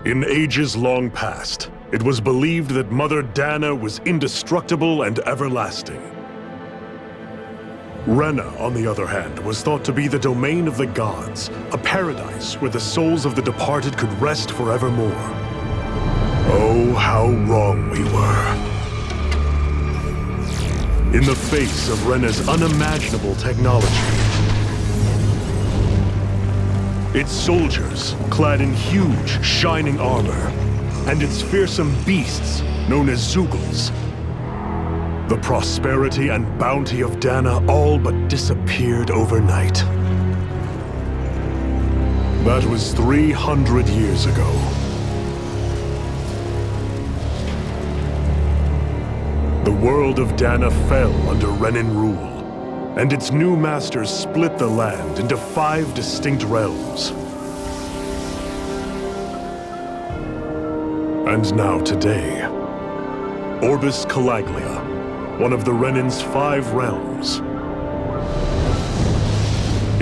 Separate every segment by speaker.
Speaker 1: In ages long past, it was believed that Mother Dana was indestructible and everlasting. Rena, on the other hand, was thought to be the domain of the gods, a paradise where the souls of the departed could rest forevermore. Oh, how wrong we were. In the face of Rena's unimaginable technology, its soldiers, clad in huge, shining armor, and its fearsome beasts, known as Zeugles. The prosperity and bounty of Dana all but disappeared overnight. That was 300 years ago. The world of Dana fell under Renan rule, and its new masters split the land into 5 distinct realms. And now today, Orbis Calaglia, one of the Renan's 5 realms.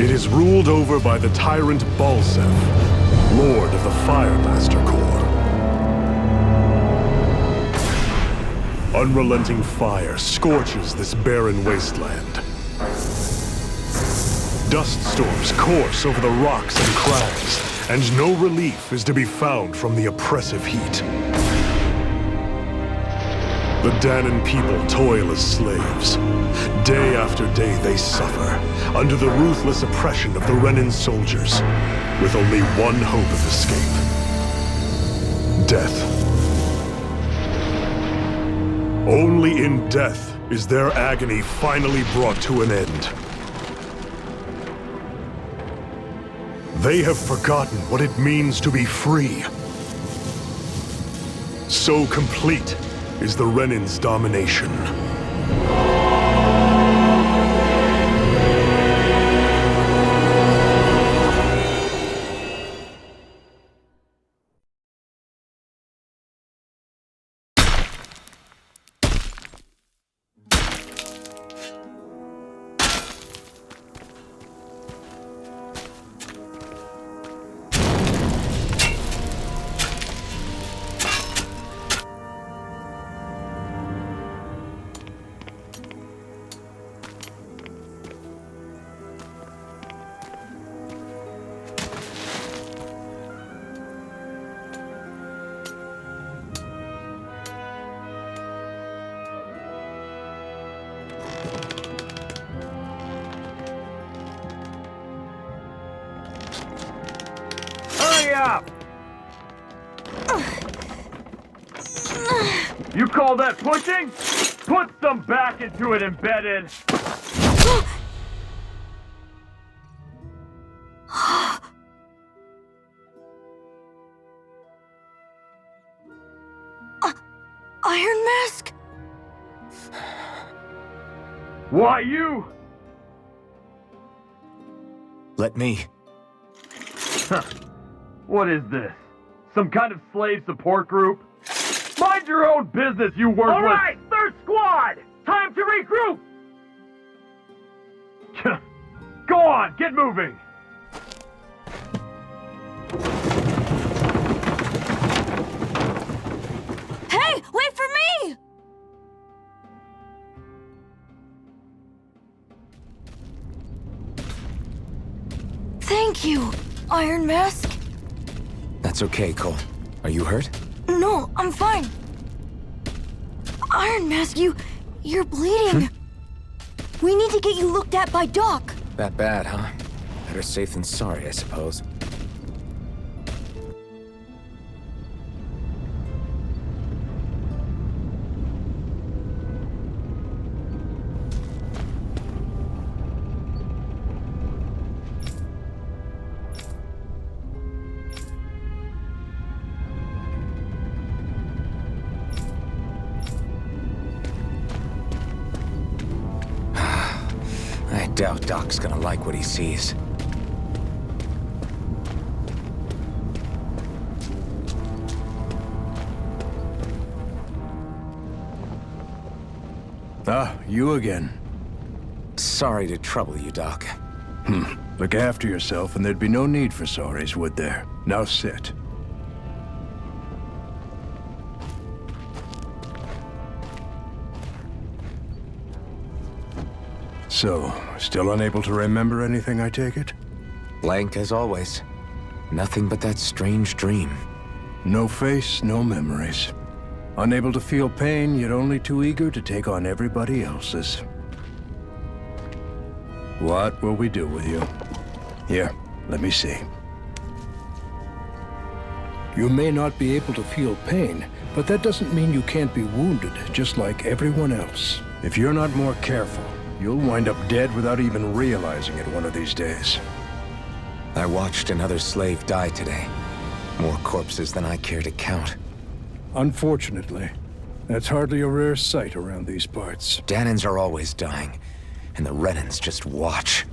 Speaker 1: It is ruled over by the tyrant Balsef, Lord of the Firemaster Corps. Unrelenting fire scorches this barren wasteland. Dust storms course over the rocks and crags, and no relief is to be found from the oppressive heat. The Danan people toil as slaves. Day after day they suffer, under the ruthless oppression of the Renan soldiers, with only one hope of escape: death. Only in death is their agony finally brought to an end. They have forgotten what it means to be free. So complete is the Renan's domination.
Speaker 2: Up. You call that pushing? Put some back into it, embedded.
Speaker 3: Iron Mask?
Speaker 2: Why you?
Speaker 4: Let me.
Speaker 2: What is this? Some kind of slave support group? Mind your own business, you worthless! All right, third squad! Time to regroup! Go on, get moving!
Speaker 3: Hey, wait for me! Thank you, Iron Mask.
Speaker 4: That's okay, Cole. Are you hurt?
Speaker 3: No, I'm fine. Iron Mask, you're bleeding. We need to get you looked at by Doc.
Speaker 4: That bad, huh? Better safe than sorry, I suppose. I doubt Doc's gonna like what he sees.
Speaker 5: Ah, you again.
Speaker 4: Sorry to trouble you, Doc.
Speaker 5: Look after yourself and there'd be no need for sorries, would there? Now sit. So, still unable to remember anything, I take it?
Speaker 4: Blank as always. Nothing but that strange dream.
Speaker 5: No face, no memories. Unable to feel pain, yet only too eager to take on everybody else's. What will we do with you? Here, let me see. You may not be able to feel pain, but that doesn't mean you can't be wounded, just like everyone else. If you're not more careful, you'll wind up dead without even realizing it one of these days.
Speaker 4: I watched another slave die today. More corpses than I care to count.
Speaker 5: Unfortunately, that's hardly a rare sight around these parts.
Speaker 4: Danans are always dying, and the Renans just watch.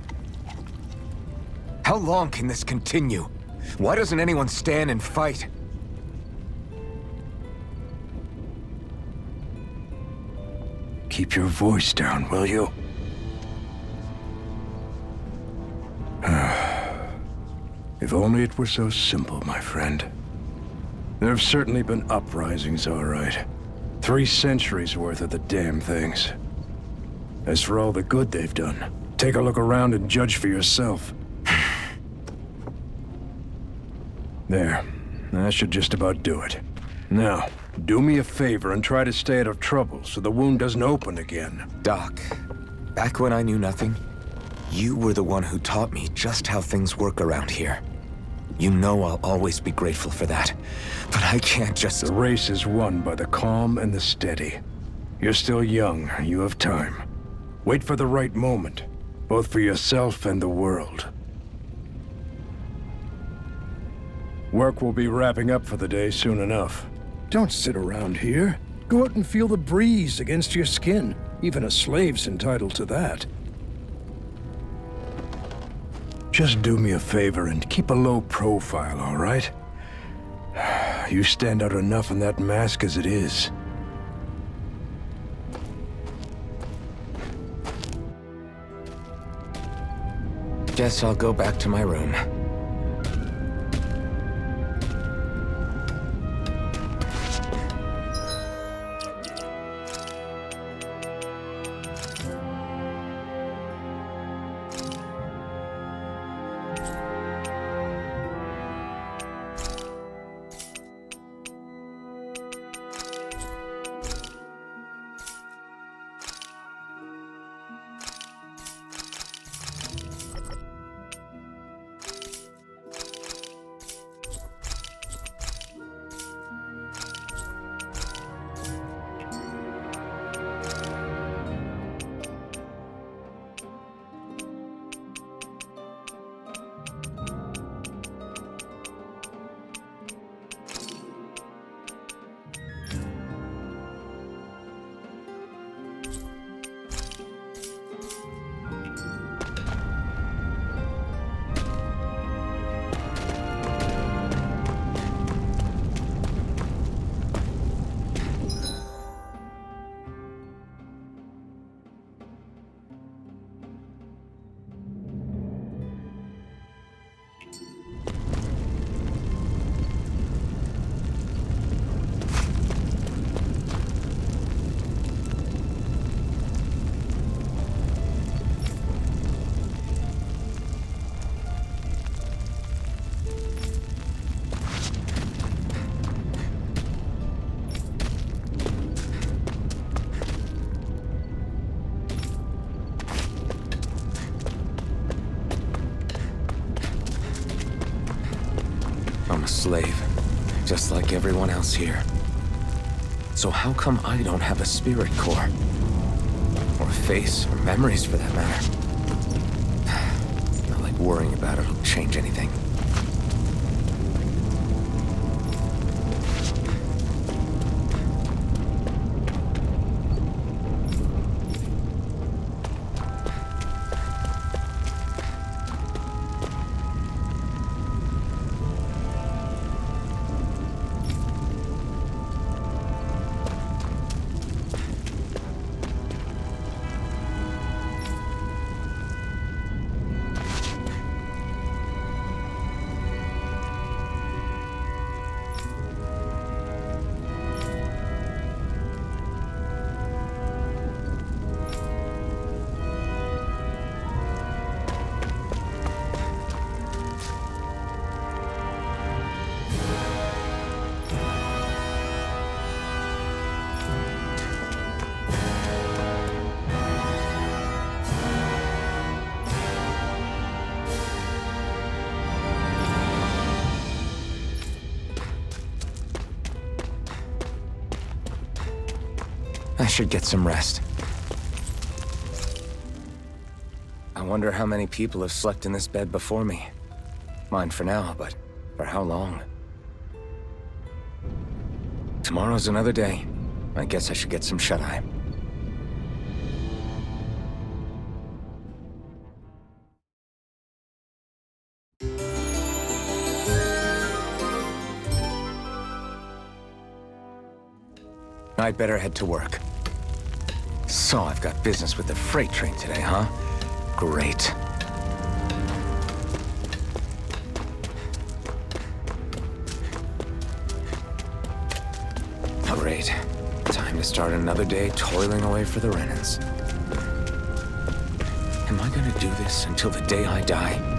Speaker 4: How long can this continue? Why doesn't anyone stand and fight?
Speaker 5: Keep your voice down, will you? If only it were so simple, my friend. There have certainly been uprisings, all right. 3 centuries worth of the damn things. As for all the good they've done, take a look around and judge for yourself. There. That should just about do it. Now, do me a favor and try to stay out of trouble so the wound doesn't open again.
Speaker 4: Doc, back when I knew nothing, you were the one who taught me just how things work around here. You know I'll always be grateful for that, but I can't just...
Speaker 5: The race is won by the calm and the steady. You're still young, you have time. Wait for the right moment, both for yourself and the world. Work will be wrapping up for the day soon enough. Don't sit around here. Go out and feel the breeze against your skin. Even a slave's entitled to that. Just do me a favor and keep a low profile, all right? You stand out enough in that mask as it is.
Speaker 4: Guess I'll go back to my room. I'm a slave, just like everyone else here. So how come I don't have a spirit core? Or a face, or memories for that matter? Not like worrying about it'll change anything. I should get some rest. I wonder how many people have slept in this bed before me. Mine for now, but for how long? Tomorrow's another day. I guess I should get some shut-eye. I'd better head to work. So I've got business with the freight train today, huh? Great. Great. Time to start another day toiling away for the Renans. Am I gonna do this until the day I die?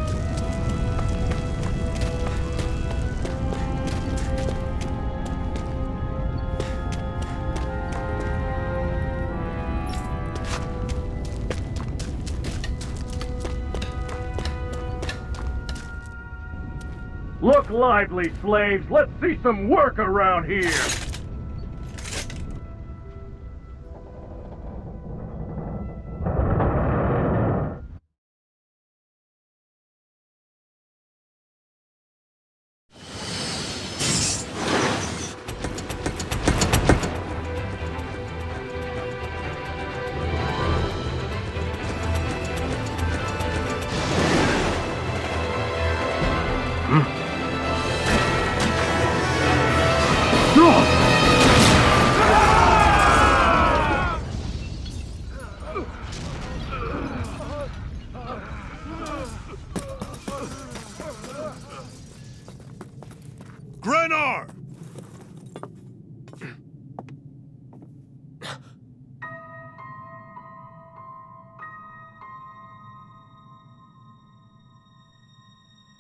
Speaker 2: Look lively, slaves! Let's see some work around here!
Speaker 1: Grenar!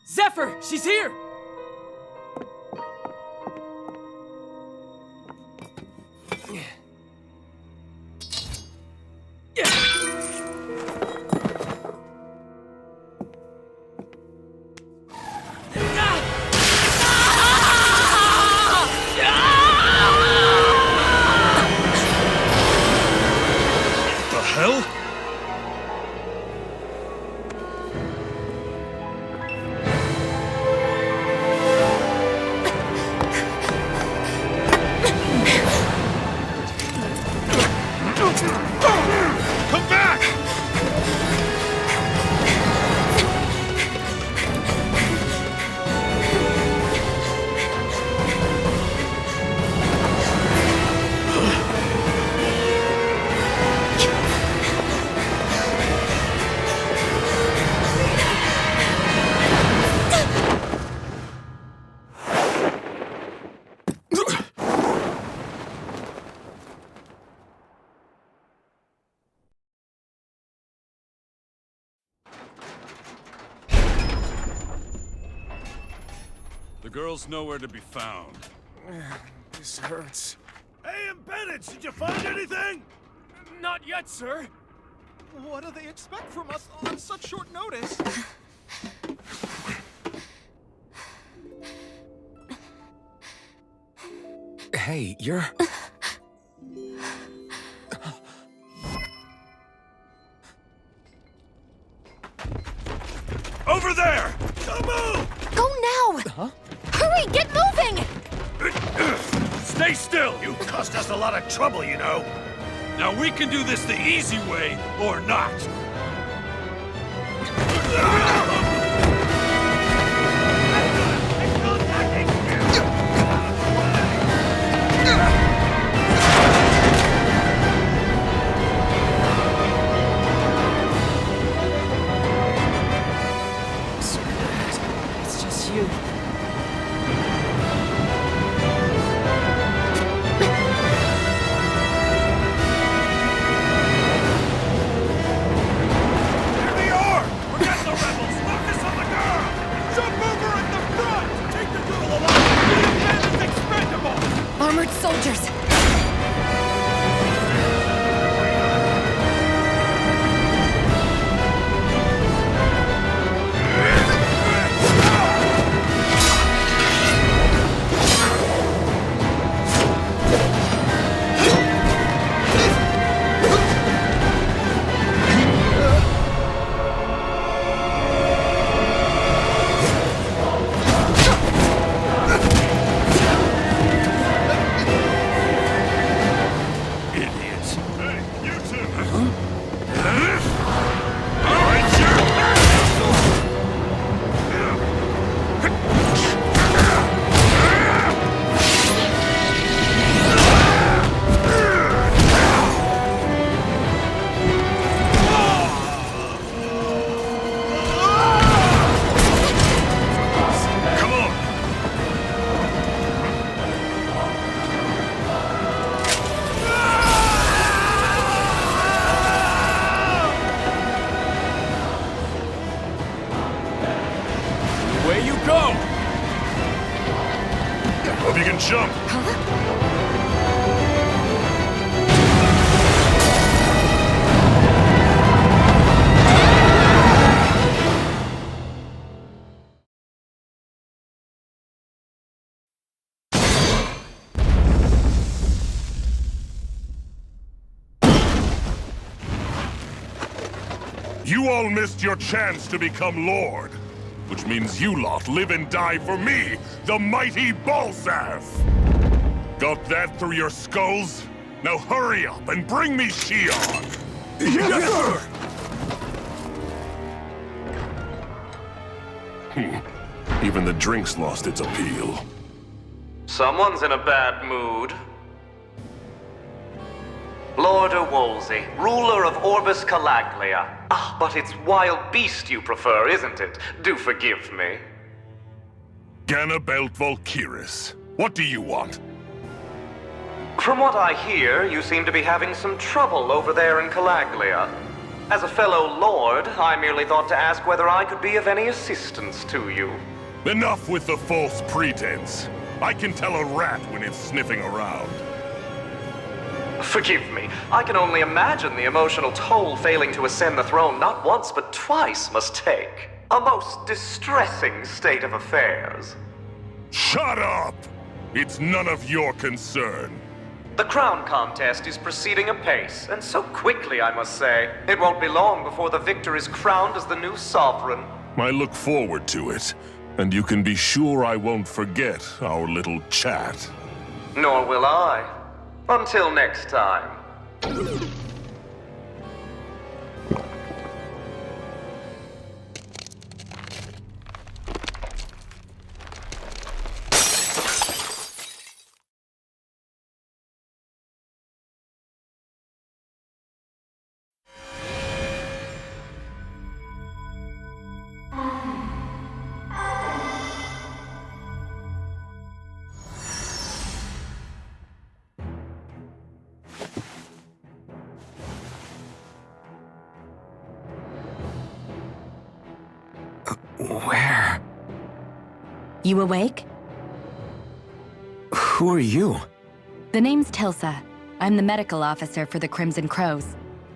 Speaker 6: Zephyr! She's here!
Speaker 1: The hell? Come back!
Speaker 7: The girl's nowhere to be found.
Speaker 6: This hurts.
Speaker 1: Hey, Embedded, did you find anything?
Speaker 6: Not yet, sir.
Speaker 8: What do they expect from us on such short notice?
Speaker 4: Hey, you're...
Speaker 1: Over there! Come move!
Speaker 3: Go now!
Speaker 4: Huh?
Speaker 3: Hurry, get moving!
Speaker 1: Stay still! You caused us a lot of trouble, you know.
Speaker 7: Now we can do this the easy way, or not.
Speaker 6: It's just you.
Speaker 1: Here they are! Forget the rebels! You all missed your chance to become Lord. Which means you lot live and die for me, the mighty Balzath! Got that through your skulls? Now hurry up and bring me Shion!
Speaker 5: Yes, sir!
Speaker 1: Even the drink's lost its appeal.
Speaker 9: Someone's in a bad mood. Lord Wolsey, ruler of Orbis Calaglia. Ah, but it's wild beast you prefer, isn't it? Do forgive me.
Speaker 1: Ganabelt Valkyris, what do you want?
Speaker 9: From what I hear, you seem to be having some trouble over there in Calaglia. As a fellow lord, I merely thought to ask whether I could be of any assistance to you.
Speaker 1: Enough with the false pretense. I can tell a rat when it's sniffing around.
Speaker 9: Forgive me. I can only imagine the emotional toll failing to ascend the throne not once but twice must take. A most distressing state of affairs.
Speaker 1: Shut up! It's none of your concern.
Speaker 9: The crown contest is proceeding apace, and so quickly, I must say. It won't be long before the victor is crowned as the new sovereign.
Speaker 1: I look forward to it, and you can be sure I won't forget our little chat.
Speaker 9: Nor will I. Until next time.
Speaker 4: Where?
Speaker 10: You awake?
Speaker 4: Who are you?
Speaker 10: The name's Tilsa. I'm the medical officer for the Crimson Crows.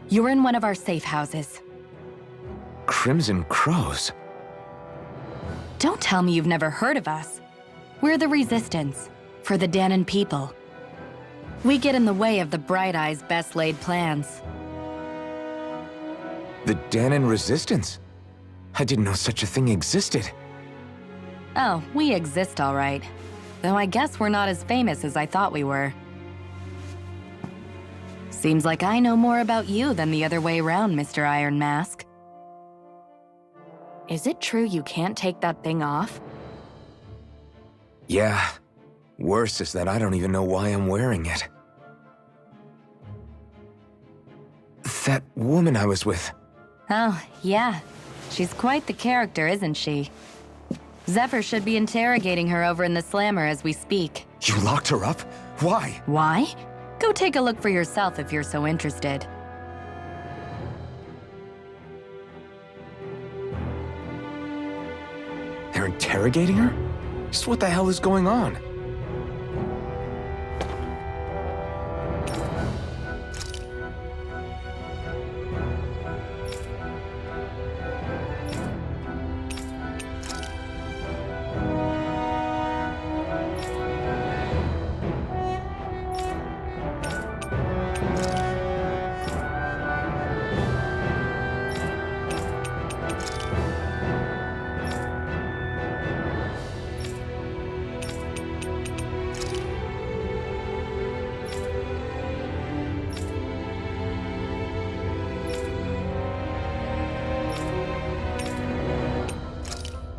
Speaker 10: You're in one of our safe houses.
Speaker 4: Crimson Crows?
Speaker 10: Don't tell me you've never heard of us. We're the Resistance, for the Danon people. We get in the way of the Bright Eyes' best-laid plans.
Speaker 4: The Danon Resistance? I didn't know such a thing existed.
Speaker 10: Oh, we exist all right. Though I guess we're not as famous as I thought we were. Seems like I know more about you than the other way around, Mr. Iron Mask. Is it true you can't take that thing off?
Speaker 4: Yeah. Worse is that I don't even know why I'm wearing it. That woman I was with.
Speaker 10: Oh, yeah. She's quite the character, isn't she? Zephyr should be interrogating her over in the Slammer as we speak.
Speaker 4: You locked her up? Why?
Speaker 10: Why? Go take a look for yourself if you're so interested.
Speaker 4: They're interrogating her? Just what the hell is going on?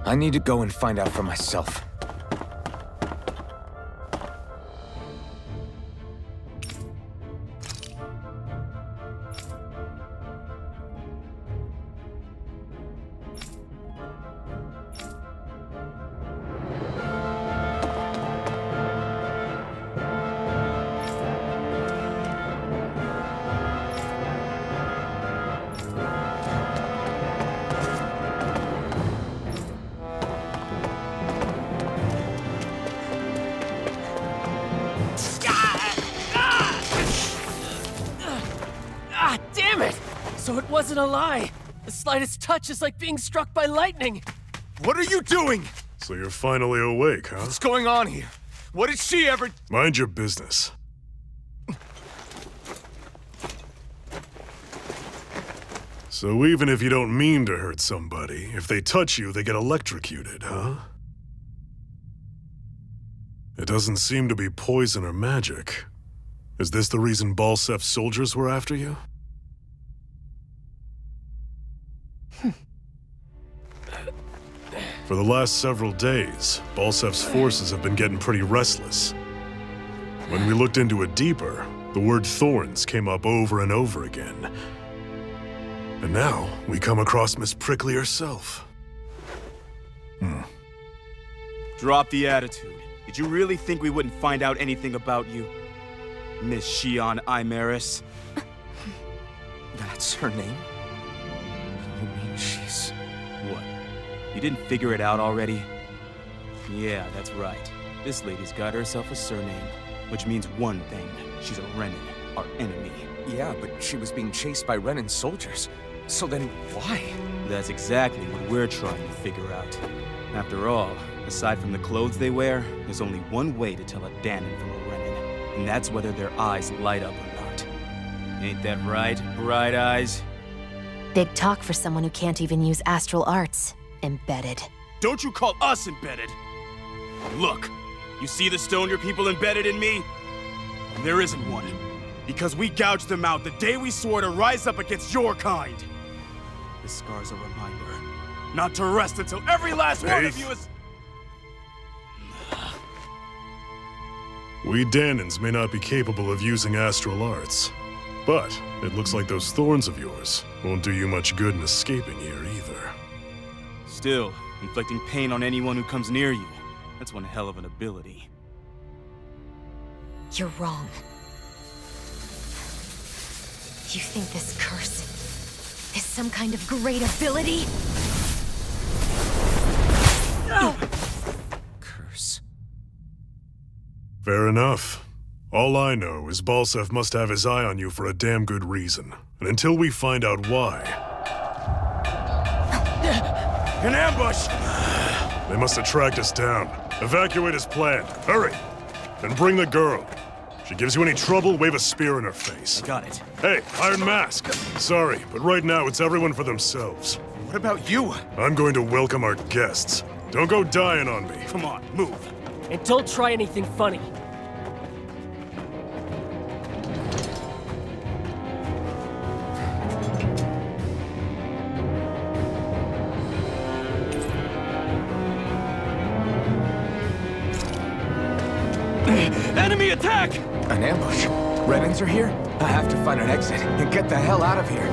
Speaker 4: I need to go and find out for myself.
Speaker 6: Ah, damn it! So it wasn't a lie. The slightest touch is like being struck by lightning.
Speaker 7: What are you doing?
Speaker 1: So you're finally awake, huh?
Speaker 7: What's going on here? What did she ever...
Speaker 1: Mind your business. So even if you don't mean to hurt somebody, if they touch you, they get electrocuted, huh? It doesn't seem to be poison or magic. Is this the reason Balsef's soldiers were after you? For the last several days, Balsef's forces have been getting pretty restless. When we looked into it deeper, the word thorns came up over and over again. And now, we come across Miss Prickly herself.
Speaker 11: Drop the attitude. Did you really think we wouldn't find out anything about you? Miss Shion Imaris?
Speaker 4: That's her name? You mean she's...
Speaker 11: What? You didn't figure it out already? Yeah, that's right. This lady's got herself a surname, which means one thing. She's a Renin, our enemy.
Speaker 4: Yeah, but she was being chased by Renin soldiers. So then, why?
Speaker 11: That's exactly what we're trying to figure out. After all, aside from the clothes they wear, there's only one way to tell a Danon from a Renin, and that's whether their eyes light up or not. Ain't that right, Bright Eyes?
Speaker 12: Big talk for someone who can't even use astral arts. Embedded.
Speaker 11: Don't you call us embedded! Look, you see the stone your people embedded in me? There isn't one. Because we gouged them out the day we swore to rise up against your kind. This scar's a reminder, not to rest until every last one of you is...
Speaker 1: We Danons may not be capable of using astral arts, but it looks like those thorns of yours won't do you much good in escaping here either.
Speaker 11: Still, inflicting pain on anyone who comes near you, that's one hell of an ability.
Speaker 12: You're wrong. You think this curse is some kind of great ability? No!
Speaker 4: Curse.
Speaker 1: Fair enough. All I know is Balsef must have his eye on you for a damn good reason. And until we find out why...
Speaker 11: An ambush!
Speaker 1: They must have tracked us down. Evacuate as planned. Hurry! And bring the girl. If she gives you any trouble, wave a spear in her face.
Speaker 11: I got it.
Speaker 1: Hey, Iron Mask. Sorry, but right now it's everyone for themselves.
Speaker 11: What about you?
Speaker 1: I'm going to welcome our guests. Don't go dying on me.
Speaker 11: Come on, move.
Speaker 6: And don't try anything funny.
Speaker 11: Enemy attack!
Speaker 4: An ambush? Renins are here? I have to find an exit and get the hell out of here.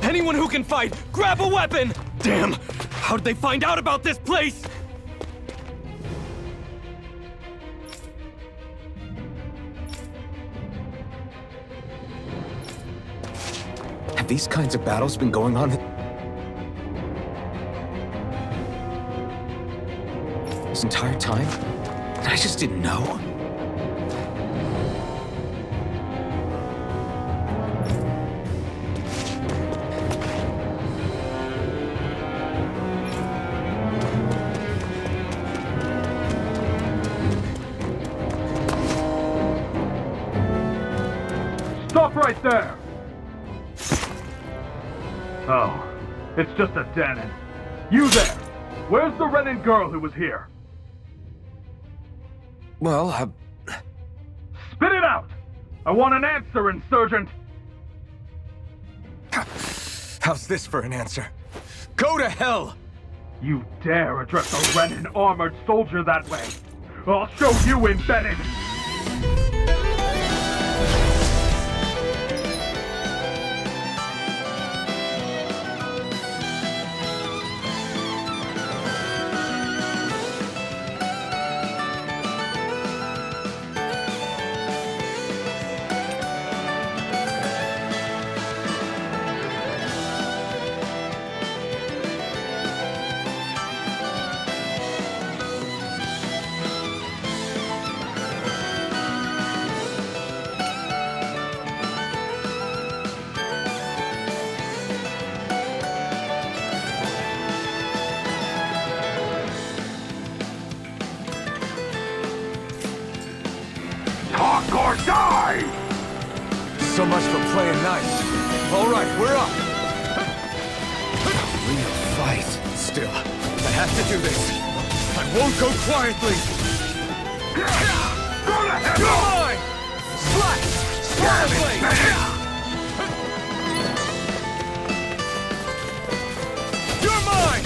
Speaker 2: Anyone who can fight, grab a weapon! Damn! How did they find out about this place?
Speaker 4: Have these kinds of battles been going on this entire time? I just didn't know.
Speaker 2: Stop right there! Oh, it's just a Danon. You there! Where's the Renin girl who was here?
Speaker 4: Well,
Speaker 2: Spit it out! I want an answer, Insurgent!
Speaker 4: how's this for an answer? Go to hell!
Speaker 2: You dare address a Renan armored soldier that way? I'll show you, Embedded! Talk or die!
Speaker 4: So much for playing nice. All right, we're up. Real fight. Still, I have to do this. I won't go quietly.
Speaker 2: Go to hell!
Speaker 4: You're mine! Slash! Swallow blade! You're mine!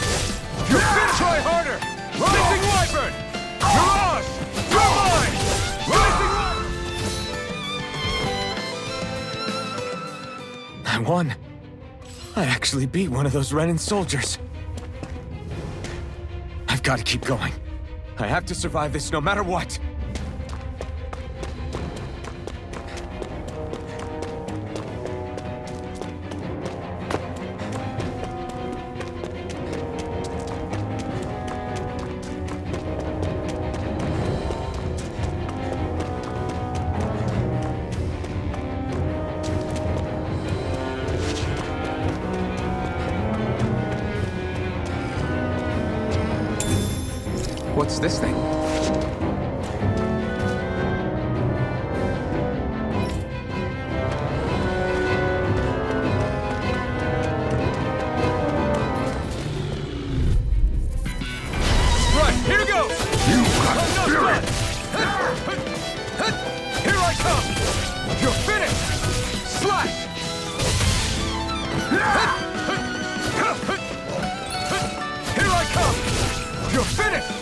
Speaker 4: You're fit! Try harder! Rising Wyvern! Mirage! You're mine! Rising Wyvern! I won. I actually beat one of those Renan soldiers. I've got to keep going. I have to survive this no matter what. What's this thing? Right, here goes!
Speaker 2: You got spirit!
Speaker 4: Here I come! You're finished! Slash! Here I come! You're finished!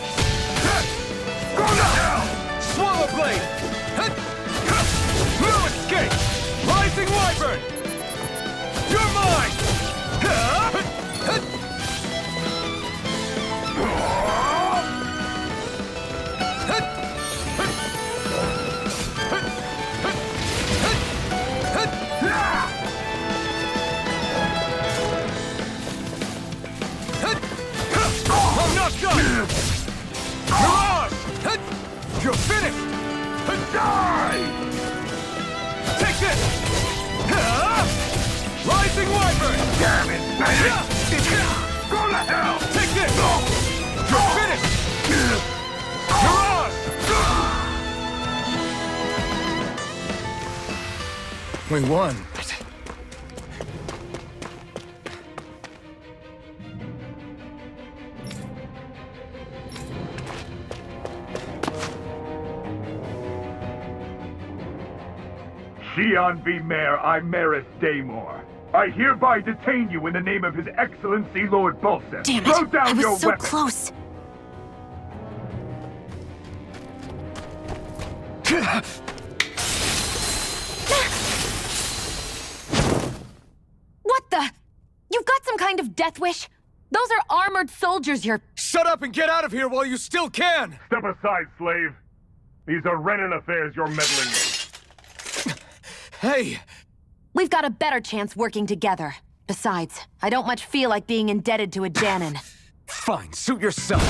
Speaker 2: Go to hell!
Speaker 4: Swallow blade! No escape! Rising Wyvern! You're mine! I'm not done! Mirage! You're finished!
Speaker 2: Die!
Speaker 4: Take this! Rising Wyvern!
Speaker 2: Damn it, Bandit! Go to hell!
Speaker 4: Take this! You're finished! Mirage! We won, but...
Speaker 2: Xi'an v. Mayor Imaris Daymore. I hereby detain you in the name of His Excellency Lord Bulseth.
Speaker 3: Damn
Speaker 2: Throw
Speaker 3: it!
Speaker 2: down
Speaker 3: I was
Speaker 2: your
Speaker 3: so
Speaker 2: weapon.
Speaker 3: close. What the? You've got some kind of death wish? Those are armored soldiers you're...
Speaker 4: Shut up and get out of here while you still can!
Speaker 2: Step aside, slave. These are Renan affairs you're meddling with.
Speaker 4: Hey!
Speaker 3: We've got a better chance working together. Besides, I don't much feel like being indebted to a Danon.
Speaker 4: Fine, suit yourself.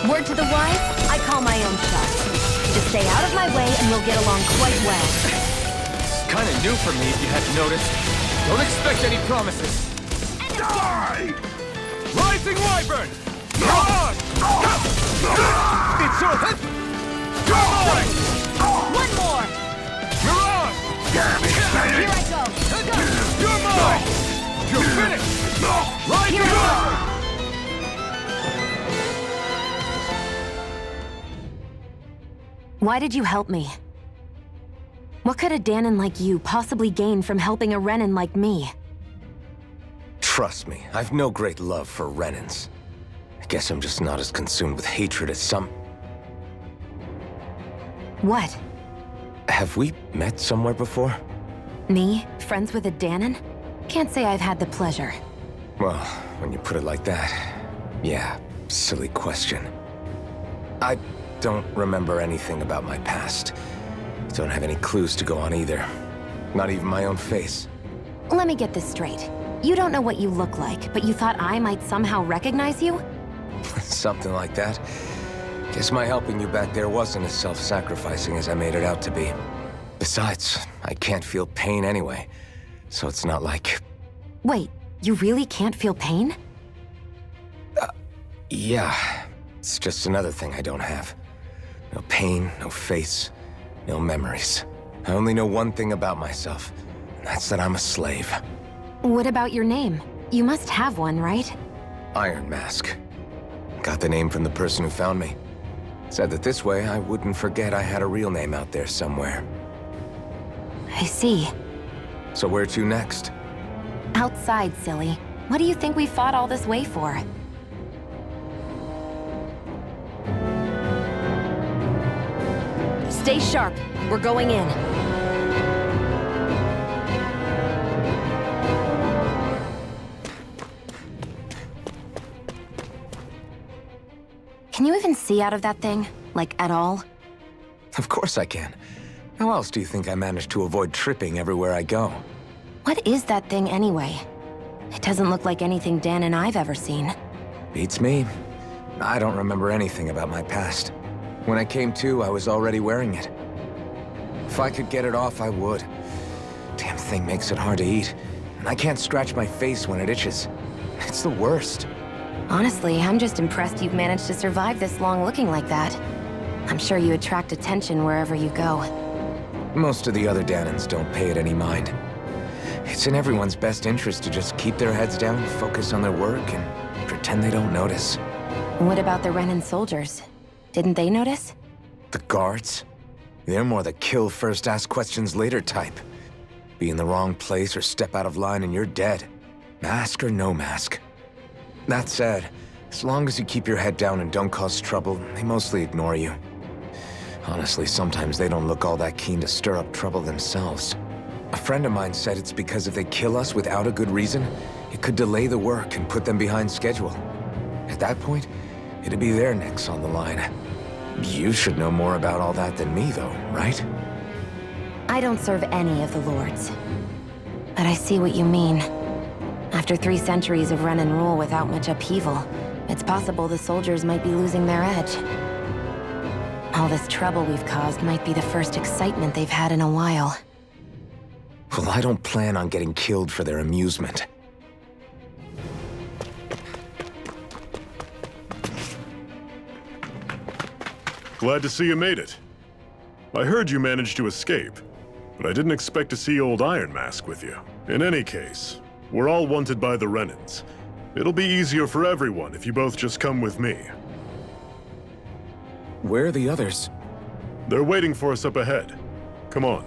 Speaker 3: Word to the wise, I call my own shot. Just stay out of my way and we'll get along quite well.
Speaker 4: It's kind of new for me, if you hadn't noticed. Don't expect any promises.
Speaker 2: Die!
Speaker 11: Rising Wyvern! Mirage! It's your head! You're mine!
Speaker 3: One more!
Speaker 11: Mirage!
Speaker 3: Here I go! Go!
Speaker 11: You're mine! You're finished! Rising
Speaker 3: Here I
Speaker 11: Wyvern!
Speaker 3: Why did you help me? What could a Danon like you possibly gain from helping a Renan like me?
Speaker 4: Trust me, I've no great love for Renans. I guess I'm just not as consumed with hatred as some...
Speaker 3: What?
Speaker 4: Have we met somewhere before?
Speaker 3: Me? Friends with a Danon? Can't say I've had the pleasure.
Speaker 4: Well, when you put it like that, yeah, silly question. I don't remember anything about my past. Don't have any clues to go on either. Not even my own face.
Speaker 3: Let me get this straight. You don't know what you look like, but you thought I might somehow recognize you?
Speaker 4: Something like that. Guess my helping you back there wasn't as self-sacrificing as I made it out to be. Besides, I can't feel pain anyway, so it's not like...
Speaker 3: Wait, you really can't feel pain?
Speaker 4: Yeah. It's just another thing I don't have. No pain, no face, no memories. I only know one thing about myself, and that's that I'm a slave.
Speaker 3: What about your name? You must have one, right?
Speaker 4: Iron Mask. Got the name from the person who found me. Said that this way I wouldn't forget I had a real name out there somewhere.
Speaker 3: I see.
Speaker 4: So where to next?
Speaker 3: Outside, silly. What do you think we fought all this way for? Stay sharp. We're going in. Can you even see out of that thing? Like, at all?
Speaker 4: Of course I can. How else do you think I managed to avoid tripping everywhere I go?
Speaker 3: What is that thing anyway? It doesn't look like anything Dan and I've ever seen.
Speaker 4: Beats me. I don't remember anything about my past. When I came to, I was already wearing it. If I could get it off, I would. Damn thing makes it hard to eat, and I can't scratch my face when it itches. It's the worst.
Speaker 3: Honestly, I'm just impressed you've managed to survive this long looking like that. I'm sure you attract attention wherever you go.
Speaker 4: Most of the other Danons don't pay it any mind. It's in everyone's best interest to just keep their heads down, focus on their work, and pretend they don't notice.
Speaker 3: What about the Renan soldiers? Didn't they notice?
Speaker 4: The guards? They're more the kill first, ask questions later type. Be in the wrong place or step out of line and you're dead. Mask or no mask. That said, as long as you keep your head down and don't cause trouble, they mostly ignore you. Honestly, sometimes they don't look all that keen to stir up trouble themselves. A friend of mine said it's because if they kill us without a good reason, it could delay the work and put them behind schedule. At that point, it'd be their necks on the line. You should know more about all that than me, though, right?
Speaker 3: I don't serve any of the lords. But I see what you mean. After 3 centuries of Renan rule without much upheaval, it's possible the soldiers might be losing their edge. All this trouble we've caused might be the first excitement they've had in a while.
Speaker 4: Well, I don't plan on getting killed for their amusement.
Speaker 1: Glad to see you made it. I heard you managed to escape, but I didn't expect to see old Iron Mask with you. In any case, we're all wanted by the Renans. It'll be easier for everyone if you both just come with me.
Speaker 4: Where are the others?
Speaker 1: They're waiting for us up ahead. Come on.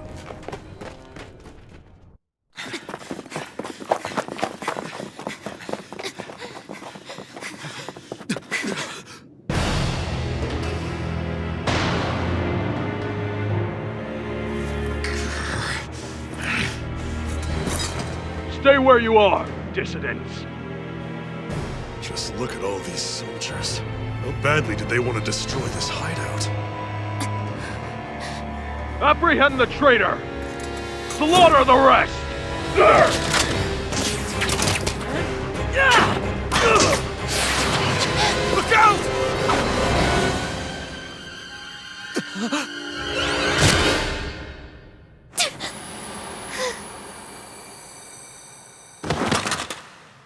Speaker 2: Stay where you are, dissidents.
Speaker 1: Just look at all these soldiers. How badly did they want to destroy this hideout?
Speaker 2: Apprehend the traitor! Slaughter the rest!
Speaker 11: Look out!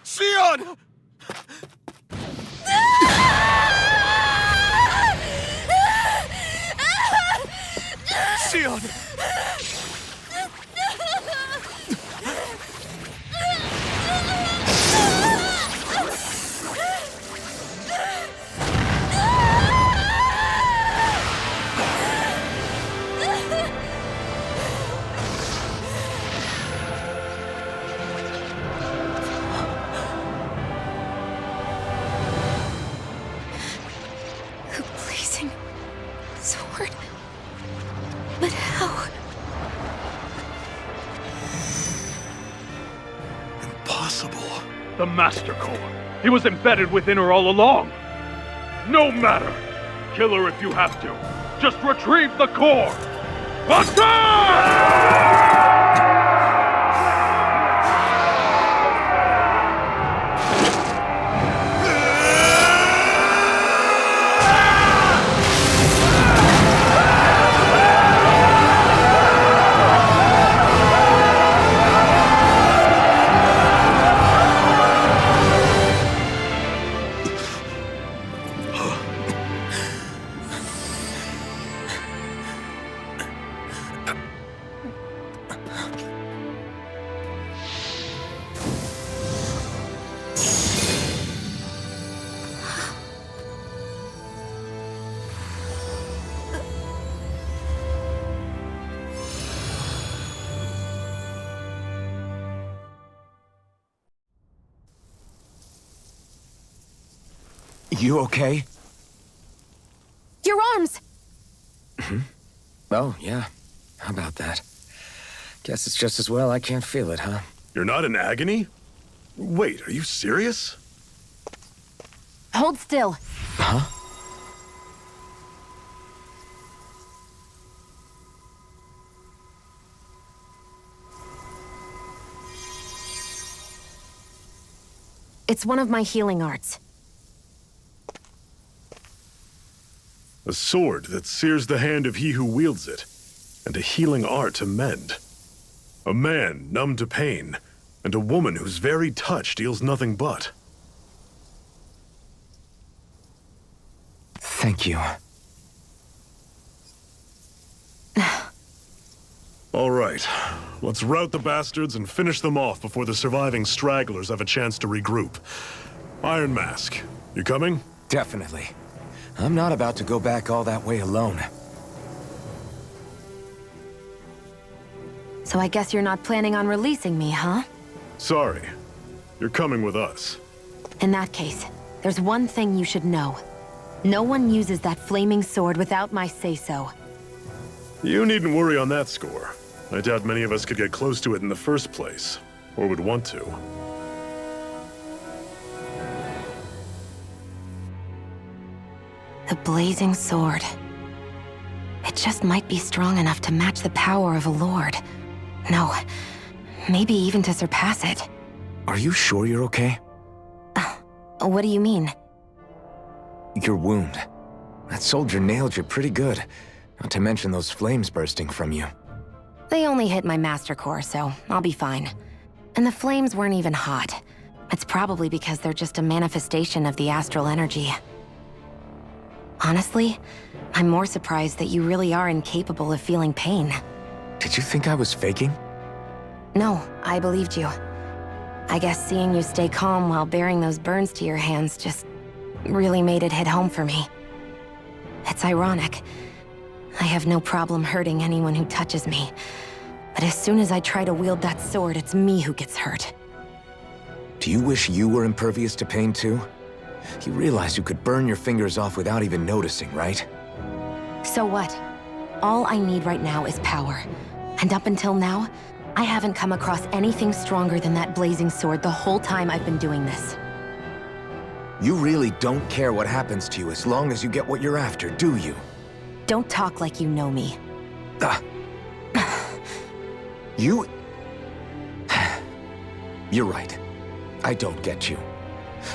Speaker 11: Sion!
Speaker 2: the Master Core. He was embedded within her all along. No matter. Kill her if you have to. Just retrieve the core. Attack!
Speaker 4: You okay?
Speaker 3: Your arms!
Speaker 4: Oh, yeah. How about that? Guess it's just as well I can't feel it, huh?
Speaker 1: You're not in agony? Wait, are you serious?
Speaker 3: Hold still.
Speaker 4: Huh?
Speaker 3: It's one of my healing arts.
Speaker 1: A sword that sears the hand of he who wields it, and a healing art to mend. A man numb to pain, and a woman whose very touch deals nothing but.
Speaker 4: Thank you.
Speaker 1: All right, let's rout the bastards and finish them off before the surviving stragglers have a chance to regroup. Iron Mask, you coming?
Speaker 4: Definitely. I'm not about to go back all that way alone.
Speaker 3: So I guess you're not planning on releasing me, huh?
Speaker 1: Sorry. You're coming with us.
Speaker 3: In that case, there's one thing you should know. No one uses that flaming sword without my say-so.
Speaker 1: You needn't worry on that score. I doubt many of us could get close to it in the first place, or would want to.
Speaker 3: The blazing sword. It just might be strong enough to match the power of a lord. No, maybe even to surpass it.
Speaker 4: Are you sure you're okay?
Speaker 3: What do you mean?
Speaker 4: Your wound. That soldier nailed you pretty good. Not to mention those flames bursting from you.
Speaker 3: They only hit my master core, so I'll be fine. And the flames weren't even hot. It's probably because they're just a manifestation of the astral energy. Honestly, I'm more surprised that you really are incapable of feeling pain.
Speaker 4: Did you think I was faking?
Speaker 3: No, I believed you. I guess seeing you stay calm while bearing those burns to your hands just really made it hit home for me. It's ironic. I have no problem hurting anyone who touches me. But as soon as I try to wield that sword, it's me who gets hurt.
Speaker 4: Do you wish you were impervious to pain too? You realize you could burn your fingers off without even noticing, right?
Speaker 3: So what? All I need right now is power. And up until now, I haven't come across anything stronger than that blazing sword the whole time I've been doing this.
Speaker 4: You really don't care what happens to you as long as you get what you're after, do you?
Speaker 3: Don't talk like you know me.
Speaker 4: You... You're right. I don't get you.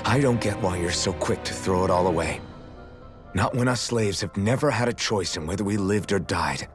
Speaker 4: I don't get why you're so quick to throw it all away. Not when us slaves have never had a choice in whether we lived or died.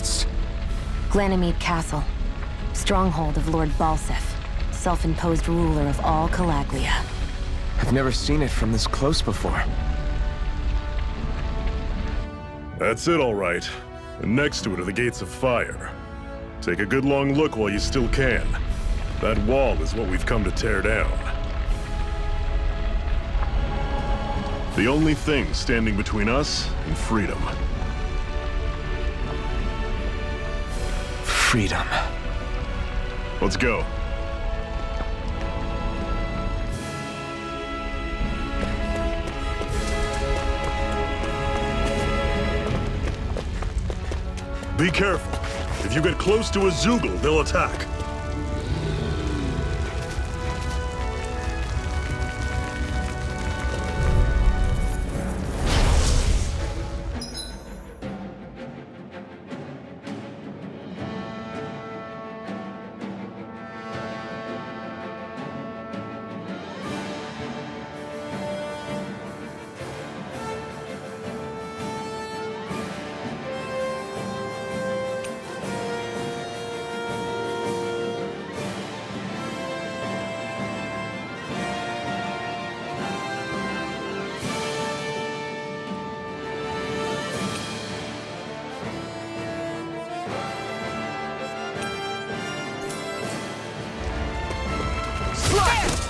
Speaker 4: What's...
Speaker 3: Ganymede Castle. Stronghold of Lord Balsef, self-imposed ruler of all Calaglia.
Speaker 4: I've never seen it from this close before.
Speaker 1: That's it, all right. And next to it are the Gates of Fire. Take a good long look while you still can. That wall is what we've come to tear down. The only thing standing between us and freedom.
Speaker 4: Freedom.
Speaker 1: Let's go. Be careful. If you get close to a Zoogle, they'll attack.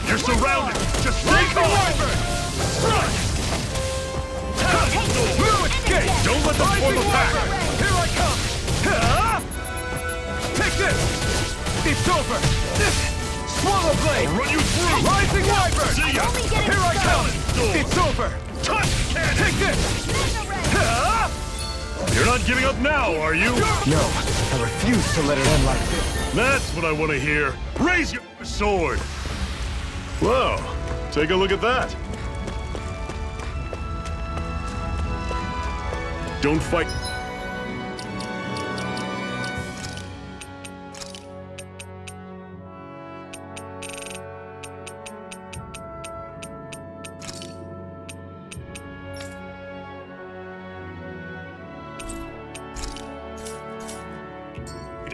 Speaker 1: You're surrounded! Just stay calm! Don't let them form a pack!
Speaker 2: Here I come! Take this! It's over! Swallow blade!
Speaker 1: I'll run you through!
Speaker 2: Rising wyvern!
Speaker 1: See ya!
Speaker 2: Here I come! It's over!
Speaker 1: Touch cannon!
Speaker 2: Take this!
Speaker 1: You're not giving up now, are you?
Speaker 4: No, I refuse to let it end like this.
Speaker 1: That's what I want to hear. Raise your sword! Well, take a look at that. Don't fight.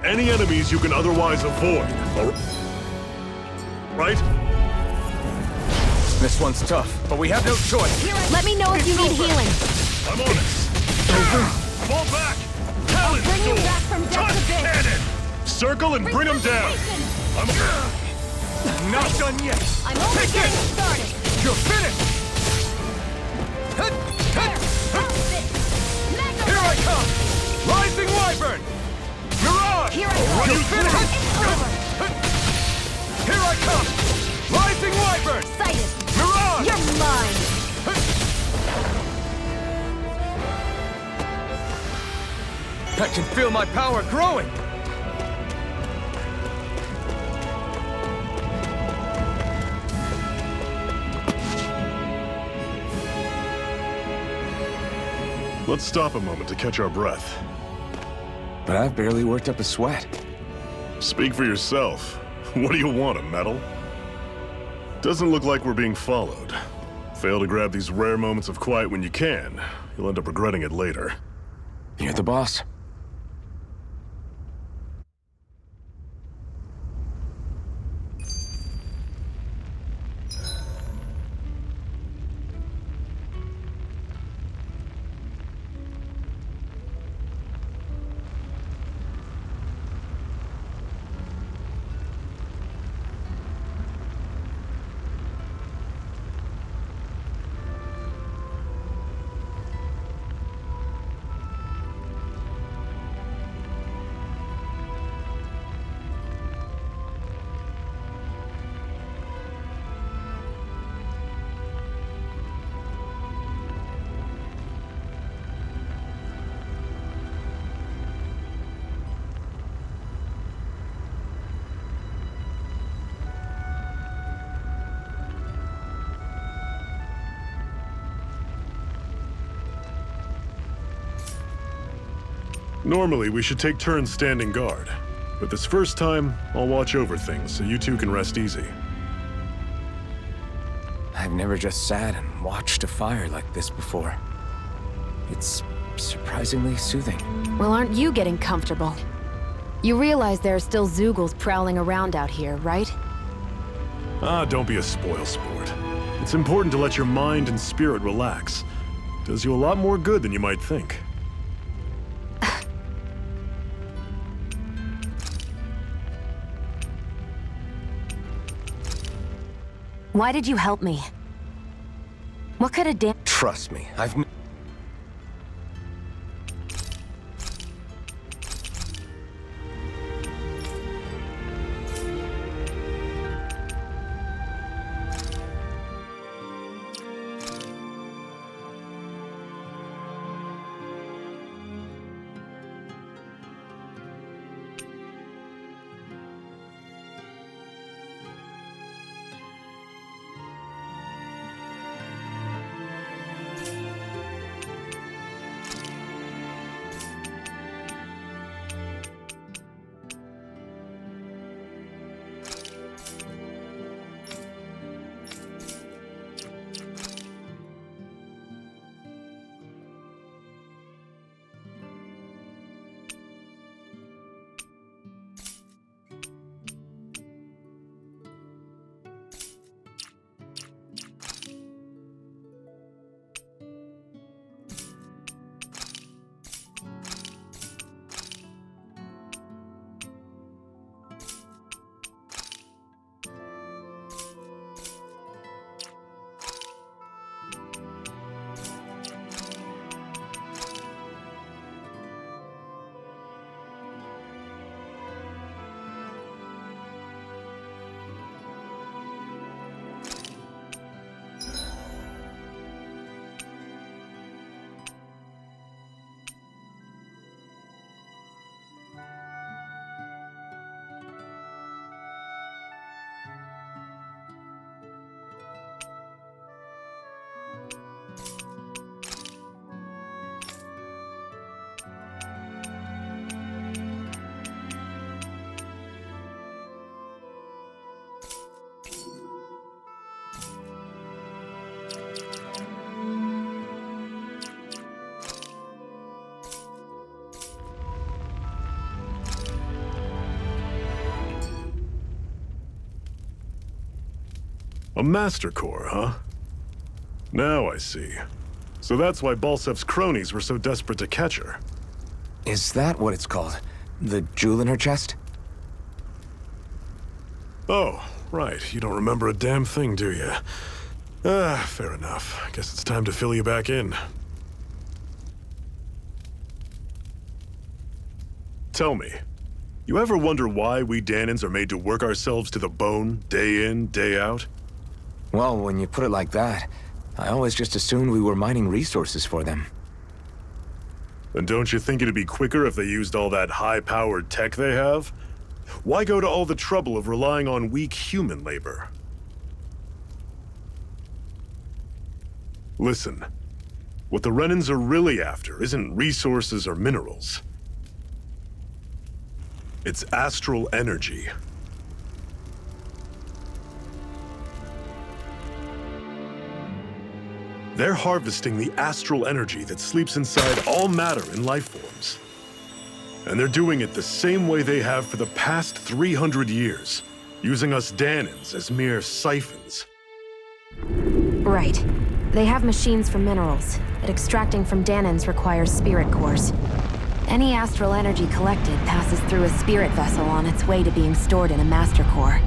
Speaker 1: Any enemies you can otherwise avoid, right?
Speaker 4: This one's tough, but we have no choice.
Speaker 3: Let me know if you need healing.
Speaker 1: I'm on it. Fall back! Talon
Speaker 3: Bring you
Speaker 1: sword!
Speaker 3: back from death
Speaker 1: Touch
Speaker 3: to this.
Speaker 1: cannon! Circle and bring him down! I'm
Speaker 2: Not done yet!
Speaker 3: I'm only
Speaker 2: Take
Speaker 3: getting
Speaker 2: this!
Speaker 3: started.
Speaker 2: You're finished! Here I come! Rising wyvern! Mirage!
Speaker 3: Here I
Speaker 1: Run
Speaker 3: go.
Speaker 1: you through!
Speaker 3: It's over.
Speaker 2: Here I come! Rising wyvern!
Speaker 3: Sighted.
Speaker 2: Mirage!
Speaker 3: You're mine.
Speaker 2: I can feel my power growing!
Speaker 1: Let's stop a moment to catch our breath.
Speaker 4: But I've barely worked up a sweat.
Speaker 1: Speak for yourself. What do you want, a medal? Doesn't look like we're being followed. Fail to grab these rare moments of quiet when you can. You'll end up regretting it later.
Speaker 4: You're the boss.
Speaker 1: Normally, we should take turns standing guard. But this first time, I'll watch over things so you two can rest easy.
Speaker 4: I've never just sat and watched a fire like this before. It's surprisingly soothing.
Speaker 3: Well, aren't you getting comfortable? You realize there are still Zeugles prowling around out here, right?
Speaker 1: Ah, don't be a spoilsport. It's important to let your mind and spirit relax. Does you a lot more good than you might think.
Speaker 3: Why did you help me? What could a
Speaker 4: Trust me, I've...
Speaker 1: A Master Core, huh? Now I see. So that's why Balsef's cronies were so desperate to catch her.
Speaker 4: Is that what it's called? The jewel in her chest?
Speaker 1: Oh, right. You don't remember a damn thing, do you? Ah, fair enough. Guess it's time to fill you back in. Tell me, you ever wonder why we Dahnans are made to work ourselves to the bone, day in, day out?
Speaker 4: Well, when you put it like that, I always just assumed we were mining resources for them.
Speaker 1: Then don't you think it'd be quicker if they used all that high-powered tech they have? Why go to all the trouble of relying on weak human labor? Listen, what the Renans are really after isn't resources or minerals. It's astral energy. They're harvesting the astral energy that sleeps inside all matter in life forms. And they're doing it the same way they have for the past 300 years, using us Dahnans as mere siphons.
Speaker 3: Right. They have machines for minerals, but extracting from Dahnans requires spirit cores. Any astral energy collected passes through a spirit vessel on its way to being stored in a master core.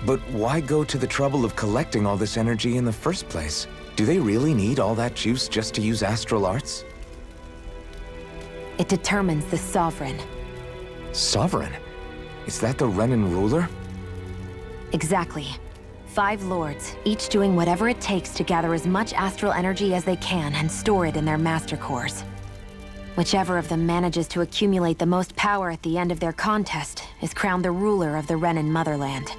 Speaker 4: But why go to the trouble of collecting all this energy in the first place? Do they really need all that juice just to use astral arts?
Speaker 3: It determines the Sovereign.
Speaker 4: Sovereign? Is that the Renan ruler?
Speaker 3: Exactly. 5 lords, each doing whatever it takes to gather as much astral energy as they can and store it in their master cores. Whichever of them manages to accumulate the most power at the end of their contest is crowned the ruler of the Renan motherland.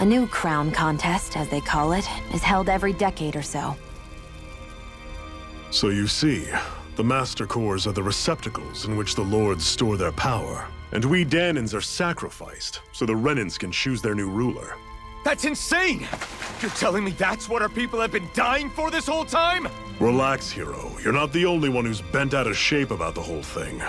Speaker 3: A new crown contest, as they call it, is held every decade or so.
Speaker 1: So you see, the Master Cores are the receptacles in which the Lords store their power. And we Dahnans are sacrificed, so the Renans can choose their new ruler.
Speaker 4: That's insane! You're telling me that's what our people have been dying for this whole time?
Speaker 1: Relax, hero. You're not the only one who's bent out of shape about the whole thing.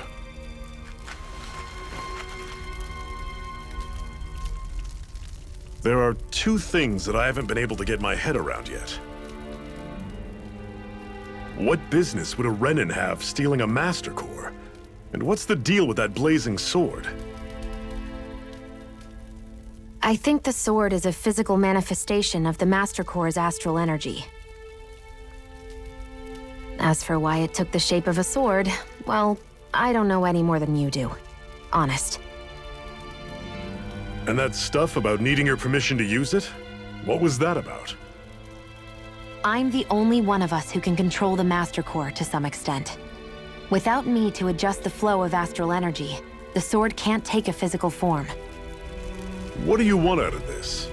Speaker 1: There are two things that I haven't been able to get my head around yet. What business would a Renin have stealing a Master Core? And what's the deal with that blazing sword?
Speaker 3: I think the sword is a physical manifestation of the Master Core's astral energy. As for why it took the shape of a sword, well, I don't know any more than you do. Honest.
Speaker 1: And that stuff about needing your permission to use it? What was that about?
Speaker 3: I'm the only one of us who can control the Master Core to some extent. Without me to adjust the flow of astral energy, the sword can't take a physical form.
Speaker 1: What do you want out of this?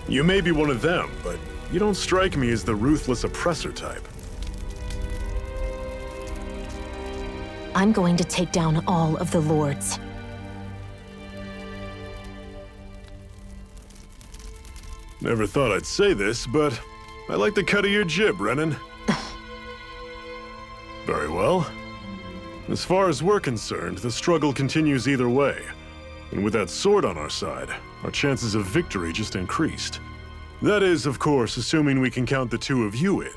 Speaker 1: You may be one of them, but you don't strike me as the ruthless oppressor type.
Speaker 3: I'm going to take down all of the Lords.
Speaker 1: Never thought I'd say this, but I like the cut of your jib, Renin. Very well. As far as we're concerned, the struggle continues either way. And with that sword on our side, our chances of victory just increased. That is, of course, assuming we can count the two of you in.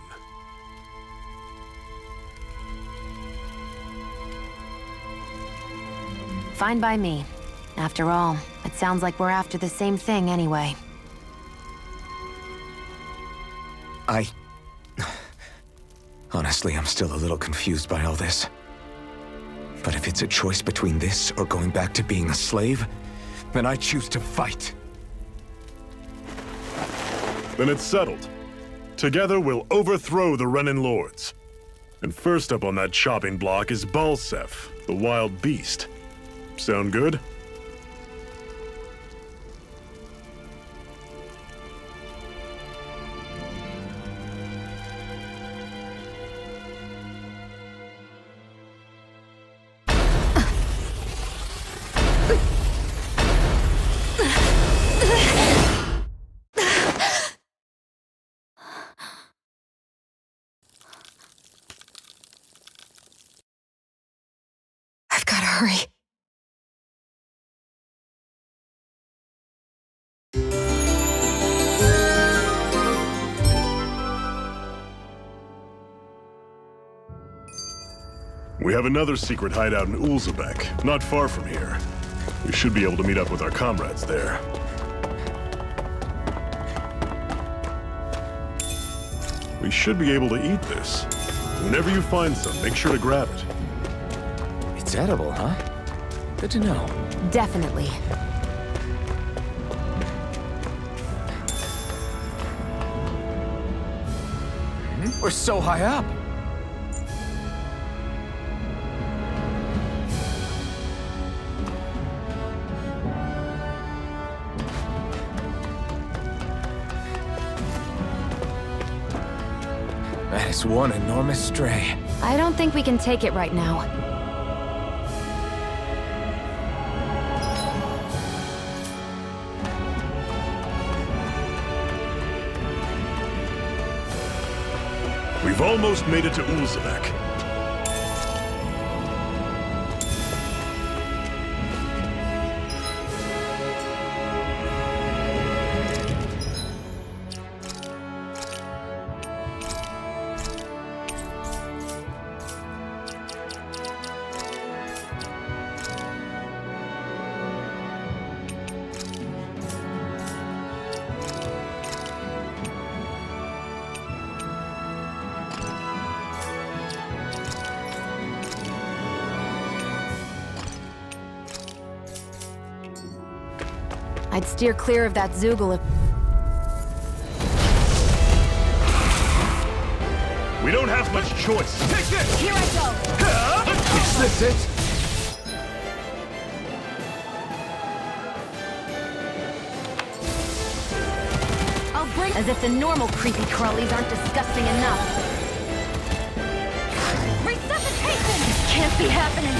Speaker 3: Fine by me. After all, it sounds like we're after the same thing anyway.
Speaker 4: Honestly, I'm still a little confused by all this. But if it's a choice between this or going back to being a slave, then I choose to fight.
Speaker 1: Then it's settled. Together we'll overthrow the Renin Lords. And first up on that chopping block is Balsef, the wild beast. Sound good?
Speaker 12: I've gotta hurry.
Speaker 1: We have another secret hideout in Ulzebek, not far from here. We should be able to meet up with our comrades there. We should be able to eat this. Whenever you find some, make sure to grab it.
Speaker 4: It's edible, huh? Good to know.
Speaker 3: Definitely.
Speaker 4: We're so high up. That is one enormous stray.
Speaker 3: I don't think we can take it right now.
Speaker 1: We've almost made it to Ulzebek.
Speaker 3: I'd steer clear of that Zoogle if...
Speaker 1: We don't have much choice.
Speaker 4: Take this!
Speaker 3: Here I go!
Speaker 4: Is this it?
Speaker 3: I'll bring... As if the normal creepy crawlies aren't disgusting enough. Resuscitation! This can't be happening!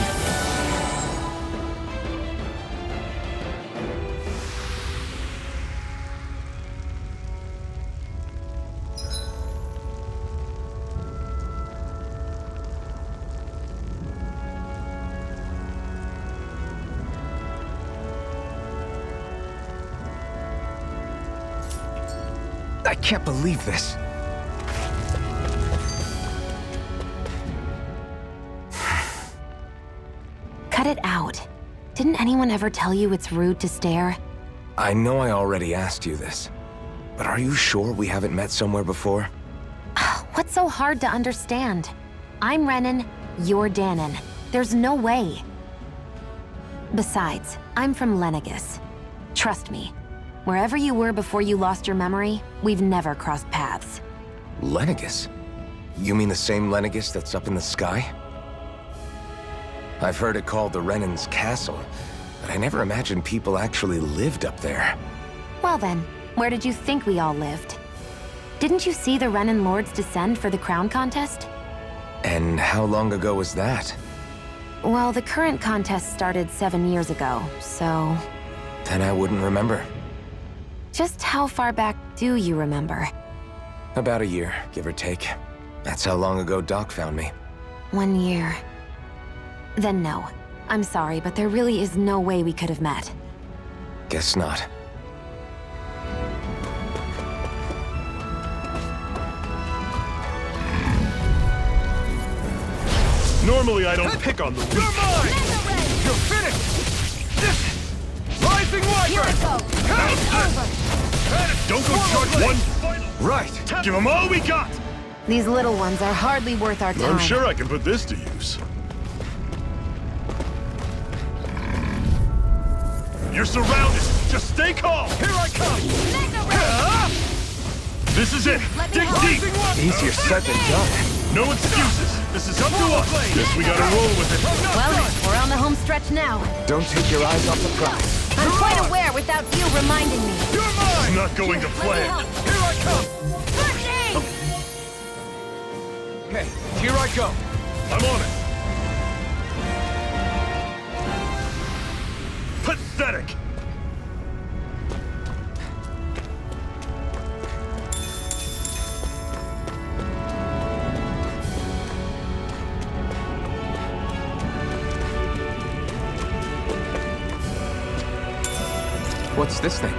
Speaker 4: can't believe this.
Speaker 3: Cut it out. Didn't anyone ever tell you it's rude to stare?
Speaker 4: I know I already asked you this, but are you sure we haven't met somewhere before?
Speaker 3: What's so hard to understand? I'm Renan, you're Danon. There's no way. Besides, I'm from Lenegus. Trust me, wherever you were before you lost your memory, we've never crossed paths.
Speaker 4: Lenegus? You mean the same Lenegus that's up in the sky? I've heard it called the Renan's Castle, but I never imagined people actually lived up there.
Speaker 3: Well then, where did you think we all lived? Didn't you see the Renan Lords descend for the crown contest?
Speaker 4: And how long ago was that?
Speaker 3: Well, the current contest started 7 years ago, so...
Speaker 4: Then I wouldn't remember.
Speaker 3: Just how far back do you remember?
Speaker 4: About a year, give or take. That's how long ago Doc found me.
Speaker 3: 1 year. Then no. I'm sorry, but there really is no way we could have met.
Speaker 4: Guess not.
Speaker 1: Normally I don't pick on the weak.
Speaker 8: You're mine! You're finished! Rising
Speaker 3: Here I
Speaker 8: Wyvern!
Speaker 3: go! It's over!
Speaker 1: Don't go short one final.
Speaker 4: Right!
Speaker 1: Give them all we got!
Speaker 3: These little ones are hardly worth our time.
Speaker 1: I'm sure I can put this to use. You're surrounded! Just stay calm!
Speaker 8: Here I come!
Speaker 1: This is it! Dig deep!
Speaker 4: Easier said than done.
Speaker 1: No excuses! This is up to us! Guess we gotta roll with it.
Speaker 3: Well, we're on the home stretch now.
Speaker 4: Don't take your eyes off the prize.
Speaker 3: I'm quite aware without you reminding me.
Speaker 8: You're mine!
Speaker 1: It's not going to plan.
Speaker 8: Here I come! Hey, here I go!
Speaker 1: I'm on it! Pathetic!
Speaker 4: What's this thing?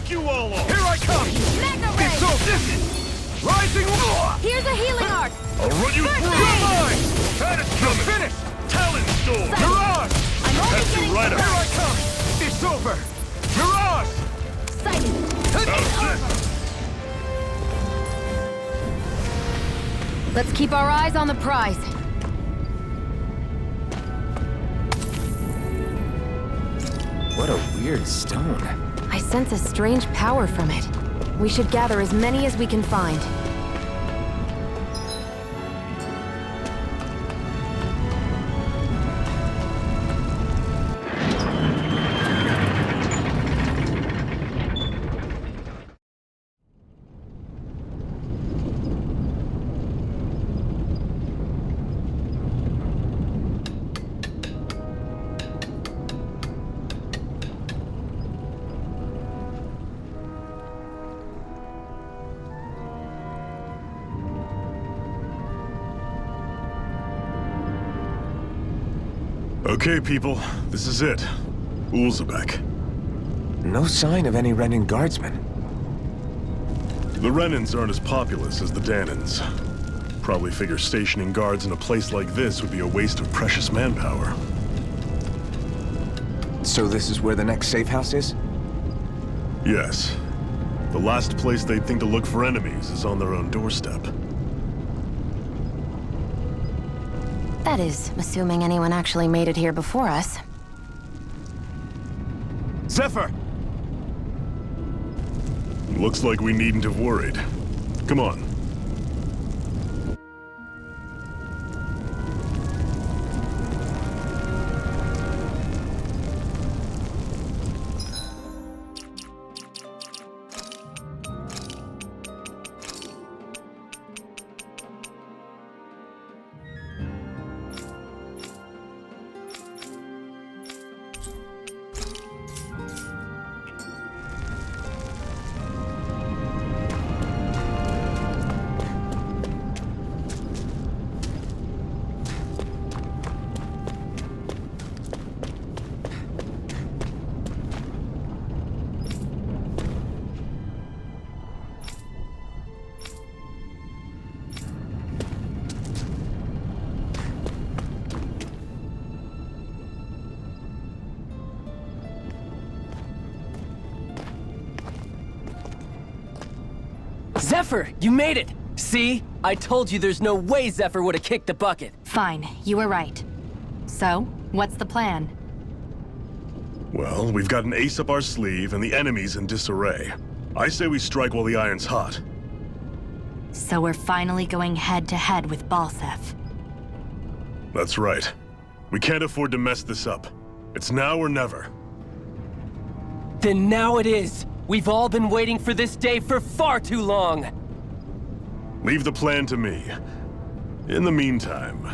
Speaker 1: You all off.
Speaker 8: Here I come!
Speaker 3: Mega Ray!
Speaker 8: It's over! Rising War!
Speaker 3: Here's a healing art!
Speaker 1: I'll run you through!
Speaker 8: You're mine!
Speaker 1: That is
Speaker 8: You're
Speaker 1: coming!
Speaker 8: finished!
Speaker 1: Talent Storm!
Speaker 8: Mirage!
Speaker 3: I'm only
Speaker 1: That's
Speaker 3: getting
Speaker 1: you right
Speaker 8: Here
Speaker 1: up.
Speaker 8: I come! It's over! Mirage!
Speaker 3: excited. Let's keep our eyes on the prize.
Speaker 4: What a weird stone.
Speaker 3: I sense a strange power from it. We should gather as many as we can find.
Speaker 1: Okay, people, this is it. Ulzebek.
Speaker 4: No sign of any Renan guardsmen.
Speaker 1: The Renans aren't as populous as the Danons. Probably figure stationing guards in a place like this would be a waste of precious manpower.
Speaker 4: So this is where the next safe house is?
Speaker 1: Yes. The last place they'd think to look for enemies is on their own doorstep.
Speaker 3: That is, assuming anyone actually made it here before us.
Speaker 1: Zephyr! Looks like we needn't have worried. Come on.
Speaker 6: Zephyr, you made it! See? I told you there's no way Zephyr would have kicked the bucket.
Speaker 10: Fine, you were right. So, what's the plan?
Speaker 1: Well, we've got an ace up our sleeve and the enemy's in disarray. I say we strike while the iron's hot.
Speaker 10: So we're finally going head-to-head with Balseph.
Speaker 1: That's right. We can't afford to mess this up. It's now or never.
Speaker 6: Then now it is! We've all been waiting for this day for far too long!
Speaker 1: Leave the plan to me. In the meantime...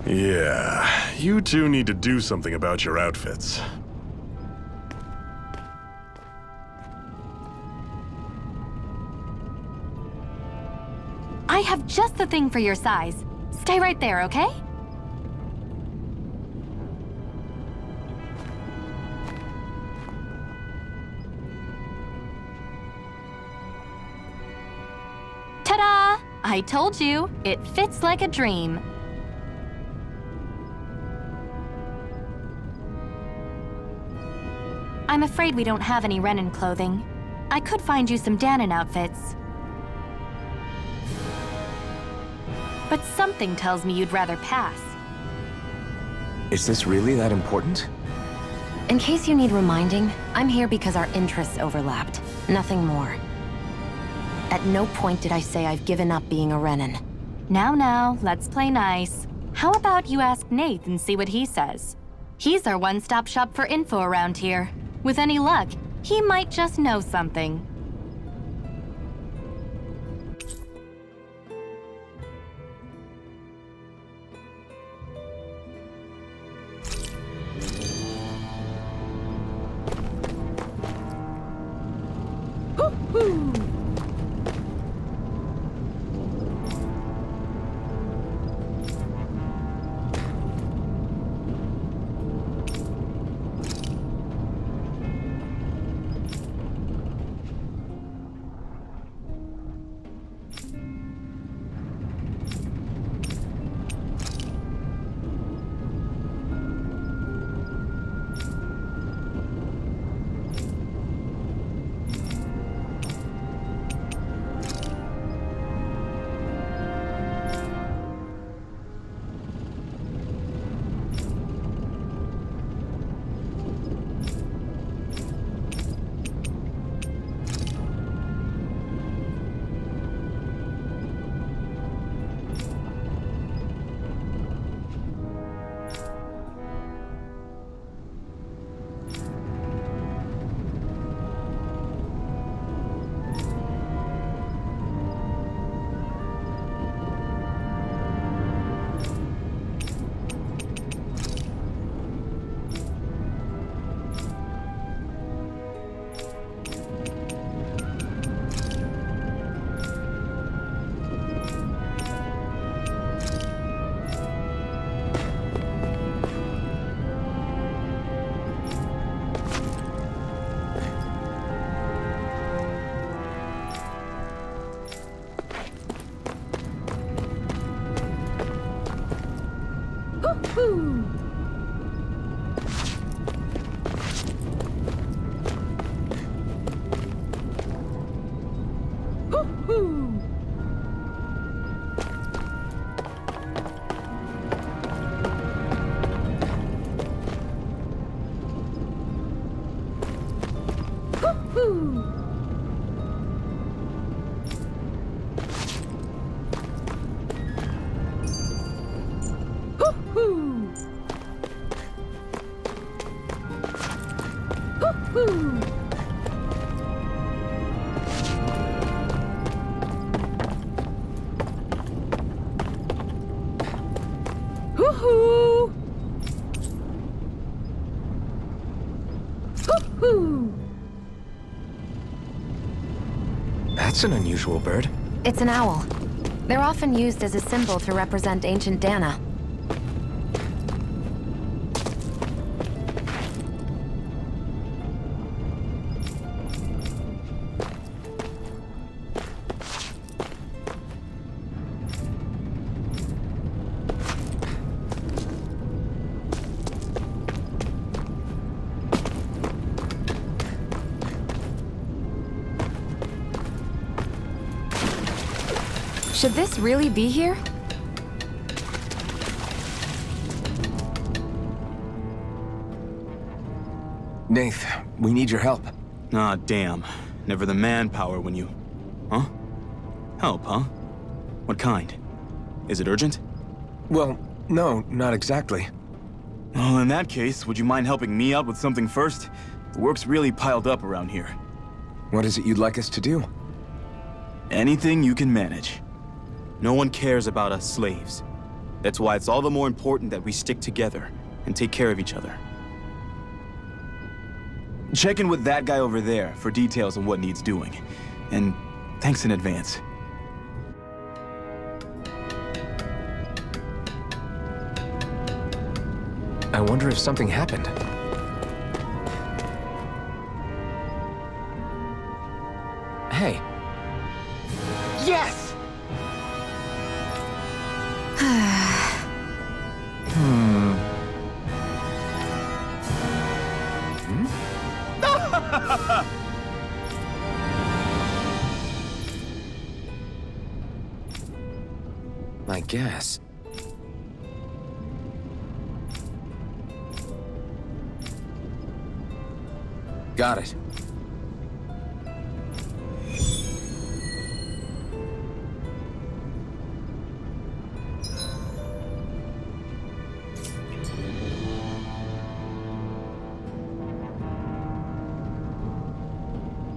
Speaker 1: Yeah, you two need to do something about your outfits.
Speaker 10: I have just the thing for your size. Stay right there, okay? Ta-da! I told you, it fits like a dream. I'm afraid we don't have any Renin clothing. I could find you some Danon outfits. But something tells me you'd rather pass.
Speaker 4: Is this really that important?
Speaker 3: In case you need reminding, I'm here because our interests overlapped. Nothing more. At no point did I say I've given up being a Renin.
Speaker 10: Now, let's play nice. How about you ask Nath and see what he says? He's our one-stop shop for info around here. With any luck, he might just know something. Woo-hoo!
Speaker 4: That's an unusual bird.
Speaker 3: It's an owl. They're often used as a symbol to represent ancient Dana. Should this really be here?
Speaker 4: Nath, we need your help.
Speaker 11: Ah, damn. Never the manpower when you... Huh? Help, huh? What kind? Is it urgent?
Speaker 4: Well, no, not exactly.
Speaker 11: Well, in that case, would you mind helping me out with something first? The work's really piled up around here.
Speaker 4: What is it you'd like us to do?
Speaker 11: Anything you can manage. No one cares about us slaves. That's why it's all the more important that we stick together and take care of each other. Check in with that guy over there for details on what needs doing. And thanks in advance.
Speaker 4: I wonder if something happened. Hey. Yes! I guess. Got it.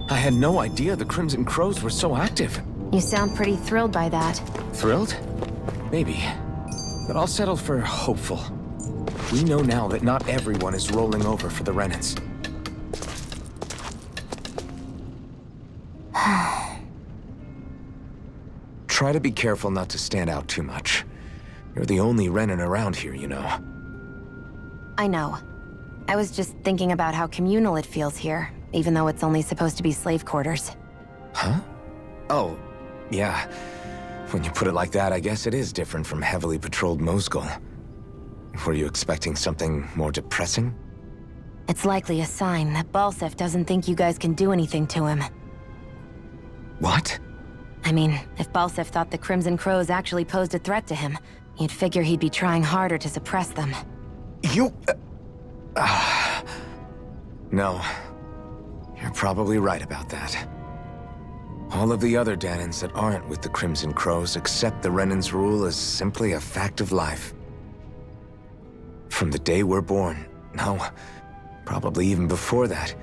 Speaker 4: I had no idea the Crimson Crows were so active.
Speaker 3: You sound pretty thrilled by that.
Speaker 4: Thrilled? Maybe. But I'll settle for hopeful. We know now that not everyone is rolling over for the Renans. Try to be careful not to stand out too much. You're the only Renan around here, you know.
Speaker 3: I know. I was just thinking about how communal it feels here, even though it's only supposed to be slave quarters.
Speaker 4: Huh? Oh, yeah. When you put it like that, I guess it is different from heavily patrolled Mosgul. Were you expecting something more depressing?
Speaker 3: It's likely a sign that Balsef doesn't think you guys can do anything to him.
Speaker 4: What?
Speaker 3: I mean, if Balsef thought the Crimson Crows actually posed a threat to him, you'd figure he'd be trying harder to suppress them.
Speaker 4: You... No. You're probably right about that. All of the other Danans that aren't with the Crimson Crows accept the Renan's rule as simply a fact of life. From the day we're born, no, probably even before that,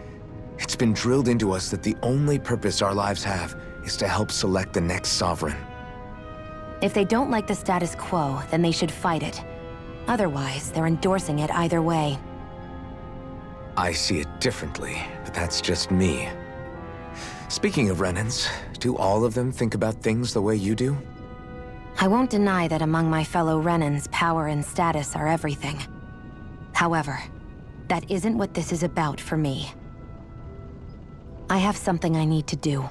Speaker 4: it's been drilled into us that the only purpose our lives have is to help select the next sovereign.
Speaker 3: If they don't like the status quo, then they should fight it. Otherwise, they're endorsing it either way.
Speaker 4: I see it differently, but that's just me. Speaking of Renans, do all of them think about things the way you do?
Speaker 3: I won't deny that among my fellow Renans, power and status are everything. However, that isn't what this is about for me. I have something I need to do,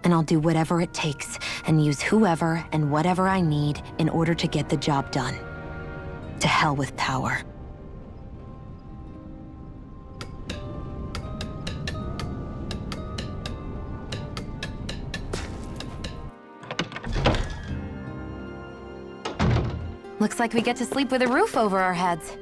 Speaker 3: and I'll do whatever it takes and use whoever and whatever I need in order to get the job done. To hell with power. Looks like we get to sleep with a roof over our heads.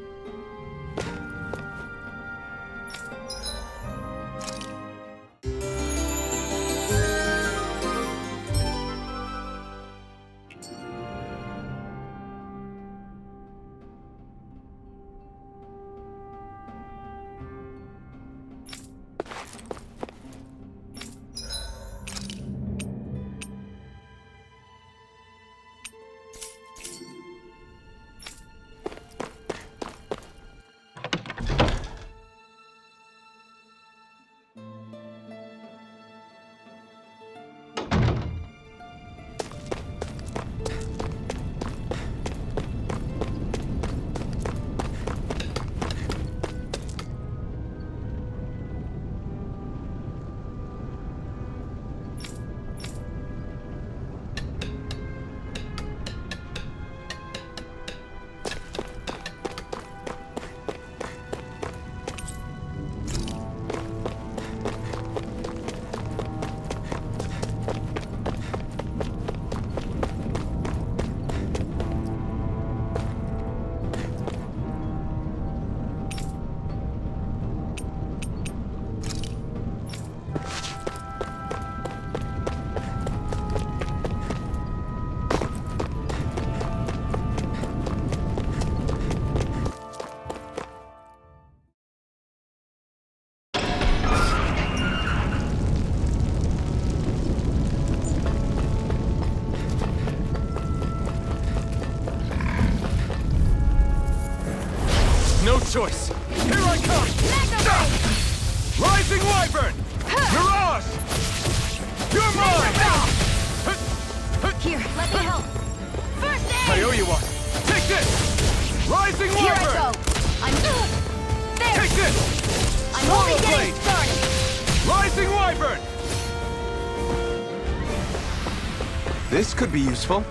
Speaker 4: choice. Here I come! Rising Wyvern! Mirage! You're mine!
Speaker 3: Here, let me help. First aid!
Speaker 4: I owe you one. Take this! Rising
Speaker 3: Here
Speaker 4: Wyvern!
Speaker 3: I go. I'm there.
Speaker 4: Take this!
Speaker 3: I'm only getting
Speaker 4: Blade.
Speaker 3: started.
Speaker 4: Rising Wyvern! This could be useful.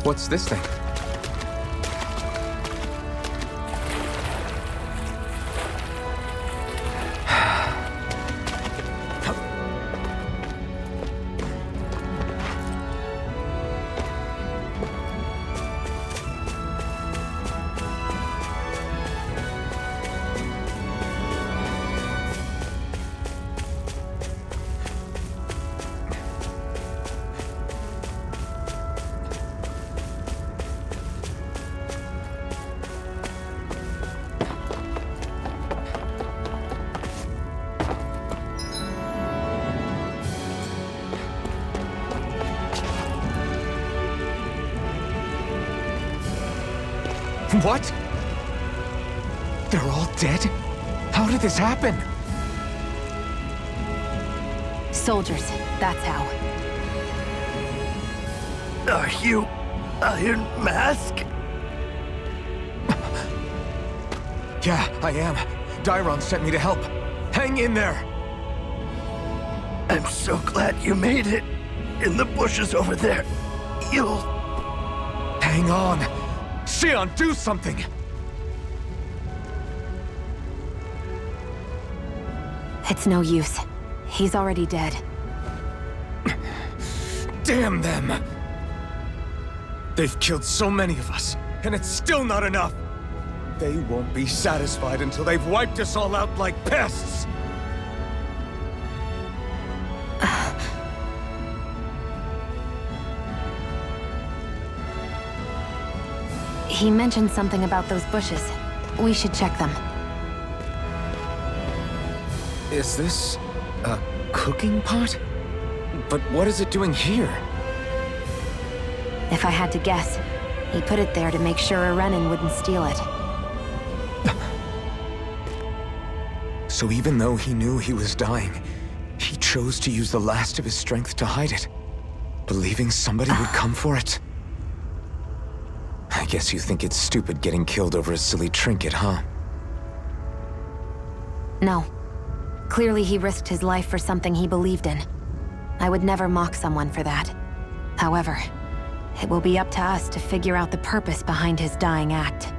Speaker 4: What's this thing? What? They're all dead? How did this happen?
Speaker 3: Soldiers, that's how.
Speaker 13: Are you Iron Mask?
Speaker 4: Yeah, I am. Dairon sent me to help. Hang in there!
Speaker 13: I'm so glad you made it. In the bushes over there. You'll...
Speaker 4: Hang on! Xion, do something!
Speaker 3: It's no use. He's already dead.
Speaker 4: Damn them! They've killed so many of us, and it's still not enough! They won't be satisfied until they've wiped us all out like pests!
Speaker 3: He mentioned something about those bushes. We should check them.
Speaker 4: Is this a cooking pot? But what is it doing here?
Speaker 3: If I had to guess, he put it there to make sure a Renan wouldn't steal it.
Speaker 4: So even though he knew he was dying, he chose to use the last of his strength to hide it, believing somebody would come for it. I guess you think it's stupid getting killed over a silly trinket, huh?
Speaker 3: No. Clearly he risked his life for something he believed in. I would never mock someone for that. However, it will be up to us to figure out the purpose behind his dying act.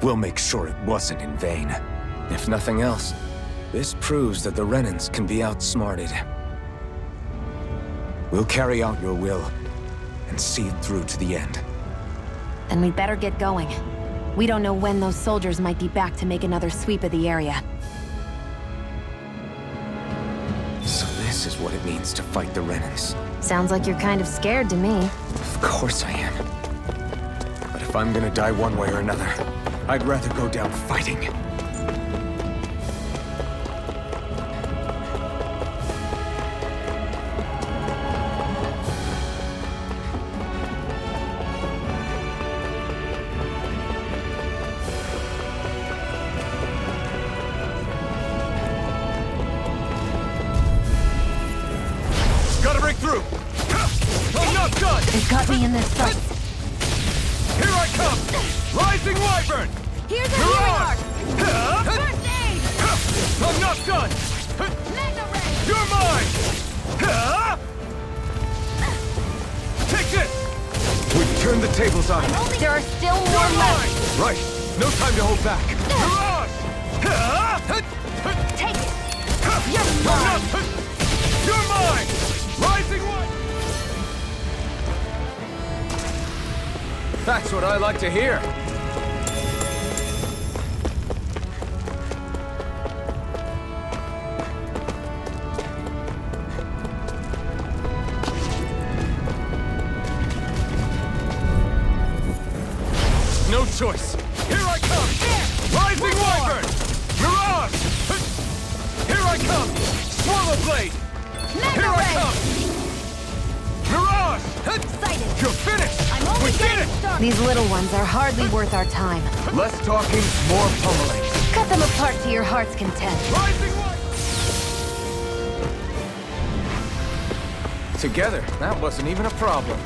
Speaker 4: We'll make sure it wasn't in vain. If nothing else, this proves that the Renans can be outsmarted. We'll carry out your will, and see it through to the end.
Speaker 3: Then we'd better get going. We don't know when those soldiers might be back to make another sweep of the area.
Speaker 4: So this is what it means to fight the Renans.
Speaker 3: Sounds like you're kind of scared to me.
Speaker 4: Of course I am. But if I'm gonna die one way or another, I'd rather go down fighting.
Speaker 3: They've got me in this fight.
Speaker 2: Here I come! Rising Wyvern!
Speaker 3: Here's a healing arc!
Speaker 2: First aid! I'm not done! You're mine! Take this!
Speaker 4: We've turned the tables on him.
Speaker 3: There are still more left.
Speaker 4: Right. No time to hold back.
Speaker 2: Mirage!
Speaker 3: Take it!
Speaker 2: You're mine! You're mine! Rising Wyvern!
Speaker 4: That's what I like to hear.
Speaker 2: No choice. Here I come! Rising Wyvern! Mirage! Here I come! Swallow Blade! Here I come! Mirage!
Speaker 3: Excited!
Speaker 2: You're finished!
Speaker 3: I'm only
Speaker 2: We did it!
Speaker 3: These little ones are hardly worth our time.
Speaker 4: Less talking, more pummeling.
Speaker 3: Cut them apart to your heart's content.
Speaker 2: Rising Wyvern!
Speaker 4: Together, that wasn't even a problem.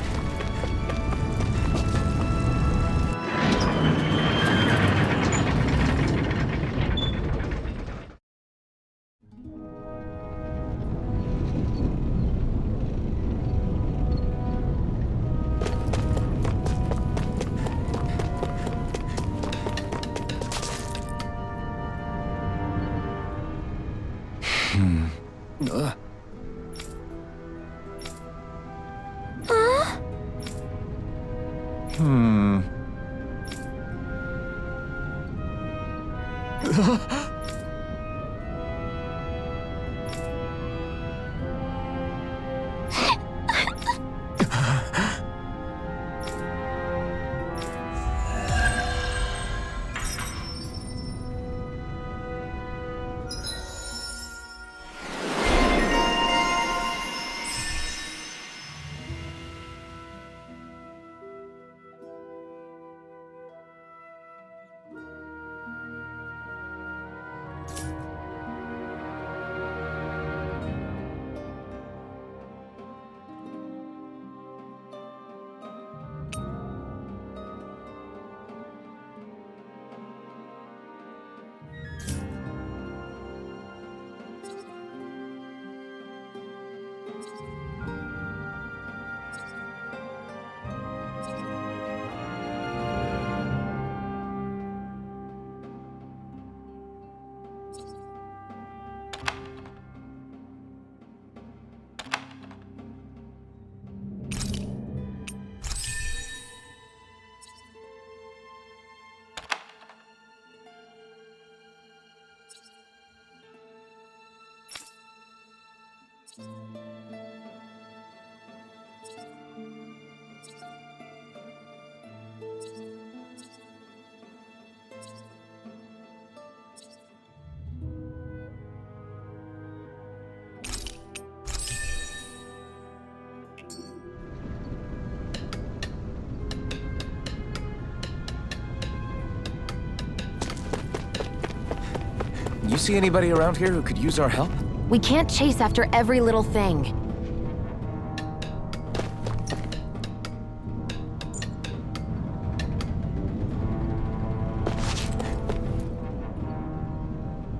Speaker 4: You see anybody around here who could use our help?
Speaker 3: We can't chase after every little thing.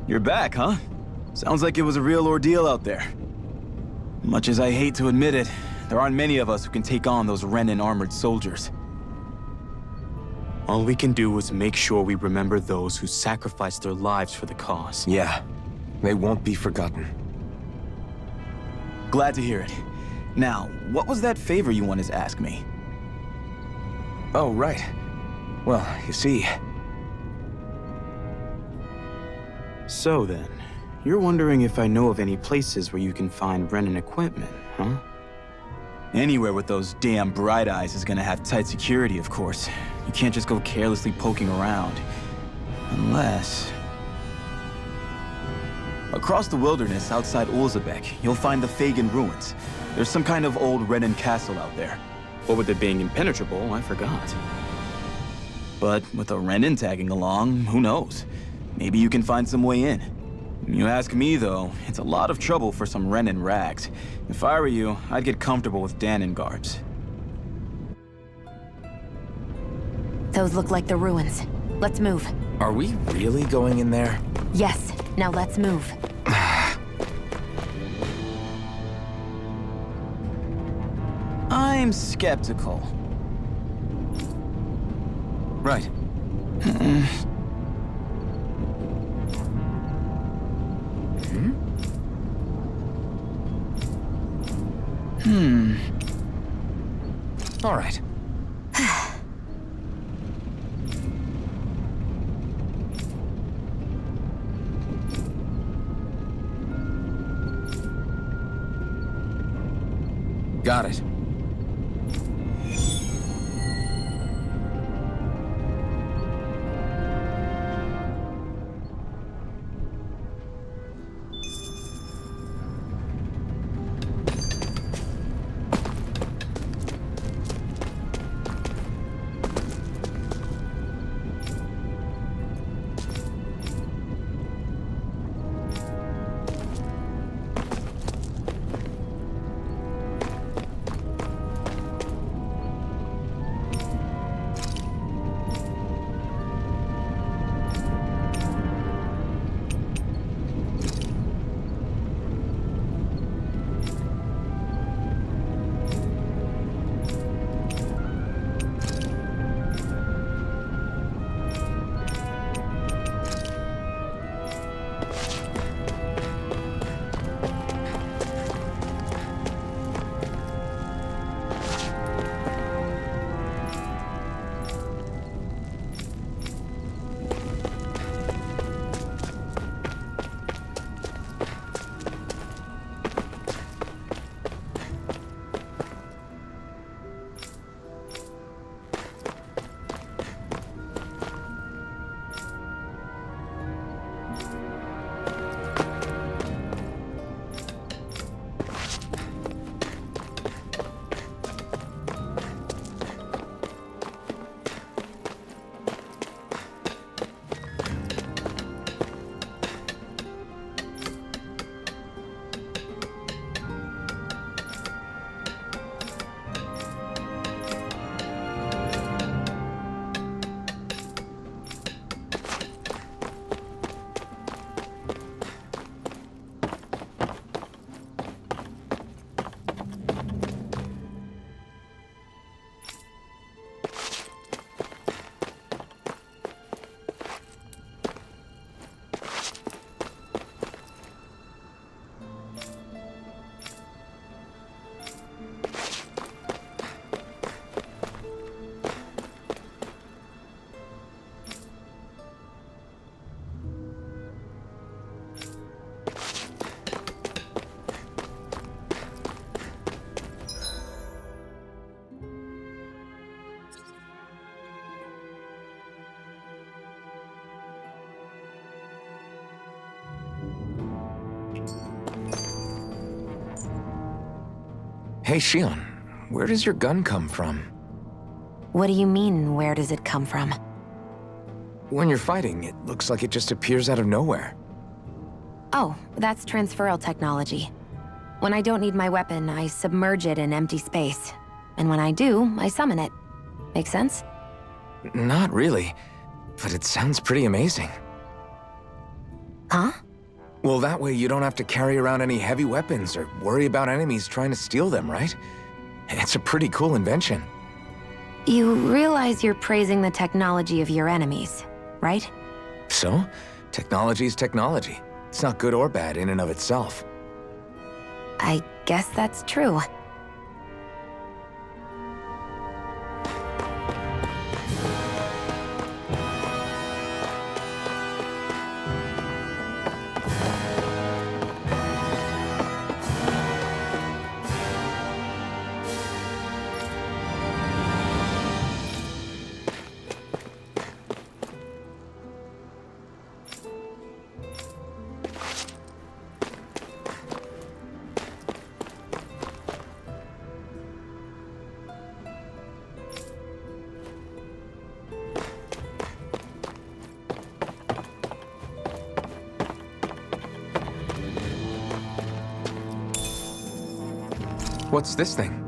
Speaker 11: You're back, huh? Sounds like it was a real ordeal out there. Much as I hate to admit it, there aren't many of us who can take on those Renin armored soldiers. All we can do is make sure we remember those who sacrificed their lives for the cause.
Speaker 4: Yeah, they won't be forgotten.
Speaker 11: Glad to hear it. Now, what was that favor you wanted to ask me?
Speaker 4: Oh, right. Well, you see...
Speaker 11: So then, you're wondering if I know of any places where you can find Renin equipment, huh? Anywhere with those damn bright eyes is gonna have tight security, of course. You can't just go carelessly poking around. Unless... Across the wilderness outside Ulzebek, you'll find the Fagan ruins. There's some kind of old Renin castle out there. What with it being impenetrable, I forgot. But with a Renin tagging along, who knows? Maybe you can find some way in. You ask me, though, it's a lot of trouble for some Renin rags. If I were you, I'd get comfortable with Danon garbs.
Speaker 3: Those look like the ruins. Let's move.
Speaker 4: Are we really going in there?
Speaker 3: Yes. Now let's move.
Speaker 14: I'm skeptical.
Speaker 4: Right. All right. Got it. Hey, Shion, where does your gun come from?
Speaker 3: What do you mean, where does it come from?
Speaker 4: When you're fighting, it looks like it just appears out of nowhere.
Speaker 3: Oh, that's transferal technology. When I don't need my weapon, I submerge it in empty space. And when I do, I summon it. Make sense?
Speaker 4: Not really, but it sounds pretty amazing.
Speaker 3: Huh?
Speaker 4: Well, that way you don't have to carry around any heavy weapons or worry about enemies trying to steal them, right? It's a pretty cool invention.
Speaker 3: You realize you're praising the technology of your enemies, right?
Speaker 4: So, technology's technology. It's not good or bad in and of itself.
Speaker 3: I guess that's true.
Speaker 4: What's this thing?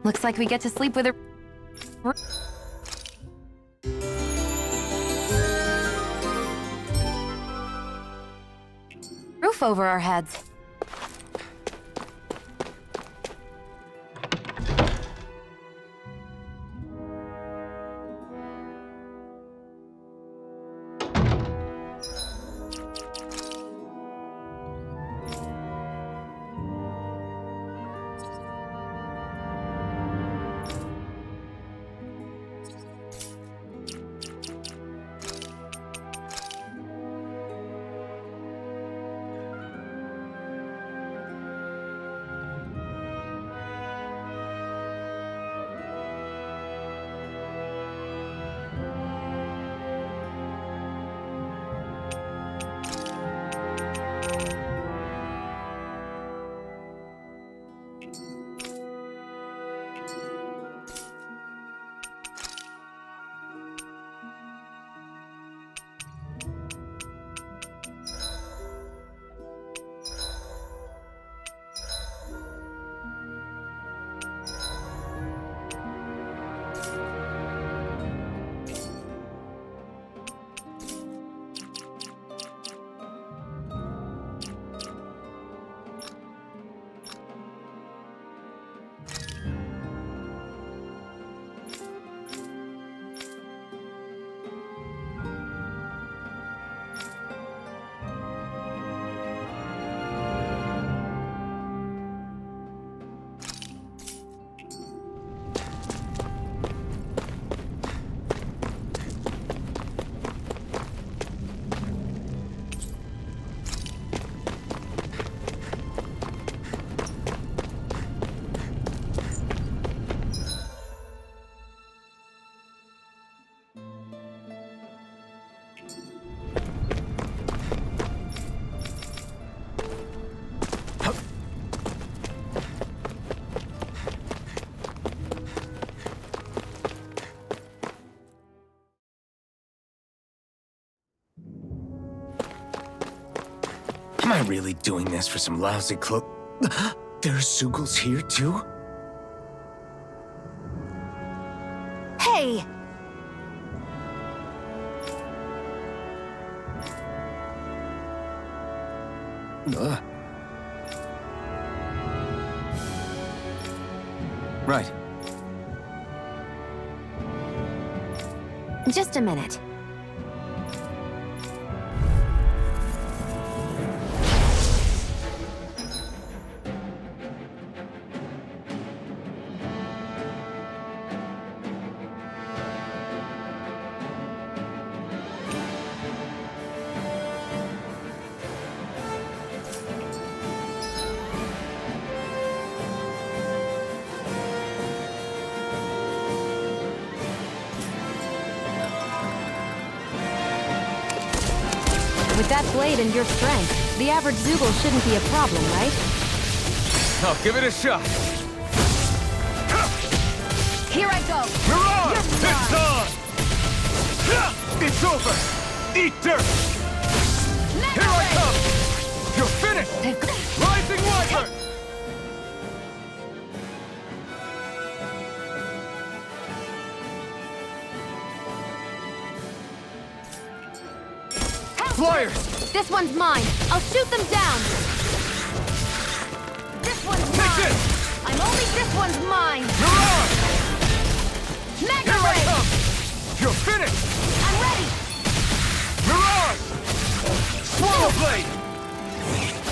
Speaker 3: Looks like we get to sleep with a roof over our heads.
Speaker 4: Am I really doing this for some lousy cloak? There's Zugals here, too?
Speaker 3: Hey!
Speaker 14: Right.
Speaker 3: Just a minute. With that blade and your strength, the average Zoogle shouldn't be a problem, right?
Speaker 2: I'll give it a shot.
Speaker 3: Here I go!
Speaker 2: Mirage! It's on! It's over! Eat dirt! Here I come! You're finished! Rising Wyvern! Flyers!
Speaker 3: This one's mine! I'll shoot them down! This one's
Speaker 2: Take
Speaker 3: mine!
Speaker 2: this!
Speaker 3: I'm only this one's mine!
Speaker 2: Mirage!
Speaker 3: Mega
Speaker 2: Here I
Speaker 3: Ray!
Speaker 2: come! You're finished!
Speaker 3: I'm ready!
Speaker 2: Mirage! Swallow Blade!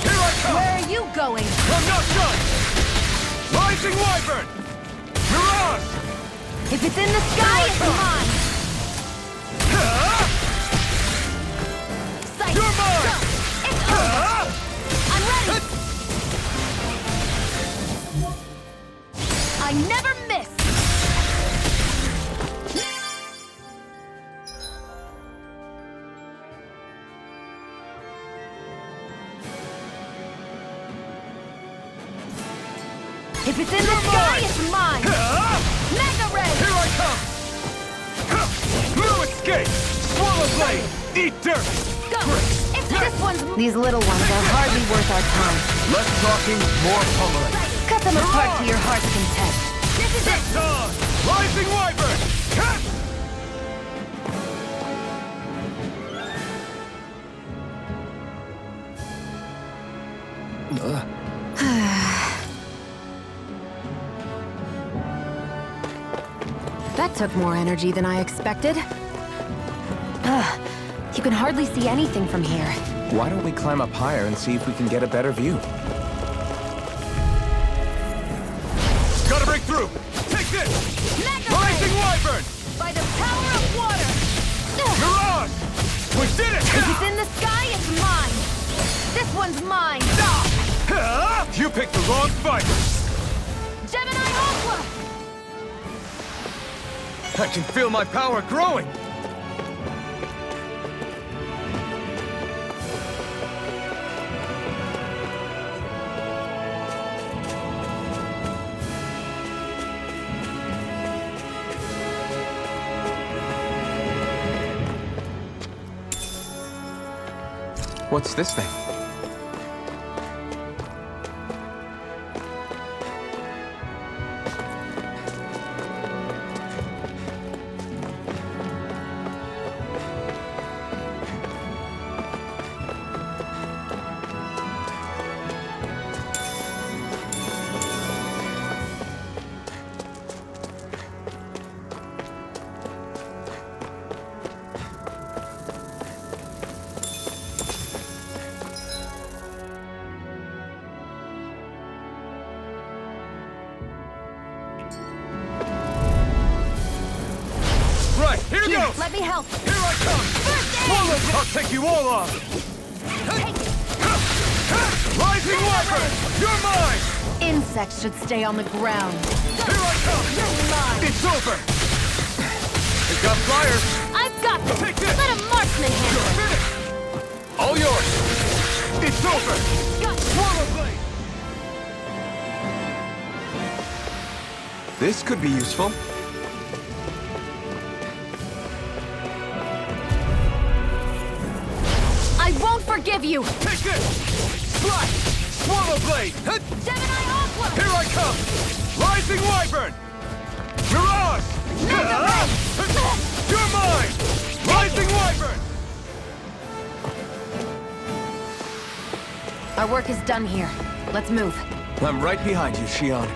Speaker 2: Here I come!
Speaker 3: Where are you going?
Speaker 2: I'm not done! Rising Wyvern! Mirage!
Speaker 3: If it's in the sky, it's mine! Sight!
Speaker 2: You're mine!
Speaker 3: Go! It's over! I'm ready! I never miss! If it's in the sky, it's mine! Mega Ray!
Speaker 2: Here I come! No escape! Swallow Blade! Eat dirt!
Speaker 3: Go! It's this one's... These little ones are hardly worth our time.
Speaker 2: Less talking, more pummeling.
Speaker 3: Cut them apart to your heart's content. This is
Speaker 2: It's on! Rising Wyvern! Ha!
Speaker 3: That took more energy than I expected. Ugh, you can hardly see anything from here.
Speaker 4: Why don't we climb up higher and see if we can get a better view?
Speaker 2: Gotta break through! Take this! Rising Wyvern!
Speaker 3: By the power of water!
Speaker 2: Mirage! We did it!
Speaker 3: If it's in the sky, it's mine! This one's mine!
Speaker 2: You picked the wrong fight!
Speaker 3: Gemini Aqua!
Speaker 2: I can feel my power growing!
Speaker 4: What's this thing?
Speaker 2: Right, here goes!
Speaker 3: Let me help!
Speaker 2: Here I come! Swallow! I'll take you all on! Rising Wyvern! You're mine!
Speaker 3: Insects should stay on the ground.
Speaker 2: Here I come!
Speaker 3: You're mine!
Speaker 2: It's over! We've got flyers!
Speaker 3: I've got them!
Speaker 2: Take this!
Speaker 3: Let a marksman handle
Speaker 2: You're
Speaker 3: it!
Speaker 2: finished! All yours! It's over!
Speaker 3: Got
Speaker 2: Swallow blade!
Speaker 4: This could be useful.
Speaker 3: I won't forgive you!
Speaker 2: Take this! Slash! Swallow blade!
Speaker 3: Gemini Aqua!
Speaker 2: Here I come! Rising Wyvern! Mirage! You're mine! Rising Wyvern!
Speaker 3: Our work is done here. Let's move.
Speaker 4: I'm right behind you, Shion.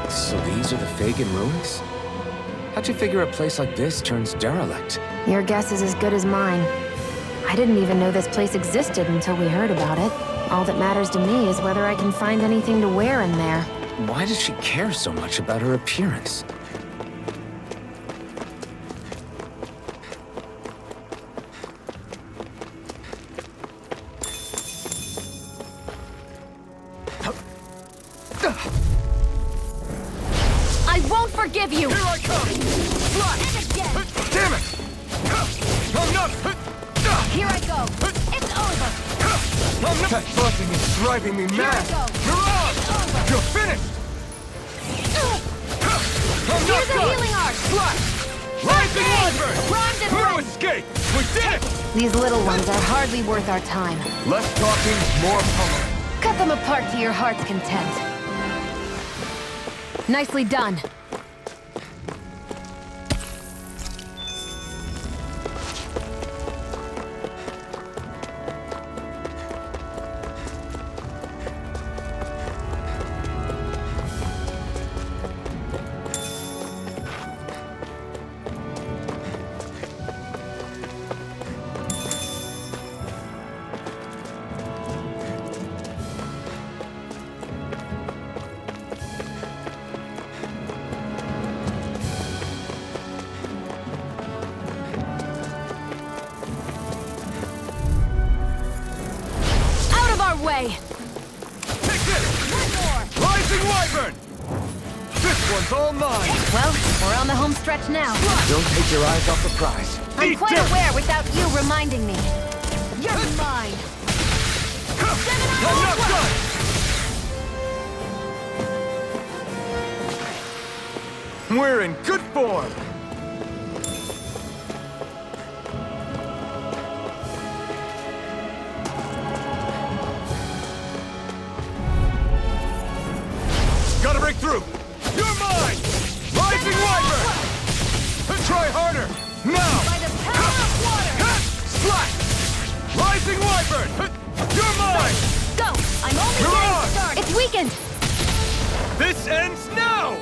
Speaker 4: So these are the Fagin ruins? How'd you figure a place like this turns derelict?
Speaker 3: Your guess is as good as mine. I didn't even know this place existed until we heard about it. All that matters to me is whether I can find anything to wear in there.
Speaker 4: Why does she care so much about her appearance?
Speaker 3: I won't forgive you!
Speaker 2: Here I come! Slash! Damn it! I'm not...
Speaker 3: Here I go! It's over!
Speaker 2: I'm not... That buzzing is driving me mad!
Speaker 3: Here I go!
Speaker 2: Mirage!
Speaker 3: It's over!
Speaker 2: You're finished! I'm not
Speaker 3: Here's a
Speaker 2: done!
Speaker 3: healing arc!
Speaker 2: Slash! Rising Wyvern!
Speaker 3: Primed and
Speaker 2: No
Speaker 3: ready!
Speaker 2: escape! We did it!
Speaker 3: These little ones are hardly worth our time.
Speaker 2: Less talking, more pummeling.
Speaker 3: Cut them apart to your heart's content. Nicely done. our way!
Speaker 2: Take this! Rising Wyvern! This one's all mine!
Speaker 3: Well, we're on the home stretch now.
Speaker 4: Don't take your eyes off the prize.
Speaker 3: I'm quite aware without you reminding me. You're mine!
Speaker 2: I'm not done!
Speaker 4: We're in good form!
Speaker 2: Gotta break through! You're mine! Rising Wyvern! Try harder! Now!
Speaker 3: By the power of water!
Speaker 2: Slash! Rising Wyvern! You're mine!
Speaker 3: Go! I'm only getting started! It's weakened!
Speaker 2: This ends now!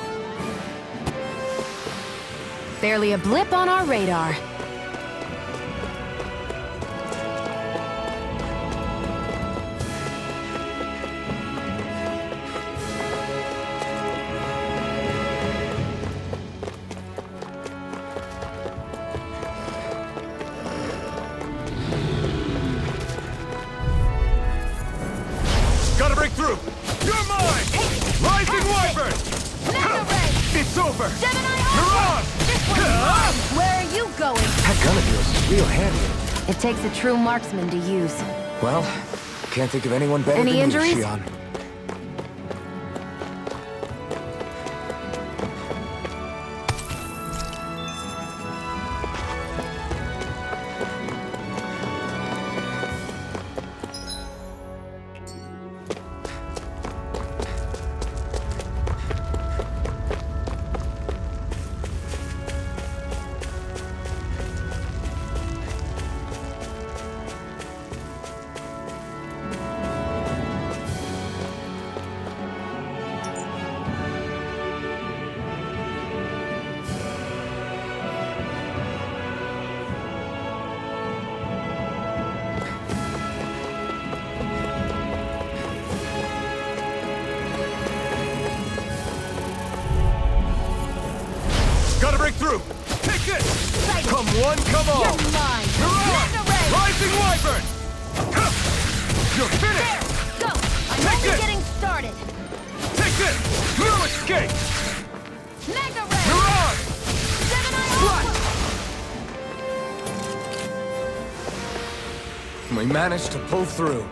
Speaker 3: Barely a blip on our radar.
Speaker 2: Gotta break through! You're mine! Rising Wyvern! It's over! Mirage!
Speaker 3: Where are you going?
Speaker 4: That gun of yours is real handy.
Speaker 3: It takes a true marksman to use.
Speaker 4: Well, can't think of anyone better
Speaker 3: Any
Speaker 4: than
Speaker 3: injuries?
Speaker 4: you, Shion.
Speaker 2: Gotta break through! Take this! Come one, come all!
Speaker 3: You're mine!
Speaker 2: Mirage! Rising Wyvern! You're finished!
Speaker 3: Go! I'm
Speaker 2: Take
Speaker 3: only
Speaker 2: this!
Speaker 3: getting started!
Speaker 2: Take this! No escape!
Speaker 3: Mega Ray!
Speaker 2: Mirage!
Speaker 4: We managed to pull through.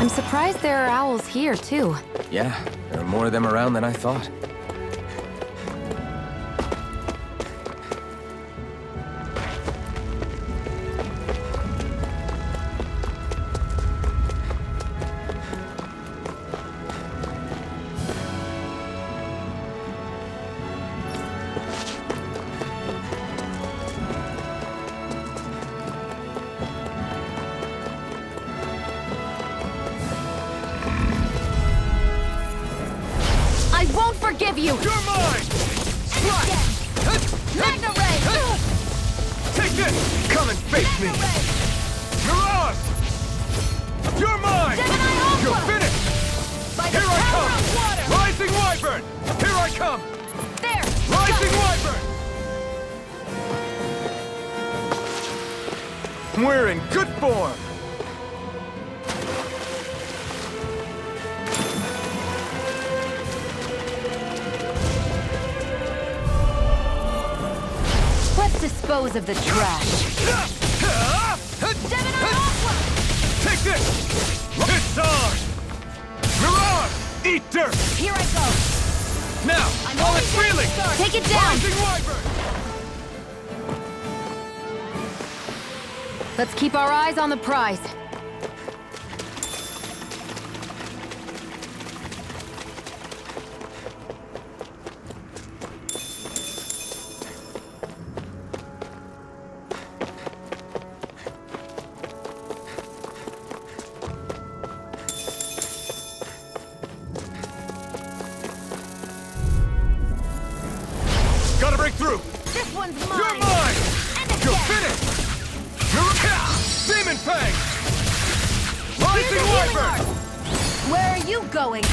Speaker 3: I'm surprised there are owls here, too.
Speaker 4: Yeah, there are more of them around than I thought.
Speaker 3: I won't forgive you!
Speaker 2: You're mine!
Speaker 3: Mega Ray!
Speaker 2: Take this! Come and face me! Mirage! You're mine! You're finished! Here I come! Rising Wyvern! Here I come!
Speaker 3: There!
Speaker 2: Rising Wyvern! We're in good form!
Speaker 3: Let's dispose of the trash.
Speaker 2: Take this! It's on! Mirage! Eat dirt!
Speaker 3: Here I go!
Speaker 2: Now! While it's reeling!
Speaker 3: Take it down!
Speaker 2: Rising Wyvern!
Speaker 3: Let's keep our eyes on the prize.
Speaker 2: Gotta break through!
Speaker 3: This one's mine!
Speaker 2: You're mine! You're finished! Demon Fang! Rising Wyvern!
Speaker 3: Where are you going?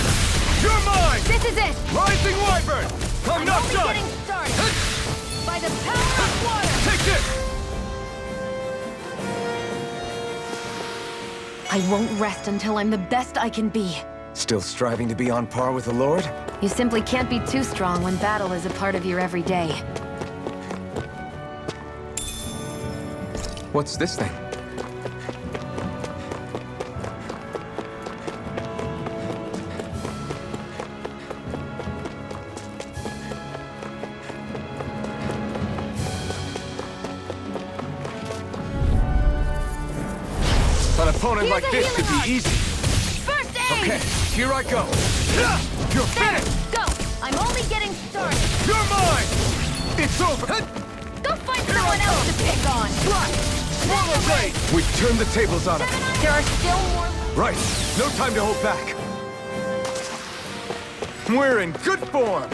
Speaker 2: You're mine!
Speaker 12: This is it!
Speaker 2: Rising Wyvern! I'm not
Speaker 12: only
Speaker 2: done!
Speaker 12: getting started! By the power of water!
Speaker 2: Take this!
Speaker 3: I won't rest until I'm the best I can be.
Speaker 4: Still striving to be on par with the Lord?
Speaker 3: You simply can't be too strong when battle is a part of your everyday.
Speaker 4: What's this thing? An opponent like this should be easy.
Speaker 12: First aid!
Speaker 4: Okay, here I go.
Speaker 2: You're
Speaker 12: There!
Speaker 2: finished!
Speaker 12: Go! I'm only getting started!
Speaker 2: You're mine! It's over!
Speaker 12: Go find someone else to pick on!
Speaker 2: Swallow blade!
Speaker 4: We've turned the tables on him.
Speaker 12: There are still more...
Speaker 4: Right, no time to hold back. We're in good form.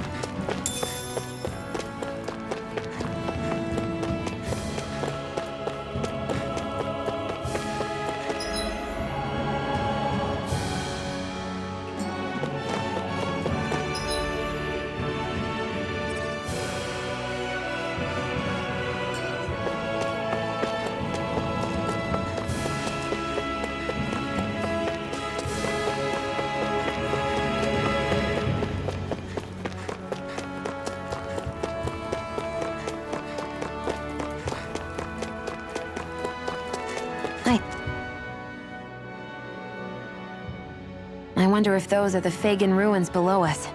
Speaker 3: I wonder if those are the Fagin ruins below us.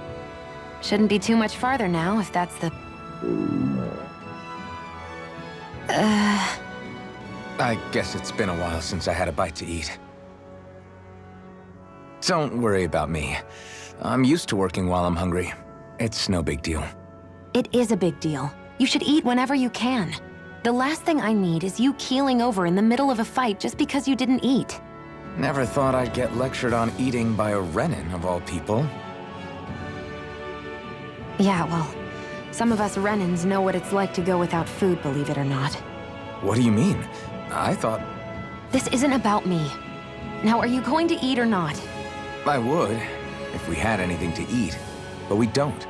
Speaker 3: Shouldn't be too much farther now, if that's the...
Speaker 4: I guess it's been a while since I had a bite to eat. Don't worry about me. I'm used to working while I'm hungry. It's no big deal.
Speaker 3: It is a big deal. You should eat whenever you can. The last thing I need is you keeling over in the middle of a fight just because you didn't eat.
Speaker 4: Never thought I'd get lectured on eating by a Renin, of all people.
Speaker 3: Yeah, well, some of us Renins know what it's like to go without food, believe it or not.
Speaker 4: What do you mean? I thought...
Speaker 3: This isn't about me. Now, are you going to eat or not?
Speaker 4: I would, if we had anything to eat, but we don't.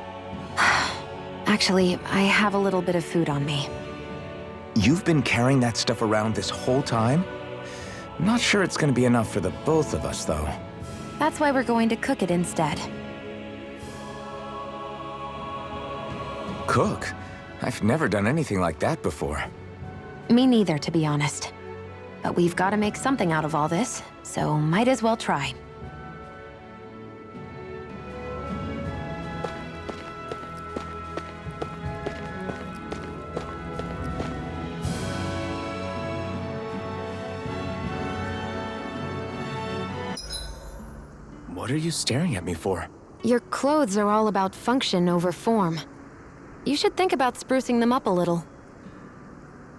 Speaker 3: Actually, I have a little bit of food on me.
Speaker 4: You've been carrying that stuff around this whole time? Not sure it's gonna be enough for the both of us, though.
Speaker 3: That's why we're going to cook it instead.
Speaker 4: Cook? I've never done anything like that before.
Speaker 3: Me neither, to be honest. But we've got to make something out of all this, so might as well try.
Speaker 4: What are you staring at me for?
Speaker 3: Your clothes are all about function over form. You should think about sprucing them up a little.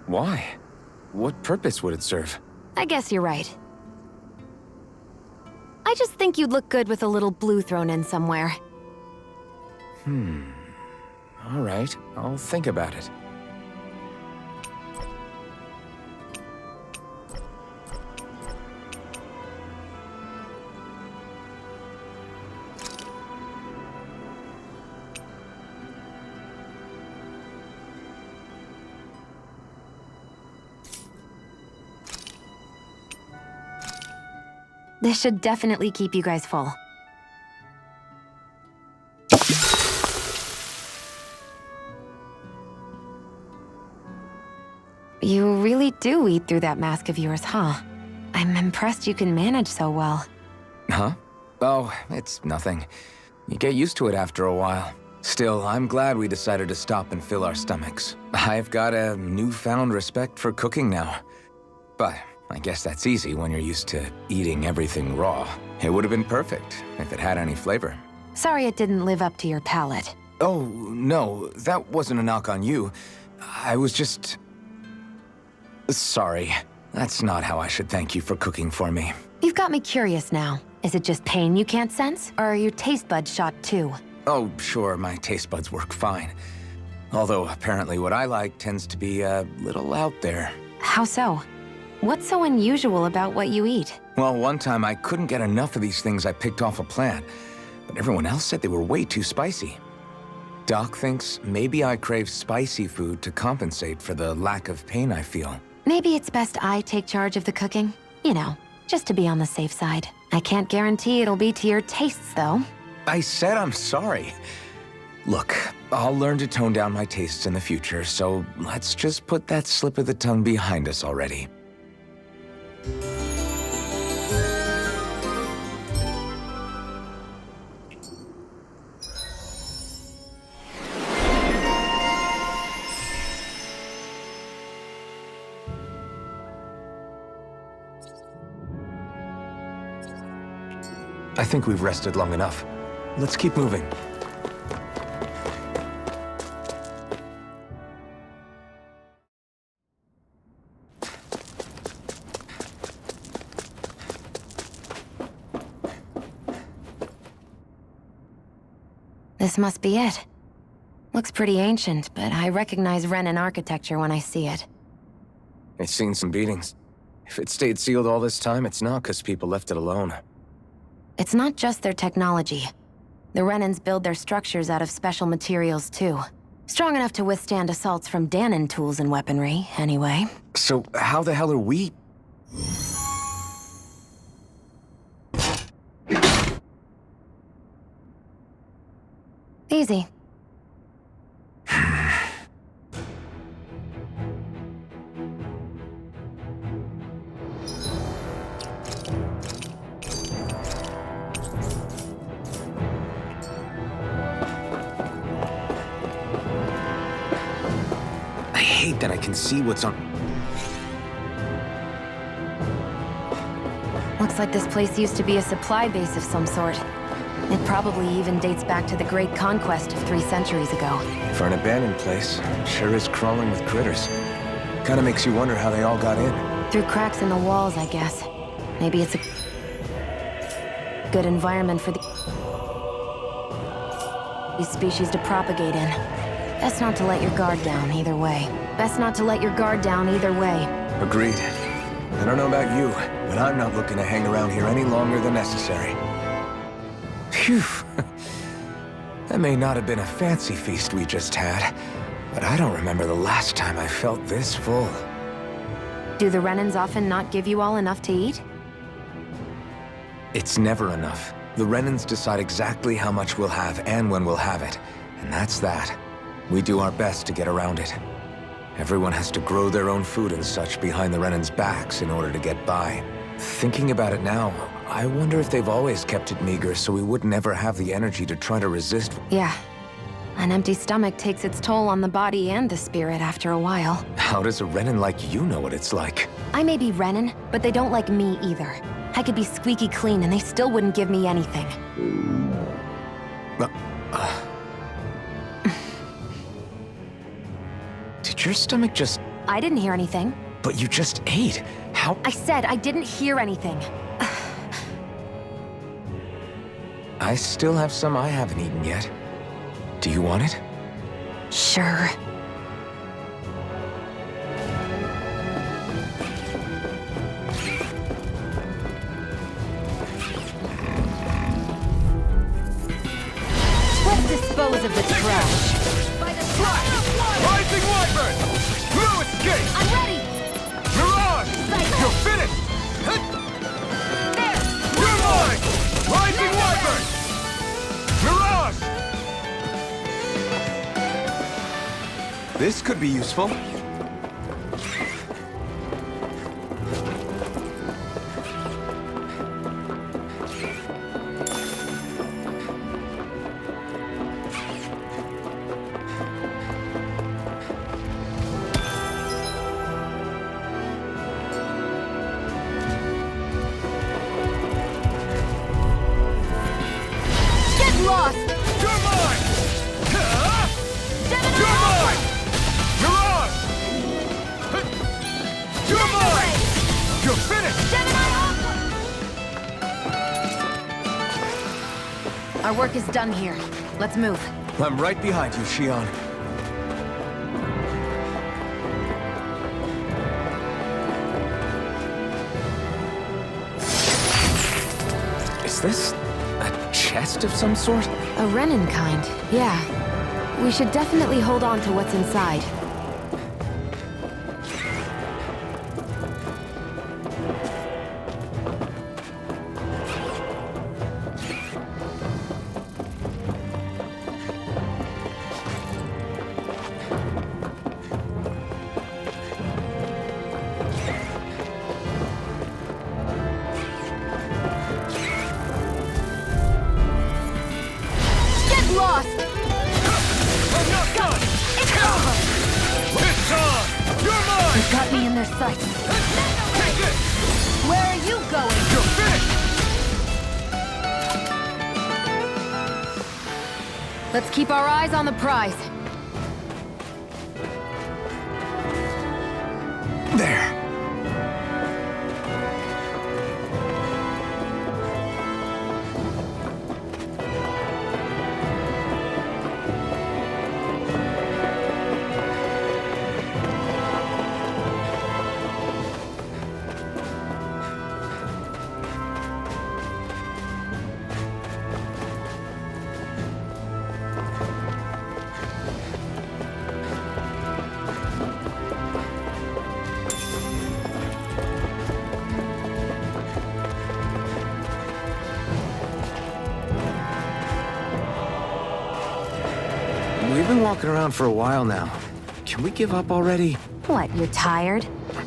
Speaker 4: Why? What purpose would it serve?
Speaker 3: I guess you're right. I just think you'd look good with a little blue thrown in somewhere.
Speaker 4: All right, I'll think about it.
Speaker 3: This should definitely keep you guys full. You really do eat through that mask of yours, huh? I'm impressed you can manage so well.
Speaker 4: Huh? Oh, it's nothing. You get used to it after a while. Still, I'm glad we decided to stop and fill our stomachs. I've got a newfound respect for cooking now. But I guess that's easy when you're used to eating everything raw. It would have been perfect if it had any flavor.
Speaker 3: Sorry it didn't live up to your palate.
Speaker 4: Oh, no, that wasn't a knock on you. I was just... sorry. That's not how I should thank you for cooking for me.
Speaker 3: You've got me curious now. Is it just pain you can't sense, or are your taste buds shot too?
Speaker 4: Oh, sure, my taste buds work fine. Although apparently what I like tends to be a little out there.
Speaker 3: How so? What's so unusual about what you eat?
Speaker 4: Well, one time I couldn't get enough of these things I picked off a plant. but everyone else said they were way too spicy. Doc thinks maybe I crave spicy food to compensate for the lack of pain I feel.
Speaker 3: Maybe it's best I take charge of the cooking. You know, just to be on the safe side. I can't guarantee it'll be to your tastes, though.
Speaker 4: I said I'm sorry. Look, I'll learn to tone down my tastes in the future, so let's just put that slip of the tongue behind us already. I think we've rested long enough. Let's keep moving.
Speaker 3: This must be it. Looks pretty ancient, but I recognize Renan architecture when I see it.
Speaker 4: It's seen some beatings. If it stayed sealed all this time, it's not because people left it alone.
Speaker 3: It's not just their technology. The Renans build their structures out of special materials, too. Strong enough to withstand assaults from Danon tools and weaponry, anyway.
Speaker 4: So how the hell are we...
Speaker 3: Easy.
Speaker 4: I hate that I can see what's on...
Speaker 3: Looks like this place used to be a supply base of some sort. It probably even dates back to the Great Conquest of 3 centuries ago.
Speaker 4: For an abandoned place, sure is crawling with critters. Kinda makes you wonder how they all got in.
Speaker 3: Through cracks in the walls, I guess. Maybe it's a good environment for these species to propagate in. Best not to let your guard down either way. Best not to let your guard down either way.
Speaker 4: Agreed. I don't know about you, but I'm not looking to hang around here any longer than necessary. Phew. That may not have been a fancy feast we just had, but I don't remember the last time I felt this full.
Speaker 3: Do the Renans often not give you all enough to eat?
Speaker 4: It's never enough. The Renans decide exactly how much we'll have and when we'll have it, and that's that. We do our best to get around it. Everyone has to grow their own food and such behind the Renans' backs in order to get by. Thinking about it now, I wonder if they've always kept it meager so we would never have the energy to try to resist.
Speaker 3: Yeah. An empty stomach takes its toll on the body and the spirit after a while.
Speaker 4: How does a Renan like you know what it's like?
Speaker 3: I may be Renan, but they don't like me either. I could be squeaky clean and they still wouldn't give me anything.
Speaker 4: Did your stomach just...
Speaker 3: I didn't hear anything.
Speaker 4: But you just ate. How...
Speaker 3: I said I didn't hear anything.
Speaker 4: I still have some I haven't eaten yet. Do you want it?
Speaker 3: Sure. Let's dispose of the trash.
Speaker 2: By the Rising Wyvern! No escape!
Speaker 3: I'm ready!
Speaker 2: Mirage! You're finished!
Speaker 3: There!
Speaker 2: You're mine! Rising Wyvern! Mirage!
Speaker 4: This could be useful.
Speaker 3: Lost!
Speaker 2: You're mine! You're mine! Mirage! You're mine! You're finished!
Speaker 3: Our work is done here. Let's move.
Speaker 4: I'm right behind you, Shion. Is this a chest of some sort?
Speaker 3: A Renin kind, yeah. We should definitely hold on to what's inside. Lost!
Speaker 2: I'm not done!
Speaker 3: It's over!
Speaker 2: It's on! You're mine!
Speaker 3: You've got me in their sights.
Speaker 2: Take it!
Speaker 3: Where are you going?
Speaker 2: You're finished!
Speaker 3: Let's keep our eyes on the prize.
Speaker 4: There. We've been walking around for a while now. Can we give up already?
Speaker 3: What, you're tired?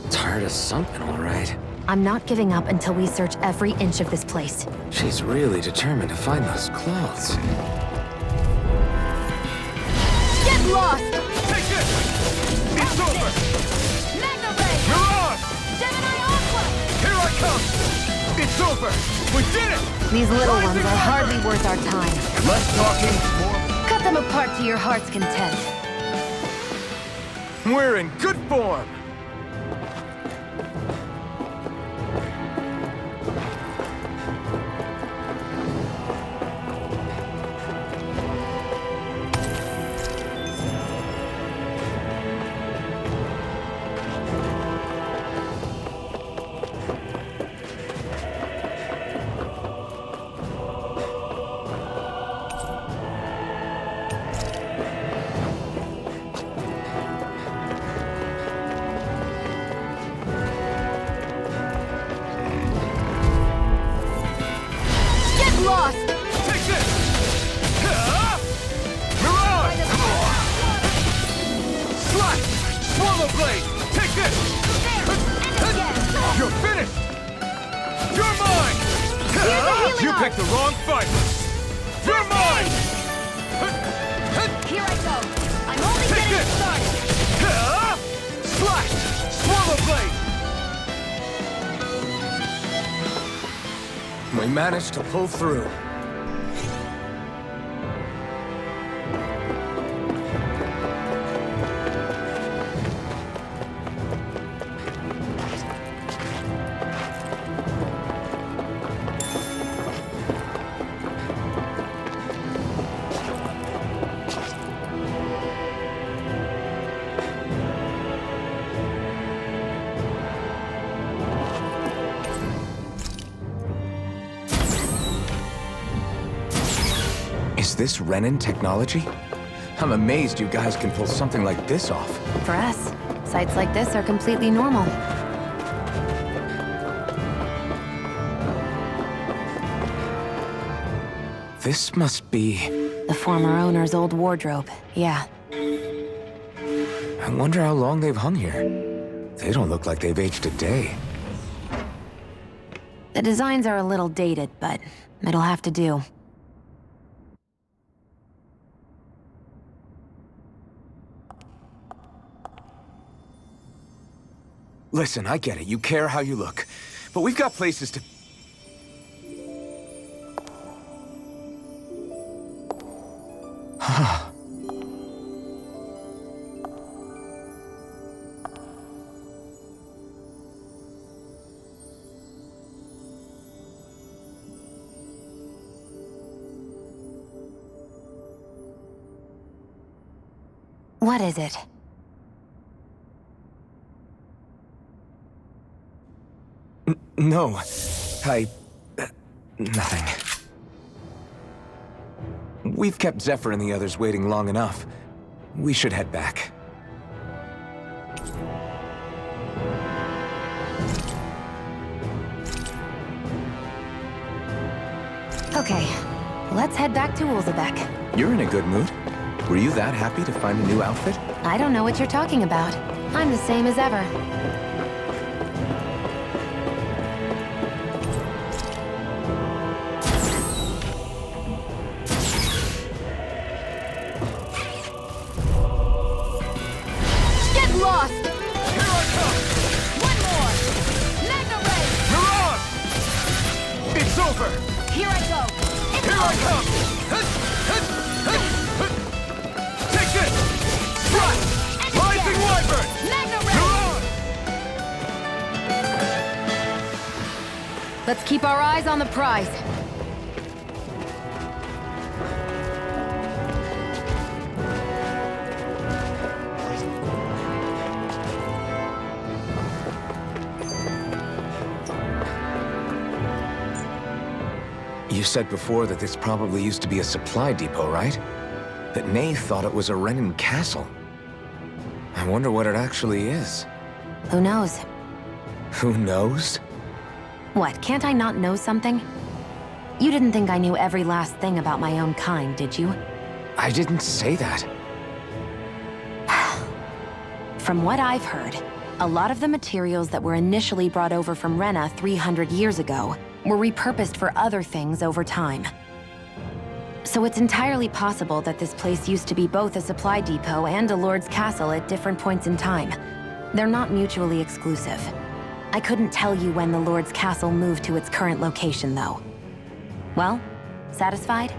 Speaker 4: Tired of something, all right.
Speaker 3: I'm not giving up until we search every inch of this place.
Speaker 4: She's really determined to find those clothes.
Speaker 3: Get lost!
Speaker 2: Take this! It's over!
Speaker 3: Magna-Ray!
Speaker 2: Mirage!
Speaker 3: Gemini Aqua!
Speaker 2: Here I come! It's over! We did it!
Speaker 3: These little ones are hardly worth our time.
Speaker 2: Less talking, more...
Speaker 3: Cut them apart to your heart's content.
Speaker 2: We're in good form!
Speaker 3: Lost!
Speaker 2: Take this! Mirage! Slash! Swallow blade! Take this! You're finished! You're mine! You picked the wrong fight! You're mine!
Speaker 3: Here I go! I'm only
Speaker 2: Take
Speaker 3: getting
Speaker 2: this!
Speaker 3: started!
Speaker 2: Slash! Swallow blade!
Speaker 4: We managed to pull through. Is this Renin technology? I'm amazed you guys can pull something like this off.
Speaker 3: For us, sites like this are completely normal.
Speaker 4: This must be...
Speaker 3: The former owner's old wardrobe, yeah.
Speaker 4: I wonder how long they've hung here. They don't look like they've aged a day.
Speaker 3: The designs are a little dated, but it'll have to do.
Speaker 4: Listen, I get it. You care how you look. But we've got places to...
Speaker 3: What is it?
Speaker 4: No. Nothing. We've kept Zephyr and the others waiting long enough. We should head back.
Speaker 3: Okay, let's head back to Ulzebek.
Speaker 4: You're in a good mood. Were you that happy to find a new outfit?
Speaker 3: I don't know what you're talking about. I'm the same as ever. Get lost!
Speaker 2: Here I come!
Speaker 12: One more! Magna Ray!
Speaker 2: Mirage! It's over!
Speaker 12: Here I go! It's
Speaker 2: Here I come! Take this! Strike! Rising Wyvern!
Speaker 12: Magna Ray!
Speaker 2: Mirage!
Speaker 3: Let's keep our eyes on the prize.
Speaker 4: You said before that this probably used to be a supply depot, right? That Nay thought it was a Renan castle. I wonder what it actually is.
Speaker 3: Who knows?
Speaker 4: Who knows?
Speaker 3: What, can't I not know something? You didn't think I knew every last thing about my own kind, did you?
Speaker 4: I didn't say that.
Speaker 3: From what I've heard, a lot of the materials that were initially brought over from Rena 300 years ago were repurposed for other things over time. So it's entirely possible that this place used to be both a supply depot and a lord's castle at different points in time. They're not mutually exclusive. I couldn't tell you when the lord's castle moved to its current location, though. Well, satisfied?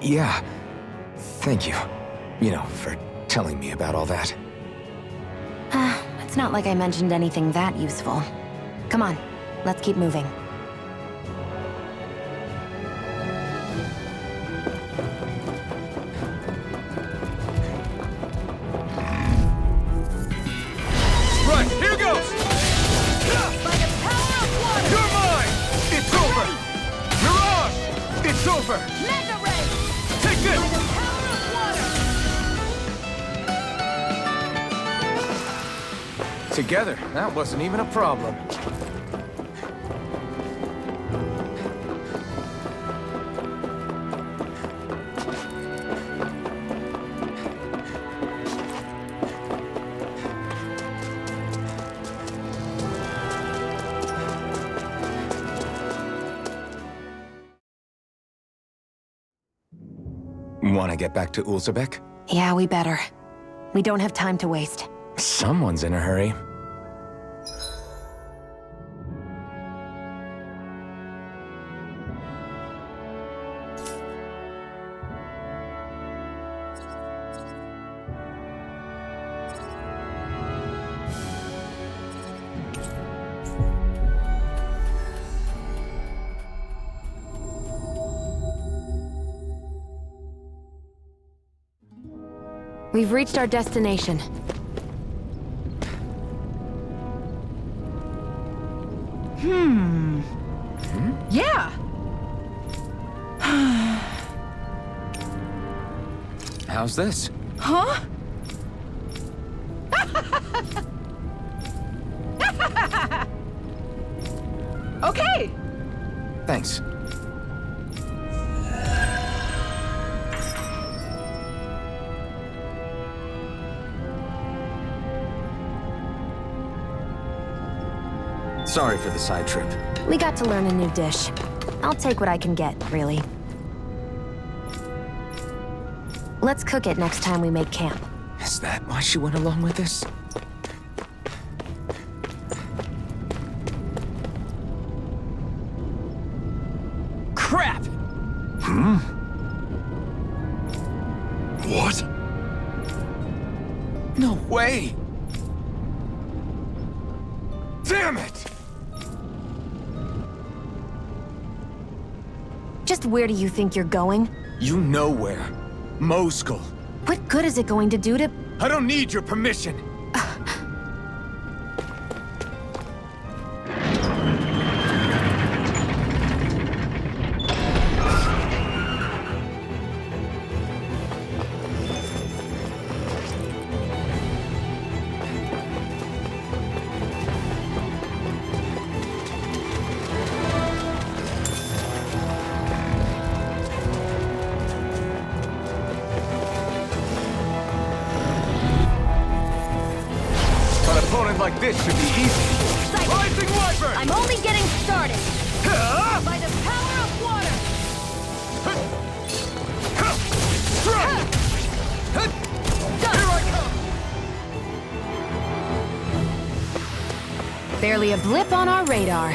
Speaker 4: Yeah. Thank you. You know, for telling me about all that.
Speaker 3: It's not like I mentioned anything that useful. Come on, let's keep moving.
Speaker 2: Right, here goes!
Speaker 12: By the power of water!
Speaker 2: You're mine! It's over! Mirage! It's over!
Speaker 12: Magna Ray!
Speaker 2: Take
Speaker 12: By
Speaker 2: this!
Speaker 12: the power of water!
Speaker 4: Together, that wasn't even a problem. Want to get back to Ulzebek?
Speaker 3: Yeah, we better. We don't have time to waste.
Speaker 4: Someone's in a hurry.
Speaker 3: We've reached our destination.
Speaker 15: Yeah!
Speaker 4: How's this?
Speaker 15: Huh? Okay!
Speaker 4: Thanks. Sorry for the side trip.
Speaker 3: We got to learn a new dish. I'll take what I can get, really. Let's cook it next time we make camp.
Speaker 4: Is that why she went along with this?
Speaker 6: Crap!
Speaker 2: What?
Speaker 4: No way! Damn it!
Speaker 3: Just where do you think you're going?
Speaker 4: You know where. Moskul.
Speaker 3: What good is it going to do to...
Speaker 4: I don't need your permission.
Speaker 2: this should be easy. Rising Wyvern!
Speaker 12: I'm only getting started. By the power of water.
Speaker 2: Strike! Here I come!
Speaker 3: Barely a blip on our radar.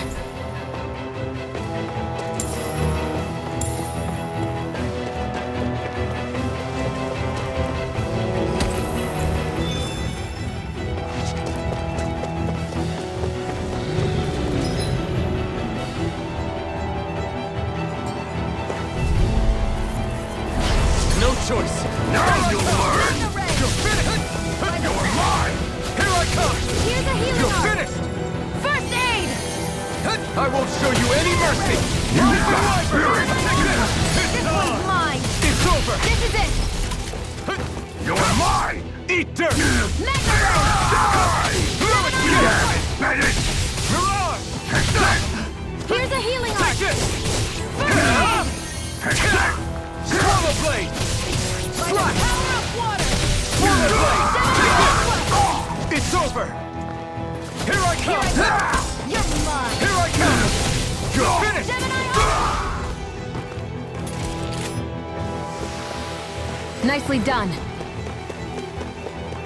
Speaker 2: Choice. Now you'll learn. You're finished. You're mine. Here I come.
Speaker 12: Here's a healing
Speaker 2: You're
Speaker 12: art.
Speaker 2: finished.
Speaker 12: First aid.
Speaker 2: I won't show you any mercy.
Speaker 12: This one's mine.
Speaker 2: It's over.
Speaker 12: This is it.
Speaker 2: You're mine. Eat dirt.
Speaker 12: Mega Ray.
Speaker 2: Mirage.
Speaker 12: Here's a healing art.
Speaker 2: Take this. Swallow blade.
Speaker 12: By the power of water.
Speaker 2: Swallow blade. It's over. Here I come.
Speaker 12: You're mine.
Speaker 2: Here I come. You're finished.
Speaker 3: Nicely done.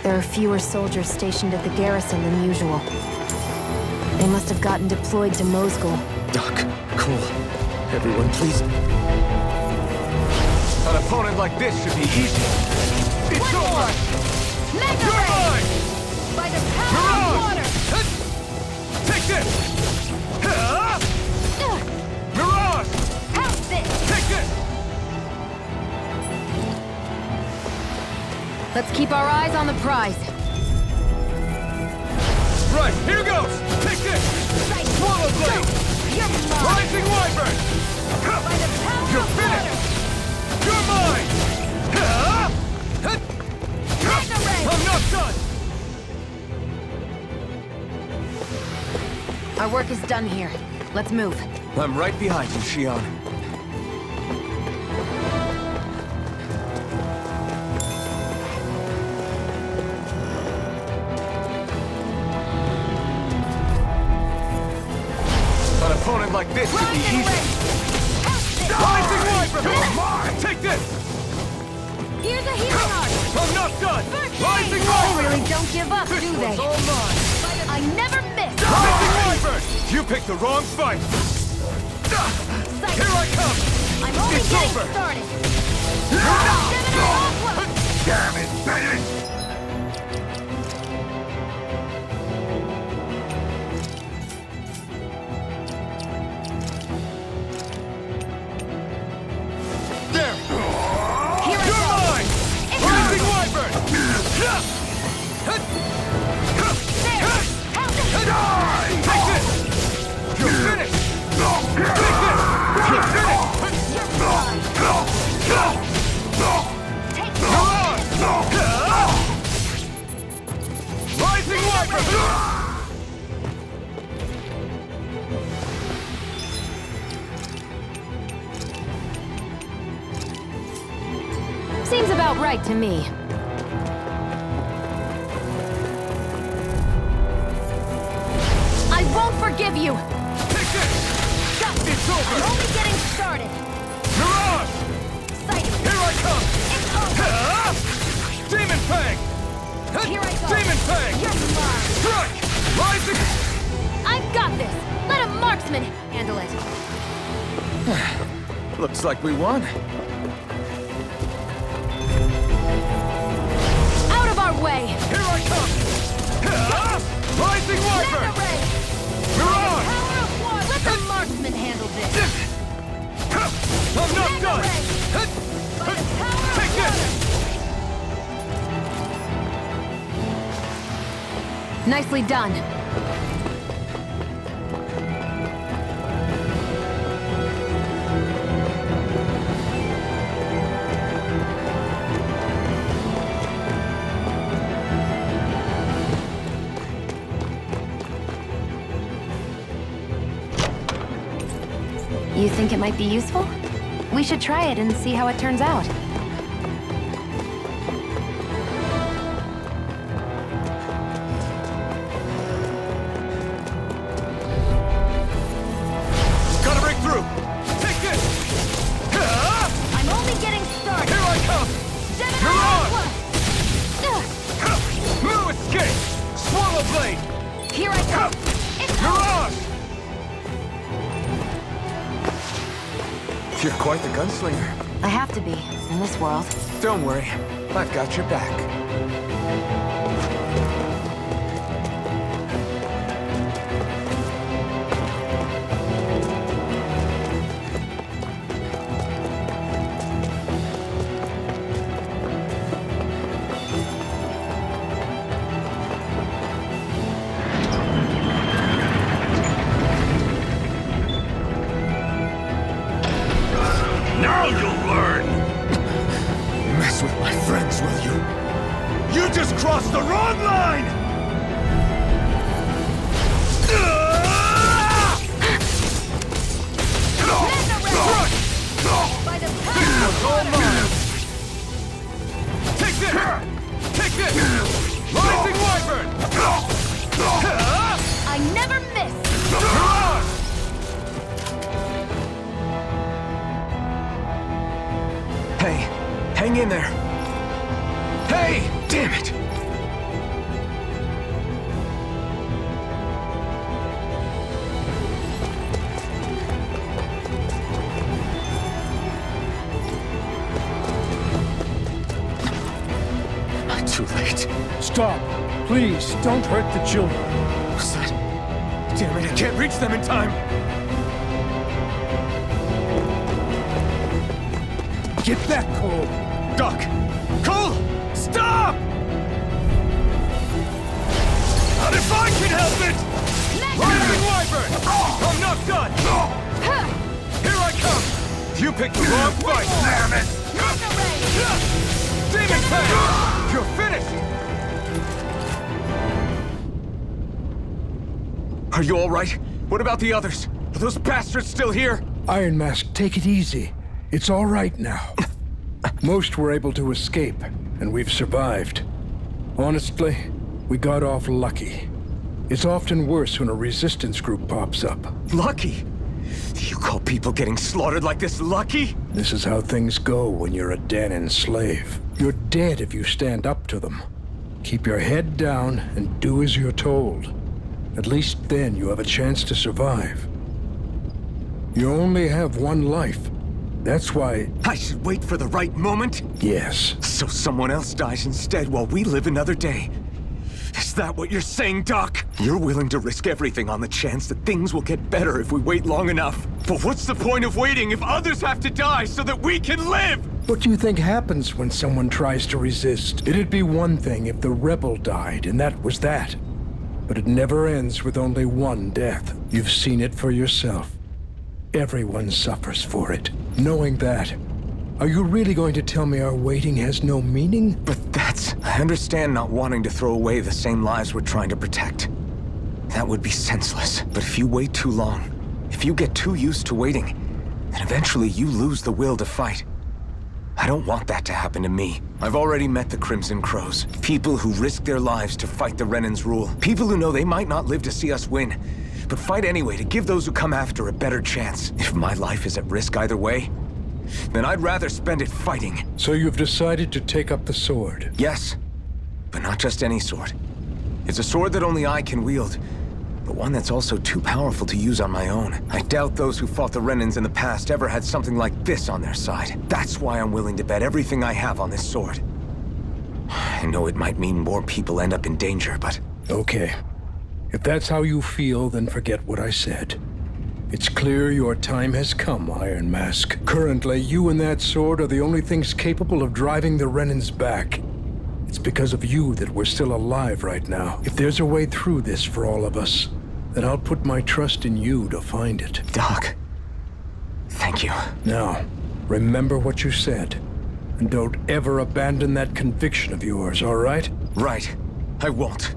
Speaker 3: There are fewer soldiers stationed at the garrison than usual. They must have gotten deployed to Mosgul.
Speaker 4: Doc, cool. Everyone, please.
Speaker 2: An opponent like this should be easy. It's over!
Speaker 12: Mega
Speaker 2: You're
Speaker 12: Ray!
Speaker 2: mine!
Speaker 12: By the power of water!
Speaker 2: Take this! Mirage!
Speaker 12: How's this?
Speaker 2: Take this!
Speaker 3: Let's keep our eyes on the prize.
Speaker 2: Right, here goes! Take this! Swallow blade!
Speaker 12: You're mine!
Speaker 2: Rising Wyvern!
Speaker 12: By the power
Speaker 2: You're
Speaker 12: of
Speaker 2: finished!
Speaker 12: water!
Speaker 2: You're mine!
Speaker 12: Mega Ray!
Speaker 2: I'm not done!
Speaker 3: Our work is done here. Let's move.
Speaker 4: I'm right behind you, Shion.
Speaker 2: An opponent like this should be easy. Rising Wyvern! You're mine! Take this!
Speaker 12: Here's a healing art!
Speaker 2: I'm not done! Rising
Speaker 3: They
Speaker 2: Wyvern!
Speaker 3: really don't give up,
Speaker 2: This
Speaker 3: do
Speaker 2: one's
Speaker 3: they?
Speaker 2: all mine!
Speaker 12: I never miss!
Speaker 2: Rising Wyvern! You picked the wrong fight! Here I come!
Speaker 12: I'm only
Speaker 2: It's
Speaker 12: getting
Speaker 2: over.
Speaker 12: started!
Speaker 2: Damn it, Bennett! There!
Speaker 12: Here I
Speaker 2: You're
Speaker 12: go!
Speaker 2: mine! Rising Wyvern! Take this! You're finished! Take this! You're finished! Rising Wyvern!
Speaker 3: Seems about right to me. I won't forgive you!
Speaker 2: Take this! It's over!
Speaker 12: I'm only getting started!
Speaker 2: Mirage!
Speaker 12: Sight!
Speaker 2: Here I come!
Speaker 12: It's over!
Speaker 2: Demon Fang!
Speaker 12: Here I go!
Speaker 2: Demon Fang!
Speaker 12: You're mine!
Speaker 2: Strike! Rising!
Speaker 3: I've got this! Let a marksman handle it!
Speaker 4: Looks like we won.
Speaker 3: Out of our way!
Speaker 2: Here I come! Rising Wyvern!
Speaker 12: Mega Ray!
Speaker 2: Mirage!
Speaker 12: Power of water! Let the marksman handle this!
Speaker 2: I'm not
Speaker 12: Mega
Speaker 2: done!
Speaker 12: Ray! By the power
Speaker 2: Take
Speaker 12: of
Speaker 2: this!
Speaker 12: water!
Speaker 3: Nicely done. You think it might be useful? We should try it and see how it turns out.
Speaker 4: You're quite the gunslinger.
Speaker 3: I have to be, in this world.
Speaker 4: Don't worry, I've got your back.
Speaker 2: Now you'll learn!
Speaker 4: Mess with my friends, will you?
Speaker 2: You just crossed the wrong line!
Speaker 12: By the
Speaker 2: This one's all mine! Take this! Take this! Rising Wyvern!
Speaker 12: I never miss!
Speaker 2: You're on!
Speaker 4: Hey, hang in there. Hey, damn it! Too late.
Speaker 5: Stop! Please, don't hurt the children.
Speaker 4: What's that? Damn it, I can't reach them in time.
Speaker 5: Get back, Cole!
Speaker 2: Doc! Cole! Stop! Not if I can help it! Rising Wyvern! I'm not done! Here I come! You picked the wrong fight! Damn it! Demon Fang! You're finished!
Speaker 4: Are you all right? What about the others? Are those bastards still here?
Speaker 5: Iron Mask, take it easy. It's all right now. Most were able to escape, and we've survived. Honestly, we got off lucky. It's often worse when a resistance group pops up.
Speaker 4: Lucky? You call people getting slaughtered like this lucky?
Speaker 5: This is how things go when you're a Danon slave. You're dead if you stand up to them. Keep your head down and do as you're told. At least then you have a chance to survive. You only have one life. That's why...
Speaker 4: I should wait for the right moment?
Speaker 5: Yes.
Speaker 4: So someone else dies instead while we live another day. Is that what you're saying, Doc? You're willing to risk everything on the chance that things will get better if we wait long enough. But what's the point of waiting if others have to die so that we can live?
Speaker 5: What do you think happens when someone tries to resist? It'd be one thing if the rebel died, and that was that. But it never ends with only one death. You've seen it for yourself. Everyone suffers for it. Knowing that, are you really going to tell me our waiting has no meaning?
Speaker 4: But I understand not wanting to throw away the same lives we're trying to protect. That would be senseless. But if you wait too long, if you get too used to waiting, then eventually you lose the will to fight. I don't want that to happen to me. I've already met the Crimson Crows. People who risk their lives to fight the Renan's rule. People who know they might not live to see us win, but fight anyway to give those who come after a better chance. If my life is at risk either way, then I'd rather spend it fighting.
Speaker 5: So you've decided to take up the sword?
Speaker 4: Yes, but not just any sword. It's a sword that only I can wield, but one that's also too powerful to use on my own. I doubt those who fought the Renans in the past ever had something like this on their side. That's why I'm willing to bet everything I have on this sword. I know it might mean more people end up in danger, but...
Speaker 5: Okay. If that's how you feel, then forget what I said. It's clear your time has come, Iron Mask. Currently, you and that sword are the only things capable of driving the Renans back. It's because of you that we're still alive right now. If there's a way through this for all of us, then I'll put my trust in you to find it.
Speaker 4: Doc, thank you.
Speaker 5: Now, remember what you said. And don't ever abandon that conviction of yours, all right?
Speaker 4: Right. I won't.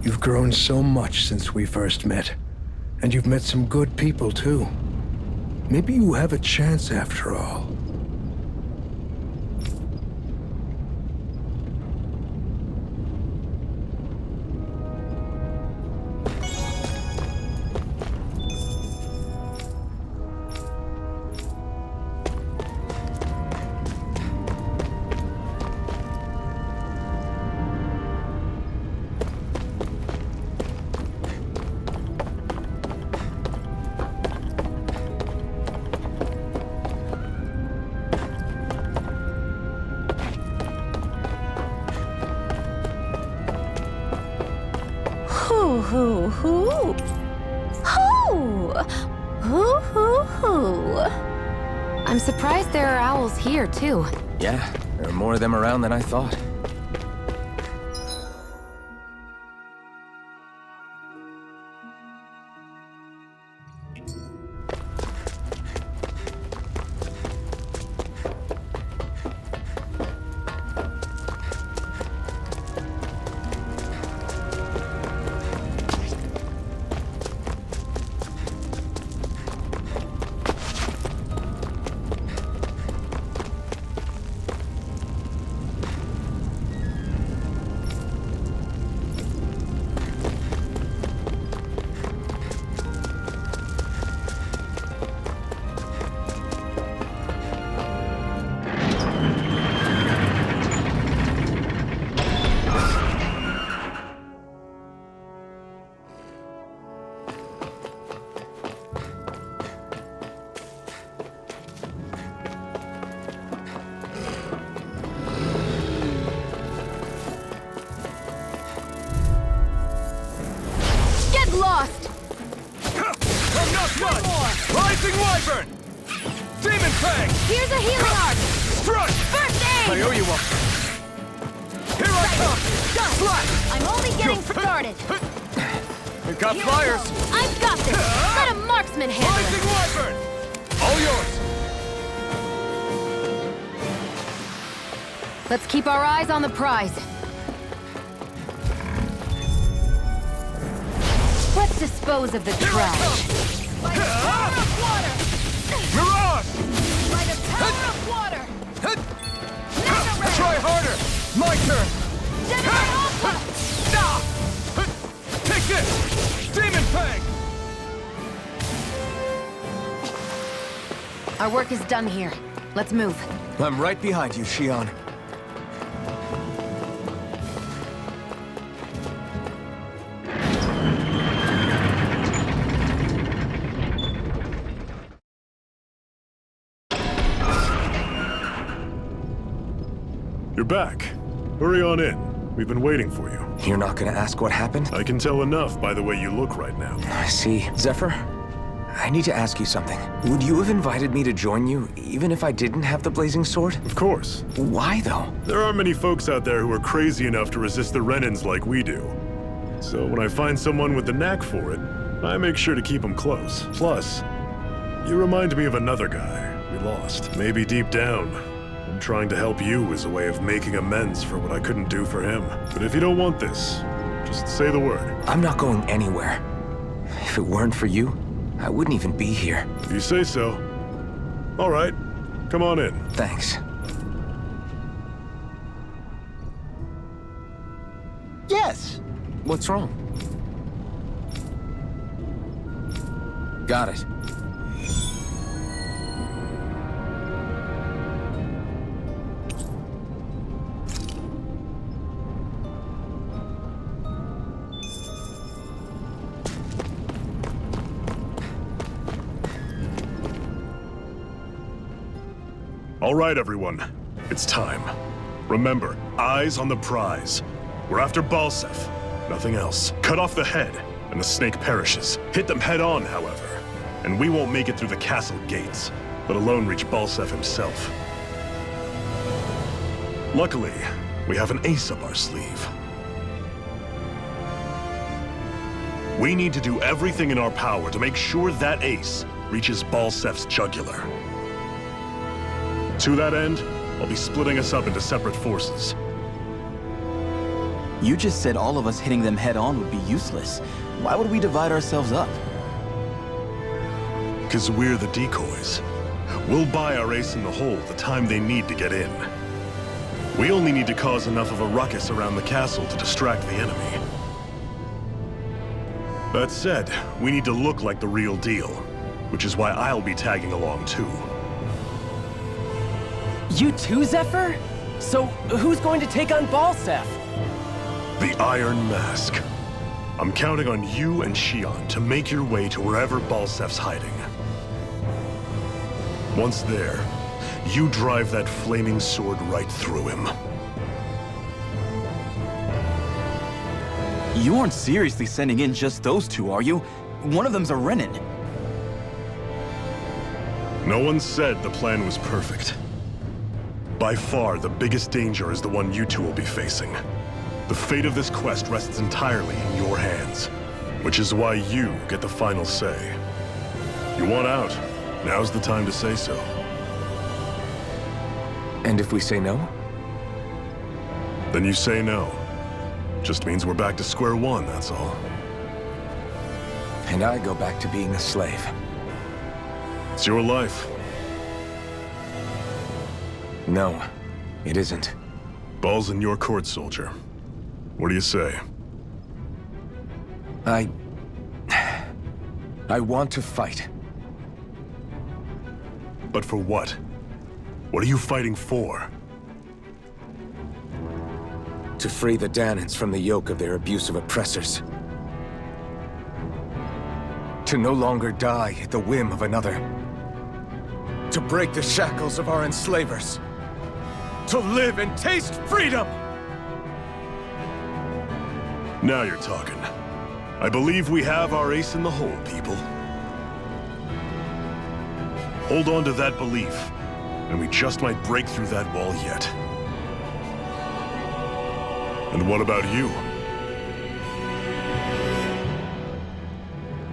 Speaker 5: You've grown so much since we first met. And you've met some good people, too. Maybe you have a chance after all.
Speaker 3: I'm surprised there are owls here, too.
Speaker 4: Yeah, there are more of them around than I thought.
Speaker 3: Lost!
Speaker 2: From not one! Rising Wyvern! Demon Fang!
Speaker 3: Here's a healing arc!
Speaker 2: Strike!
Speaker 3: First aid!
Speaker 2: I owe you one! Here I come!
Speaker 3: Go!
Speaker 2: Slash!
Speaker 3: I'm only getting started!
Speaker 2: We've got flyers!
Speaker 3: I've got this! Let a marksman handle
Speaker 2: Rising
Speaker 3: it!
Speaker 2: Wyvern! All yours!
Speaker 3: Let's keep our eyes on the prize. Let's dispose of the trash.
Speaker 2: By the power of water! Mirage!
Speaker 3: By the power of water!
Speaker 2: Try harder! My turn!
Speaker 3: Jedi Alpha!
Speaker 2: Take this! Demon Fang!
Speaker 3: Our work is done here. Let's move.
Speaker 4: I'm right behind you, Shion.
Speaker 1: You're back. Hurry on in. We've been waiting for you.
Speaker 4: You're not gonna ask what happened?
Speaker 1: I can tell enough by the way you look right now.
Speaker 4: I see. Zephyr, I need to ask you something. Would you have invited me to join you, even if I didn't have the blazing sword?
Speaker 1: Of course.
Speaker 4: Why, though?
Speaker 1: There aren't many folks out there who are crazy enough to resist the Renans like we do. So when I find someone with the knack for it, I make sure to keep them close. Plus, you remind me of another guy we lost. Maybe deep down, I'm trying to help you as a way of making amends for what I couldn't do for him. But if you don't want this, just say the word.
Speaker 4: I'm not going anywhere. If it weren't for you, I wouldn't even be here.
Speaker 1: If you say so. All right, come on in.
Speaker 4: Thanks.
Speaker 14: Yes.
Speaker 4: What's wrong? Got it.
Speaker 1: All right, everyone. It's time. Remember, eyes on the prize. We're after Balseph. Nothing else. Cut off the head, and the snake perishes. Hit them head on, however, and we won't make it through the castle gates, let alone reach Balseph himself. Luckily, we have an ace up our sleeve. We need to do everything in our power to make sure that ace reaches Balseph's jugular. To that end, I'll be splitting us up into separate forces.
Speaker 14: You just said all of us hitting them head-on would be useless. Why would we divide ourselves up?
Speaker 1: Because we're the decoys. We'll buy our ace in the hole the time they need to get in. We only need to cause enough of a ruckus around the castle to distract the enemy. That said, we need to look like the real deal, which is why I'll be tagging along too.
Speaker 6: You too, Zephyr? So, who's going to take on Balseph?
Speaker 1: The Iron Mask. I'm counting on you and Shion to make your way to wherever Balseph's hiding. Once there, you drive that flaming sword right through him.
Speaker 14: You aren't seriously sending in just those two, are you? One of them's a Renin.
Speaker 1: No one said the plan was perfect. By far, the biggest danger is the one you two will be facing. The fate of this quest rests entirely in your hands, which is why you get the final say. You want out, now's the time to say so.
Speaker 4: And if we say no?
Speaker 1: Then you say no. Just means we're back to square one, that's all.
Speaker 4: And I go back to being a slave.
Speaker 1: It's your life.
Speaker 4: No, it isn't.
Speaker 1: Ball's in your court, soldier. What do you say?
Speaker 4: I want to fight.
Speaker 1: But for what? What are you fighting for?
Speaker 4: To free the Danans from the yoke of their abusive oppressors. To no longer die at the whim of another. To break the shackles of our enslavers. To live and taste freedom!
Speaker 1: Now you're talking. I believe we have our ace in the hole, people. Hold on to that belief, and we just might break through that wall yet. And what about you?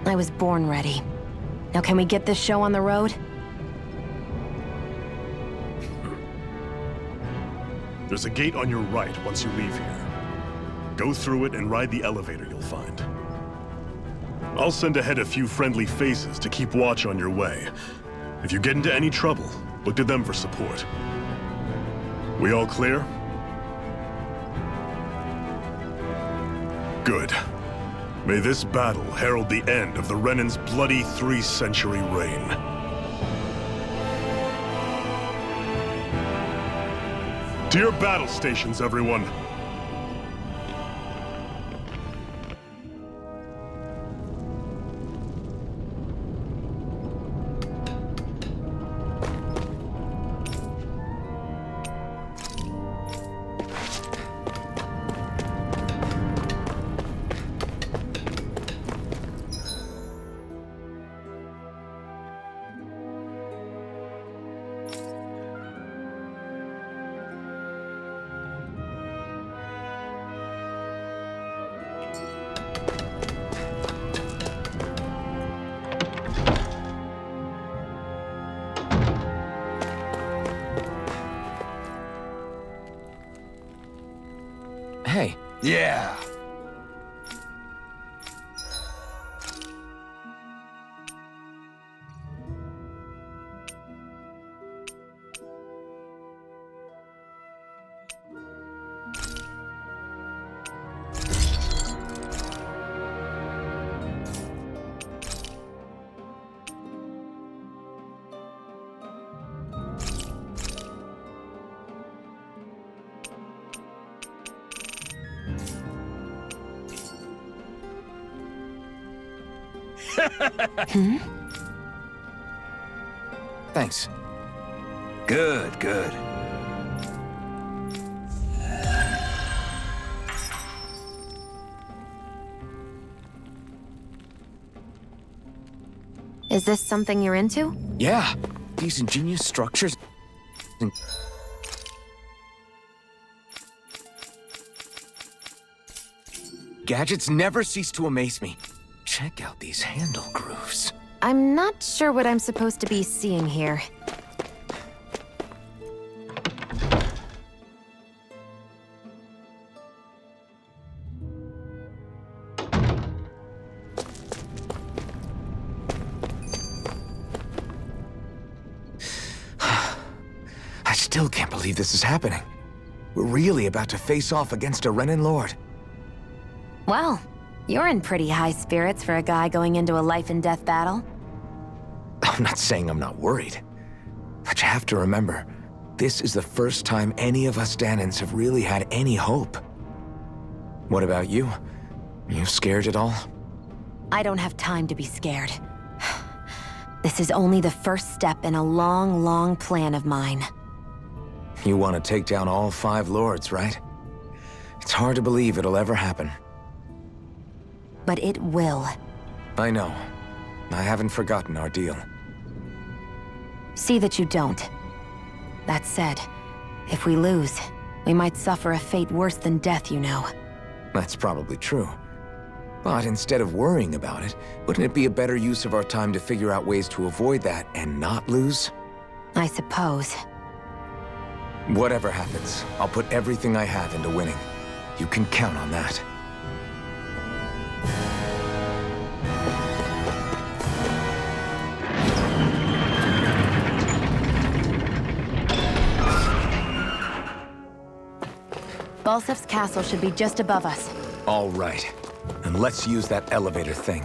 Speaker 3: I was born ready. Now can we get this show on the road?
Speaker 1: There's a gate on your right once you leave here. Go through it and ride the elevator you'll find. I'll send ahead a few friendly faces to keep watch on your way. If you get into any trouble, look to them for support. We all clear? Good. May this battle herald the end of the Renin's bloody 3-century reign. To your battle stations, everyone!
Speaker 4: Hey.
Speaker 13: Yeah.
Speaker 4: Thanks.
Speaker 13: Good, good.
Speaker 3: Is this something you're into?
Speaker 4: Yeah. These ingenious structures... Gadgets never cease to amaze me. Check out these handle grooves.
Speaker 3: I'm not sure what I'm supposed to be seeing here.
Speaker 4: I still can't believe this is happening. We're really about to face off against a Renin Lord.
Speaker 3: Well, you're in pretty high spirits for a guy going into a life-and-death battle.
Speaker 4: I'm not saying I'm not worried. But you have to remember, this is the first time any of us Danans have really had any hope. What about you? You scared at all?
Speaker 3: I don't have time to be scared. This is only the first step in a long, long plan of mine.
Speaker 4: You want to take down all 5 lords, right? It's hard to believe it'll ever happen.
Speaker 3: but it will.
Speaker 4: I know. I haven't forgotten our deal.
Speaker 3: See that you don't. That said, if we lose, we might suffer a fate worse than death, you know.
Speaker 4: That's probably true. But instead of worrying about it, wouldn't it be a better use of our time to figure out ways to avoid that and not lose?
Speaker 3: I suppose.
Speaker 4: Whatever happens, I'll put everything I have into winning. You can count on that.
Speaker 3: Balsef's castle should be just above us.
Speaker 4: All right. And let's use that elevator thing.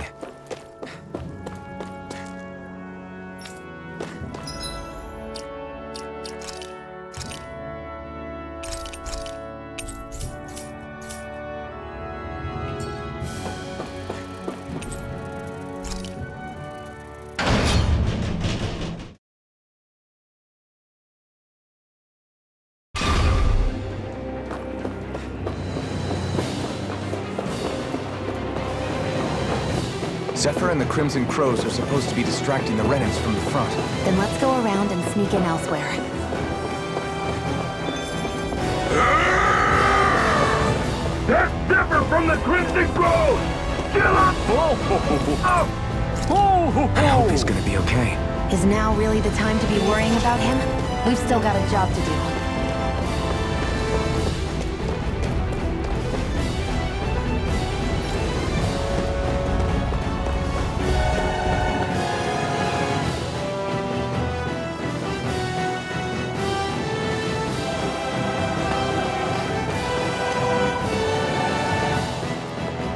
Speaker 4: Zephyr and the Crimson Crows are supposed to be distracting the Renans from the front.
Speaker 3: Then let's go around and sneak in elsewhere.
Speaker 2: That's Zephyr from the Crimson Crows! Kill him!
Speaker 4: I hope he's gonna be okay.
Speaker 3: Is now really the time to be worrying about him? We've still got a job to do.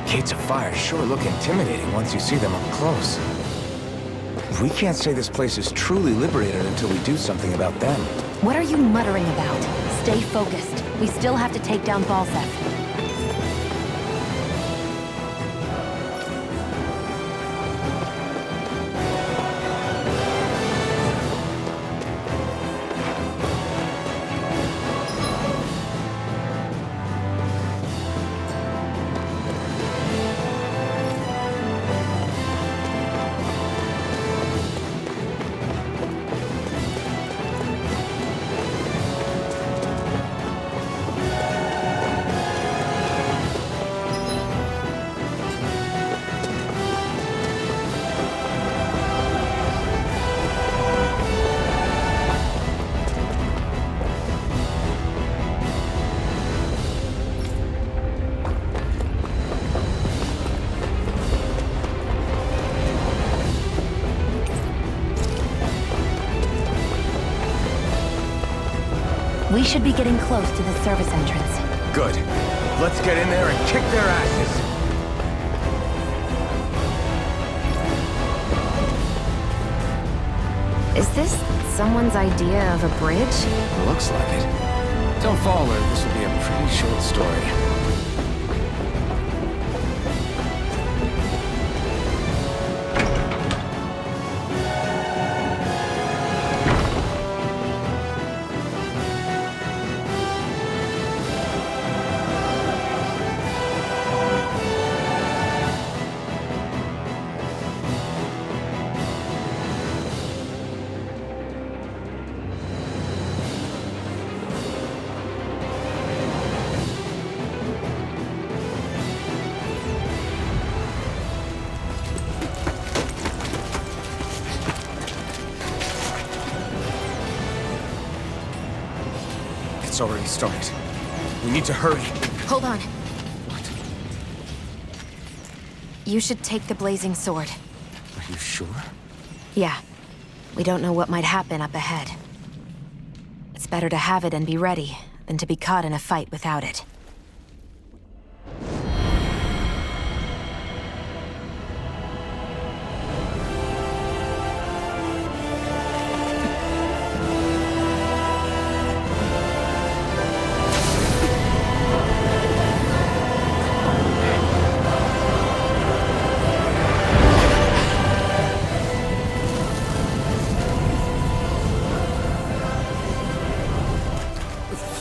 Speaker 4: Gates of Fire sure look intimidating once you see them up close. We can't say this place is truly liberated until we do something about them.
Speaker 3: What are you muttering about? Stay focused. We still have to take down Balsef. We should be getting close to the service entrance.
Speaker 4: Good. Let's get in there and kick their asses.
Speaker 3: Is this someone's idea of a bridge?
Speaker 4: Looks like it. Don't fall or this will be a pretty short story. It's already started. We need to hurry.
Speaker 3: Hold on. You should take the blazing sword.
Speaker 4: Are you sure?
Speaker 3: Yeah. We don't know what might happen up ahead. It's better to have it and be ready than to be caught in a fight without it.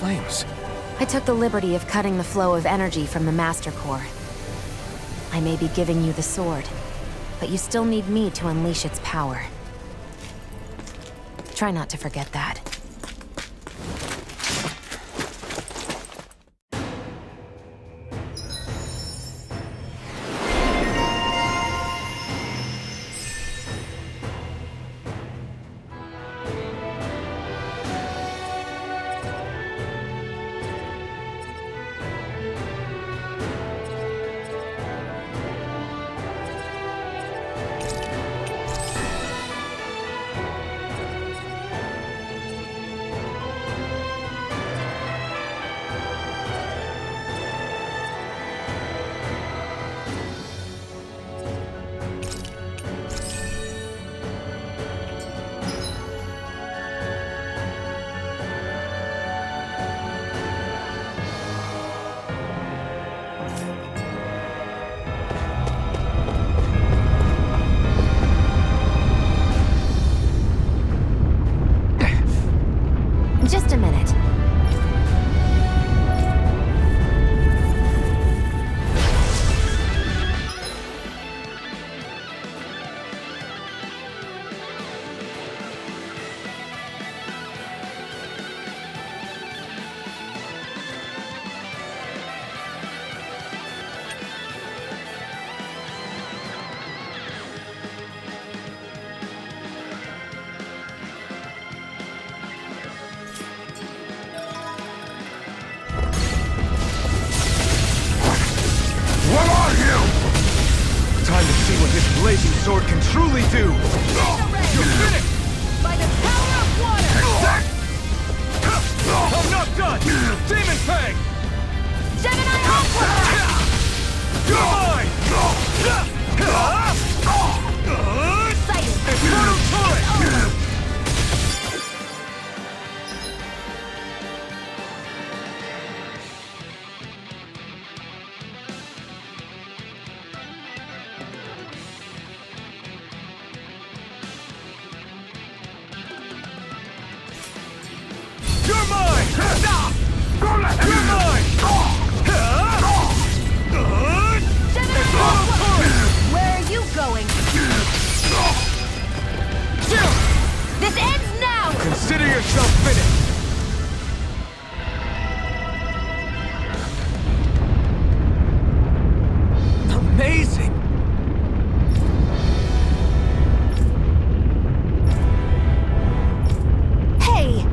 Speaker 4: Flames.
Speaker 3: I took the liberty of cutting the flow of energy from the Master Core. I may be giving you the sword, but you still need me to unleash its power. Try not to forget that. Just a minute.
Speaker 4: Time to see what this blazing sword can truly do!
Speaker 2: You're finished! By the power of water! I'm not done! Demon Fang!
Speaker 12: Gemini Aqua!
Speaker 2: You're mine!
Speaker 12: Silence!
Speaker 2: Inferno Torrent! You're mine! You're mine!
Speaker 12: Where are you going? This ends now!
Speaker 2: Consider yourself finished!
Speaker 4: Amazing!
Speaker 3: Hey!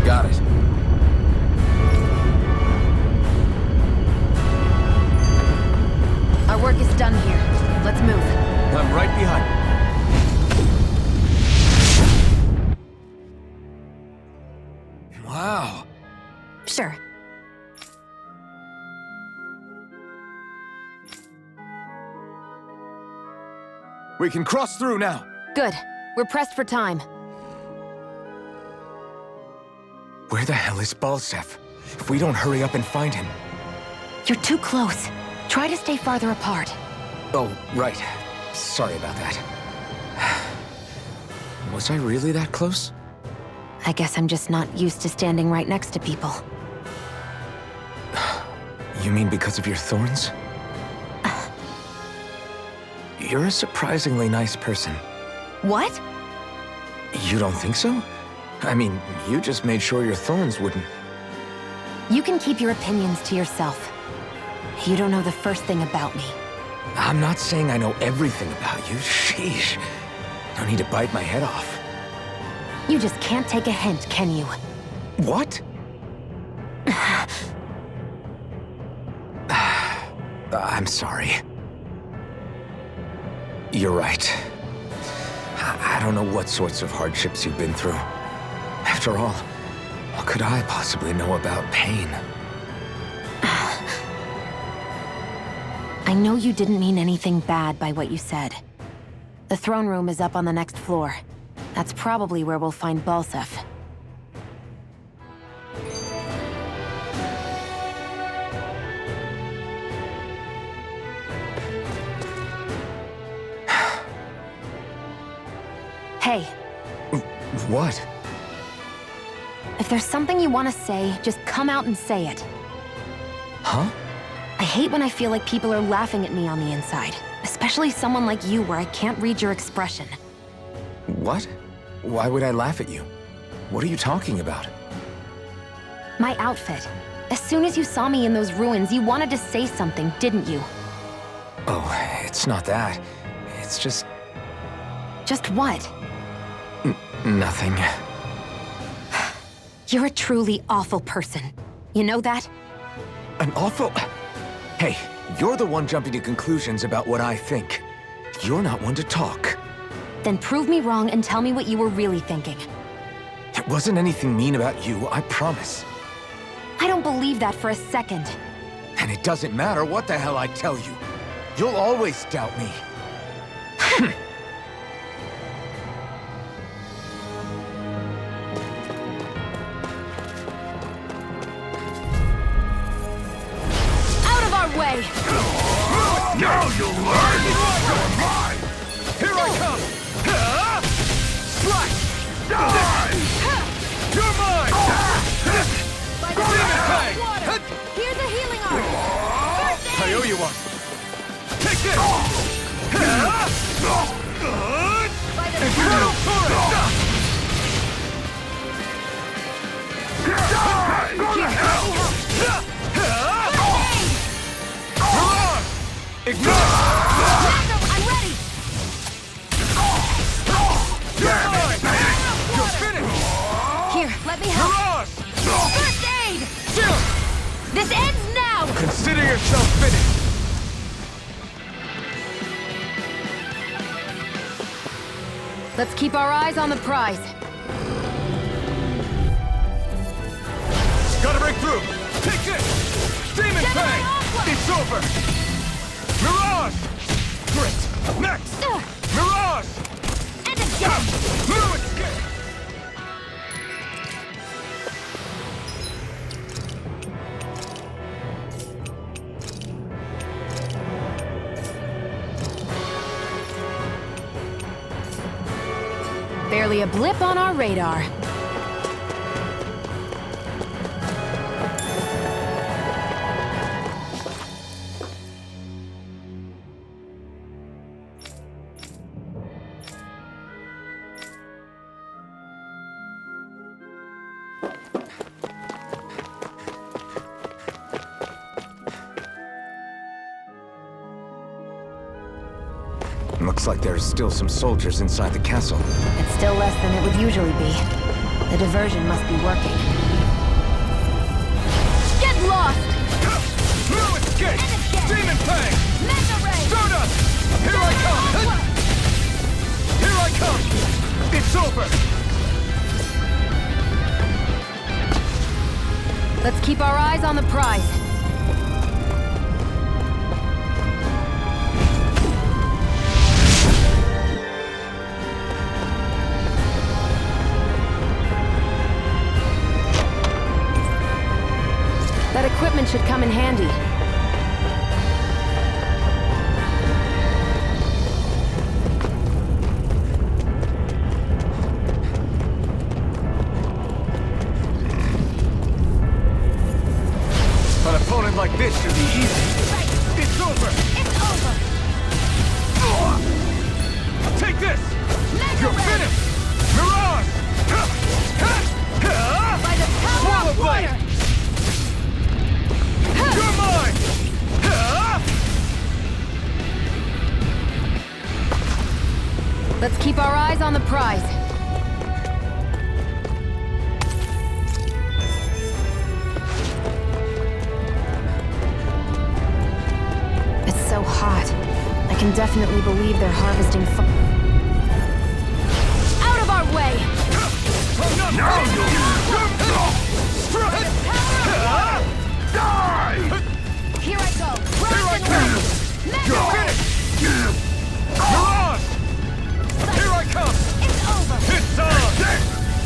Speaker 4: Got it.
Speaker 3: Our work is done here. Let's move.
Speaker 4: I'm right behind. Wow.
Speaker 3: Sure.
Speaker 4: We can cross through now.
Speaker 3: Good. We're pressed for time.
Speaker 4: Where the hell is Balsef? If we don't hurry up and find him...
Speaker 3: You're too close. Try to stay farther apart.
Speaker 4: Oh, right. Sorry about that. Was I really that close?
Speaker 3: I guess I'm just not used to standing right next to people.
Speaker 4: You mean because of your thorns? You're a surprisingly nice person.
Speaker 3: What?
Speaker 4: You don't think so? I mean, you just made sure your thorns wouldn't...
Speaker 3: You can keep your opinions to yourself. You don't know the first thing about me.
Speaker 4: I'm not saying I know everything about you. Sheesh. No need to bite my head off.
Speaker 3: You just can't take a hint, can you?
Speaker 4: What? I'm sorry. You're right. I don't know what sorts of hardships you've been through. After all, what could I possibly know about pain?
Speaker 3: I know you didn't mean anything bad by what you said. The throne room is up on the next floor. That's probably where we'll find Balsef. Hey.
Speaker 4: What?
Speaker 3: If there's something you want to say, just come out and say it.
Speaker 4: Huh?
Speaker 3: I hate when I feel like people are laughing at me on the inside. Especially someone like you where I can't read your expression.
Speaker 4: What? Why would I laugh at you? What are you talking about?
Speaker 3: My outfit. As soon as you saw me in those ruins, you wanted to say something, didn't you?
Speaker 4: Oh, it's not that. It's just...
Speaker 3: Just what?
Speaker 4: Nothing.
Speaker 3: You're a truly awful person. You know that?
Speaker 4: An awful... Hey, you're the one jumping to conclusions about what I think. You're not one to talk.
Speaker 3: Then prove me wrong and tell me what you were really thinking.
Speaker 4: It wasn't anything mean about you, I promise.
Speaker 3: I don't believe that for a second.
Speaker 4: And it doesn't matter what the hell I tell you. You'll always doubt me.
Speaker 3: Out of our way!
Speaker 2: Now you'll learn! Here I come! Slash! Die! You're mine!
Speaker 3: Here's a healing arm!
Speaker 2: I owe you one! Take this! Infernal torrent! Ignore!
Speaker 3: I'm ready!
Speaker 2: You're finished!
Speaker 3: Here, let me help! First aid! This ends now!
Speaker 2: Consider yourself finished!
Speaker 3: Let's keep our eyes on the prize.
Speaker 2: Gotta break through! Take this! Demon Fang! It's over! Mirage! Grit! Next! Mirage!
Speaker 3: And again!
Speaker 2: No escape!
Speaker 3: Barely a blip on our radar.
Speaker 4: Looks like there's still some soldiers inside the castle.
Speaker 3: It's still less than it would usually be. The diversion must be working. Get lost!
Speaker 2: No escape! Demon Fang! Stardust! Here I come! Here I come! It's over!
Speaker 3: Let's keep our eyes on the prize. That equipment should come in handy.
Speaker 2: An opponent like this should be easy. It's over!
Speaker 3: It's over!
Speaker 2: Take this! You're finished! Mirage!
Speaker 3: By the power of water!
Speaker 2: You're mine!
Speaker 3: Let's keep our eyes on the prize. It's so hot. I can definitely believe they're harvesting out of our way! Here I go!
Speaker 2: Here I come! You're finished! Mirage! Here I come!
Speaker 3: It's over!
Speaker 2: It's on!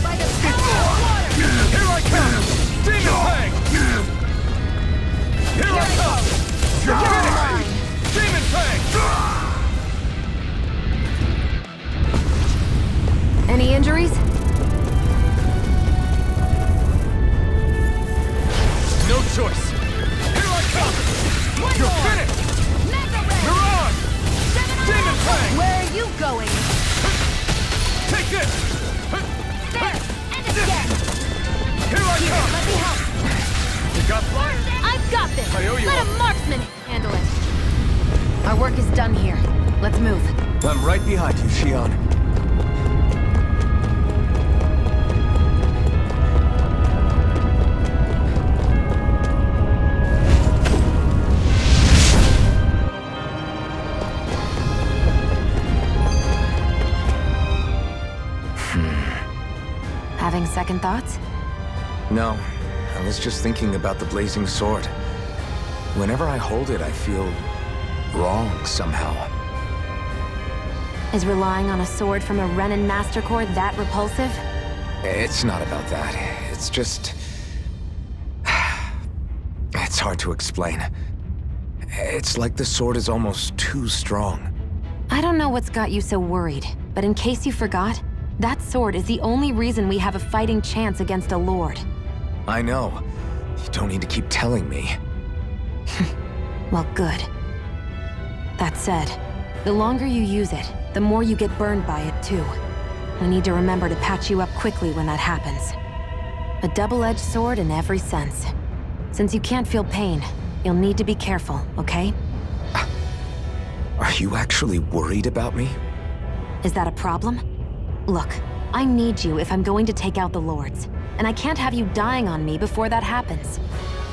Speaker 3: By the power of water!
Speaker 2: Here I come! Demon Fang! Here I come! You're finished! Demon Fang!
Speaker 3: Any injuries?
Speaker 2: choice! Here I come! You're finished! Mirage! Demon Fang!
Speaker 3: Where are you going?
Speaker 2: Take this!
Speaker 3: There! And again!
Speaker 2: Here I come!
Speaker 3: Let me help!
Speaker 2: You got fire?
Speaker 3: I've got this!
Speaker 2: I owe you
Speaker 3: Let
Speaker 2: a-
Speaker 3: a marksman handle it! Our work is done here. Let's move.
Speaker 4: I'm right behind you, Shion.
Speaker 3: Having second thoughts?
Speaker 4: No, I was just thinking about the blazing sword. Whenever I hold it, I feel wrong somehow.
Speaker 3: Is relying on a sword from a Renin Master Core that repulsive?
Speaker 4: It's not about that. It's just... It's hard to explain. It's like the sword is almost too strong.
Speaker 3: I don't know what's got you so worried, but in case you forgot, that sword is the only reason we have a fighting chance against a lord.
Speaker 4: I know. You don't need to keep telling me.
Speaker 3: Well, good. That said, the longer you use it, the more you get burned by it, too. We need to remember to patch you up quickly when that happens. A double-edged sword in every sense. Since you can't feel pain, you'll need to be careful, okay?
Speaker 4: Are you actually worried about me?
Speaker 3: Is that a problem? Look, I need you if I'm going to take out the lords, and I can't have you dying on me before that happens.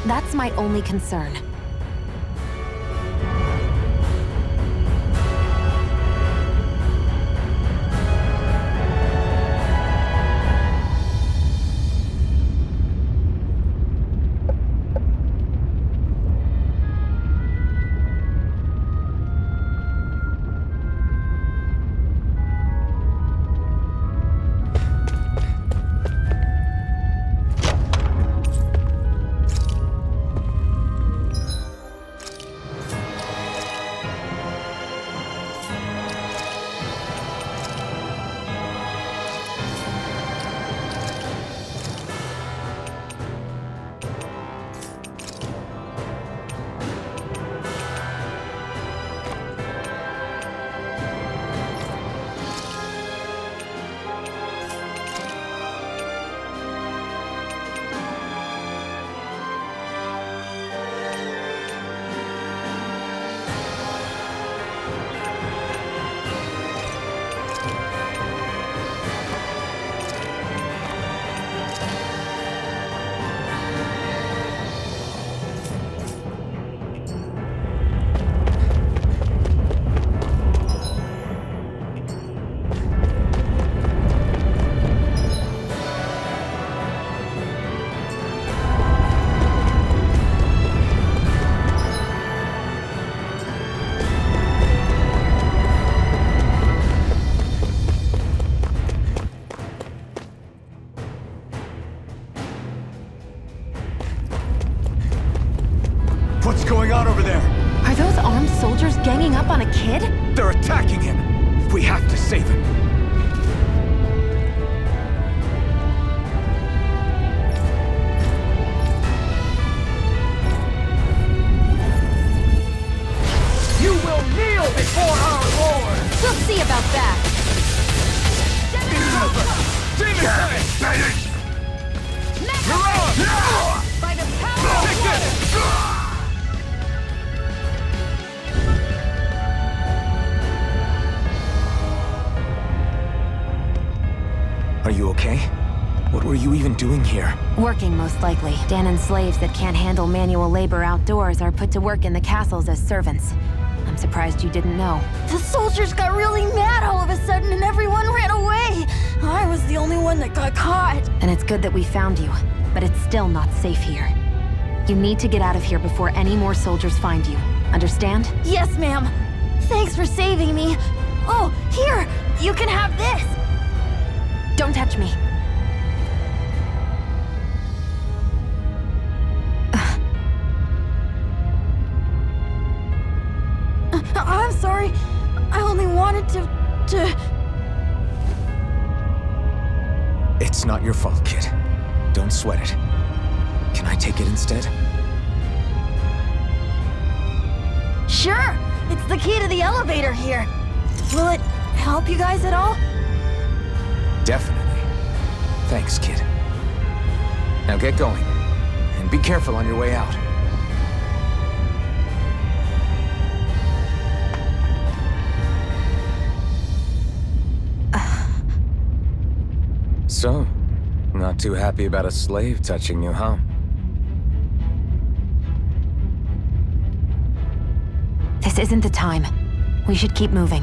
Speaker 3: That's my only concern.
Speaker 2: What's going on over there?
Speaker 3: Are those armed soldiers ganging up on a kid?
Speaker 2: They're attacking him! We have to save him! You will kneel before our Lord!
Speaker 3: We'll see about that!
Speaker 2: It's over! Demon Fang! Mirage!
Speaker 3: By the power of
Speaker 2: Take this!
Speaker 4: Are you okay? What were you even doing here?
Speaker 3: Working, most likely. Danon slaves that can't handle manual labor outdoors are put to work in the castles as servants. I'm surprised you didn't know.
Speaker 16: The soldiers got really mad all of a sudden and everyone ran away. I was the only one that got caught.
Speaker 3: And it's good that we found you, but it's still not safe here. You need to get out of here before any more soldiers find you. Understand?
Speaker 16: Yes, ma'am. Thanks for saving me. Oh, here! You can have this!
Speaker 3: Don't touch me.
Speaker 16: I'm sorry. I only wanted to...
Speaker 4: It's not your fault, kid. Don't sweat it. Can I take it instead?
Speaker 16: Sure! It's the key to the elevator here. Will it help you guys at all?
Speaker 4: Definitely. Thanks, kid. Now get going. And be careful on your way out. So, not too happy about a slave touching you, huh?
Speaker 3: This isn't the time. We should keep moving.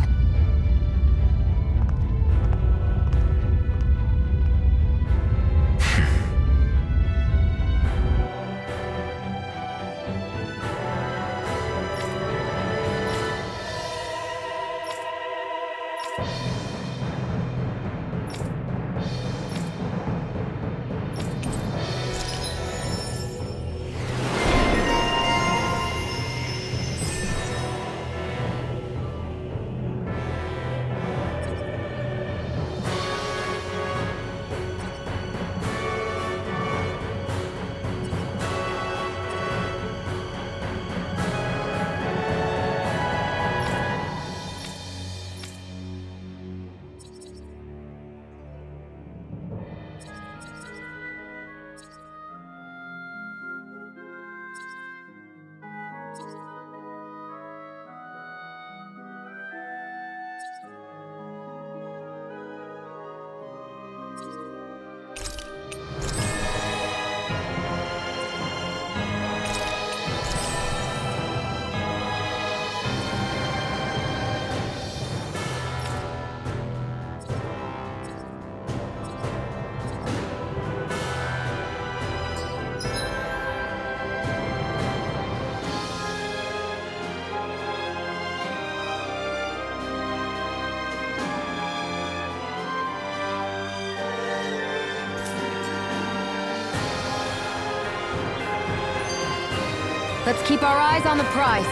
Speaker 3: Let's keep our eyes on the prize.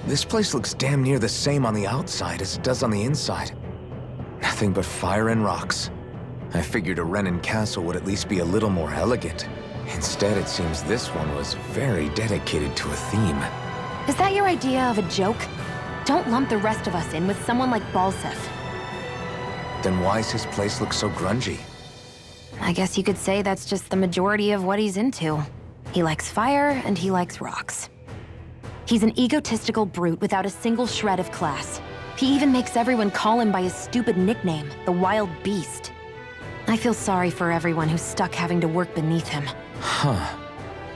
Speaker 4: This place looks damn near the same on the outside as it does on the inside. Nothing but fire and rocks. I figured a Renan castle would at least be a little more elegant. Instead, it seems this one was very dedicated to a theme.
Speaker 3: Is that your idea of a joke? Don't lump the rest of us in with someone like Balsef.
Speaker 4: Then why's his place look so grungy?
Speaker 3: I guess you could say that's just the majority of what he's into. He likes fire, and he likes rocks. He's an egotistical brute without a single shred of class. He even makes everyone call him by his stupid nickname, the Wild Beast. I feel sorry for everyone who's stuck having to work beneath him.
Speaker 4: Huh.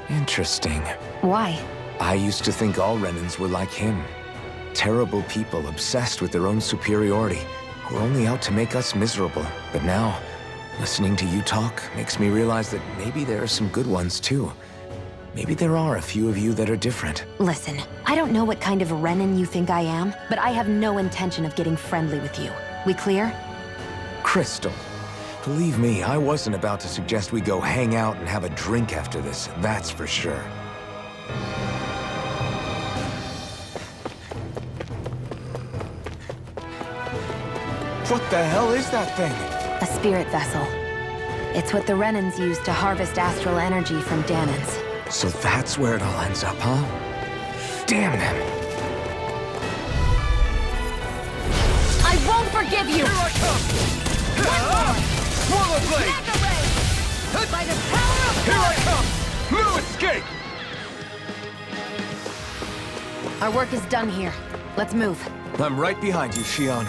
Speaker 4: Interesting.
Speaker 3: Why?
Speaker 4: I used to think all Renans were like him. Terrible people obsessed with their own superiority, who are only out to make us miserable. But now, listening to you talk makes me realize that maybe there are some good ones too. Maybe there are a few of you that are different.
Speaker 3: Listen, I don't know what kind of Renan you think I am, but I have no intention of getting friendly with you. We clear?
Speaker 4: Crystal, believe me, I wasn't about to suggest we go hang out and have a drink after this, that's for sure. What the hell is that thing?
Speaker 3: A spirit vessel. It's what the Renans use to harvest astral energy from Danans.
Speaker 4: So that's where it all ends up, huh? Damn them!
Speaker 3: I won't forgive you!
Speaker 2: Here I come! Swallow blade!
Speaker 3: By the power of
Speaker 2: Here I come! No escape!
Speaker 3: Our work is done here. Let's move.
Speaker 4: I'm right behind you, Shion.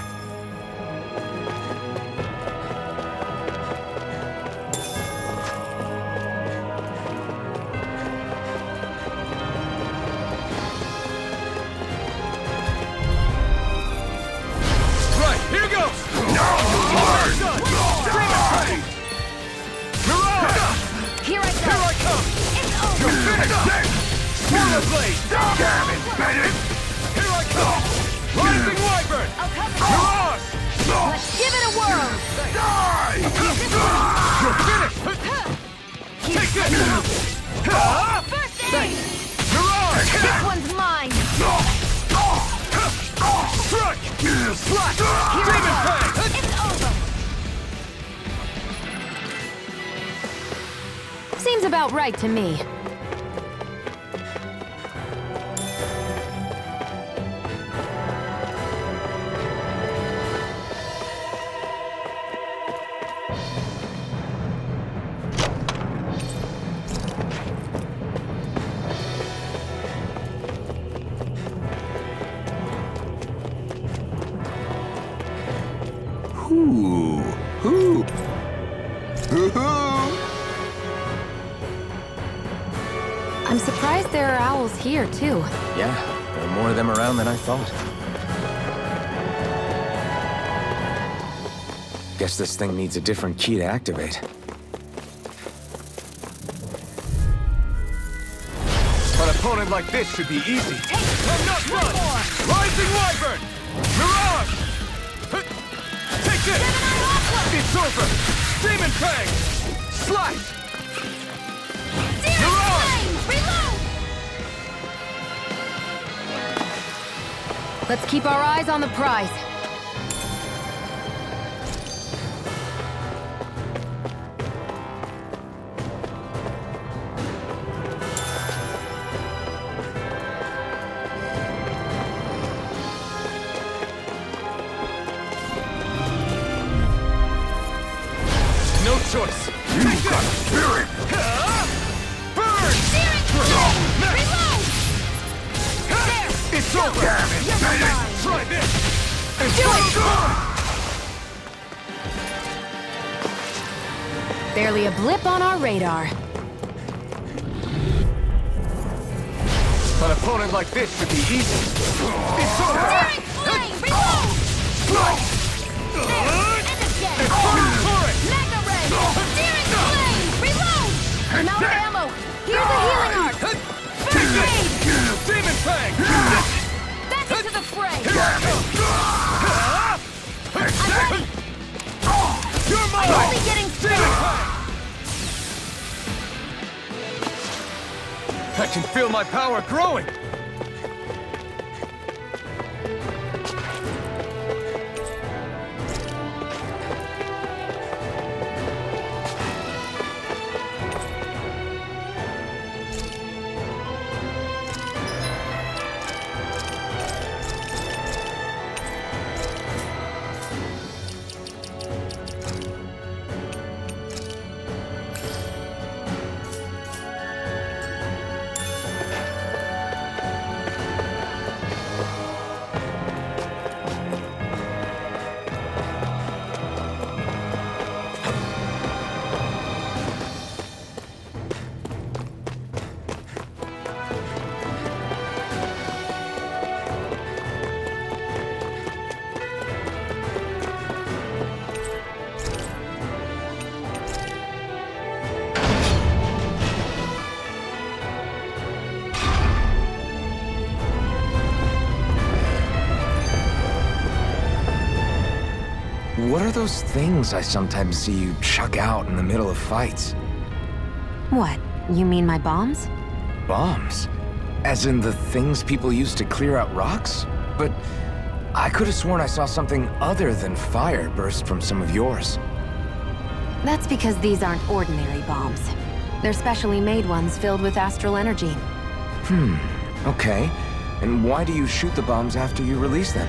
Speaker 3: about right to me. I'm surprised there are owls here, too.
Speaker 4: Yeah, there are more of them around than I thought. Guess this thing needs a different key to activate.
Speaker 2: An opponent like this should be easy. I'm not done! Rising Wyvern! Mirage! Take this! It's over! Demon Fang! Slash!
Speaker 3: Let's keep our eyes on the prize.
Speaker 2: No choice!
Speaker 5: You've got spirit!
Speaker 2: Burn!
Speaker 16: Reload!
Speaker 2: It's over!
Speaker 5: Damn it, Bennett!
Speaker 2: Try this!
Speaker 3: Do it! Barely a blip on our radar.
Speaker 2: An opponent like this should be easy. It's over!
Speaker 16: Daring flame! Reload!
Speaker 2: It's burning current!
Speaker 16: Mega ray! Daring flame! Reload!
Speaker 3: I'm out of ammo. Here's a healing art.
Speaker 2: Take this! Demon Fang!
Speaker 16: Back into the fray!
Speaker 2: I'm ready! You're mine!
Speaker 16: I'm only getting
Speaker 2: Demon Fang! I can feel my power growing!
Speaker 4: What are those things I sometimes see you chuck out in the middle of fights?
Speaker 3: What? You mean my bombs?
Speaker 4: Bombs? As in the things people use to clear out rocks? But I could have sworn I saw something other than fire burst from some of yours.
Speaker 3: That's because these aren't ordinary bombs. They're specially made ones filled with astral energy.
Speaker 4: Okay. And why do you shoot the bombs after you release them?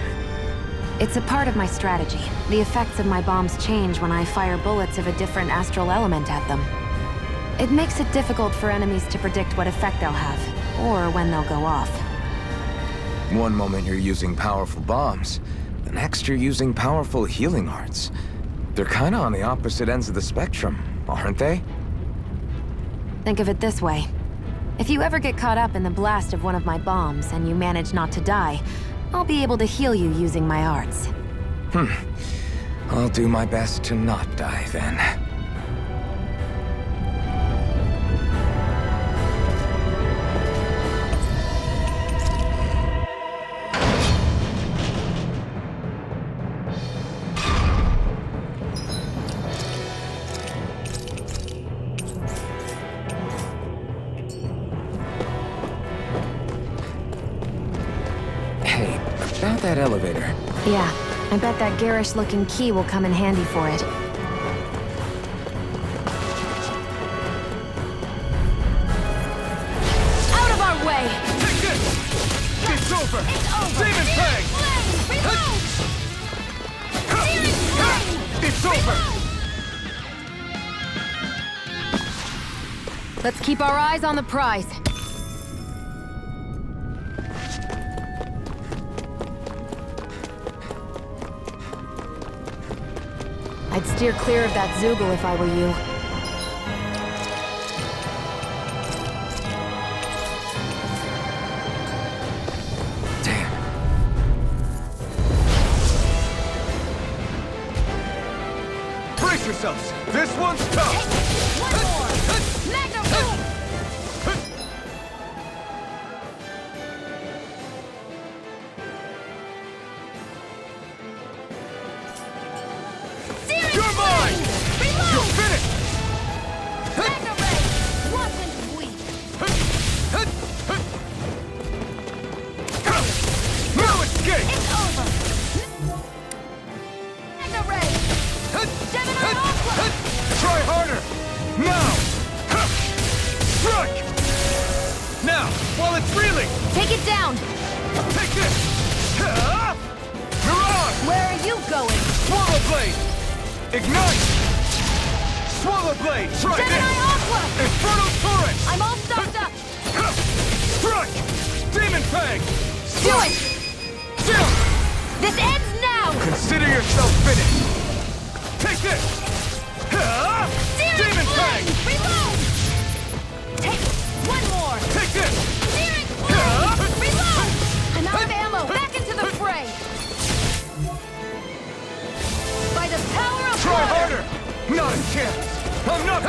Speaker 3: It's a part of my strategy. The effects of my bombs change when I fire bullets of a different astral element at them. It makes it difficult for enemies to predict what effect they'll have, or when they'll go off.
Speaker 4: One moment you're using powerful bombs, the next you're using powerful healing arts. They're kinda on the opposite ends of the spectrum, aren't they?
Speaker 3: Think of it this way. If you ever get caught up in the blast of one of my bombs and you manage not to die, I'll be able to heal you using my arts.
Speaker 4: I'll do my best to not die then. About that elevator.
Speaker 3: Yeah, I bet that garish-looking key will come in handy for it.
Speaker 2: Demon Fang! It's over!
Speaker 3: Let's keep our eyes on the prize. I'd steer clear of that Zoogle if I were you.
Speaker 2: Brace yourselves! This one's tough!
Speaker 16: One more! Magna Boom!
Speaker 2: You're mine! You're finished!
Speaker 16: Magna Ray! Watch and weep!
Speaker 2: No escape!
Speaker 16: It's over! Magna Ray! Gemini Aqua!
Speaker 2: Try harder! Now! Strike! Now, while it's reeling!
Speaker 3: Take it down!
Speaker 2: Take this! Mirage!
Speaker 3: Where are you going?
Speaker 2: Swallow Blade! Ignite! Swallow Blade! Try
Speaker 16: Gemini
Speaker 2: this!
Speaker 16: Aqua!
Speaker 2: Inferno Torrent!
Speaker 16: I'm all stocked up!
Speaker 2: Strike! Demon Fang!
Speaker 3: Do it!
Speaker 2: Jump!
Speaker 3: This ends now!
Speaker 2: Consider yourself finished! Take this! Demon Fang!
Speaker 16: Reload! Take one more!
Speaker 2: Take this!
Speaker 16: Searing Flame! Reload! I'm out of ammo! Back into the fray! By the power of
Speaker 2: Try
Speaker 16: water!
Speaker 2: harder! Not a chance! I'm not...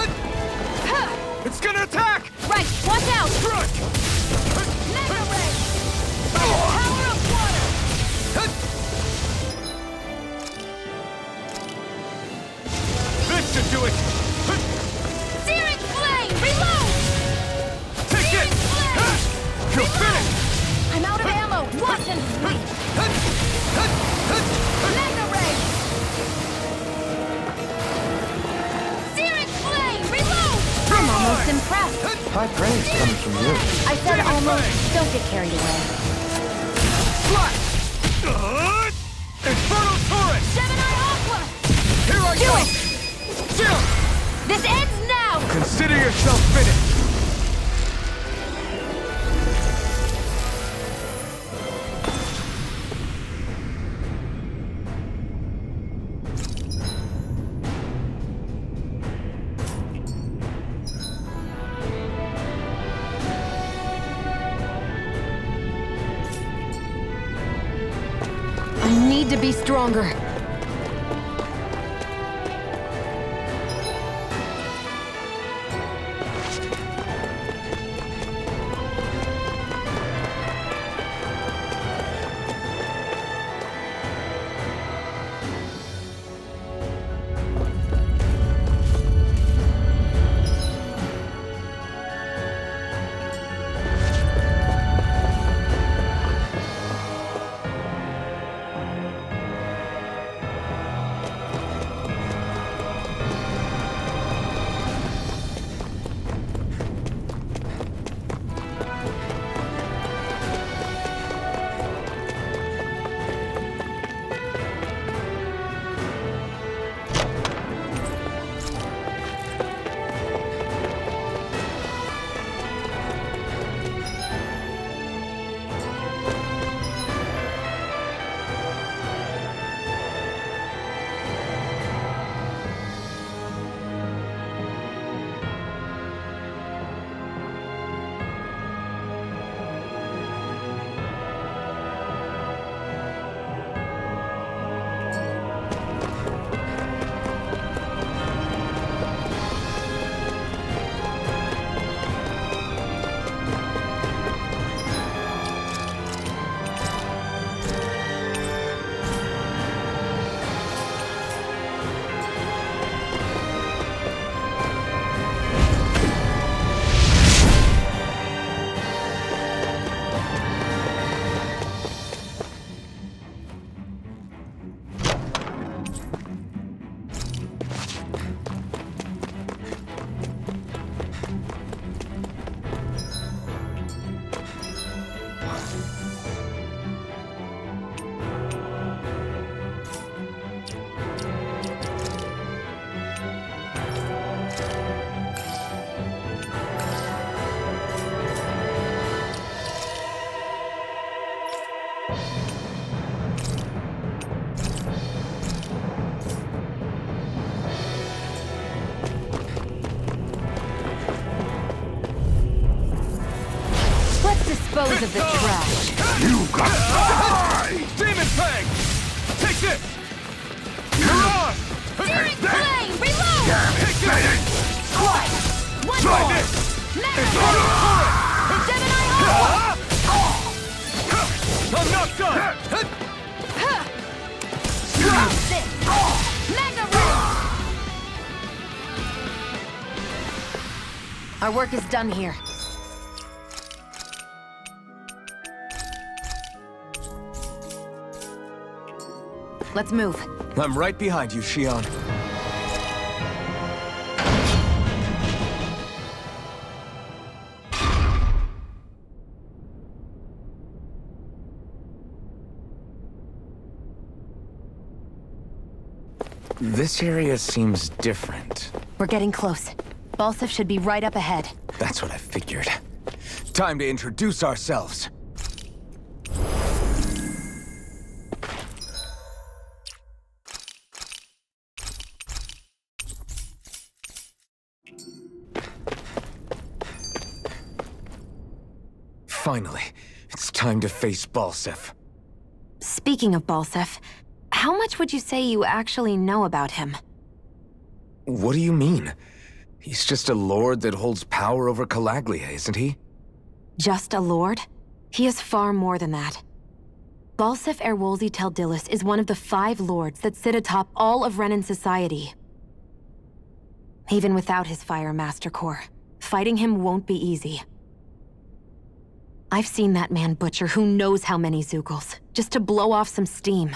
Speaker 2: It's gonna attack!
Speaker 3: Right, watch out!
Speaker 2: Strike!
Speaker 16: Mega Ray! By the power of water!
Speaker 2: This should do it!
Speaker 16: Searing Flame! Reload!
Speaker 2: Take
Speaker 16: Searing
Speaker 2: it!
Speaker 16: Flame!
Speaker 2: You're finished!
Speaker 16: I'm out of ammo! Watch and weep! Mega Ray! Searing Flame! Reload!
Speaker 3: I'm almost impressed.
Speaker 4: High praise coming from you.
Speaker 3: I said almost. Don't get carried away.
Speaker 2: Flat! Inferno Torrent!
Speaker 16: Gemini Aqua!
Speaker 2: Here I
Speaker 3: Do
Speaker 2: go!
Speaker 3: it!
Speaker 2: Jump!
Speaker 3: This ends now!
Speaker 2: Consider yourself finished!
Speaker 3: I need to be stronger. dispose of the trash.
Speaker 2: You got Demon Fang! Take this! You're on!
Speaker 16: Searing Flame! Reload!
Speaker 2: Take this!
Speaker 16: Squat! One
Speaker 2: Try
Speaker 16: more!
Speaker 2: this!
Speaker 16: Mega
Speaker 2: Gemini I'm not done!
Speaker 16: Drop this! Mega Ring!
Speaker 3: Our work is done here. Let's move.
Speaker 4: I'm right behind you, Shion. This area seems different.
Speaker 3: We're getting close. Balsif should be right up ahead.
Speaker 4: That's what I figured. Time to introduce ourselves. Finally, it's time to face Balsif.
Speaker 3: Speaking of Balsif, how much would you say you actually know about him?
Speaker 4: What do you mean? He's just a lord that holds power over Calaglia, isn't he?
Speaker 3: Just a lord? He is far more than that. Balsif Erwolzi Teldilis is one of the 5 lords that sit atop all of Renan society. Even without his Fire Master Core, fighting him won't be easy. I've seen that man butcher who knows how many Zugals, just to blow off some steam.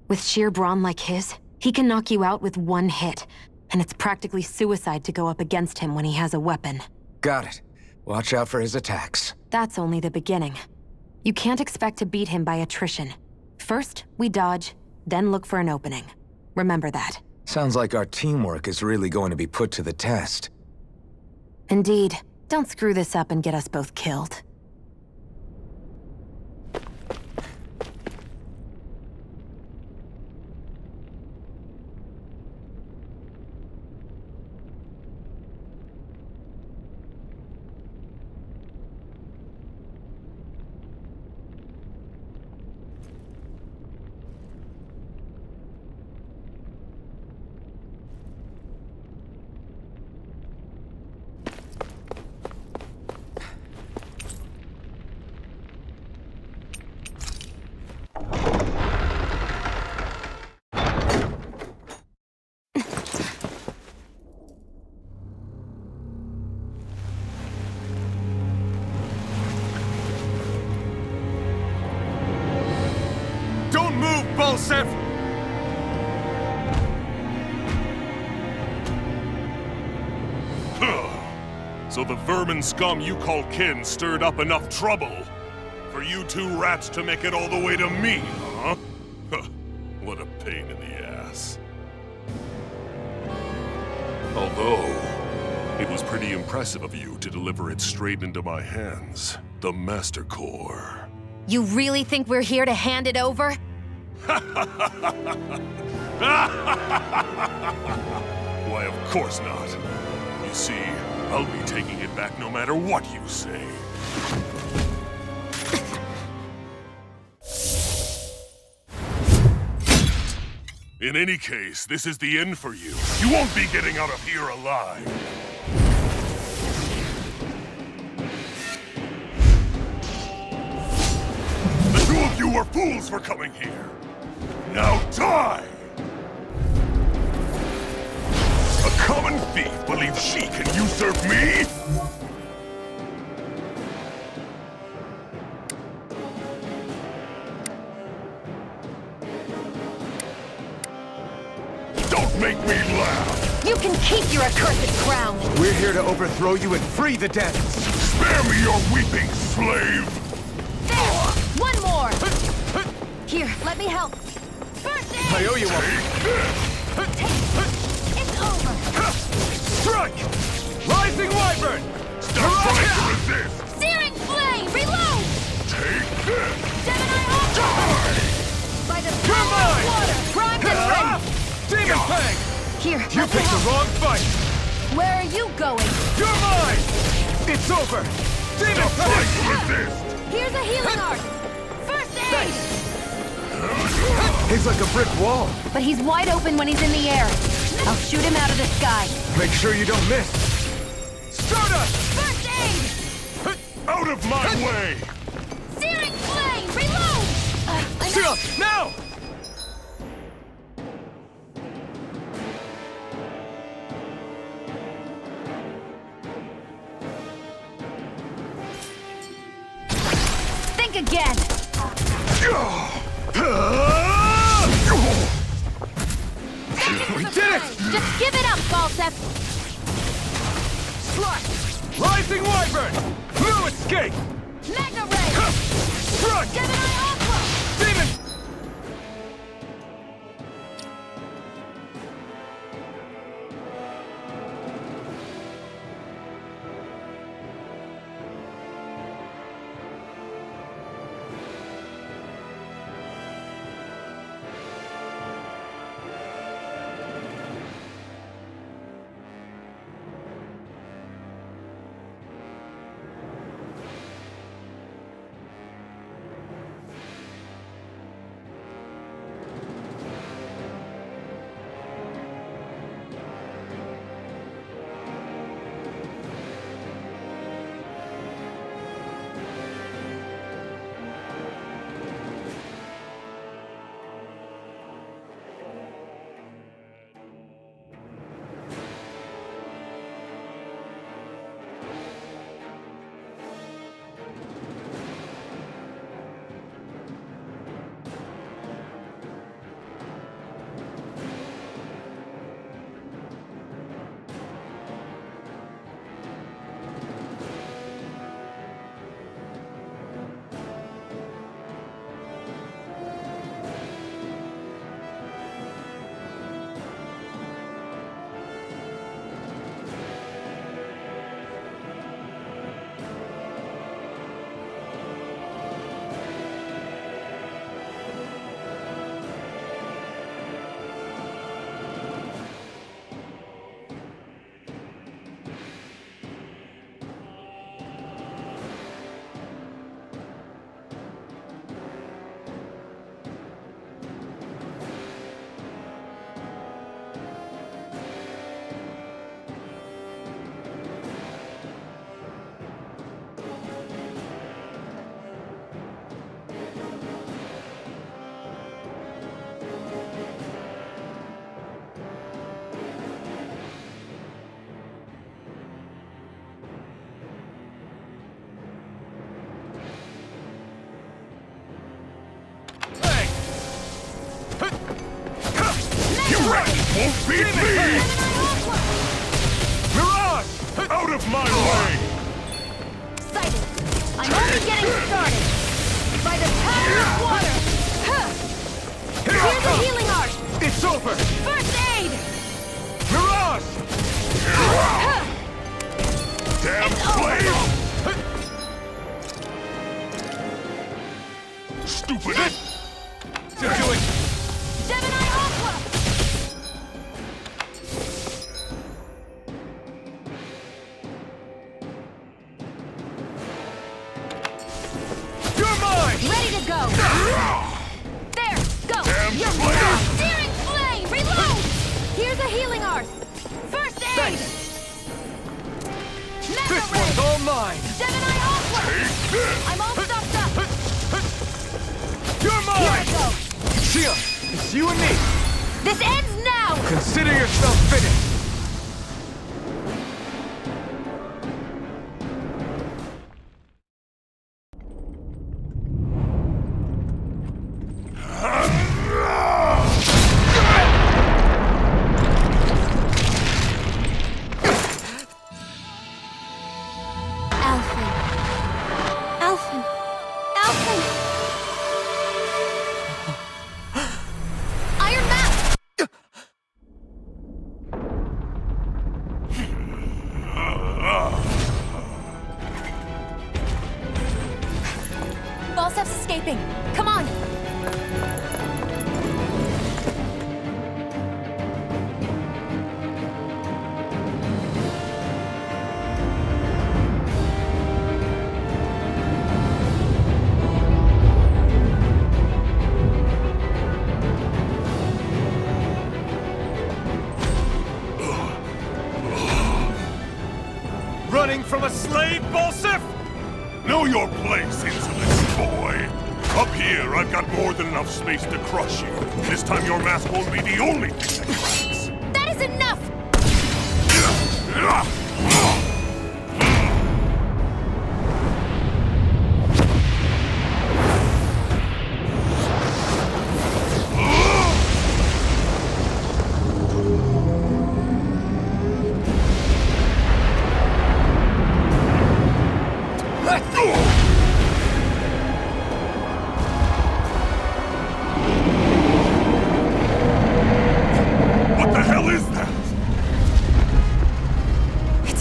Speaker 3: With sheer brawn like his, he can knock you out with one hit, and it's practically suicide to go up against him when he has a weapon.
Speaker 4: Got it. Watch out for his attacks.
Speaker 3: That's only the beginning. You can't expect to beat him by attrition. First, we dodge, then look for an opening. Remember that.
Speaker 4: Sounds like our teamwork is really going to be put to the test.
Speaker 3: Indeed. Don't screw this up and get us both killed.
Speaker 2: Balsif!
Speaker 1: So the vermin scum you call kin stirred up enough trouble for you 2 rats to make it all the way to me, huh? What a pain in the ass. Although, it was pretty impressive of you to deliver it straight into my hands. The Master Core.
Speaker 3: You really think we're here to hand it over?
Speaker 1: Why, of course not. You see, I'll be taking it back no matter what you say. In any case, this is the end for you. You won't be getting out of here alive. The 2 of you were fools for coming here. Now die! A common thief believes she can usurp me? Don't make me laugh!
Speaker 3: You can keep your accursed crown!
Speaker 4: We're here to overthrow you and free the dead!
Speaker 1: Spare me your weeping, slave!
Speaker 3: There! One more! Here, let me help. First aid!
Speaker 4: I owe you one.
Speaker 3: It's over!
Speaker 2: Strike! Rising Wyvern!
Speaker 1: Stop trying to resist!
Speaker 16: Searing Flame! Reload!
Speaker 1: Take this!
Speaker 16: Gemini Ultra!
Speaker 3: By the
Speaker 2: You're
Speaker 3: power of
Speaker 2: mine!
Speaker 3: water! Primed and ready!
Speaker 2: Demon Fang!
Speaker 3: Here,
Speaker 2: You
Speaker 3: let me
Speaker 2: picked the
Speaker 3: help.
Speaker 2: wrong fight!
Speaker 3: Where are you going?
Speaker 2: You're mine! It's over! Stop trying to resist!
Speaker 16: Here's a healing art! First aid!
Speaker 4: He's like a brick wall.
Speaker 3: But he's wide open when he's in the air. I'll shoot him out of the sky.
Speaker 4: Make sure you don't miss.
Speaker 2: Stardust!
Speaker 16: First aid!
Speaker 1: Out of my way!
Speaker 16: Searing flame! Reload!
Speaker 2: Seal, now!
Speaker 3: Think again!
Speaker 2: We did it!
Speaker 16: Just give it up, Balsep!
Speaker 2: Slash! Rising Wyvern! No escape!
Speaker 16: Mega Ray!
Speaker 2: Run!
Speaker 16: Gemini Aqua!
Speaker 2: Demon!
Speaker 1: Won't beat me!
Speaker 2: Mirage!
Speaker 1: Out of my way!
Speaker 16: Sighted! I'm only getting started! By the power of water! Here's a healing art!
Speaker 2: It's over!
Speaker 16: First aid!
Speaker 2: Mirage!
Speaker 1: Damn flame! Stupid!
Speaker 2: Do it!
Speaker 16: Gemini Aqua!
Speaker 2: You're mine!
Speaker 16: Ready to go! There! Go!
Speaker 1: Damn
Speaker 16: You're
Speaker 1: flame!
Speaker 16: mine! Searing flame! Reload! Here's a healing art! First aid! Mega
Speaker 2: This
Speaker 16: Ray!
Speaker 2: one's all mine!
Speaker 16: Gemini Aqua!
Speaker 1: Take this!
Speaker 16: I'm all stopped up!
Speaker 2: You're
Speaker 16: Here
Speaker 2: mine!
Speaker 16: I go!
Speaker 2: Shia, it's you and me!
Speaker 16: This ends now!
Speaker 2: Consider yourself finished!
Speaker 16: Alphen! Alphen! Iron Mask!
Speaker 2: running from a slave, Bolsif?
Speaker 1: Know your place, insolent boy. Up here, I've got more than enough space to crush you. This time your mask won't be the only thing that cracks.
Speaker 12: That is enough!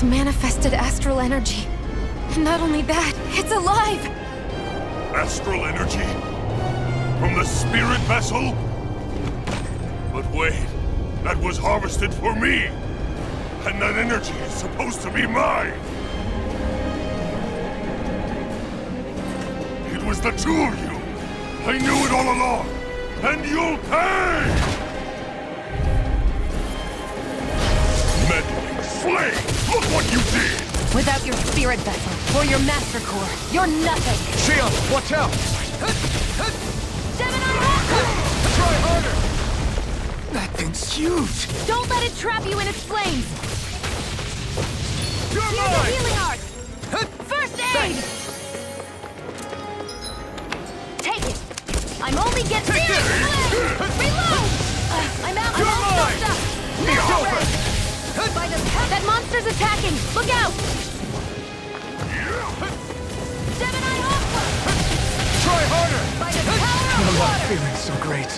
Speaker 3: Manifested astral energy. And not only that, it's alive!
Speaker 1: Astral energy? From the spirit vessel? But wait, that was harvested for me! And that energy is supposed to be mine! It was the two of you! I knew it all along! And you'll pay! Meddling slave! Look what you did!
Speaker 3: Without your spirit vessel, or your master core, you're nothing!
Speaker 2: Shield, watch out! Try harder!
Speaker 4: That thing's huge!
Speaker 3: Don't let it trap you in its flames!
Speaker 2: You're
Speaker 3: Use
Speaker 2: mine!
Speaker 3: the healing art! First aid! Take it! I'm only getting Reload! I'm out!
Speaker 2: You're
Speaker 3: I'm all
Speaker 2: mine!
Speaker 3: stuffed up!
Speaker 2: It's over!
Speaker 3: By the that monster's attacking! Look out! Gemini Aqua!
Speaker 2: Try harder!
Speaker 3: By the power of
Speaker 4: I'm not
Speaker 3: water!
Speaker 4: feeling so great.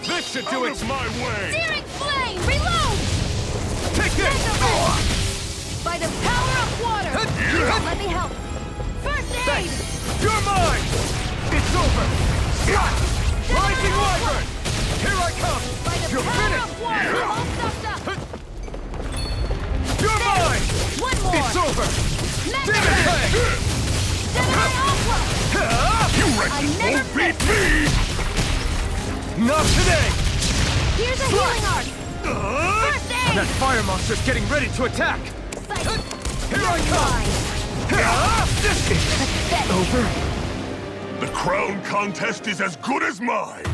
Speaker 2: This should do it!
Speaker 1: My way!
Speaker 3: Searing flame! Reload!
Speaker 2: Take this!
Speaker 3: By the power of water! Let me help! First aid!
Speaker 2: You're mine! It's over! Rising Wyvern! Here I come!
Speaker 3: By the
Speaker 2: You're
Speaker 3: power
Speaker 2: finished!
Speaker 3: of water! I'm all stuffed up!
Speaker 2: You're mine!
Speaker 3: One more!
Speaker 2: It's over!
Speaker 3: Mega
Speaker 2: Demon Fang!
Speaker 3: Gemini Aqua!
Speaker 1: You
Speaker 3: I
Speaker 1: wretches
Speaker 3: never
Speaker 1: won't beat me!
Speaker 2: Not today!
Speaker 3: Here's a healing art! First aid!
Speaker 2: That fire monster's getting ready to attack! Here I come! This is
Speaker 3: over.
Speaker 1: The crown contest is as good as mine!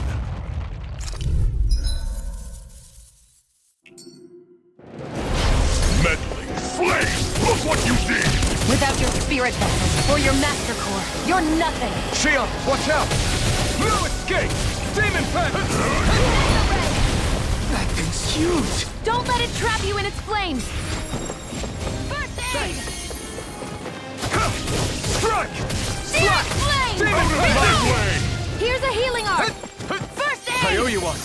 Speaker 1: Meddling slave! Look what you did!
Speaker 3: Without your spirit vessel, or your master core, you're nothing!
Speaker 2: Shield, watch out! No escape! Demon Fang!
Speaker 4: That thing's huge!
Speaker 3: Don't let it trap you in its flames! First aid!
Speaker 2: Strike!
Speaker 3: Searing flame!
Speaker 2: Demon Fang!
Speaker 1: My way!
Speaker 3: Here's a healing art! First aid!
Speaker 2: I owe you one.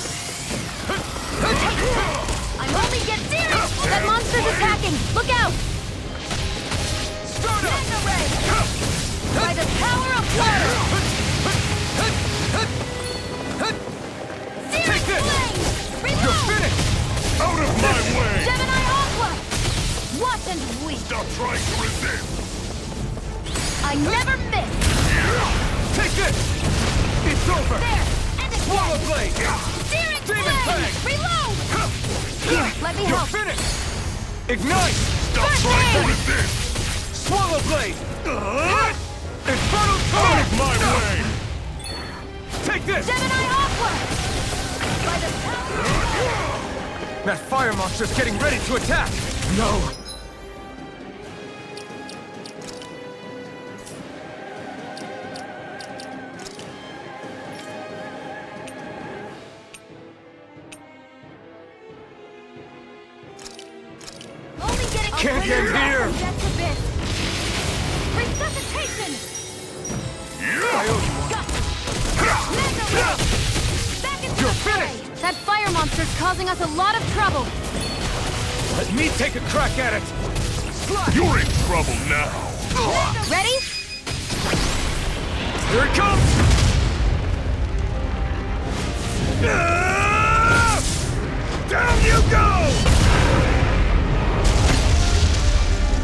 Speaker 3: I'm only getting serious! That monster's attacking! Look out!
Speaker 2: Start up!
Speaker 3: Mega ray! By the power of water! Searing
Speaker 2: Take this!
Speaker 3: flame!
Speaker 2: You're
Speaker 3: Reload!
Speaker 2: finished!
Speaker 1: Out of my way!
Speaker 3: Gemini Aqua! Watch and weep!
Speaker 1: Stop trying to resist!
Speaker 3: I never miss!
Speaker 2: Take this! It's over!
Speaker 3: There! And again!
Speaker 2: Swallow Blade!
Speaker 3: Searing
Speaker 2: Demon
Speaker 3: flame!
Speaker 2: Fang!
Speaker 3: Reload! Here, let me
Speaker 2: You're
Speaker 3: help!
Speaker 2: finished! Ignite!
Speaker 1: Stop
Speaker 3: First
Speaker 1: trying to
Speaker 3: aid!
Speaker 1: resist!
Speaker 2: Swallow Blade! Infernal
Speaker 1: Out
Speaker 2: Torrent!
Speaker 1: of my way!
Speaker 2: Take this!
Speaker 3: Gemini Aqua! By the power of
Speaker 2: That fire monster's getting ready to attack! No!
Speaker 3: only getting
Speaker 2: Can't get here!
Speaker 3: That's a bit. Resuscitation!
Speaker 2: I owe you one.
Speaker 3: Mega ray! Back into
Speaker 2: You're
Speaker 3: the fray!
Speaker 2: finished!
Speaker 3: That fire monster's causing us a lot of trouble!
Speaker 2: Let me take a crack at it!
Speaker 1: You're in trouble now!
Speaker 3: Ready?
Speaker 2: Here it comes! Down you go!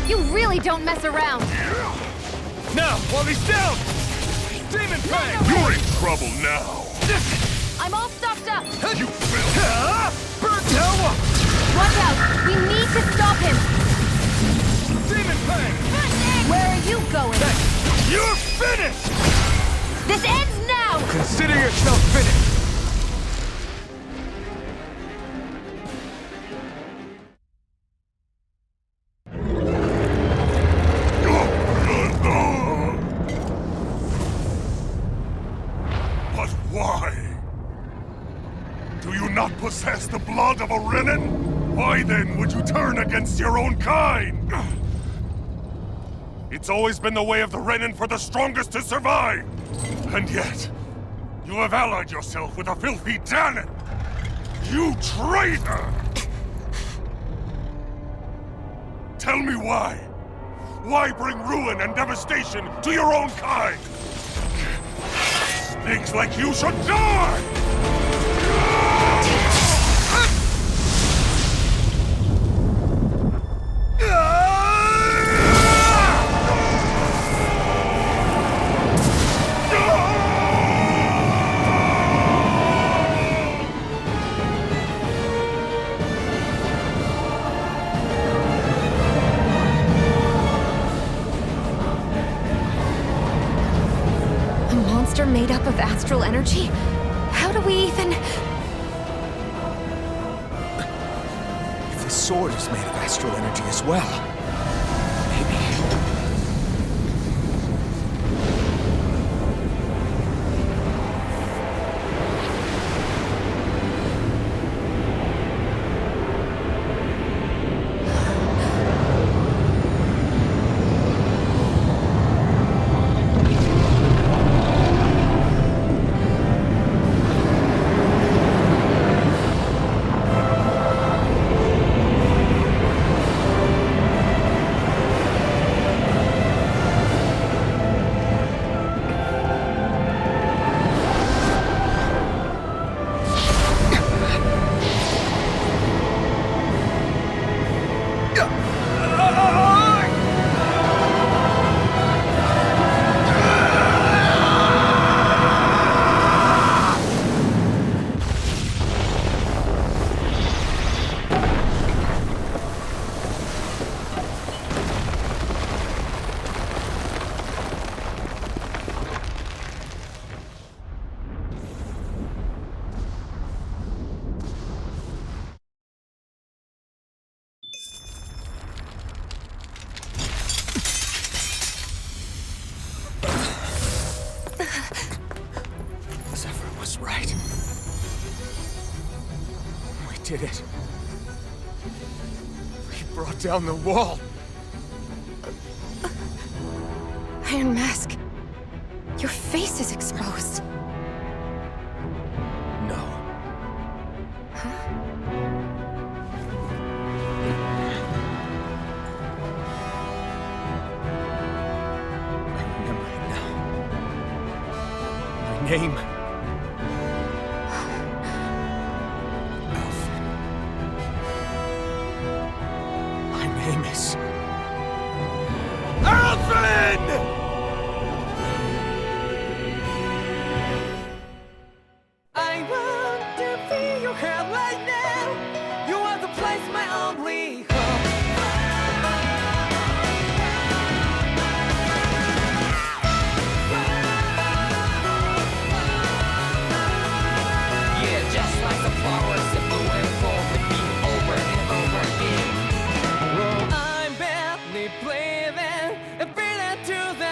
Speaker 3: You really don't mess around!
Speaker 2: Now, while he's down! Demon Fang!
Speaker 1: You're in trouble now!
Speaker 3: I'm all stuffed up!
Speaker 1: You filth!
Speaker 2: Burn now!
Speaker 3: Watch out! We need to stop him!
Speaker 2: Demon Fang!
Speaker 3: Where are you going?
Speaker 2: You're finished!
Speaker 3: This ends now!
Speaker 2: Consider yourself finished!
Speaker 1: But why? Do you not possess the blood of a Renin? Why then would you turn against your own kind? It's always been the way of the Renin for the strongest to survive! And yet, you have allied yourself with a filthy Danon! You traitor! Tell me why? Why bring ruin and devastation to your own kind? Snakes like you should die!
Speaker 3: A monster made up of astral energy? How do we even...
Speaker 2: If the sword is made of astral energy as well, maybe... Zephyr was right. We did it. We brought down the wall.
Speaker 3: Iron Mask, your face is exposed.
Speaker 2: No. I remember it now. My name. Alfred. My name is... Alfred!
Speaker 6: I want to feel your hand right now. You are the place, my only hope. Yeah, just like the flowers that bloom and fall with me over and over again. I'm badly breathing and breathing to the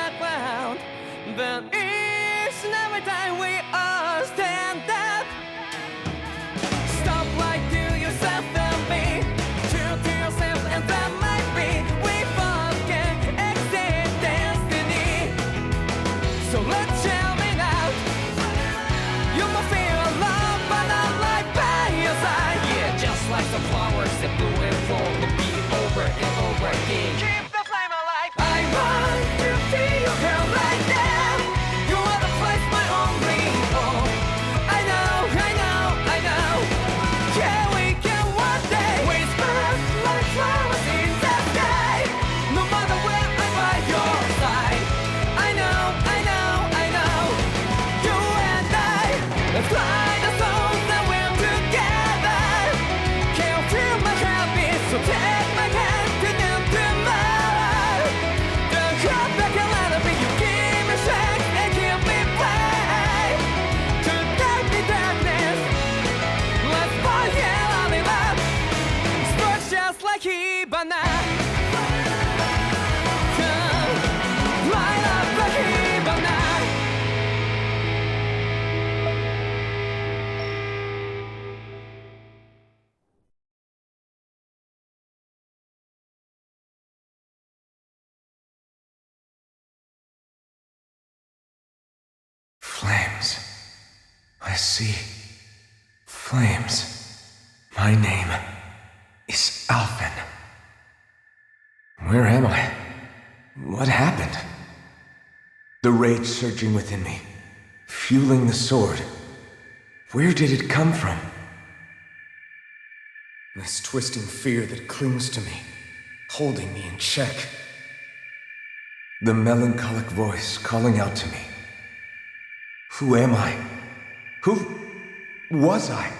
Speaker 4: I see flames. My name is Alphen. Where am I? What happened? The rage surging within me, fueling the sword. Where did it come from? This twisting fear that clings to me, holding me in check. The melancholic voice calling out to me. Who am I? Who was I?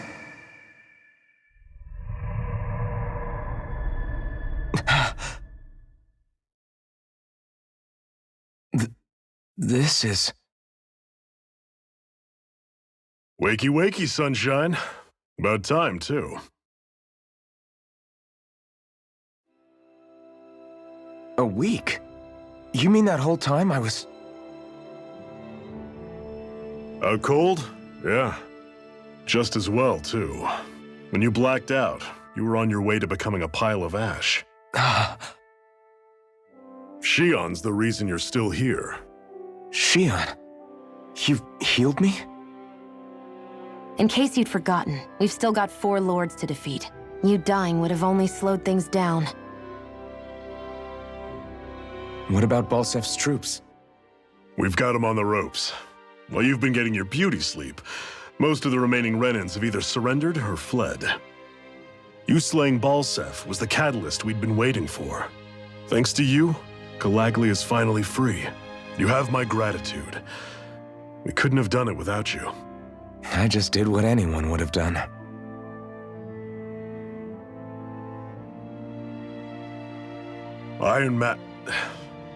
Speaker 4: This is...
Speaker 1: Wakey wakey, sunshine. About time, too.
Speaker 4: A week? You mean that whole time I was...
Speaker 1: Out cold? Yeah. Just as well, too. When you blacked out, you were on your way to becoming a pile of ash. Shion's the reason you're still here.
Speaker 4: Shion? You healed me?
Speaker 3: In case you'd forgotten, we've still got 4 lords to defeat. You dying would have only slowed things down.
Speaker 4: What about Balsef's troops?
Speaker 1: We've got them on the ropes. While you've been getting your beauty sleep, most of the remaining Renans have either surrendered or fled. You slaying Balsef was the catalyst we'd been waiting for. Thanks to you, Calaglia is finally free. You have my gratitude. We couldn't have done it without you.
Speaker 4: I just did what anyone would have done.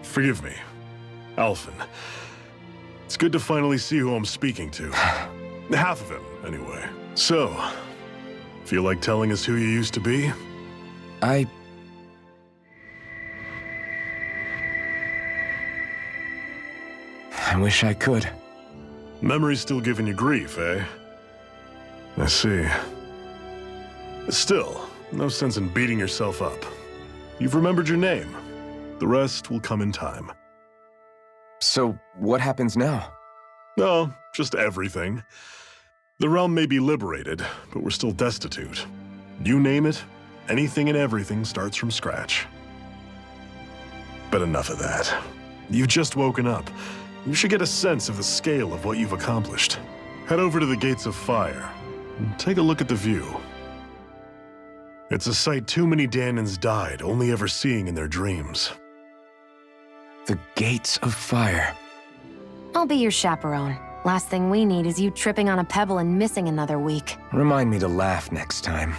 Speaker 1: Forgive me. Alphen. It's good to finally see who I'm speaking to. Half of him, anyway. So, feel like telling us who you used to be?
Speaker 4: I wish I could.
Speaker 1: Memory's still giving you grief, eh? I see. Still, no sense in beating yourself up. You've remembered your name. The rest will come in time.
Speaker 4: So, what happens now?
Speaker 1: No, just everything. The realm may be liberated, but we're still destitute. You name it, anything and everything starts from scratch. But enough of that. You've just woken up. You should get a sense of the scale of what you've accomplished. Head over to the Gates of Fire and take a look at the view. It's a sight too many Danans died only ever seeing in their dreams.
Speaker 4: The Gates of Fire.
Speaker 3: I'll be your chaperone. Last thing we need is you tripping on a pebble and missing another week.
Speaker 4: Remind me to laugh next time.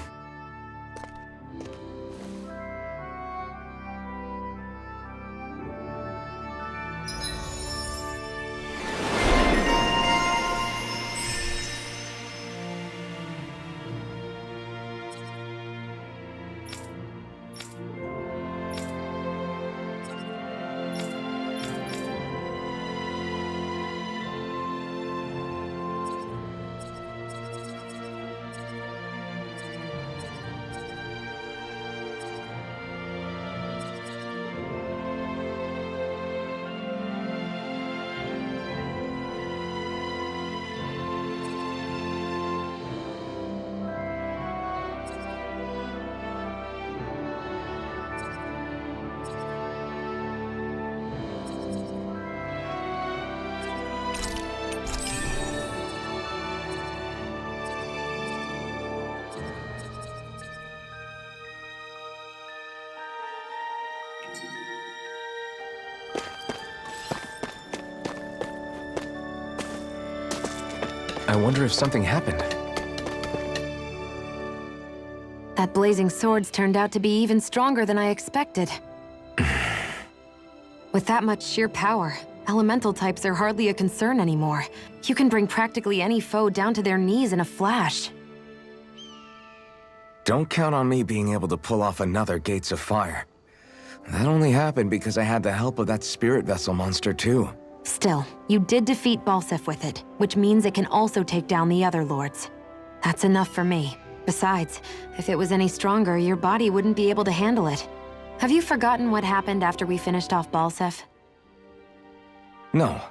Speaker 4: I wonder if something happened.
Speaker 3: That blazing sword's turned out to be even stronger than I expected. With that much sheer power, elemental types are hardly a concern anymore. You can bring practically any foe down to their knees in a flash.
Speaker 4: Don't count on me being able to pull off another Gates of Fire. That only happened because I had the help of that spirit vessel monster too.
Speaker 3: Still, you did defeat Balsef with it, which means it can also take down the other lords. That's enough for me. Besides, if it was any stronger, your body wouldn't be able to handle it. Have you forgotten what happened after we finished off Balsef?
Speaker 4: No,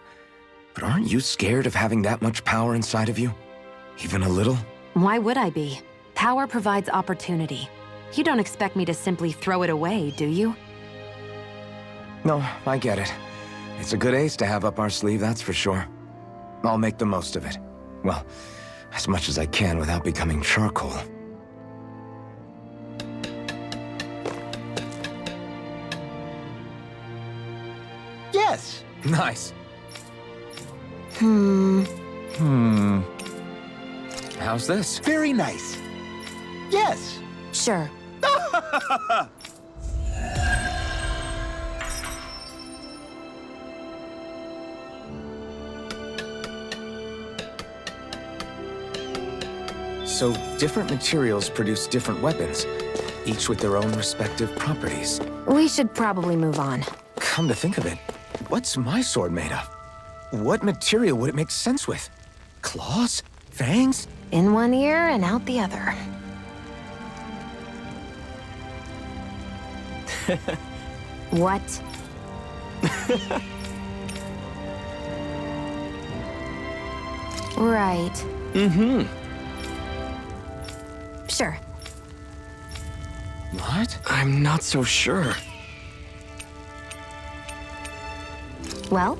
Speaker 4: but aren't you scared of having that much power inside of you? Even a little?
Speaker 3: Why would I be? Power provides opportunity. You don't expect me to simply throw it away, do you?
Speaker 4: No, I get it. It's a good ace to have up our sleeve, that's for sure. I'll make the most of it. Well, as much as I can without becoming charcoal.
Speaker 13: Yes.
Speaker 4: Nice. How's this?
Speaker 13: Very nice. Yes.
Speaker 3: Sure.
Speaker 4: So, different materials produce different weapons, each with their own respective properties.
Speaker 3: We should probably move on.
Speaker 4: Come to think of it, what's my sword made of? What material would it make sense with? Claws? Fangs?
Speaker 3: In one ear and out the other. What? Right.
Speaker 4: Mm-hmm.
Speaker 3: Sure.
Speaker 4: What?
Speaker 13: I'm not so sure.
Speaker 3: Well?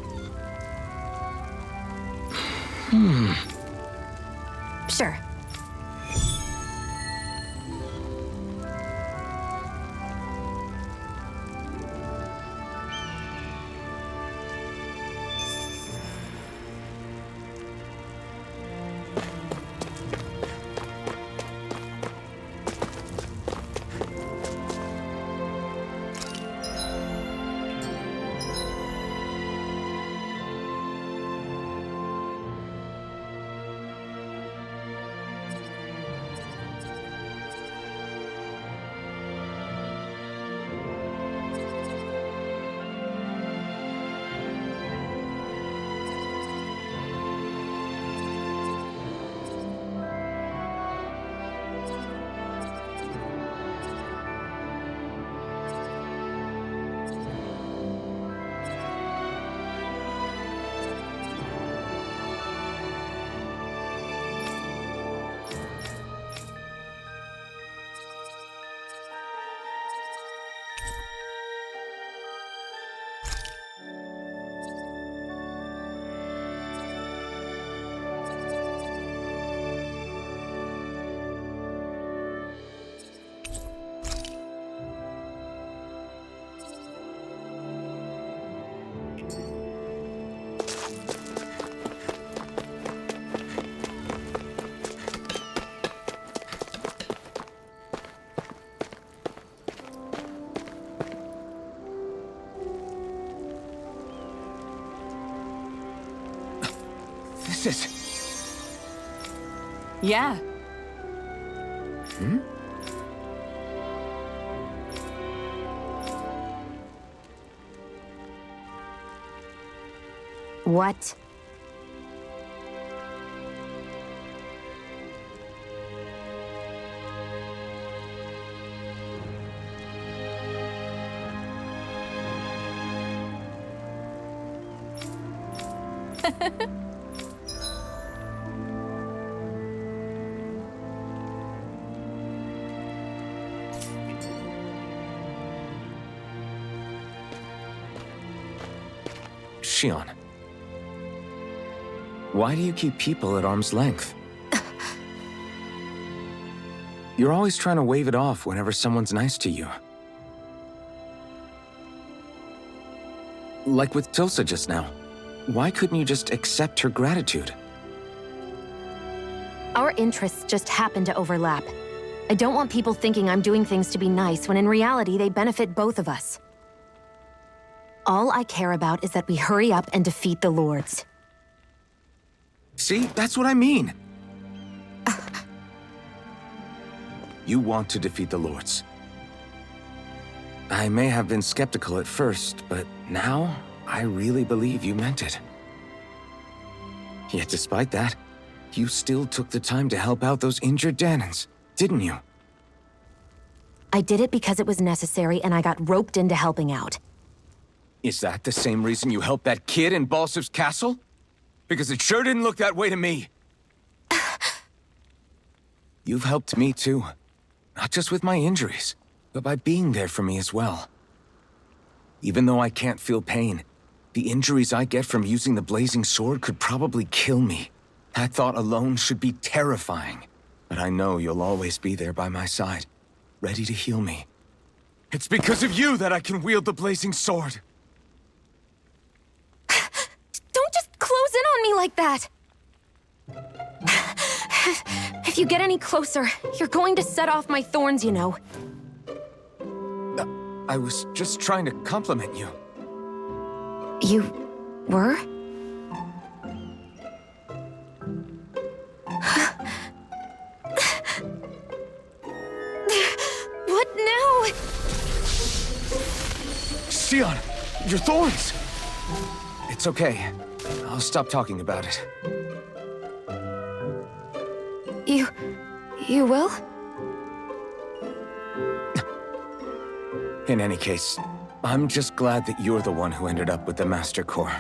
Speaker 3: Sure.
Speaker 4: This is...
Speaker 10: Yeah.
Speaker 4: Hmm?
Speaker 3: What?
Speaker 4: Shion. Why do you keep people at arm's length? You're always trying to wave it off whenever someone's nice to you. Like with Tilsa just now. Why couldn't you just accept her gratitude?
Speaker 3: Our interests just happen to overlap. I don't want people thinking I'm doing things to be nice when in reality they benefit both of us. All I care about is that we hurry up and defeat the Lords.
Speaker 4: See, that's what I mean. You want to defeat the Lords. I may have been skeptical at first, but now I really believe you meant it. Yet despite that, you still took the time to help out those injured Danans, didn't you?
Speaker 3: I did it because it was necessary and I got roped into helping out.
Speaker 4: Is that the same reason you helped that kid in Balsiv's castle? Because it sure didn't look that way to me. You've helped me too. Not just with my injuries, but by being there for me as well. Even though I can't feel pain, the injuries I get from using the blazing sword could probably kill me. That thought alone should be terrifying. But I know you'll always be there by my side, ready to heal me. It's because of you that I can wield the blazing sword.
Speaker 3: Don't just close in on me like that! If you get any closer, you're going to set off my thorns, you know.
Speaker 4: I was just trying to compliment you.
Speaker 3: You were? What now?
Speaker 4: Xion, your thorns! It's okay. I'll stop talking about it.
Speaker 3: You will?
Speaker 4: In any case, I'm just glad that you're the one who ended up with the Master Core.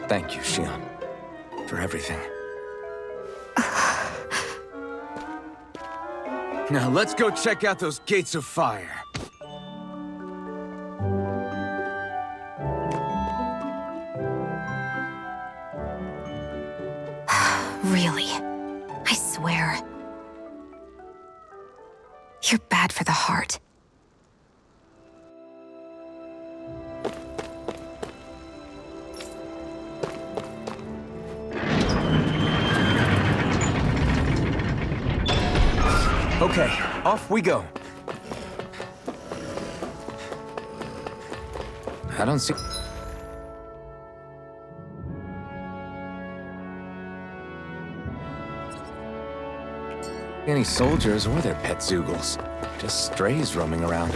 Speaker 4: Thank you, Xion, for everything. Now let's go check out those gates of fire.
Speaker 3: Really? I swear. You're bad for the heart.
Speaker 4: Okay, off we go. I don't see... any soldiers or their pet Zoogles. Just strays roaming around.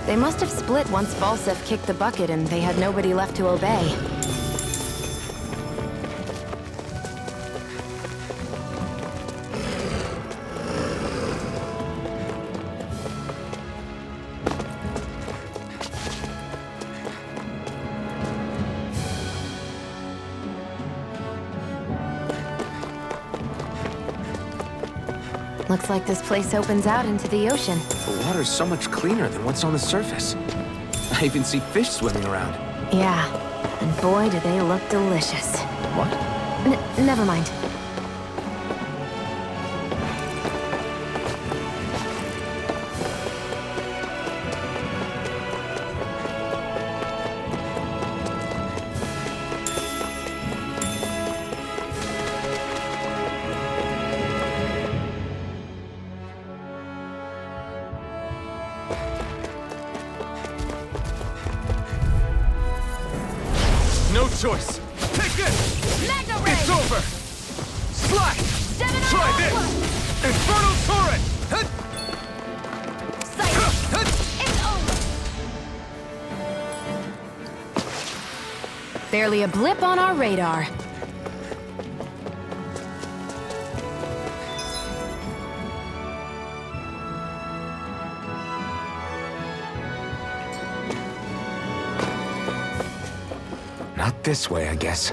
Speaker 3: They must have split once Falsef kicked the bucket and they had nobody left to obey. Looks like this place opens out into the ocean.
Speaker 4: The water's so much cleaner than what's on the surface. I even see fish swimming around.
Speaker 3: Yeah, and boy, do they look delicious.
Speaker 4: What?
Speaker 3: Never mind.
Speaker 2: No choice. Take this!
Speaker 16: Mega Ray!
Speaker 2: It's over! Slash! Try this! Infernal Torrent!
Speaker 16: Sight! It's over!
Speaker 3: Barely a blip on our radar.
Speaker 4: Not this way, I guess.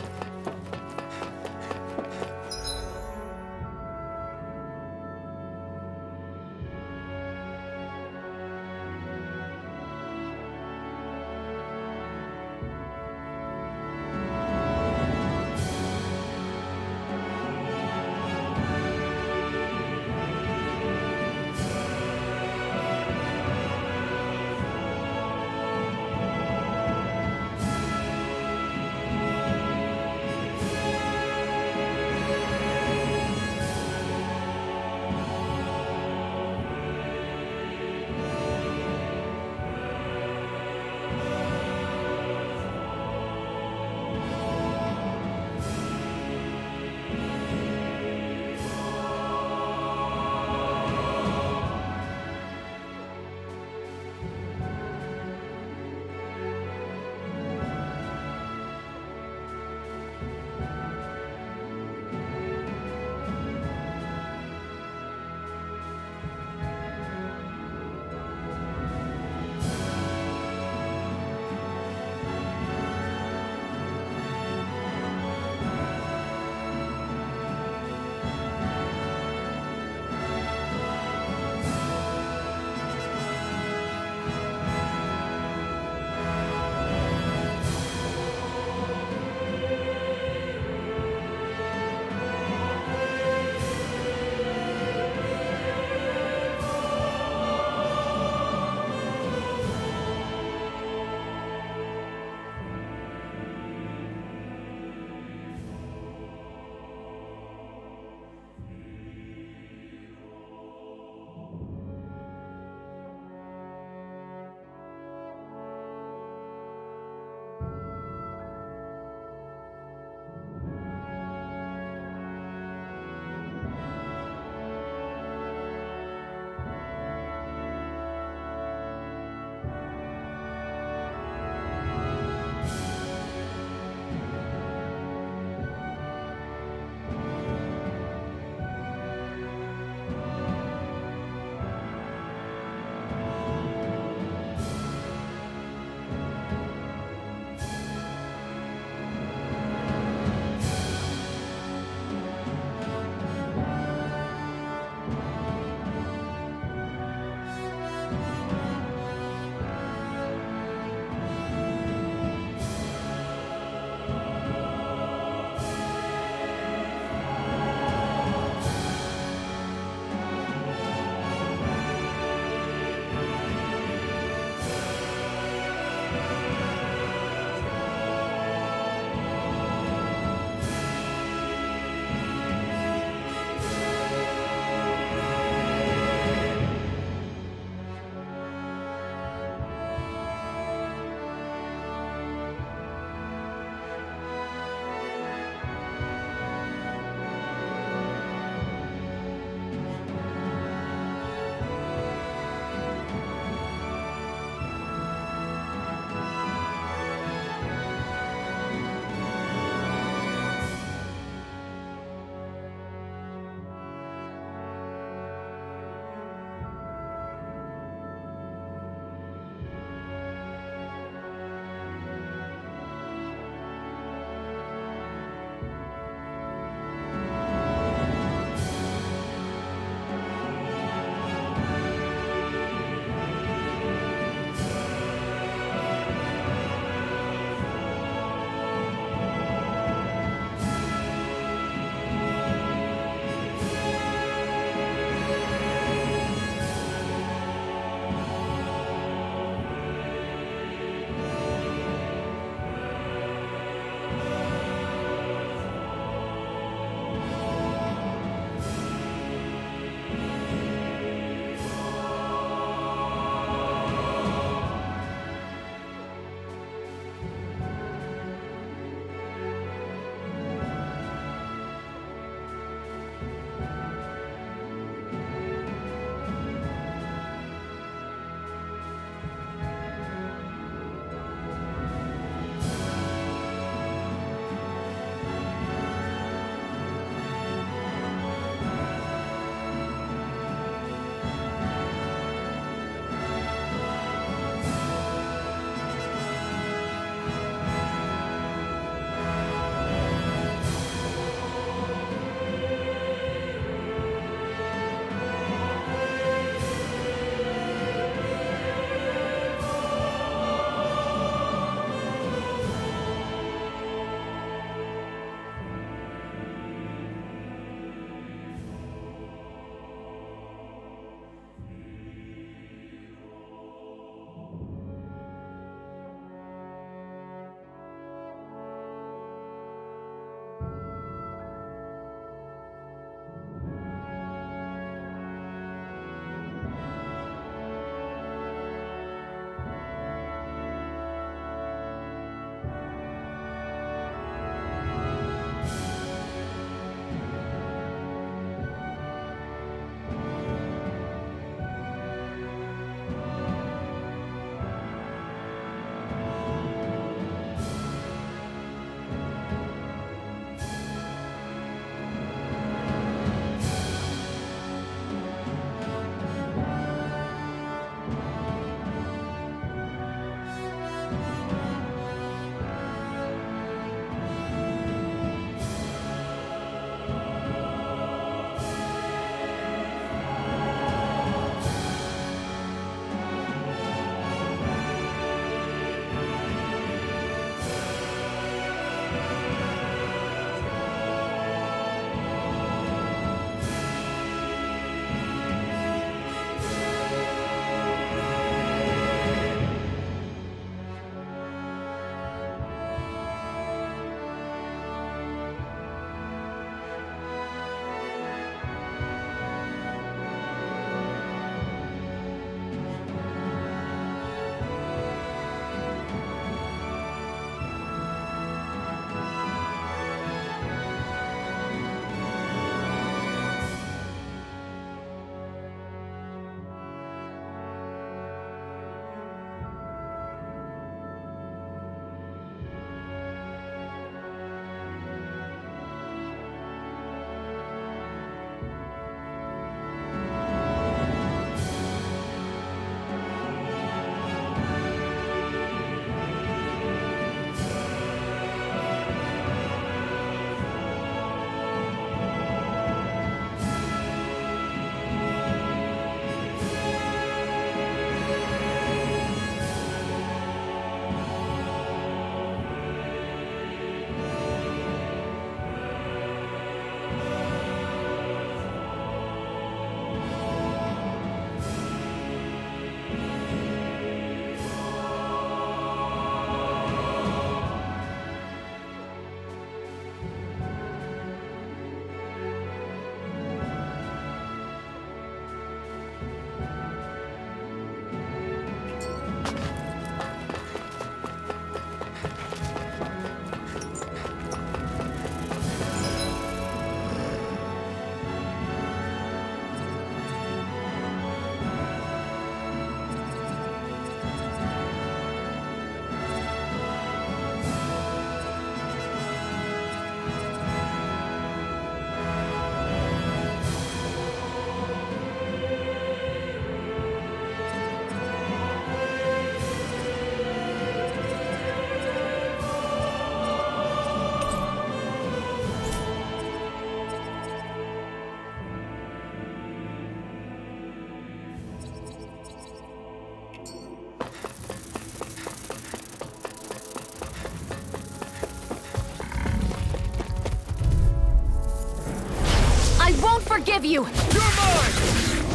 Speaker 3: forgive you!
Speaker 2: You're mine!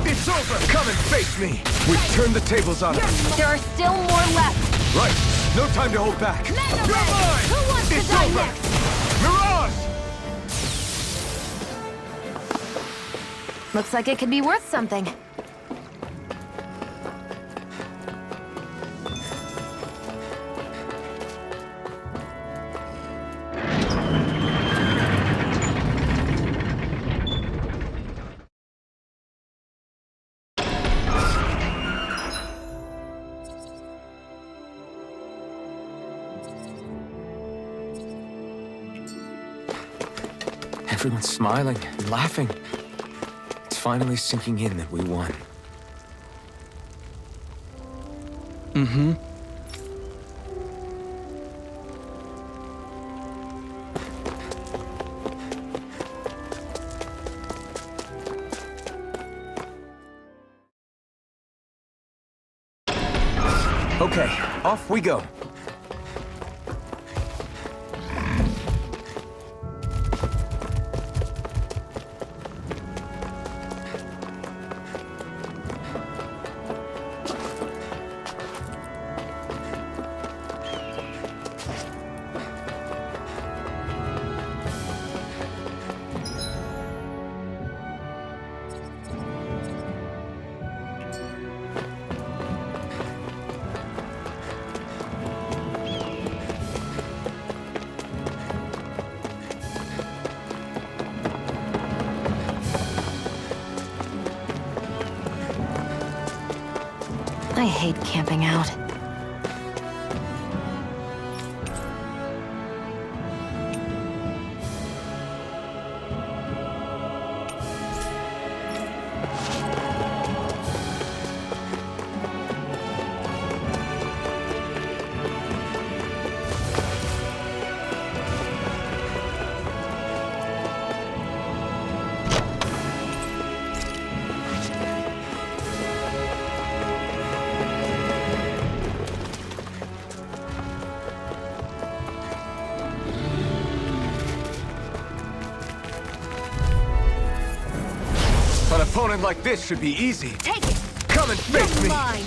Speaker 2: It's over! Come and face me! We've turned the tables on her.
Speaker 3: There are still more left.
Speaker 2: Right! No time to hold back! You're mine!
Speaker 3: Who wants
Speaker 2: It's
Speaker 3: to die
Speaker 2: over!
Speaker 3: next?
Speaker 2: Mirage!
Speaker 3: Looks like it could be worth something.
Speaker 4: Everyone's smiling and laughing. It's finally sinking in that we won.
Speaker 6: Mm-hmm.
Speaker 4: Okay, off we go.
Speaker 3: I hate camping out.
Speaker 2: An opponent like this should be easy.
Speaker 3: Take it!
Speaker 2: Come and face me!
Speaker 3: Mine!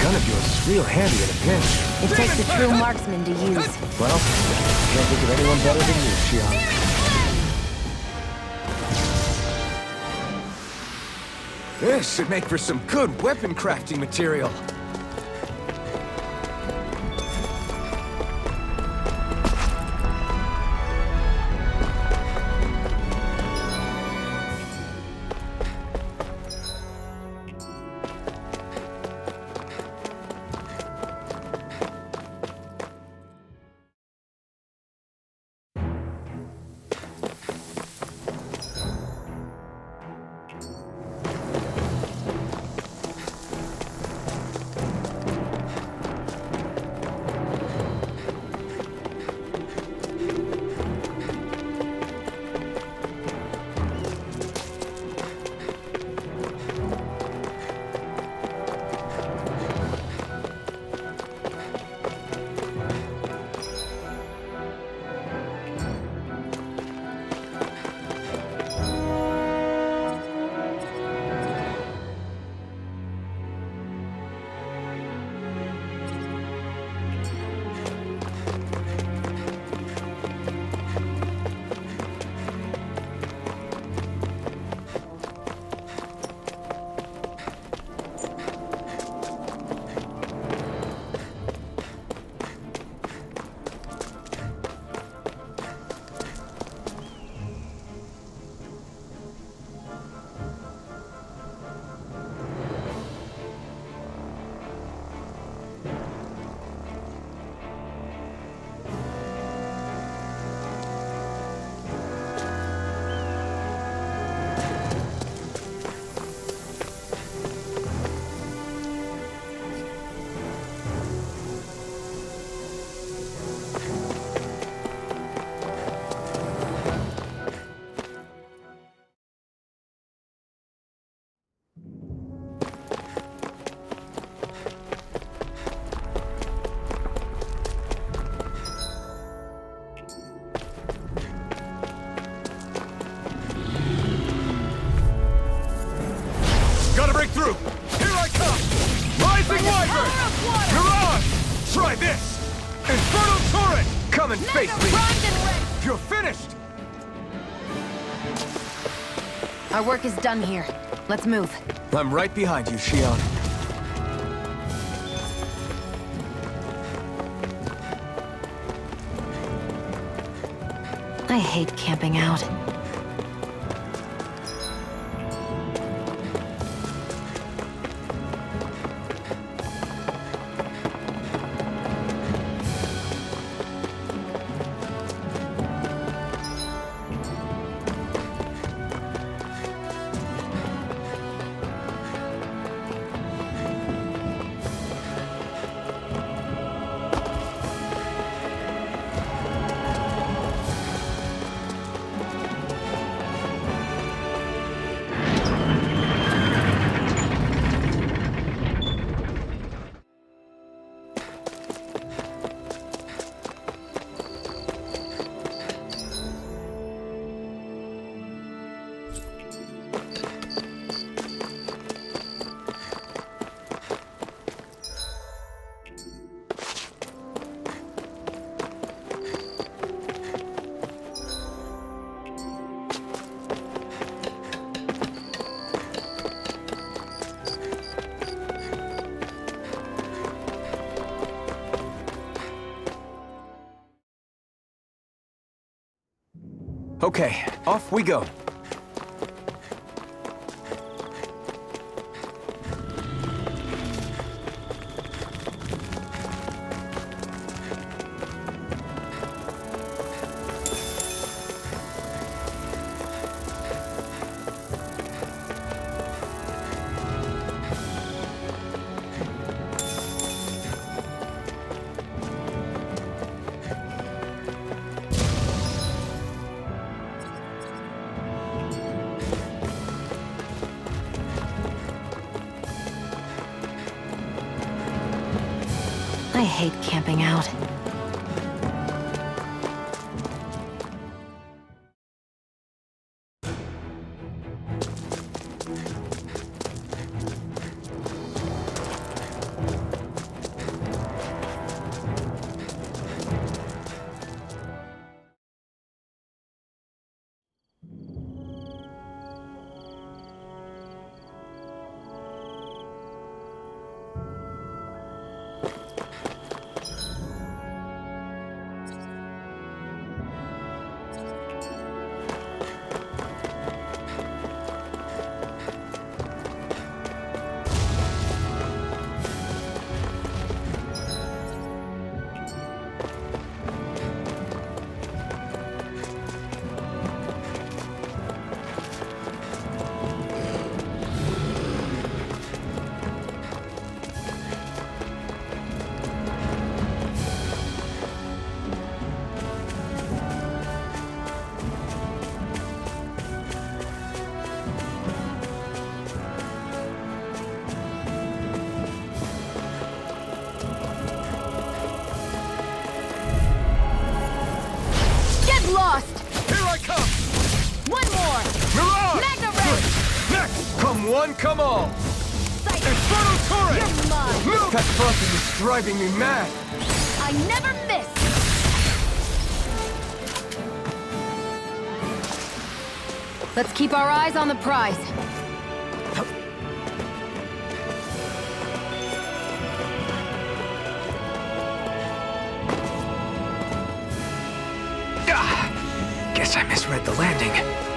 Speaker 4: gun of yours is real handy in a pinch.
Speaker 3: It takes a true marksman to use.
Speaker 4: Well, can't think of anyone better than you, Shion. This should make for some good weapon crafting material.
Speaker 2: Break through! Here I come! Rising Wyvern! Mirage! Try this! Infernal Torrent! Come and face me! You're finished!
Speaker 3: Our work is done here. Let's move.
Speaker 4: I'm right behind you, Shion.
Speaker 3: I hate camping out.
Speaker 4: Okay, off we go.
Speaker 3: I hate camping out.
Speaker 2: one, come all! Infernal turret!
Speaker 16: You're mine!
Speaker 2: Move! That buzzing is driving me mad!
Speaker 16: I never miss!
Speaker 3: Let's keep our eyes on the prize.
Speaker 4: Guess I misread the landing.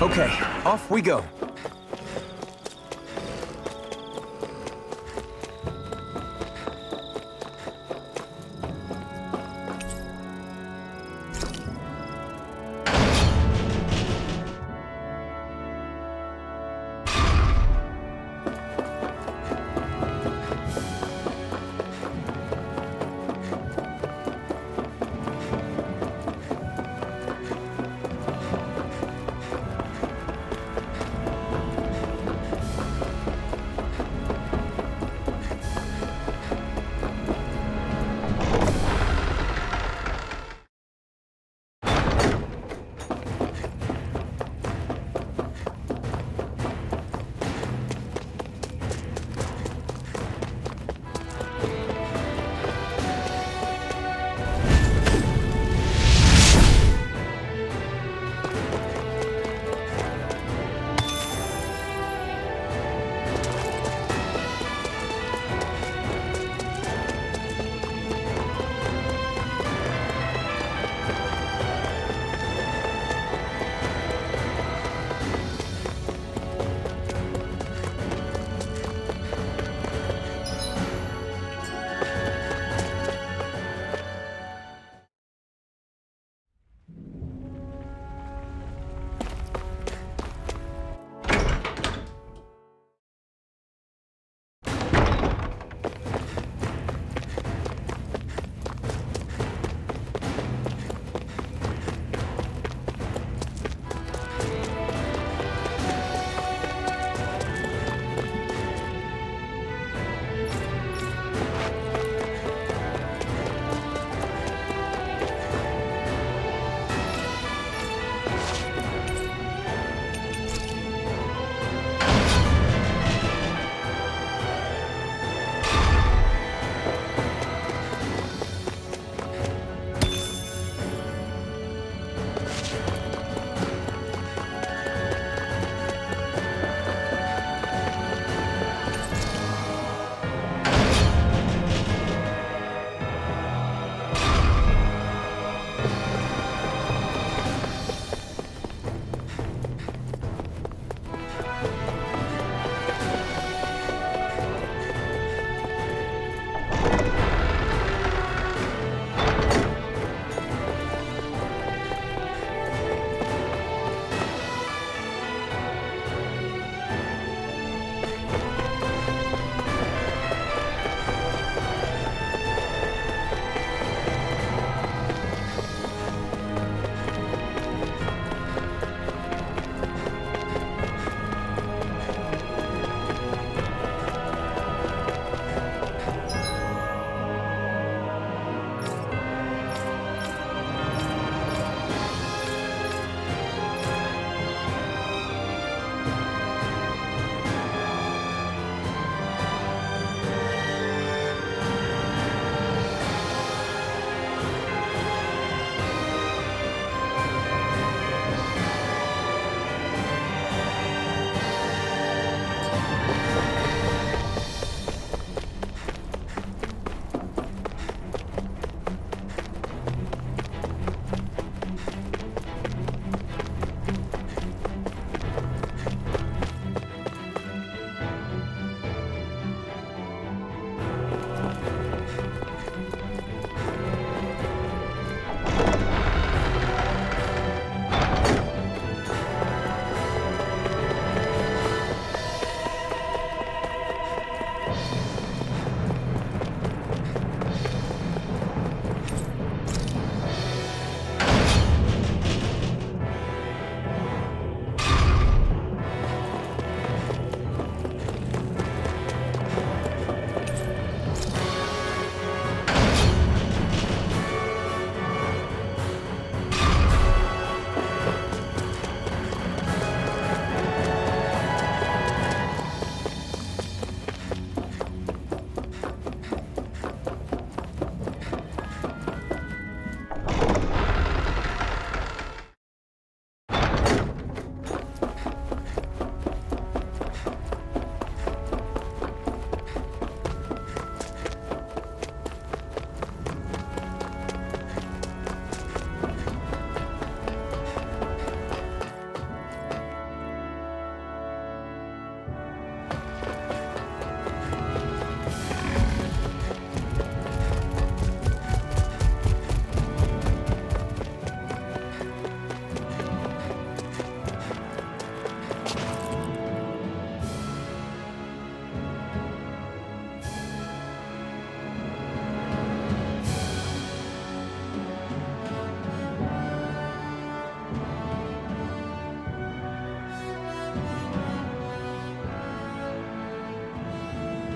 Speaker 4: Okay, off we go.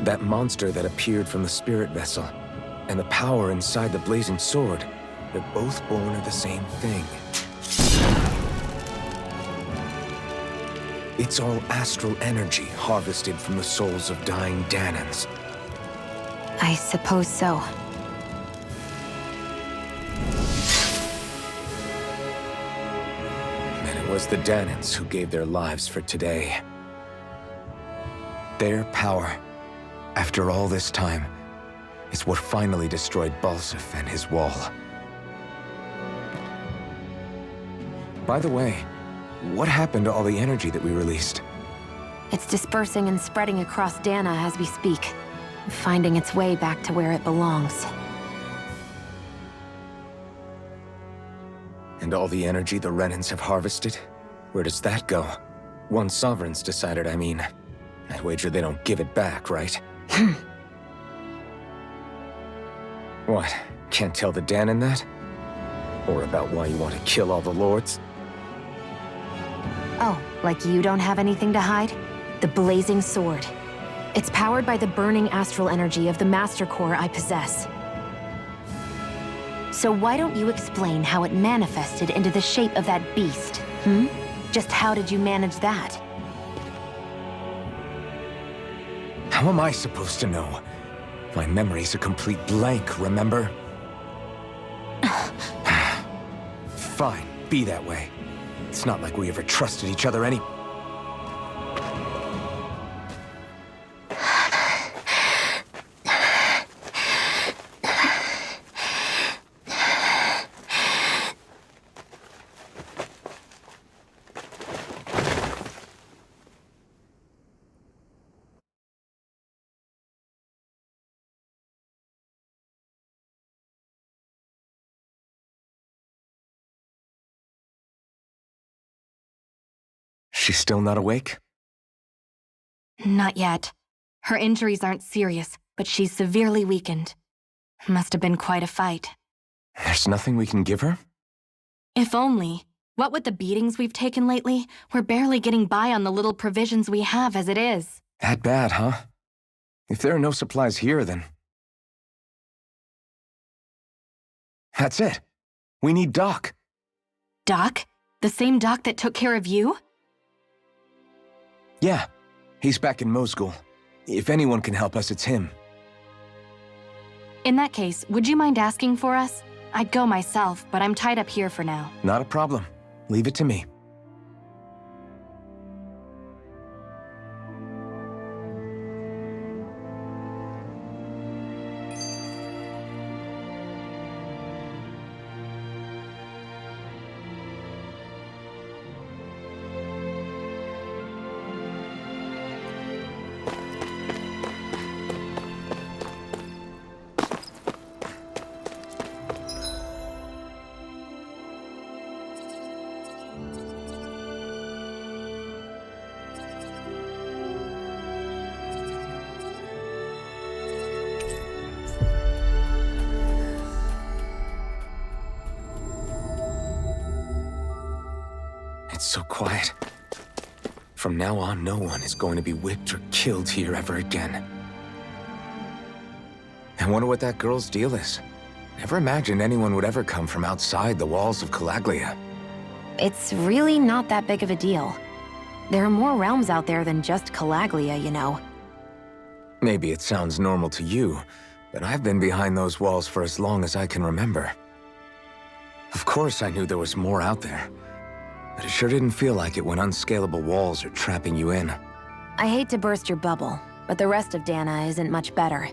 Speaker 4: That monster that appeared from the spirit vessel, and the power inside the blazing sword, they're both born of the same thing. It's all astral energy harvested from the souls of dying Danans.
Speaker 3: I suppose so.
Speaker 4: And it was the Danans who gave their lives for today. Their power, after all this time, is what finally destroyed Balsif and his wall. By the way, what happened to all the energy that we released?
Speaker 3: It's dispersing and spreading across Dana as we speak, finding its way back to where it belongs.
Speaker 4: And all the energy the Renans have harvested? Where does that go? Once Sovereign's decided, I mean. I'd wager they don't give it back, right? What? Can't tell the Danan that? Or about why you want to kill all the lords?
Speaker 3: Oh, like you don't have anything to hide? The blazing sword. It's powered by the burning astral energy of the Master Core I possess. So why don't you explain how it manifested into the shape of that beast, hmm? Just how did you manage that?
Speaker 4: How am I supposed to know? My memory's a complete blank, remember? Fine, be that way. It's not like we ever trusted each other any... She's still not awake?
Speaker 10: Not yet. Her injuries aren't serious, but she's severely weakened. Must have been quite a fight.
Speaker 4: There's nothing we can give her?
Speaker 10: If only. What with the beatings we've taken lately, we're barely getting by on the little provisions we have as it is.
Speaker 4: That bad, huh? If there are no supplies here, then... That's it. We need Doc.
Speaker 10: Doc? The same Doc that took care of you?
Speaker 4: Yeah, he's back in Mosgul. If anyone can help us, it's him.
Speaker 10: In that case, would you mind asking for us? I'd go myself, but I'm tied up here for now.
Speaker 4: Not a problem. Leave it to me. It's so quiet. From now on, no one is going to be whipped or killed here ever again. I wonder what that girl's deal is. Never imagined anyone would ever come from outside the walls of Calaglia.
Speaker 3: It's really not that big of a deal. There are more realms out there than just Calaglia, you know.
Speaker 4: Maybe it sounds normal to you, but I've been behind those walls for as long as I can remember. Of course I knew there was more out there, but it sure didn't feel like it when unscalable walls are trapping you in.
Speaker 3: I hate to burst your bubble, but the rest of Dana isn't much better.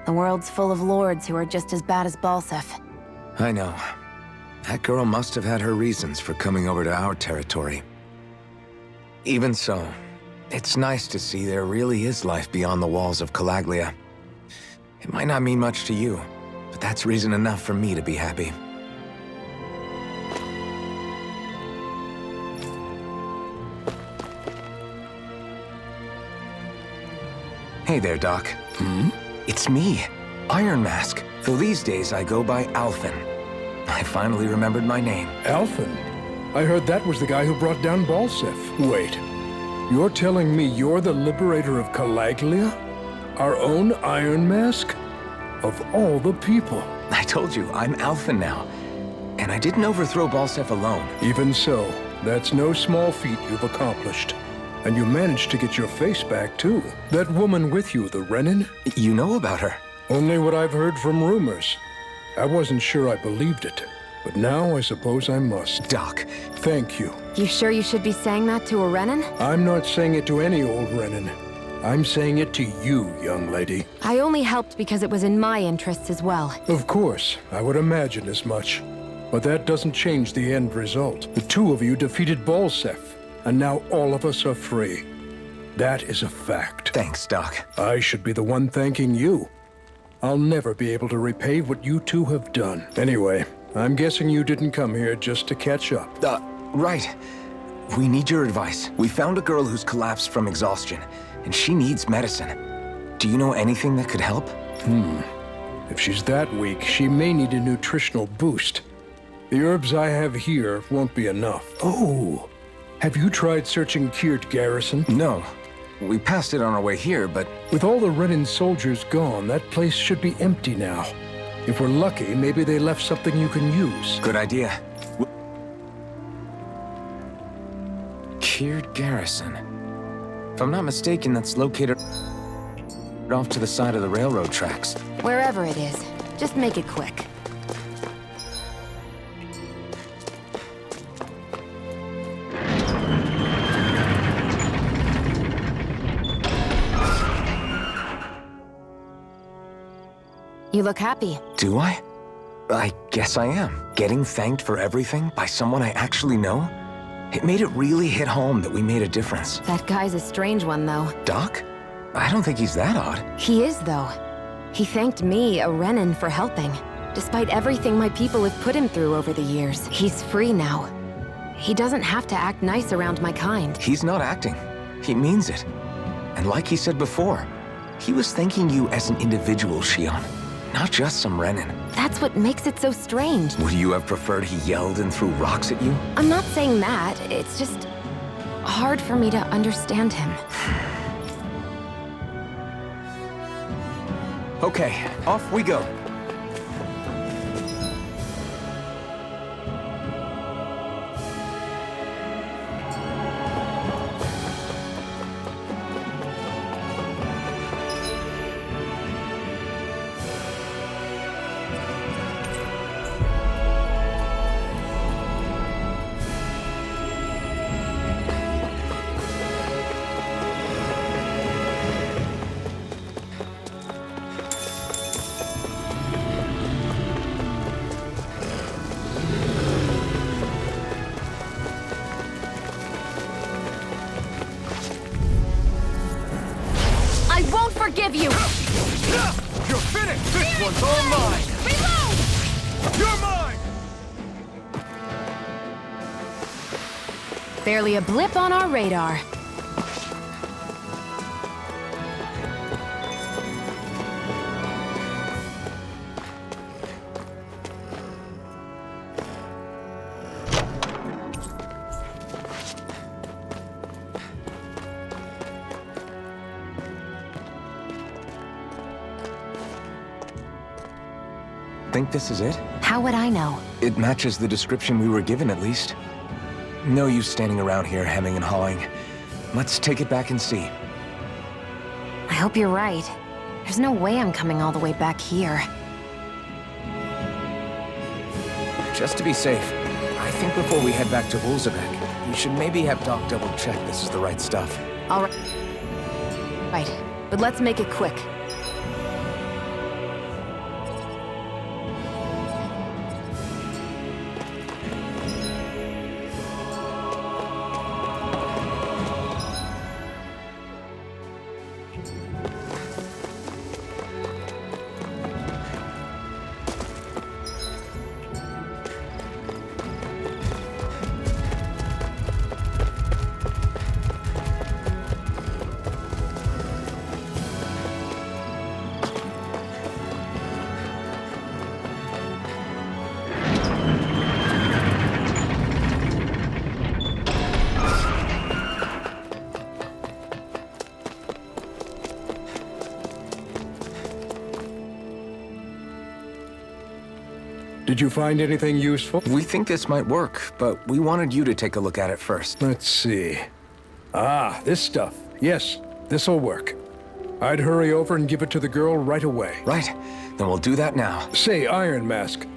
Speaker 3: The world's full of lords who are just as bad as Balsif.
Speaker 4: I know. That girl must have had her reasons for coming over to our territory. Even so, It's nice to see there really is life beyond the walls of Calaglia. It might not mean much to you, but that's reason enough for me to be happy. Hey there, Doc. It's me, Iron Mask. Though these days I go by Alphen. I finally remembered my name.
Speaker 5: Alphen? I heard that was the guy who brought down Balsef. Wait, you're telling me you're the liberator of Calaglia? Our own Iron Mask? Of all the people.
Speaker 4: I told you, I'm Alphen now. And I didn't overthrow Balsef alone.
Speaker 5: Even so, that's no small feat you've accomplished. And you managed to get your face back, too. That woman with you, the Renin?
Speaker 4: You know about her?
Speaker 5: Only what I've heard from rumors. I wasn't sure I believed it. But now I suppose I must.
Speaker 4: Doc.
Speaker 5: Thank you.
Speaker 3: You sure you should be saying that to a Renin?
Speaker 5: I'm not saying it to any old Renin. I'm saying it to you, young lady.
Speaker 3: I only helped because it was in my interests as well.
Speaker 5: Of course, I would imagine as much. But that doesn't change the end result. The two of you defeated Balsef, and now all of us are free. That is a fact.
Speaker 4: Thanks, Doc.
Speaker 5: I should be the one thanking you. I'll never be able to repay what you two have done. Anyway, I'm guessing you didn't come here just to catch up.
Speaker 4: Right. We need your advice. We found a girl who's collapsed from exhaustion, and she needs medicine. Do you know anything that could help?
Speaker 5: If she's that weak, she may need a nutritional boost. The herbs I have here won't be enough. Oh, have you tried searching Kirt Garrison?
Speaker 4: No. We passed it on our way here, but...
Speaker 5: With all the Renin soldiers gone, that place should be empty now. If we're lucky, maybe they left something you can use.
Speaker 4: Good idea. Kirt Garrison. If I'm not mistaken, that's located off to the side of the railroad tracks.
Speaker 3: Wherever it is, just make it quick. You look happy.
Speaker 4: Do I? I guess I am. Getting thanked for everything by someone I actually know? It made it really hit home that we made a difference.
Speaker 3: That guy's a strange one, though.
Speaker 4: Doc? I don't think he's that odd.
Speaker 3: He is, though. He thanked me, a Renin, for helping. Despite everything my people have put him through over the years, he's free now. He doesn't have to act nice around my kind.
Speaker 4: He's not acting. He means it. And like he said before, he was thanking you as an individual, Shion. Not just some Renin.
Speaker 3: That's what makes it so strange.
Speaker 4: Would you have preferred he yelled and threw rocks at you?
Speaker 3: I'm not saying that. It's just hard for me to understand him.
Speaker 4: Okay, off we go.
Speaker 3: Forgive you!
Speaker 2: You're finished! This one's all mine!
Speaker 3: Reload!
Speaker 2: You're mine!
Speaker 3: Barely a blip on our radar.
Speaker 4: Think this is it?
Speaker 3: How would I know?
Speaker 4: It matches the description we were given, at least. No use standing around here hemming and hawing. Let's take it back and see.
Speaker 3: I hope you're right. There's no way I'm coming all the way back here.
Speaker 4: Just to be safe, I think before we head back to Ulzabek, we should maybe have Doc double-check this is the right stuff.
Speaker 3: All right. Right, but let's make it quick.
Speaker 5: Did you find anything useful?
Speaker 4: We think this might work, but we wanted you to take a look at it first.
Speaker 5: Let's see. Ah, this stuff. Yes, this'll work. I'd hurry over and give it to the girl right away.
Speaker 4: Right. Then we'll do that now.
Speaker 5: Say, Iron Mask.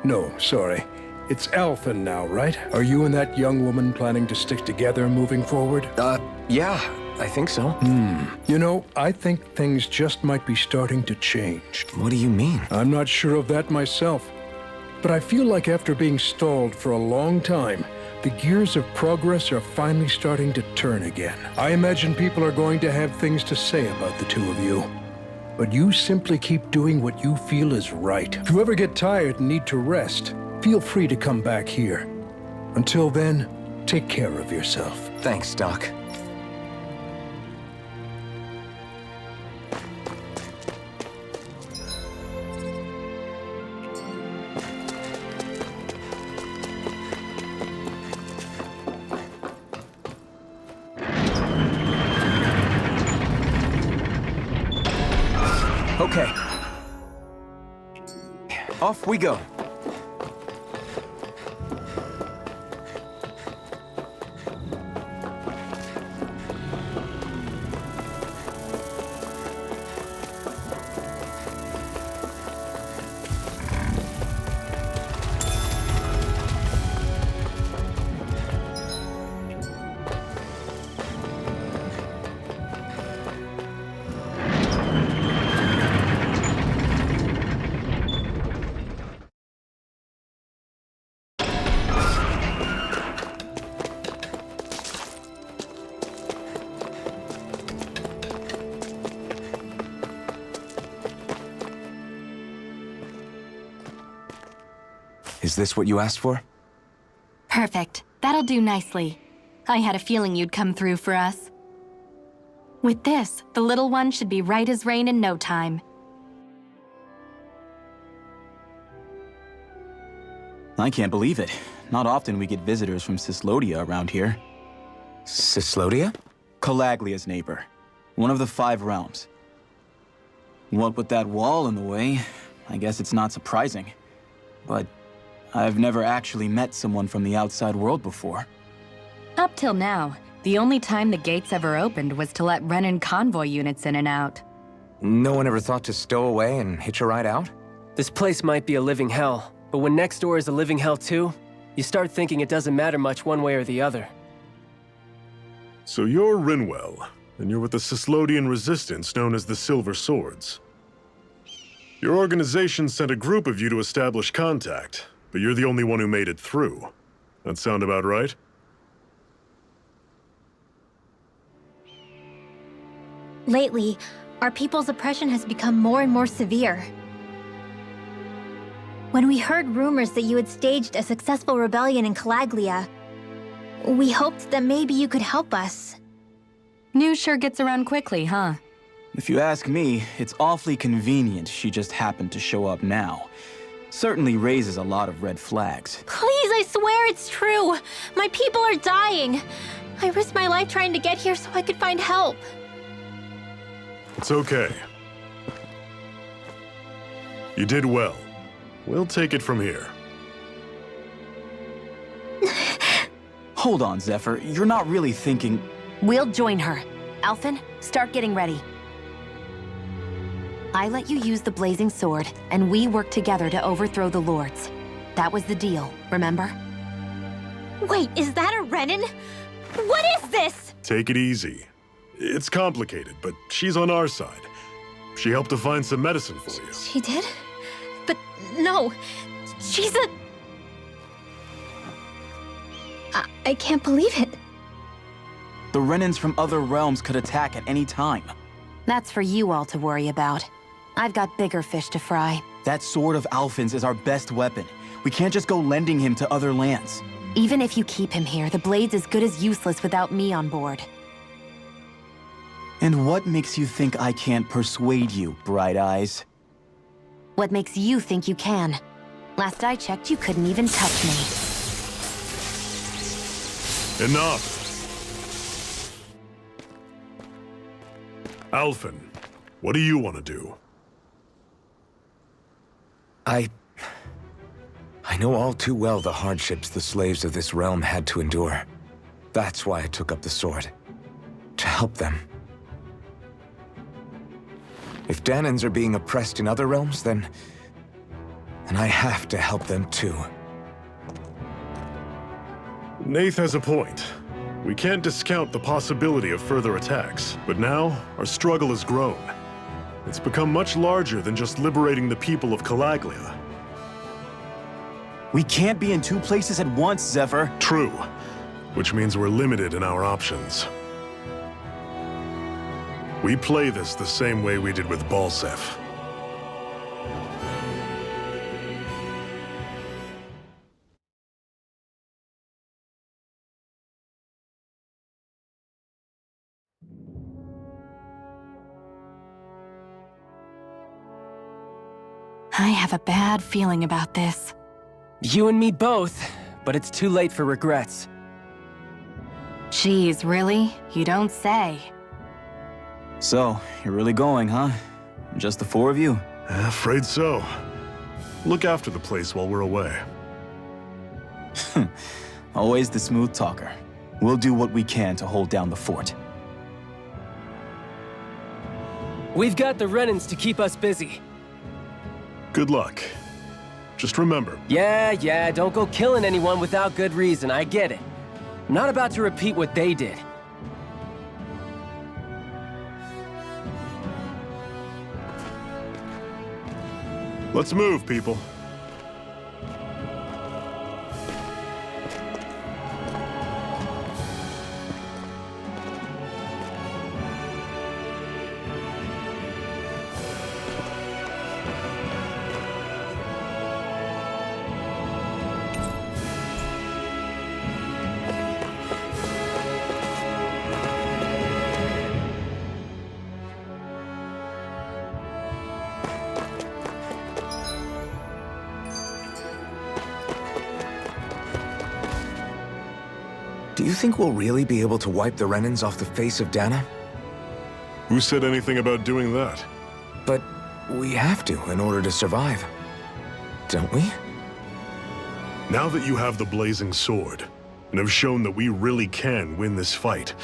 Speaker 5: No, sorry. It's Alphen now, right? Are you and that young woman planning to stick together moving forward?
Speaker 4: Yeah, I think so.
Speaker 5: You know, I think things just might be starting to change.
Speaker 4: What do you mean?
Speaker 5: I'm not sure of that myself. But I feel like after being stalled for a long time, the gears of progress are finally starting to turn again. I imagine people are going to have things to say about the two of you. But you simply keep doing what you feel is right. If you ever get tired and need to rest, feel free to come back here. Until then, take care of yourself.
Speaker 4: Thanks, Doc. Okay. Off we go. Is this what you asked for?
Speaker 10: Perfect. That'll do nicely. I had a feeling you'd come through for us. With this, the little one should be right as rain in no time.
Speaker 14: I can't believe it. Not often we get visitors from Cyslodia around here.
Speaker 4: Cyslodia?
Speaker 14: Calaglia's neighbor. One of the 5 realms. What with that wall in the way, I guess it's not surprising. But I've never actually met someone from the outside world before.
Speaker 10: Up till now, the only time the gates ever opened was to let Renan convoy units in and out.
Speaker 4: No one ever thought to stow away and hitch a ride out?
Speaker 6: This place might be a living hell, but when next door is a living hell too, you start thinking it doesn't matter much one way or the other.
Speaker 1: So you're Rinwell, and you're with the Cyslodian resistance known as the Silver Swords. Your organization sent a group of you to establish contact, but you're the only one who made it through. That sound about right?
Speaker 12: Lately, our people's oppression has become more and more severe. When we heard rumors that you had staged a successful rebellion in Calaglia, we hoped that maybe you could help us.
Speaker 10: News sure gets around quickly, huh?
Speaker 14: If you ask me, it's awfully convenient she just happened to show up now. Certainly raises a lot of red flags.
Speaker 12: Please, I swear it's true! My people are dying! I risked my life trying to get here so I could find help.
Speaker 1: It's okay. You did well. We'll take it from here.
Speaker 14: Hold on, Zephyr. You're not really thinking...
Speaker 3: We'll join her. Alphen, start getting ready. I let you use the blazing sword, and we worked together to overthrow the lords. That was the deal, remember?
Speaker 12: Wait, is that a Renan? What is this?
Speaker 1: Take it easy. It's complicated, but she's on our side. She helped to find some medicine for you.
Speaker 12: She did? But no, she's a... I can't believe it.
Speaker 14: The Renans from other realms could attack at any time.
Speaker 3: That's for you all to worry about. I've got bigger fish to fry.
Speaker 14: That sword of Alphen's is our best weapon. We can't just go lending him to other lands.
Speaker 3: Even if you keep him here, the blade's as good as useless without me on board.
Speaker 14: And what makes you think I can't persuade you, Bright Eyes?
Speaker 3: What makes you think you can? Last I checked, you couldn't even touch me.
Speaker 1: Enough! Alphen, what do you want to do?
Speaker 4: I know all too well the hardships the slaves of this realm had to endure. That's why I took up the sword. To help them. If Danans are being oppressed in other realms, then I have to help them too.
Speaker 1: Nath has a point. We can't discount the possibility of further attacks, but now our struggle has grown. It's become much larger than just liberating the people of Calaglia.
Speaker 14: We can't be in two places at once, Zephyr.
Speaker 1: True, which means we're limited in our options. We play this the same way we did with Balseph.
Speaker 10: I have a bad feeling about this.
Speaker 6: You and me both, but it's too late for regrets.
Speaker 10: Jeez, really? You don't say.
Speaker 14: So, you're really going, huh? Just the four of you?
Speaker 1: Afraid so. Look after the place while we're away.
Speaker 14: Always the smooth talker. We'll do what we can to hold down the fort.
Speaker 6: We've got the Renans to keep us busy.
Speaker 1: Good luck. Just remember...
Speaker 6: Yeah, don't go killing anyone without good reason, I get it. I'm not about to repeat what they did.
Speaker 1: Let's move, people.
Speaker 4: Do you think we'll really be able to wipe the Renans off the face of Dana?
Speaker 1: Who said anything about doing that?
Speaker 4: But we have to in order to survive. Don't we?
Speaker 1: Now that you have the blazing sword, and have shown that we really can win this fight,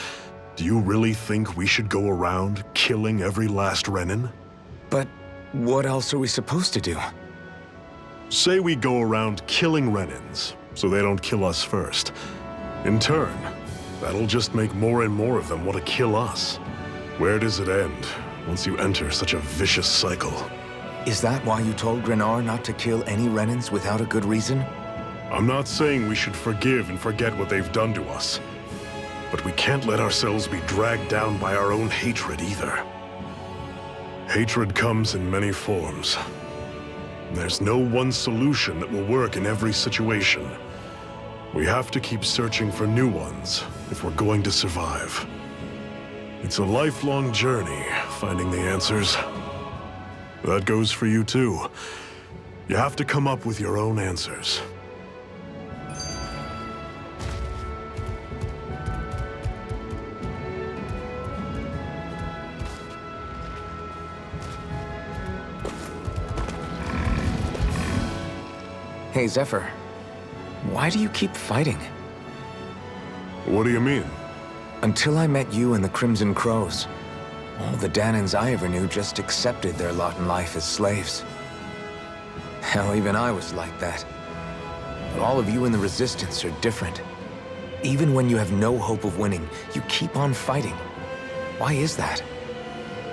Speaker 1: do you really think we should go around killing every last Renan?
Speaker 4: But what else are we supposed to do?
Speaker 1: Say we go around killing Renans, so they don't kill us first. In turn, that'll just make more and more of them want to kill us. Where does it end, once you enter such a vicious cycle?
Speaker 4: Is that why you told Grenar not to kill any Renans without a good reason?
Speaker 1: I'm not saying we should forgive and forget what they've done to us. But we can't let ourselves be dragged down by our own hatred either. Hatred comes in many forms. There's no one solution that will work in every situation. We have to keep searching for new ones if we're going to survive. It's a lifelong journey, finding the answers. That goes for you too. You have to come up with your own answers.
Speaker 4: Hey, Zephyr. Why do you keep fighting?
Speaker 1: What do you mean?
Speaker 4: Until I met you and the Crimson Crows, all the Danans I ever knew just accepted their lot in life as slaves. Hell, even I was like that. But all of you in the Resistance are different. Even when you have no hope of winning, you keep on fighting. Why is that?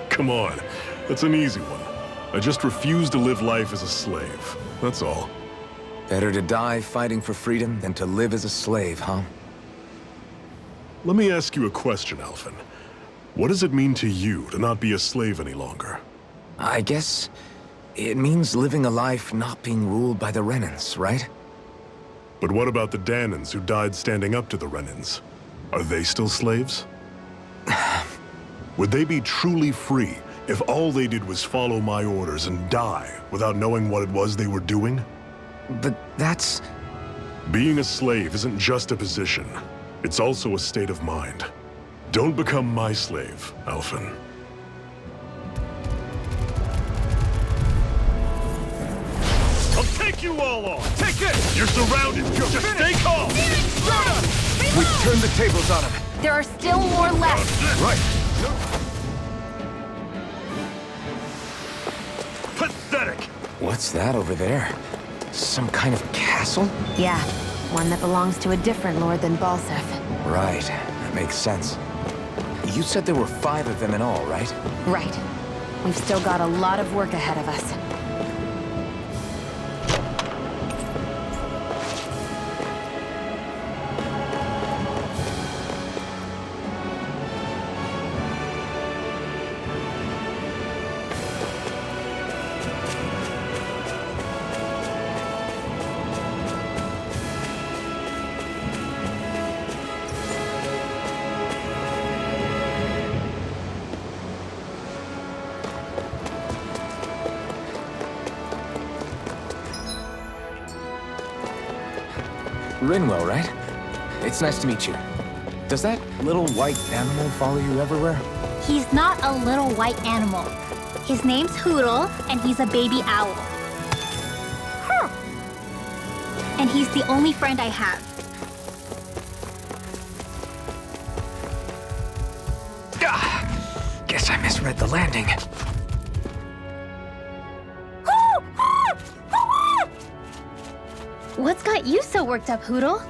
Speaker 1: Come on, that's an easy one. I just refuse to live life as a slave, that's all.
Speaker 4: Better to die fighting for freedom than to live as a slave, huh?
Speaker 1: Let me ask you a question, Alphen. What does it mean to you to not be a slave any longer?
Speaker 4: I guess it means living a life not being ruled by the Renans, right?
Speaker 1: But what about the Danans who died standing up to the Renans? Are they still slaves? Would they be truly free if all they did was follow my orders and die without knowing what it was they were doing?
Speaker 4: But that's...
Speaker 1: Being a slave isn't just a position. It's also a state of mind. Don't become my slave, Alphen. I'll take you all on!
Speaker 2: Take this!
Speaker 1: You're surrounded! Just stay calm!
Speaker 4: We turned the tables on him.
Speaker 3: There are still more left.
Speaker 4: Right.
Speaker 1: Pathetic!
Speaker 4: What's that over there? Some kind of castle?
Speaker 3: Yeah, one that belongs to a different lord than Balseth.
Speaker 4: Right, that makes sense. You said there were 5 of them in all, right?
Speaker 3: Right. We've still got a lot of work ahead of us.
Speaker 4: Rinwell, right? It's nice to meet you. Does that little white animal follow you everywhere?
Speaker 12: He's not a little white animal. His name's Hoodle, and he's a baby owl. And he's the only friend I have.
Speaker 4: Guess I misread the landing.
Speaker 12: What's got you so worked up, Hoodle?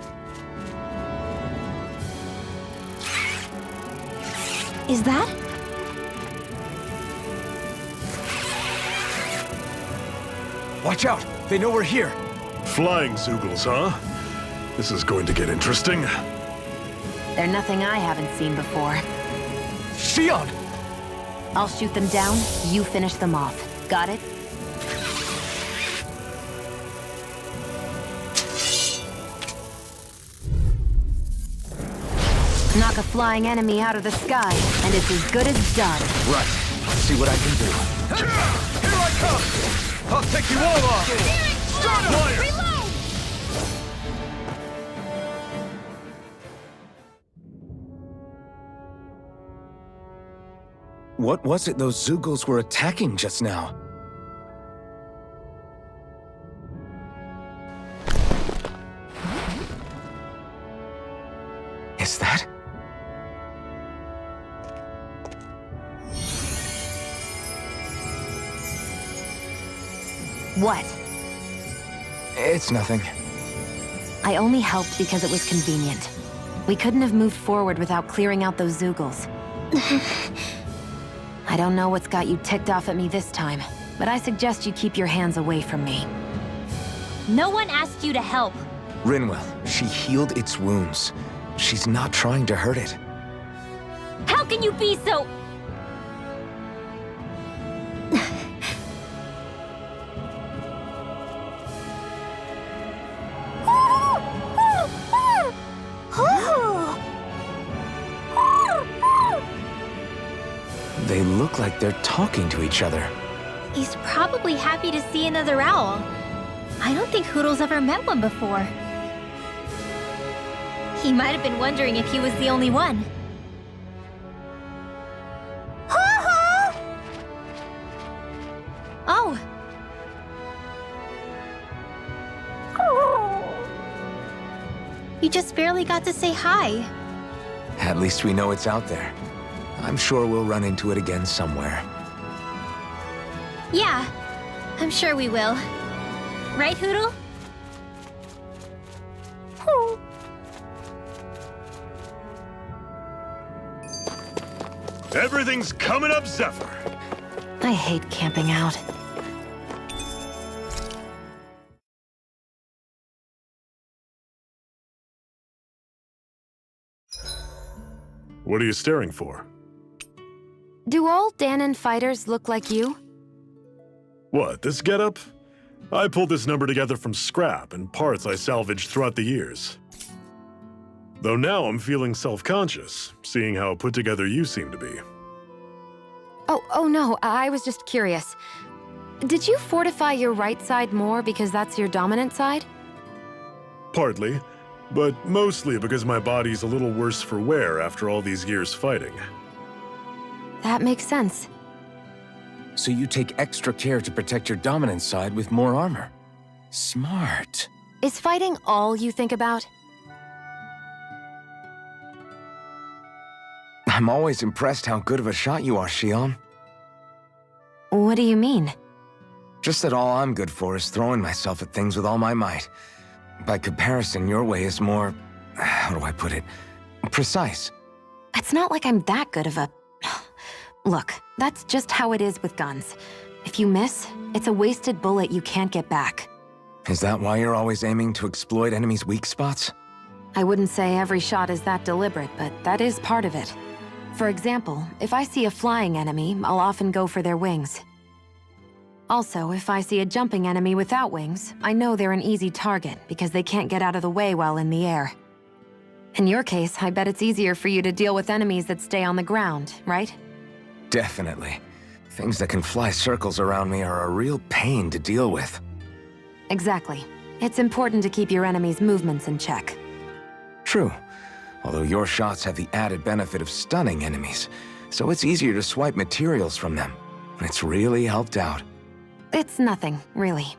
Speaker 12: Is that?
Speaker 4: Watch out! They know we're here!
Speaker 1: Flying Zeugles, huh? This is going to get interesting.
Speaker 3: They're nothing I haven't seen before.
Speaker 4: Xion!
Speaker 3: I'll shoot them down, you finish them off. Got it? Knock a flying enemy out of the sky, and it's as good as done.
Speaker 4: Right. See what I can do.
Speaker 2: Here I come! I'll take you all on! Start fire!
Speaker 12: Reload!
Speaker 4: What was it those Zeugles were attacking just now? Is that?
Speaker 3: What?
Speaker 4: It's nothing.
Speaker 3: I only helped because it was convenient. We couldn't have moved forward without clearing out those Zeugles. I don't know what's got you ticked off at me this time, but I suggest you keep your hands away from me.
Speaker 12: No one asked you to help.
Speaker 4: Rinwell, she healed its wounds. She's not trying to hurt it.
Speaker 12: How can you be so...
Speaker 4: They look like they're talking to each other.
Speaker 12: He's probably happy to see another owl. I don't think Hoodle's ever met one before. He might have been wondering if he was the only one. Oh. You just barely got to say hi.
Speaker 4: At least we know it's out there. I'm sure we'll run into it again somewhere.
Speaker 12: Yeah, I'm sure we will. Right, Hoodle?
Speaker 1: Everything's coming up, Zephyr.
Speaker 3: I hate camping out.
Speaker 1: What are you staring for?
Speaker 3: Do all Danon fighters look like you?
Speaker 1: What, this getup? I pulled this number together from scrap and parts I salvaged throughout the years. Though now I'm feeling self-conscious, seeing how put together you seem to be.
Speaker 3: Oh no, I was just curious. Did you fortify your right side more because that's your dominant side?
Speaker 1: Partly, but mostly because my body's a little worse for wear after all these years fighting.
Speaker 3: That makes sense.
Speaker 4: So you take extra care to protect your dominant side with more armor. Smart.
Speaker 3: Is fighting all you think about?
Speaker 4: I'm always impressed how good of a shot you are, Shion.
Speaker 3: What do you mean?
Speaker 4: Just that all I'm good for is throwing myself at things with all my might. By comparison, your way is more... how do I put it? Precise.
Speaker 3: It's not like I'm that good of a... Look, that's just how it is with guns. If you miss, it's a wasted bullet you can't get back.
Speaker 4: Is that why you're always aiming to exploit enemies' weak spots?
Speaker 3: I wouldn't say every shot is that deliberate, but that is part of it. For example, if I see a flying enemy, I'll often go for their wings. Also, if I see a jumping enemy without wings, I know they're an easy target because they can't get out of the way while in the air. In your case, I bet it's easier for you to deal with enemies that stay on the ground, right?
Speaker 4: Definitely. Things that can fly circles around me are a real pain to deal with.
Speaker 3: Exactly. It's important to keep your enemy's movements in check.
Speaker 4: True. Although your shots have the added benefit of stunning enemies, so it's easier to swipe materials from them. It's really helped out.
Speaker 3: It's nothing, really.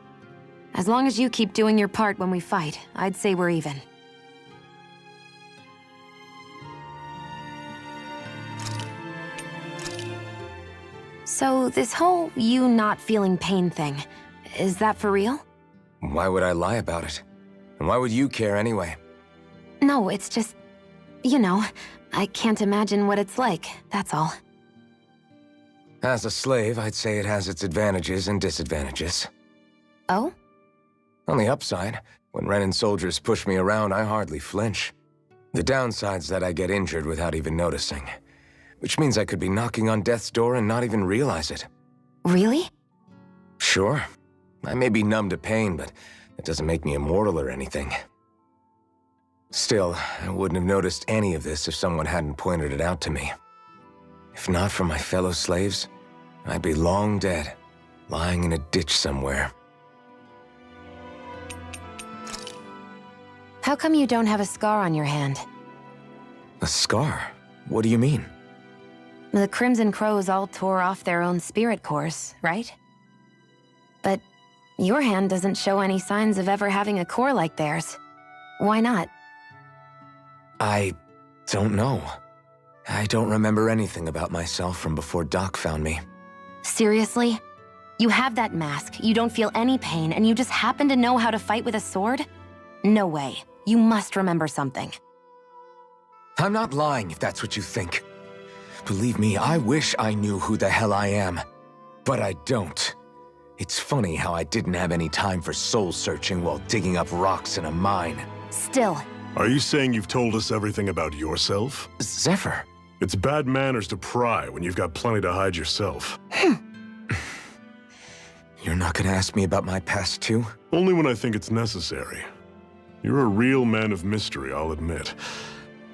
Speaker 3: As long as you keep doing your part when we fight, I'd say we're even. So, this whole you not feeling pain thing, is that for real?
Speaker 4: Why would I lie about it? And why would you care anyway?
Speaker 3: No, it's just... you know, I can't imagine what it's like, that's all.
Speaker 4: As a slave, I'd say it has its advantages and disadvantages.
Speaker 3: Oh?
Speaker 4: On the upside, when Renan soldiers push me around, I hardly flinch. The downside's that I get injured without even noticing. Which means I could be knocking on death's door and not even realize it.
Speaker 3: Really?
Speaker 4: Sure. I may be numb to pain, but it doesn't make me immortal or anything. Still, I wouldn't have noticed any of this if someone hadn't pointed it out to me. If not for my fellow slaves, I'd be long dead, lying in a ditch somewhere.
Speaker 3: How come you don't have a scar on your hand?
Speaker 4: A scar? What do you mean?
Speaker 3: The Crimson Crows all tore off their own spirit cores, right? But your hand doesn't show any signs of ever having a core like theirs. Why not?
Speaker 4: I don't know. I don't remember anything about myself from before Doc found me.
Speaker 3: Seriously? You have that mask, you don't feel any pain, and you just happen to know how to fight with a sword? No way. You must remember something.
Speaker 4: I'm not lying if that's what you think. Believe me, I wish I knew who the hell I am. But I don't. It's funny how I didn't have any time for soul-searching while digging up rocks in a mine.
Speaker 3: Still.
Speaker 1: Are you saying you've told us everything about yourself?
Speaker 4: Zephyr.
Speaker 1: It's bad manners to pry when you've got plenty to hide yourself.
Speaker 4: You're not gonna ask me about my past too?
Speaker 1: Only when I think it's necessary. You're a real man of mystery, I'll admit.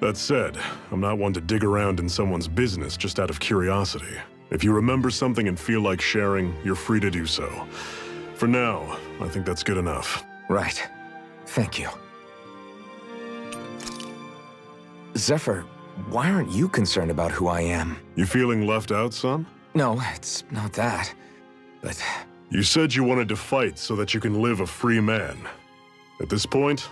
Speaker 1: That said, I'm not one to dig around in someone's business just out of curiosity. If you remember something and feel like sharing, you're free to do so. For now, I think that's good enough.
Speaker 4: Right. Thank you. Zephyr, why aren't you concerned about who I am?
Speaker 1: You feeling left out, son?
Speaker 4: No, it's not that. But...
Speaker 1: You said you wanted to fight so that you can live a free man. At this point,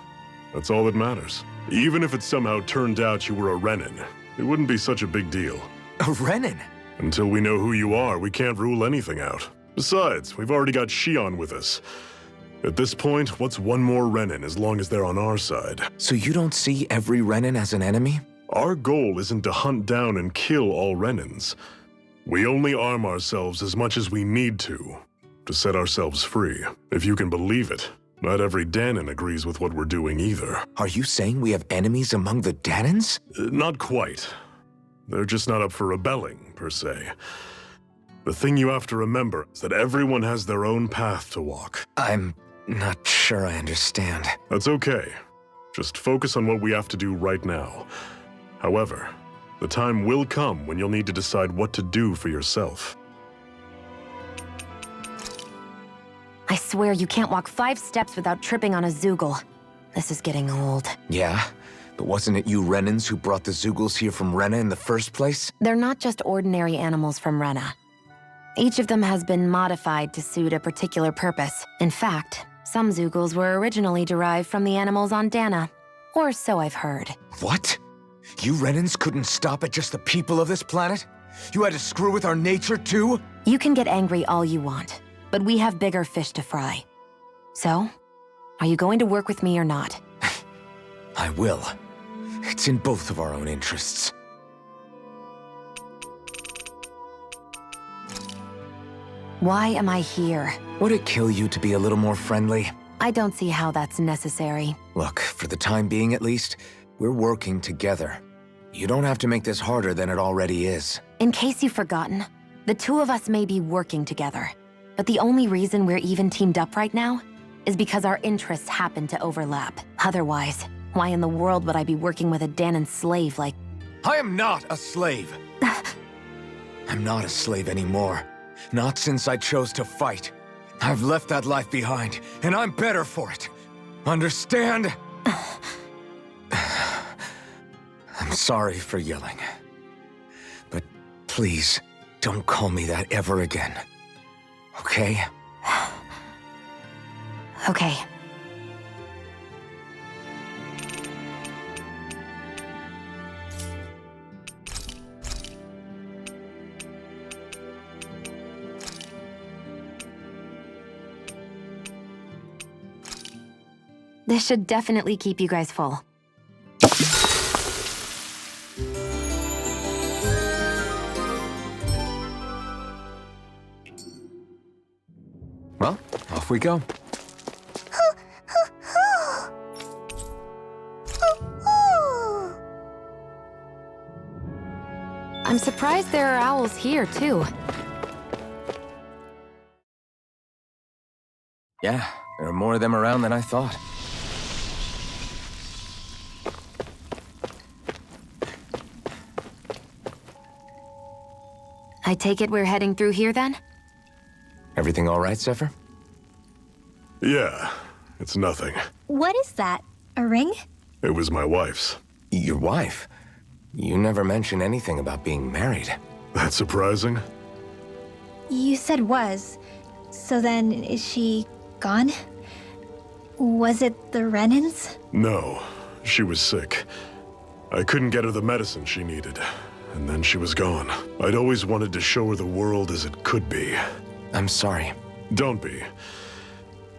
Speaker 1: that's all that matters. Even if it somehow turned out you were a Renan, it wouldn't be such a big deal.
Speaker 4: A Renan?
Speaker 1: Until we know who you are, we can't rule anything out. Besides, we've already got Shion with us. At this point, what's one more Renan as long as they're on our side?
Speaker 4: So you don't see every Renan as an enemy?
Speaker 1: Our goal isn't to hunt down and kill all Renans. We only arm ourselves as much as we need to set ourselves free. If you can believe it, not every Danon agrees with what we're doing either.
Speaker 4: Are you saying we have enemies among the Danons?
Speaker 1: Not quite. They're just not up for rebelling, per se. The thing you have to remember is that everyone has their own path to walk.
Speaker 4: I'm not sure I understand.
Speaker 1: That's okay. Just focus on what we have to do right now. However, the time will come when you'll need to decide what to do for yourself.
Speaker 3: I swear you can't walk 5 steps without tripping on a Zoogle. This is getting old.
Speaker 4: Yeah? But wasn't it you Renans who brought the Zoogles here from Rena in the first place?
Speaker 3: They're not just ordinary animals from Rena. Each of them has been modified to suit a particular purpose. In fact, some Zoogles were originally derived from the animals on Dana. Or so I've heard.
Speaker 4: What? You Renans couldn't stop at just the people of this planet? You had to screw with our nature too?
Speaker 3: You can get angry all you want, but we have bigger fish to fry. So, are you going to work with me or not?
Speaker 4: I will. It's in both of our own interests.
Speaker 3: Why am I here?
Speaker 4: Would it kill you to be a little more friendly?
Speaker 3: I don't see how that's necessary.
Speaker 4: Look, for the time being at least, we're working together. You don't have to make this harder than it already is.
Speaker 3: In case you've forgotten, the two of us may be working together, but the only reason we're even teamed up right now is because our interests happen to overlap. Otherwise, why in the world would I be working with a Danon slave like...
Speaker 4: I am not a slave! I'm not a slave anymore. Not since I chose to fight. I've left that life behind, and I'm better for it. Understand? I'm sorry for yelling. But please, don't call me that ever again. Okay?
Speaker 3: Okay. This should definitely keep you guys full.
Speaker 4: Well, off we go.
Speaker 3: I'm surprised there are owls here, too.
Speaker 4: Yeah, there are more of them around than I thought.
Speaker 3: I take it we're heading through here, then?
Speaker 4: Everything all right, Zephyr?
Speaker 1: Yeah, it's nothing.
Speaker 12: What is that? A ring?
Speaker 1: It was my wife's.
Speaker 4: Your wife? You never mentioned anything about being married.
Speaker 1: That's surprising?
Speaker 12: You said was. So then, is she gone? Was it the Renans?
Speaker 1: No, she was sick. I couldn't get her the medicine she needed, and then she was gone. I'd always wanted to show her the world as it could be.
Speaker 4: I'm sorry.
Speaker 1: Don't be.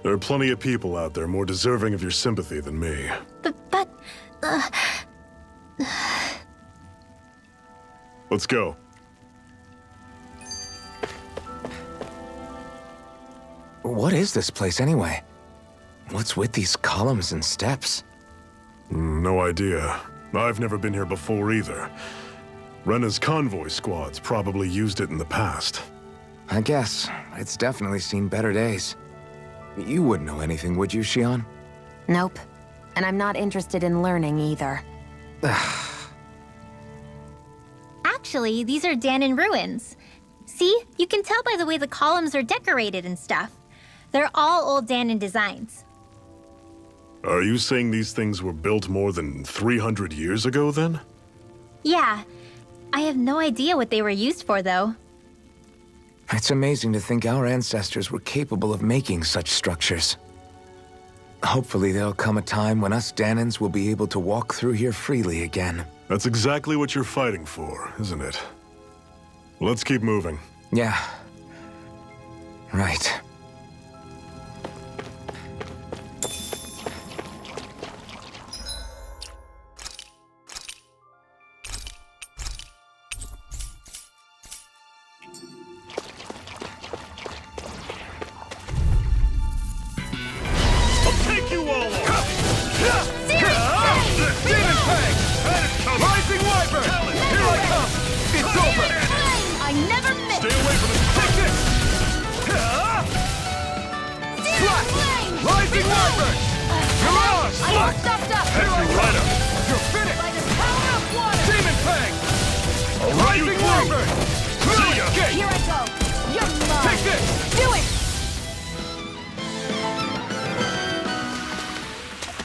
Speaker 1: There are plenty of people out there more deserving of your sympathy than me.
Speaker 12: But...
Speaker 1: Let's go.
Speaker 4: What is this place anyway? What's with these columns and steps?
Speaker 1: No idea. I've never been here before either. Rena's convoy squads probably used it in the past.
Speaker 4: I guess. It's definitely seen better days. You wouldn't know anything, would you, Shion?
Speaker 3: Nope. And I'm not interested in learning either.
Speaker 12: Actually, these are Danon ruins. See? You can tell by the way the columns are decorated and stuff. They're all old Danon designs.
Speaker 1: Are you saying these things were built more than 300 years ago, then?
Speaker 12: Yeah. I have no idea what they were used for, though.
Speaker 4: It's amazing to think our ancestors were capable of making such structures. Hopefully there'll come a time when us Danons will be able to walk through here freely again.
Speaker 1: That's exactly what you're fighting for, isn't it? Let's keep moving.
Speaker 4: Yeah. Right.
Speaker 2: Rising Wyvern! Here I come!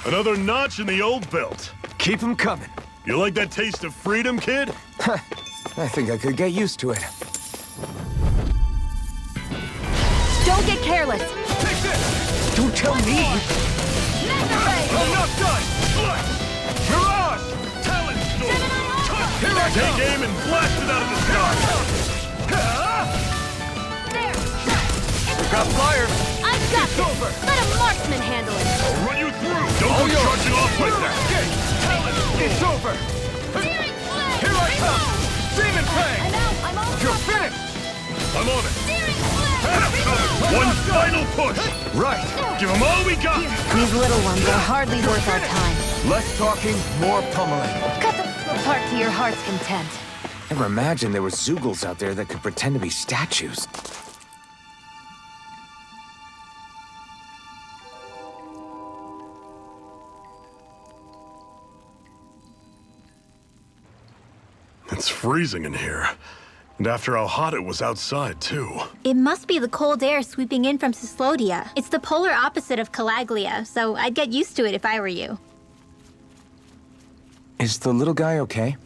Speaker 1: Another notch in the old belt.
Speaker 4: Keep 'em coming.
Speaker 1: You like that taste of freedom, kid?
Speaker 4: I think I could get used to it.
Speaker 3: Don't get careless.
Speaker 2: Take this!
Speaker 4: Don't tell me!
Speaker 2: I'm not done! Mirage!
Speaker 1: Talent storm!
Speaker 2: Here I
Speaker 1: Take
Speaker 2: come!
Speaker 1: aim and blast it out of the sky!
Speaker 2: Got fire!
Speaker 3: I've got this. Let a marksman handle it.
Speaker 1: I'll run you through! Don't go charging off like that!
Speaker 2: It's over! Here I come! Demon Fang!
Speaker 3: I'm out. I'm all
Speaker 2: You're finished!
Speaker 1: I'm on it! One final push!
Speaker 4: Right!
Speaker 1: Give them all we got!
Speaker 3: These little ones are hardly worth our time.
Speaker 4: Less talking, more pummeling.
Speaker 3: Cut them apart to your heart's content.
Speaker 4: Never imagined there were Zeugles out there that could pretend to be statues.
Speaker 1: It's freezing in here. And after how hot it was outside, too.
Speaker 12: It must be the cold air sweeping in from Cyslodia. It's the polar opposite of Calaglia, so I'd get used to it if I were you.
Speaker 4: Is the little guy okay?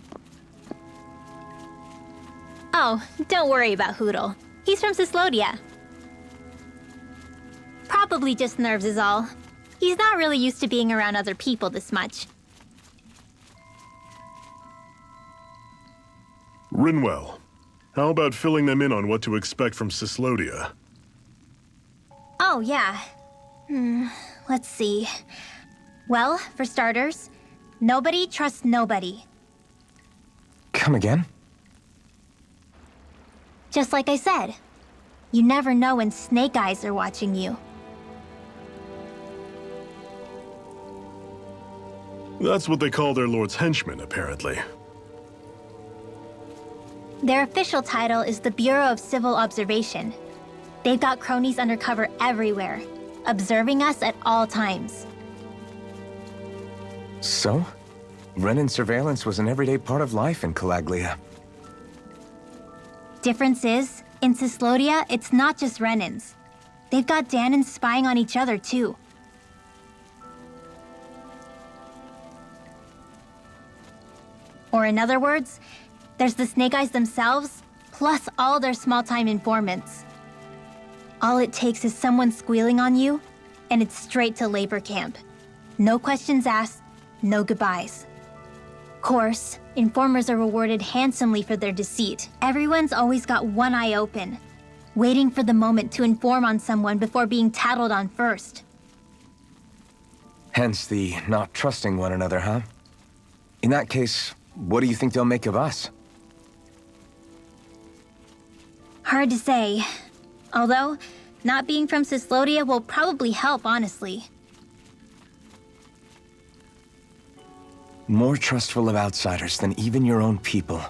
Speaker 12: Oh, don't worry about Hootle. He's from Cyslodia. Probably just nerves is all. He's not really used to being around other people this much.
Speaker 1: Rinwell, how about filling them in on what to expect from Cyslodia?
Speaker 12: Oh, yeah. Let's see. Well, for starters, nobody trusts nobody.
Speaker 4: Come again?
Speaker 12: Just like I said. You never know when Snake Eyes are watching you.
Speaker 1: That's what they call their lord's henchmen, apparently.
Speaker 12: Their official title is the Bureau of Civil Observation. They've got cronies undercover everywhere, observing us at all times.
Speaker 4: So? Renin surveillance was an everyday part of life in Calaglia.
Speaker 12: Difference is, in Cyslodia, it's not just Renins. They've got Danans spying on each other, too. Or in other words, there's the Snake Eyes themselves, plus all their small-time informants. All it takes is someone squealing on you, and it's straight to labor camp. No questions asked, no goodbyes. Course, informers are rewarded handsomely for their deceit. Everyone's always got one eye open, waiting for the moment to inform on someone before being tattled on first.
Speaker 4: Hence the not trusting one another, huh? In that case, what do you think they'll make of us?
Speaker 12: Hard to say. Although, not being from Cyslodia will probably help, honestly.
Speaker 4: More trustful of outsiders than even your own people.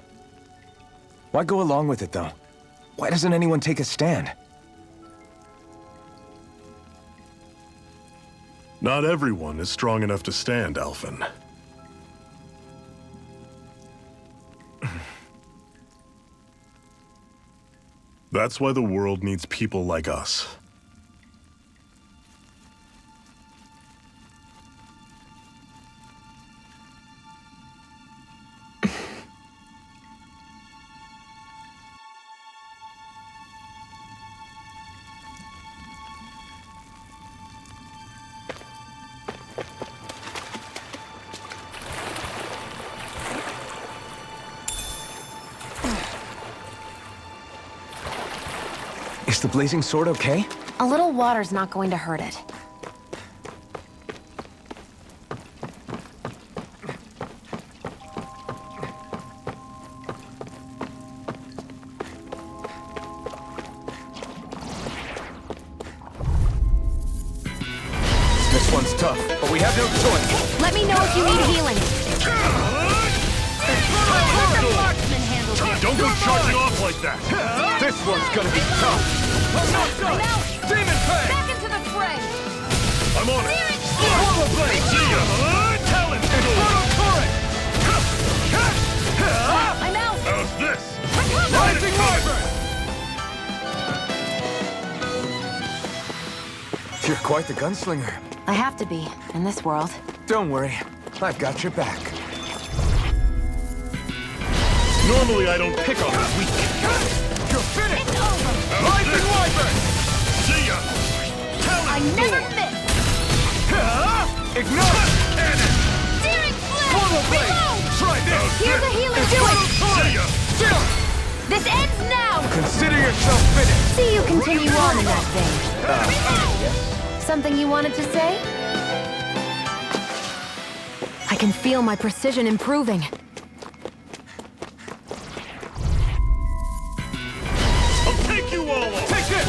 Speaker 4: Why go along with it, though? Why doesn't anyone take a stand?
Speaker 1: Not everyone is strong enough to stand, Alphen. That's why the world needs people like us.
Speaker 4: Is the blazing sword okay?
Speaker 3: A little water's not going to hurt it.
Speaker 4: This one's tough, but we have no choice.
Speaker 3: Let me know if you need healing.
Speaker 1: Don't go charging off like that!
Speaker 2: This one's gonna be tough!
Speaker 3: I'm out!
Speaker 2: Demon Fang!
Speaker 3: Back into the fray!
Speaker 1: I'm on it!
Speaker 2: Portal Blade!
Speaker 1: See ya! Talent
Speaker 2: Portal Turret!
Speaker 1: I'm out! How's this?
Speaker 2: Rising Wyvern!
Speaker 4: You're quite the gunslinger.
Speaker 3: I have to be, in this world.
Speaker 4: Don't worry. I've got your back.
Speaker 1: Normally I don't pick on the weak.
Speaker 2: You're finished!
Speaker 16: It's over!
Speaker 2: Rising Wyvern!
Speaker 1: See ya!
Speaker 16: I never miss!
Speaker 2: Ignite! Cannon!
Speaker 16: Searing flame!
Speaker 2: Portal blade!
Speaker 16: Reload!
Speaker 2: Try this!
Speaker 16: Here's a healing do it!
Speaker 1: See ya!
Speaker 2: Chill!
Speaker 16: This ends now!
Speaker 2: Consider yourself finished!
Speaker 3: See you continue on in that vein. Something you wanted to say? I can feel my precision improving.
Speaker 1: I'll take you all off!
Speaker 2: Take this!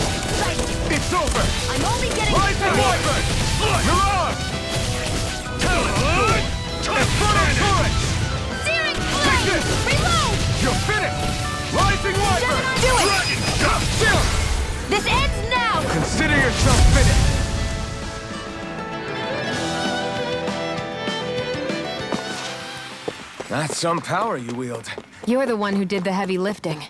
Speaker 2: It's over!
Speaker 16: I'm only getting
Speaker 2: Rising Wyvern! Mirage!
Speaker 1: Talent!
Speaker 2: Infernal Torrent!
Speaker 16: Searing
Speaker 2: Take
Speaker 16: flame!
Speaker 2: this!
Speaker 16: Reload!
Speaker 2: You're finished! Rising Wyvern!
Speaker 16: Do it!
Speaker 2: Chill!
Speaker 16: This ends now!
Speaker 2: Consider yourself finished!
Speaker 4: That's some power you wield.
Speaker 3: You're the one who did the heavy lifting.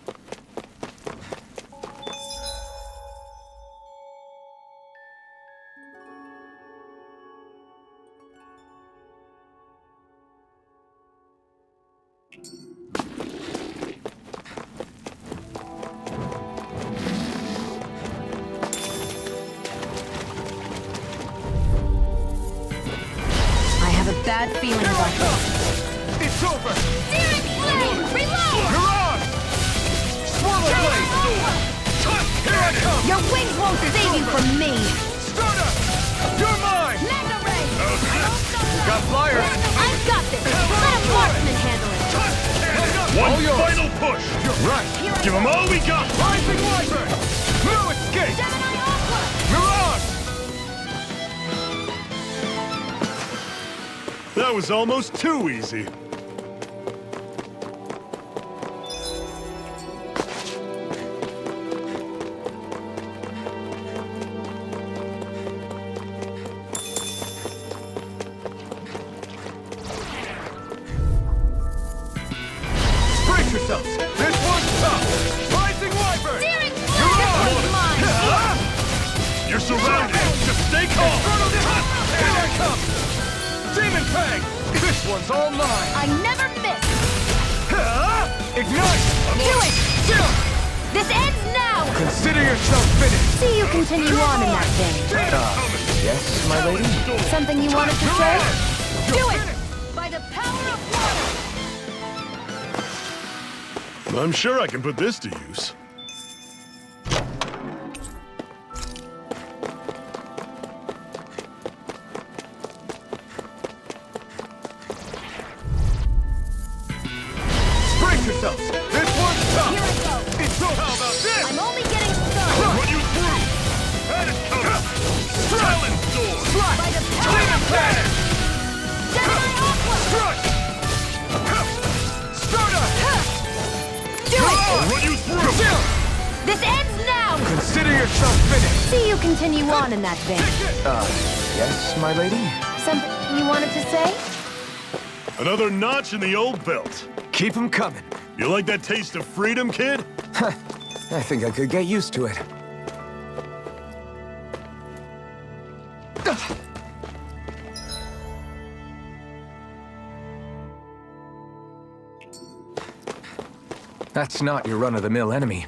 Speaker 3: I have a bad feeling about this.
Speaker 2: It's over!
Speaker 16: Searing flame! Reload!
Speaker 2: Mirage! Swirl blade! Here I come!
Speaker 3: Your wings won't save you from me!
Speaker 2: Starter! You're mine!
Speaker 16: Mega ray!
Speaker 2: Got flyers!
Speaker 16: I've got this! Let a marksman handle it!
Speaker 1: One
Speaker 2: All yours.
Speaker 1: final push!
Speaker 2: You're right!
Speaker 1: Give them all we got!
Speaker 2: Rising Wyvern! No escape!
Speaker 16: Gemini Aqua!
Speaker 2: Mirage!
Speaker 1: That was almost too easy.
Speaker 2: Brace yourselves! This one's tough! Rising Wyvern!
Speaker 16: Searing
Speaker 2: You're
Speaker 16: flame!
Speaker 2: on!
Speaker 16: This one's mine!
Speaker 1: You're surrounded! Just stay calm!
Speaker 2: Here I come! Demon Fang! This one's all mine!
Speaker 16: I never miss!
Speaker 2: Ignite!
Speaker 16: Do it!
Speaker 2: Chill!
Speaker 16: This ends now!
Speaker 2: Consider yourself finished!
Speaker 3: See you continue on in that vein.
Speaker 4: Yes, my lady?
Speaker 3: Something you wanted to say?
Speaker 16: Do it! By the power of water!
Speaker 1: I'm sure I can put this to use.
Speaker 2: Brace yourselves! This one's tough!
Speaker 16: Here I go!
Speaker 2: It's over! How about this?
Speaker 16: I'm only getting
Speaker 1: I'll
Speaker 16: started!
Speaker 1: run you through! And it's coming! Talent Sword!
Speaker 16: By the power of water! Gemini Aqua!
Speaker 2: Starter!
Speaker 16: Do it!
Speaker 1: I'll run you through!
Speaker 16: This ends now!
Speaker 2: Consider yourself finished!
Speaker 3: See you continue on in that vein.
Speaker 4: Yes, my lady?
Speaker 3: Something you wanted to say?
Speaker 1: Another notch in the old belt.
Speaker 4: Keep 'em coming.
Speaker 1: You like that taste of freedom, kid?
Speaker 4: I think I could get used to it. That's not your run-of-the-mill enemy.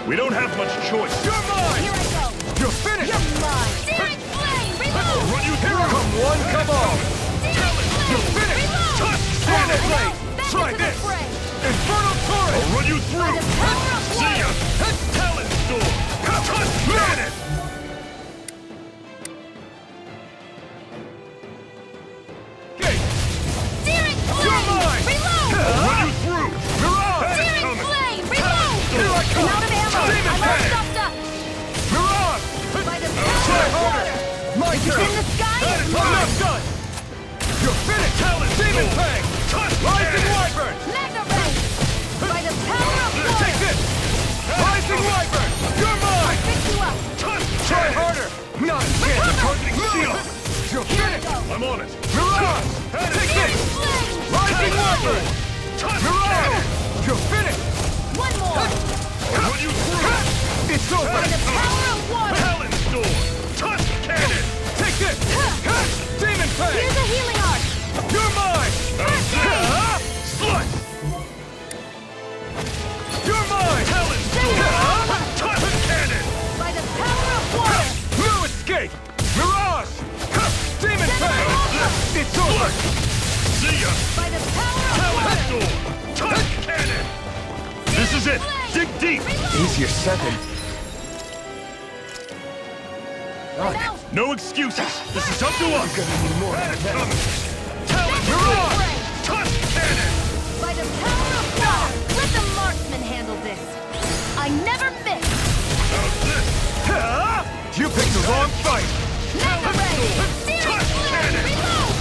Speaker 1: We don't have much choice.
Speaker 2: You're mine!
Speaker 16: Here I go!
Speaker 2: You're finished!
Speaker 16: You're mine! Searing flame!
Speaker 1: I'll
Speaker 16: Reload!
Speaker 1: run you
Speaker 2: Here
Speaker 1: through!
Speaker 2: come one, come all!
Speaker 16: Searing flame!
Speaker 2: You're finished!
Speaker 16: Reload!
Speaker 2: Cannon blade!
Speaker 16: Back
Speaker 2: Try
Speaker 16: into the
Speaker 2: this!
Speaker 16: fray!
Speaker 2: Infernal Torrent!
Speaker 1: I'll run you through!
Speaker 16: By the power of
Speaker 1: See ya! Talent Sword!
Speaker 2: Cannon! Gate!
Speaker 16: Searing
Speaker 2: You're
Speaker 16: flame!
Speaker 2: mine!
Speaker 16: Reload!
Speaker 1: I'll run you through!
Speaker 2: Mirage!
Speaker 16: Searing flame! Reload!
Speaker 2: Here I come!
Speaker 16: I'm out of ammo!
Speaker 2: Demon
Speaker 16: I'm all
Speaker 2: Fang!
Speaker 16: stuffed up!
Speaker 2: Mirage!
Speaker 16: By the
Speaker 2: Try
Speaker 16: power of
Speaker 2: harder!
Speaker 16: water!
Speaker 2: My
Speaker 16: It's
Speaker 2: turn!
Speaker 16: in the sky!
Speaker 2: I'm not done! You're finished! Demon Fang! Rising Wyvern!
Speaker 16: Mega ray! By the power of water!
Speaker 2: Take this! Rising Wyvern! You're mine!
Speaker 16: Pick you up!
Speaker 2: Try harder! Not a chance!
Speaker 1: Targeting shield!
Speaker 2: You're
Speaker 16: Here I
Speaker 2: finished!
Speaker 16: go!
Speaker 1: I'm on it!
Speaker 2: Mirage! Mirage! Take this! Rising Wyvern! Mirage! You're finished!
Speaker 16: One more!
Speaker 1: Run you through!
Speaker 2: It's over!
Speaker 16: By the power of water!
Speaker 1: Talon's Door! Tusk Cannon!
Speaker 2: Take this! Demon Fang!
Speaker 16: Here's a healing arc!
Speaker 2: You're mine!
Speaker 1: Slut!
Speaker 2: You're mine!
Speaker 1: Talon's Door! Tusk Cannon!
Speaker 16: By the power of water!
Speaker 2: No escape! Mirage! Demon Fang! It's over!
Speaker 1: See ya!
Speaker 16: By the power of
Speaker 1: Talon's
Speaker 16: water!
Speaker 1: Door! Tusk Cannon! This is it! Dig deep!
Speaker 4: Easier said than...
Speaker 1: No excuses! This is up to us!
Speaker 2: You're gonna need more than that.
Speaker 1: Talon's
Speaker 2: Mirage!
Speaker 1: Tusk Cannon!
Speaker 16: By the power of water! Let the marksman handle this! I never miss!
Speaker 1: How's this?
Speaker 2: You picked the wrong fight!
Speaker 16: Mega Ray! Searing Flare! Reload!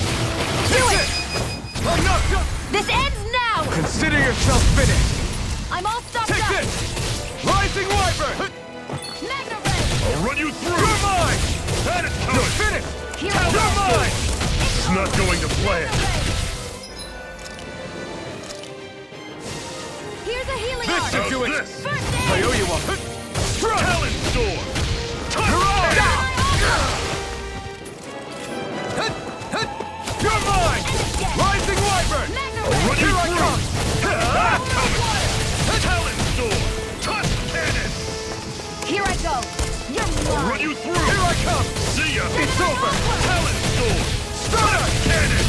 Speaker 16: Do it!
Speaker 2: I'm not done!
Speaker 16: This ends now!
Speaker 2: Consider yourself finished!
Speaker 16: I'm all stopped
Speaker 2: Take
Speaker 16: up!
Speaker 2: this! Rising Wyvern!
Speaker 16: Mega Ray!
Speaker 1: I'll run you through!
Speaker 2: You're mine!
Speaker 1: That is
Speaker 2: You're
Speaker 1: coming!
Speaker 2: finished!
Speaker 16: Here
Speaker 2: You're mine!
Speaker 1: It's not going to plan!
Speaker 16: Here's a healing
Speaker 2: This
Speaker 16: arc!
Speaker 2: should do it!
Speaker 1: This?
Speaker 16: First
Speaker 2: I
Speaker 16: aid!
Speaker 2: owe you one!
Speaker 1: Talon's Door! Tusk
Speaker 2: Mirage!
Speaker 1: Cannon!
Speaker 2: You're mine! Rising Wyvern!
Speaker 16: Mega
Speaker 1: I'll run you
Speaker 2: Here I
Speaker 1: through!
Speaker 2: come!
Speaker 1: That's coming! Talon's Door! Tusk Cannon!
Speaker 16: Here I go! You're
Speaker 1: I'll run
Speaker 16: mine!
Speaker 1: you through!
Speaker 2: Here I come!
Speaker 1: See ya!
Speaker 2: It's over!
Speaker 1: Talon's Door!
Speaker 2: Stun!
Speaker 1: Cannon!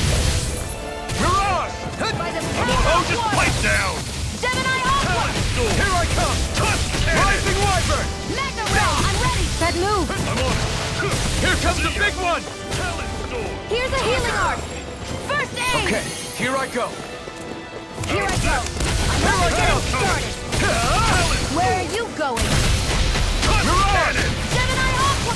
Speaker 2: Mirage!
Speaker 16: By the
Speaker 1: I'm
Speaker 16: power
Speaker 1: on
Speaker 16: of
Speaker 1: Hoses
Speaker 16: water!
Speaker 1: Pipe down!
Speaker 16: Gemini Aqua!
Speaker 1: Talon's Door!
Speaker 2: Here I come!
Speaker 1: Tusk Cannon!
Speaker 2: Rising Wyvern!
Speaker 16: Mega Ray! I'm ready! That move!
Speaker 1: I'm on it!
Speaker 2: Here comes the big one!
Speaker 1: Talon's Door!
Speaker 16: Here's a healing arc! First aid!
Speaker 2: Okay, here I go!
Speaker 16: Here I go! I'm
Speaker 2: Here I
Speaker 16: ready to
Speaker 2: go!
Speaker 16: get started!
Speaker 1: Talon's
Speaker 16: Where are you going?
Speaker 1: Tusk Cannon!
Speaker 16: Gemini Aqua!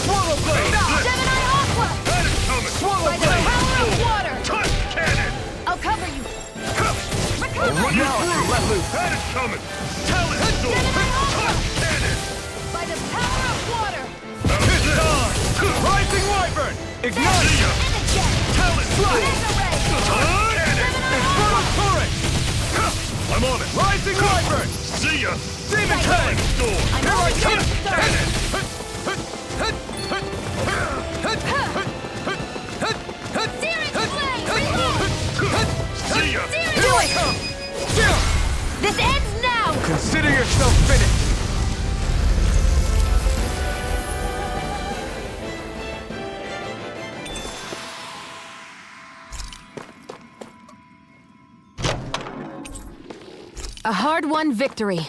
Speaker 2: Swallow Blade!
Speaker 16: Gemini Aqua!
Speaker 1: That is coming!
Speaker 2: Swallow
Speaker 16: By the
Speaker 2: Blade!
Speaker 16: power of water!
Speaker 1: Tusk Cannon!
Speaker 16: I'll cover you!
Speaker 1: I'll run you
Speaker 2: Now I
Speaker 1: through!
Speaker 2: can let loose!
Speaker 1: That is coming! Talon's Door! Tusk Cannon!
Speaker 16: By the power of water!
Speaker 2: It's time! Rising Wyvern! Ignite!
Speaker 1: See ya! Talon's Door!
Speaker 16: Mega Ray!
Speaker 1: Tusk Cannon!
Speaker 2: Infernal Torrent!
Speaker 1: I'm on it!
Speaker 2: Rising Wyvern!
Speaker 1: See ya!
Speaker 2: Demon Fang!
Speaker 1: Talon's Door!
Speaker 16: I'm
Speaker 2: Here I
Speaker 16: only
Speaker 2: come!
Speaker 16: getting started! Searing Flame! Reload!
Speaker 1: See ya!
Speaker 2: Here I come!
Speaker 16: This ends now!
Speaker 2: Consider yourself finished!
Speaker 3: A hard-won victory.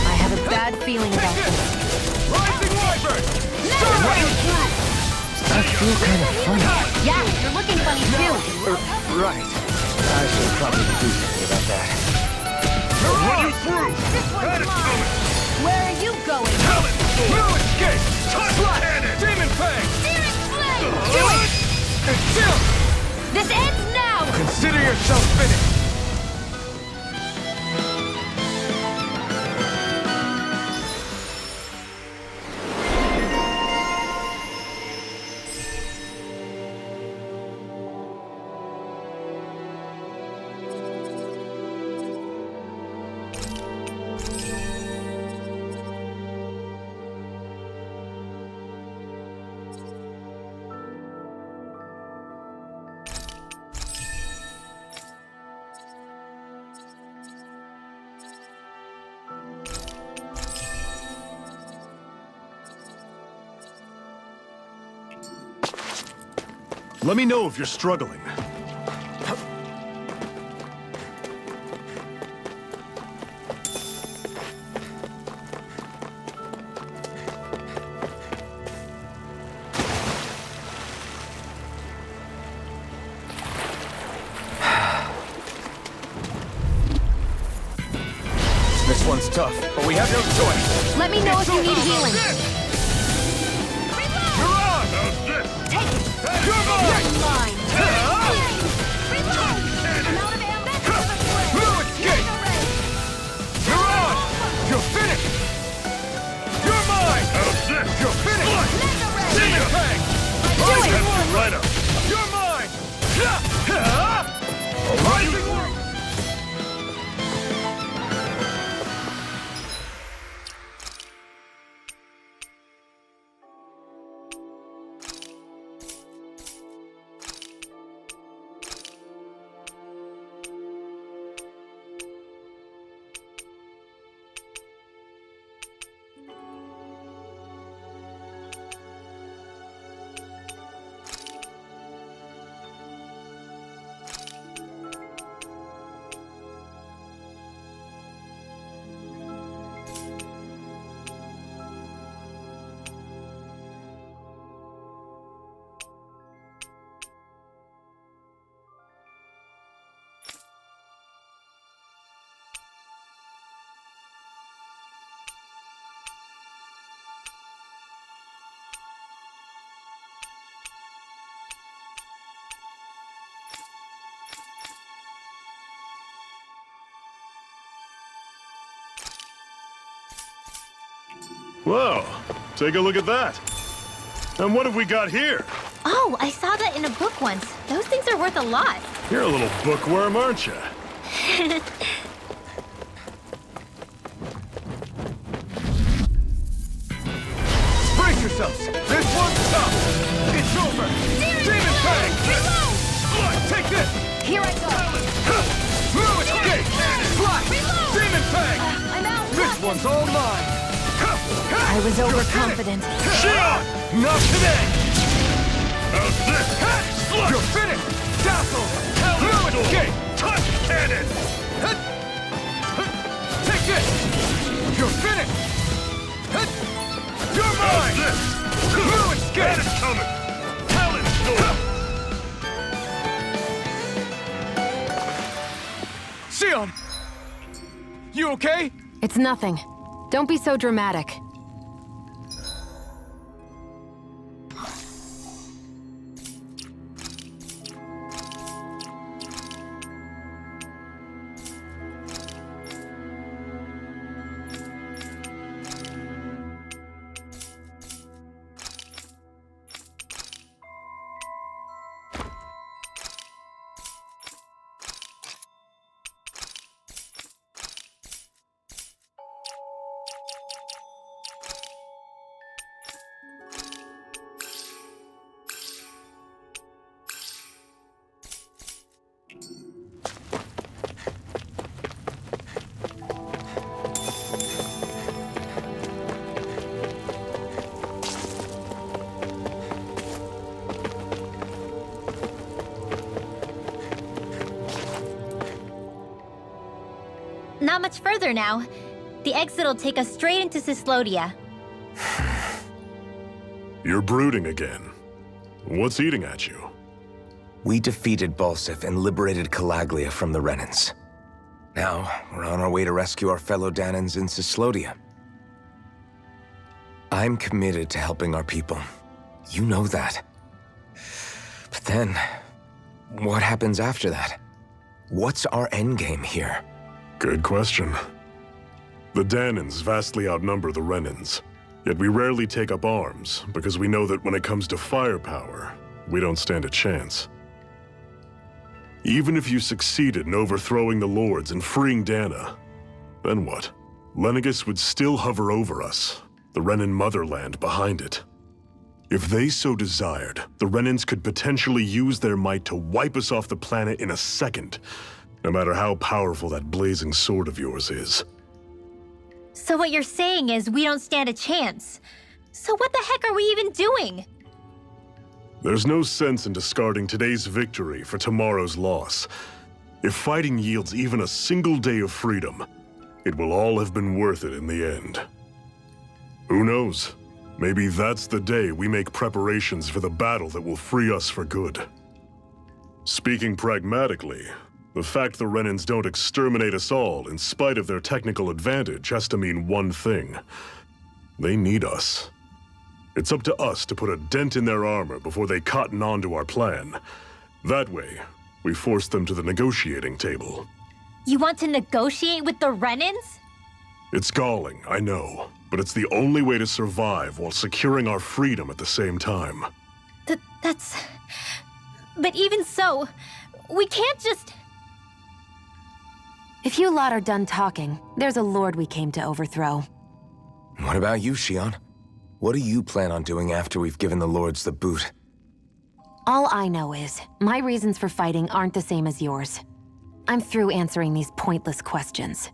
Speaker 3: I have a bad feeling about this.
Speaker 2: Rising Wyvern!
Speaker 1: Run you through!
Speaker 4: I feel kind of funny.
Speaker 3: Yeah, you're looking funny too.
Speaker 4: Right. I should probably do something about that.
Speaker 1: I'll run you through!
Speaker 16: This one's
Speaker 1: That is
Speaker 16: mine!
Speaker 1: coming!
Speaker 16: Where are you going?
Speaker 1: Talon's Door!
Speaker 2: No escape!
Speaker 1: Tusk Cannon!
Speaker 2: Demon Fang!
Speaker 16: Searing Flame!
Speaker 2: Do it! And chill!
Speaker 16: This ends now!
Speaker 2: Consider yourself finished!
Speaker 1: Let me know if you're struggling.
Speaker 4: This one's tough, but we have no choice.
Speaker 3: Let me know if you need healing.
Speaker 2: You're mine!
Speaker 16: Reload! I'm out of ammo.
Speaker 2: No escape! You're on! You're finished! You're mine! You're finished! Demon Fang! Rising
Speaker 1: Right up.
Speaker 2: You're mine! Rising Warrior!
Speaker 1: Whoa, take a look at that. And what have we got here?
Speaker 12: Oh, I saw that in a book once. Those things are worth a lot.
Speaker 1: You're a little bookworm, aren't you?
Speaker 2: Brace yourselves! This one's tough! It's over! Demon Fang! Take this!
Speaker 16: Here I go.
Speaker 2: No escape! Fly! Demon Fang!
Speaker 16: I'm out.
Speaker 2: This one's all mine!
Speaker 3: I was overconfident.
Speaker 2: Not today! You're finished! Dazzle! No escape! Touch cannon! Take this! You're finished! You're mine! No escape!
Speaker 1: It's coming! Talon storm!
Speaker 2: Sion! You okay?
Speaker 3: It's nothing. Don't be so dramatic.
Speaker 12: Not much further now. The exit'll take us straight into Cyslodia.
Speaker 1: You're brooding again. What's eating at you?
Speaker 4: We defeated Balsif and liberated Calaglia from the Renans. Now, we're on our way to rescue our fellow Danans in Cyslodia. I'm committed to helping our people. You know that. But then, what happens after that? What's our endgame here?
Speaker 1: Good question. The Danans vastly outnumber the Renans, yet we rarely take up arms because we know that when it comes to firepower, we don't stand a chance. Even if you succeeded in overthrowing the Lords and freeing Dana, then what? Lenegis would still hover over us, the Renan motherland behind it. If they so desired, the Renans could potentially use their might to wipe us off the planet in a second, no matter how powerful that blazing sword of yours is.
Speaker 12: So what you're saying is we don't stand a chance. So what the heck are we even doing?
Speaker 1: There's no sense in discarding today's victory for tomorrow's loss. If fighting yields even a single day of freedom, it will all have been worth it in the end. Who knows? Maybe that's the day we make preparations for the battle that will free us for good. Speaking pragmatically, the fact the Renans don't exterminate us all in spite of their technical advantage has to mean one thing. They need us. It's up to us to put a dent in their armor before they cotton on to our plan. That way, we force them to the negotiating table.
Speaker 12: You want to negotiate with the Renans?
Speaker 1: It's galling, I know, but it's the only way to survive while securing our freedom at the same time.
Speaker 12: That's... But even so, we can't just...
Speaker 3: If you lot are done talking, there's a lord we came to overthrow.
Speaker 4: What about you, Shion? What do you plan on doing after we've given the lords the boot?
Speaker 3: All I know is, my reasons for fighting aren't the same as yours. I'm through answering these pointless questions.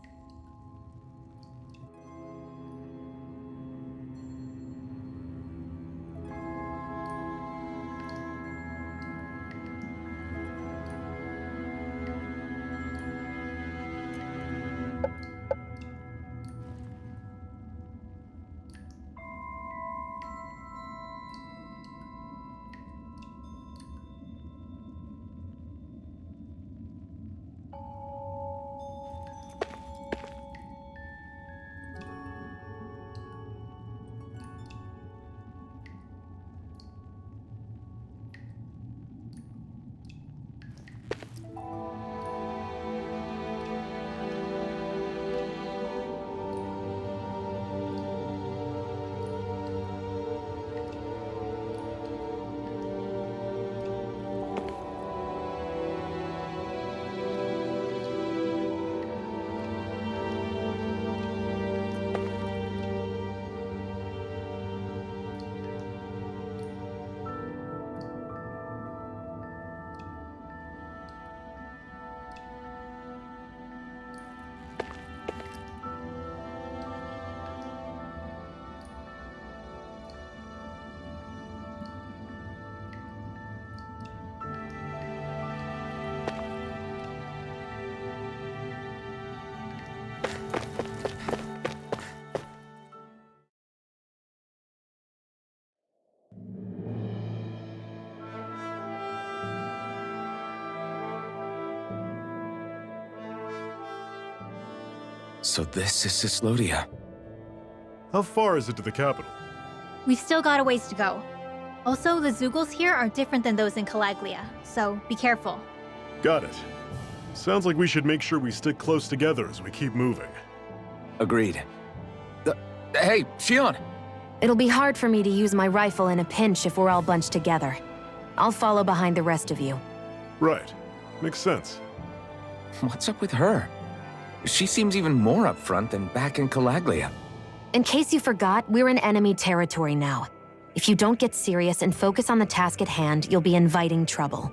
Speaker 4: So this is Cislodia.
Speaker 1: How far is it to the capital?
Speaker 12: We've still got a ways to go. Also, the Zeugles here are different than those in Calaglia, so be careful.
Speaker 1: Got it. Sounds like we should make sure we stick close together as we keep moving.
Speaker 4: Agreed. Hey, Shion!
Speaker 3: It'll be hard for me to use my rifle in a pinch if we're all bunched together. I'll follow behind the rest of you.
Speaker 1: Right. Makes sense.
Speaker 4: What's up with her? She seems even more upfront than back in Calaglia.
Speaker 3: In case you forgot, we're in enemy territory now. If you don't get serious and focus on the task at hand, you'll be inviting trouble.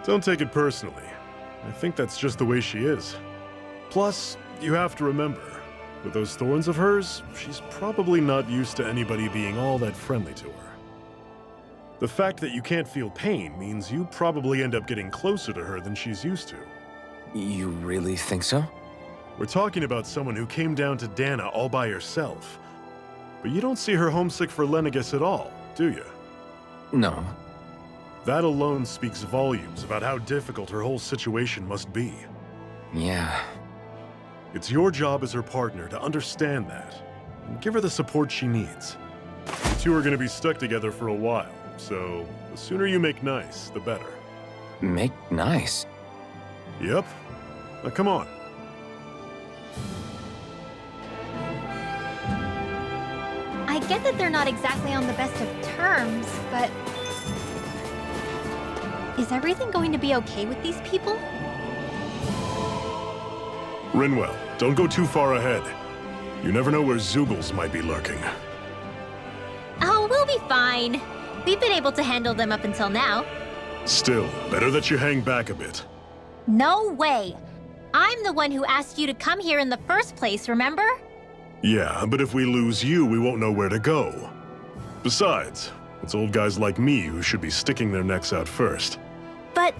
Speaker 1: Don't take it personally. I think that's just the way she is. Plus, you have to remember, with those thorns of hers, she's probably not used to anybody being all that friendly to her. The fact that you can't feel pain means you probably end up getting closer to her than she's used to.
Speaker 4: You really think so?
Speaker 1: We're talking about someone who came down to Dana all by herself. But you don't see her homesick for Lenegis at all, do you?
Speaker 4: No.
Speaker 1: That alone speaks volumes about how difficult her whole situation must be.
Speaker 4: Yeah.
Speaker 1: It's your job as her partner to understand that, and give her the support she needs. You two are gonna be stuck together for a while, so the sooner you make nice, the better.
Speaker 4: Make nice?
Speaker 1: Yep. Now come on.
Speaker 12: I get that they're not exactly on the best of terms, but... Is everything going to be okay with these people?
Speaker 1: Rinwell, don't go too far ahead. You never know where Zeugles might be lurking.
Speaker 12: Oh, we'll be fine. We've been able to handle them up until now.
Speaker 1: Still, better that you hang back a bit.
Speaker 12: No way! I'm the one who asked you to come here in the first place, remember?
Speaker 1: Yeah, but if we lose you, we won't know where to go. Besides, it's old guys like me who should be sticking their necks out first.
Speaker 12: But...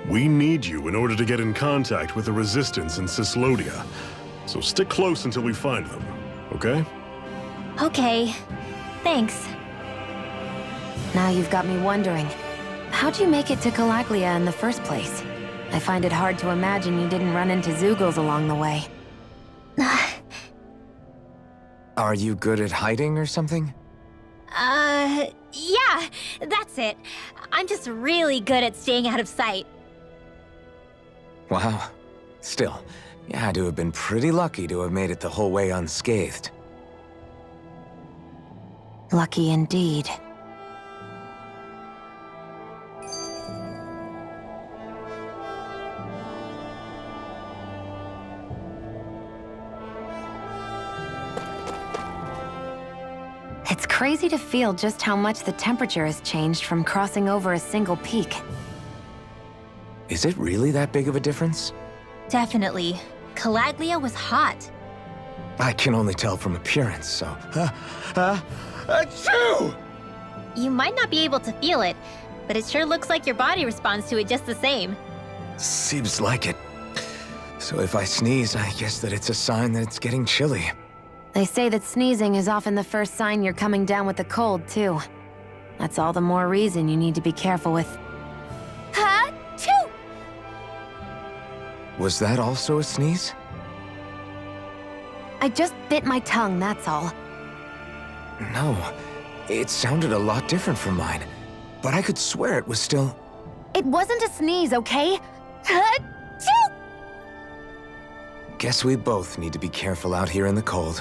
Speaker 1: We need you in order to get in contact with the Resistance in Cislodia. So stick close until we find them, okay?
Speaker 12: Okay. Thanks.
Speaker 3: Now you've got me wondering, how'd you make it to Calaglia in the first place? I find it hard to imagine you didn't run into Zeugles along the way.
Speaker 4: Are you good at hiding or something?
Speaker 12: Yeah, that's it. I'm just really good at staying out of sight.
Speaker 4: Wow. Still, you had to have been pretty lucky to have made it the whole way unscathed.
Speaker 3: Lucky indeed. It's crazy to feel just how much the temperature has changed from crossing over a single peak.
Speaker 4: Is it really that big of a difference?
Speaker 12: Definitely. Calaglia was hot.
Speaker 4: I can only tell from appearance, so... Achoo!
Speaker 12: You might not be able to feel it, but it sure looks like your body responds to it just the same.
Speaker 4: Seems like it. So if I sneeze, I guess that it's a sign that it's getting chilly.
Speaker 3: They say that sneezing is often the first sign you're coming down with the cold, too. That's all the more reason you need to be careful with...
Speaker 12: Ha-choo!
Speaker 4: Was that also a sneeze?
Speaker 3: I just bit my tongue, that's all.
Speaker 4: No, it sounded a lot different from mine. But I could swear it was still...
Speaker 3: It wasn't a sneeze, okay? Ha-choo!
Speaker 4: Guess we both need to be careful out here in the cold.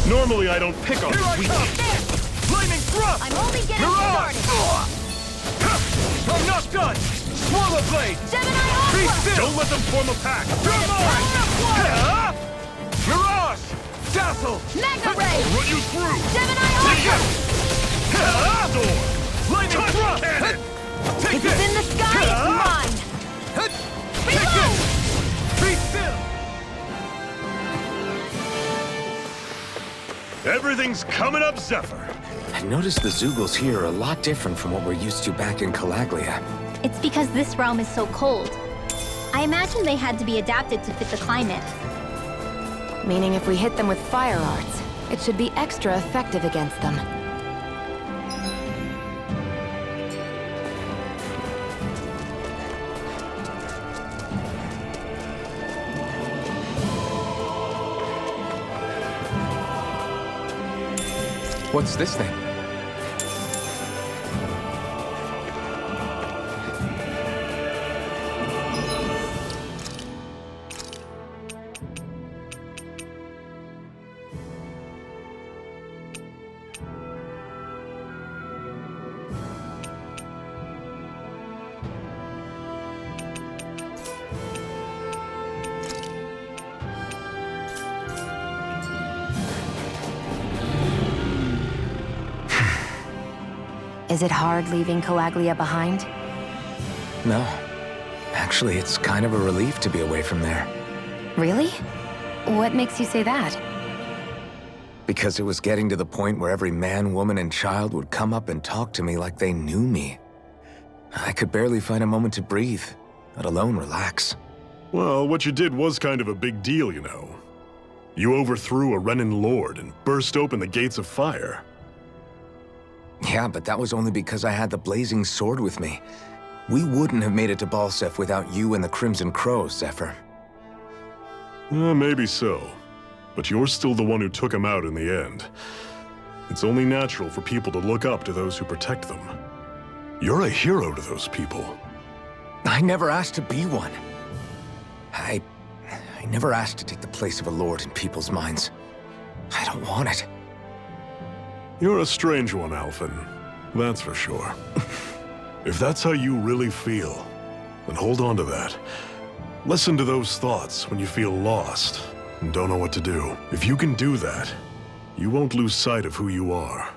Speaker 1: Normally I don't pick on weak.
Speaker 2: Flaming thrust!
Speaker 16: I'm only getting
Speaker 2: Mirage!
Speaker 16: started.
Speaker 2: I'm not done! Swallow blade!
Speaker 16: Gemini
Speaker 2: Be
Speaker 16: Aqua!
Speaker 2: still!
Speaker 1: Don't let them form a pack!
Speaker 2: You're mine! Mirage! Dazzle!
Speaker 16: Mega Ray!
Speaker 1: Run you through!
Speaker 16: Gemini Aqua!
Speaker 1: Door!
Speaker 2: Lightning thrust!
Speaker 1: Cannon!
Speaker 2: Take
Speaker 16: If it's in the sky, it's mine!
Speaker 2: Take it! Be still!
Speaker 1: Everything's coming up, Zephyr.
Speaker 4: I noticed the Zeugles here are a lot different from what we're used to back in Calaglia.
Speaker 12: It's because this realm is so cold. I imagine they had to be adapted to fit the climate.
Speaker 3: Meaning if we hit them with fire arts, it should be extra effective against them.
Speaker 4: What's this thing?
Speaker 3: Is it hard leaving Calaglia behind?
Speaker 4: No. Actually, it's kind of a relief to be away from there.
Speaker 3: Really? What makes you say that?
Speaker 4: Because it was getting to the point where every man, woman, and child would come up and talk to me like they knew me. I could barely find a moment to breathe, let alone relax.
Speaker 1: Well, what you did was kind of a big deal, you know. You overthrew a Renan lord and burst open the gates of fire.
Speaker 4: Yeah, but that was only because I had the blazing sword with me. We wouldn't have made it to Balseph without you and the Crimson Crows, Zephyr.
Speaker 1: Maybe so. But you're still the one who took him out in the end. It's only natural for people to look up to those who protect them. You're a hero to those people.
Speaker 4: I never asked to be one. I never asked to take the place of a lord in people's minds. I don't want it.
Speaker 1: You're a strange one, Alphen. That's for sure. If that's how you really feel, then hold on to that. Listen to those thoughts when you feel lost and don't know what to do. If you can do that, you won't lose sight of who you are,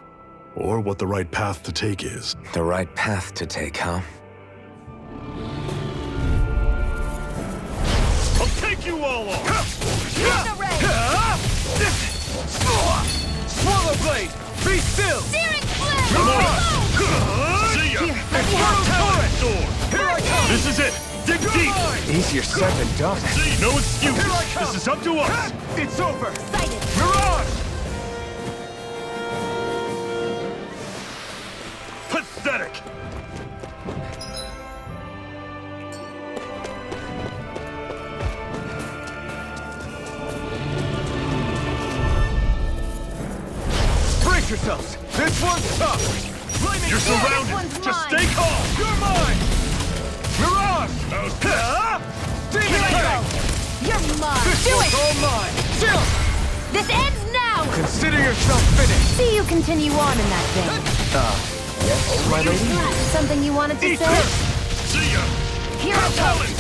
Speaker 1: or what the right path to take is.
Speaker 4: The right path to take, huh?
Speaker 1: I'll take you all off!
Speaker 2: Swallow blade! Be still!
Speaker 16: Searing flame!
Speaker 1: Come on! See ya!
Speaker 2: Here I come!
Speaker 1: This is it! Dig deep!
Speaker 4: Easier said than done.
Speaker 1: No excuses! This is up to us!
Speaker 2: It's over!
Speaker 16: Excited!
Speaker 2: Mirage!
Speaker 15: Zack!
Speaker 2: Brace yourselves! This one's tough! Lightning
Speaker 1: You're
Speaker 2: storm!
Speaker 1: surrounded! Just stay calm!
Speaker 2: You're mine! Mirage! Demon Fang!
Speaker 16: You're mine.
Speaker 2: This
Speaker 16: Do
Speaker 2: one's
Speaker 16: it!
Speaker 2: all mine! Chill!
Speaker 16: This ends now!
Speaker 2: Consider yourself finished!
Speaker 3: See you continue on in that vein.
Speaker 4: Yes, my lady?
Speaker 3: Something you wanted to
Speaker 1: Eat
Speaker 3: say?
Speaker 1: this! See ya!
Speaker 3: Here it goes!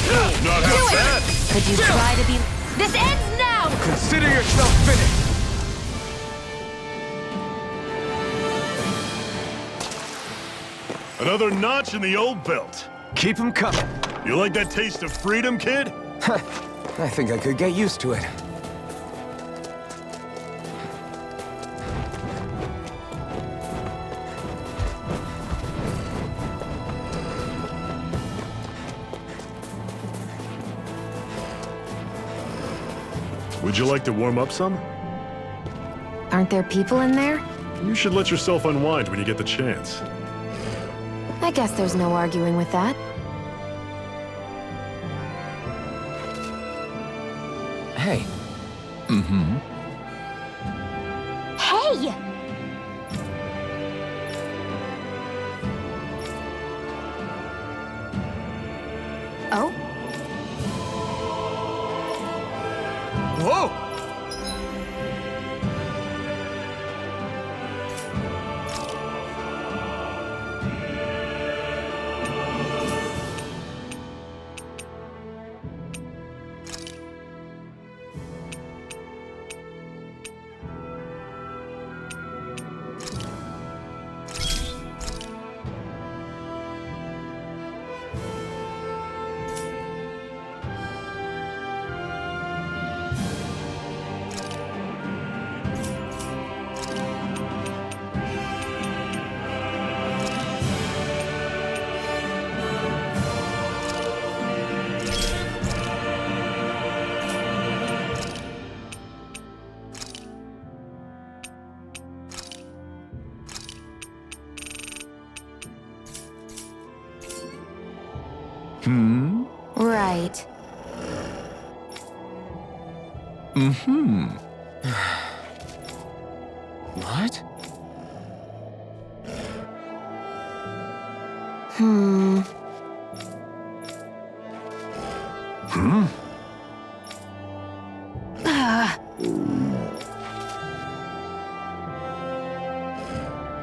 Speaker 1: Not
Speaker 3: Do
Speaker 1: half
Speaker 3: it!
Speaker 1: bad!
Speaker 3: Could you try to be... This ends now!
Speaker 2: Consider yourself finished!
Speaker 1: Another notch in the old belt.
Speaker 4: Keep 'em coming.
Speaker 1: You like that taste of freedom, kid?
Speaker 4: I think I could get used to it.
Speaker 1: Would you like to warm up some?
Speaker 3: Aren't there people in there?
Speaker 1: You should let yourself unwind when you get the chance.
Speaker 3: I guess there's no arguing with that.
Speaker 4: Hey.
Speaker 12: Hey!
Speaker 3: Oh?
Speaker 2: Whoa!
Speaker 3: Right.
Speaker 4: What?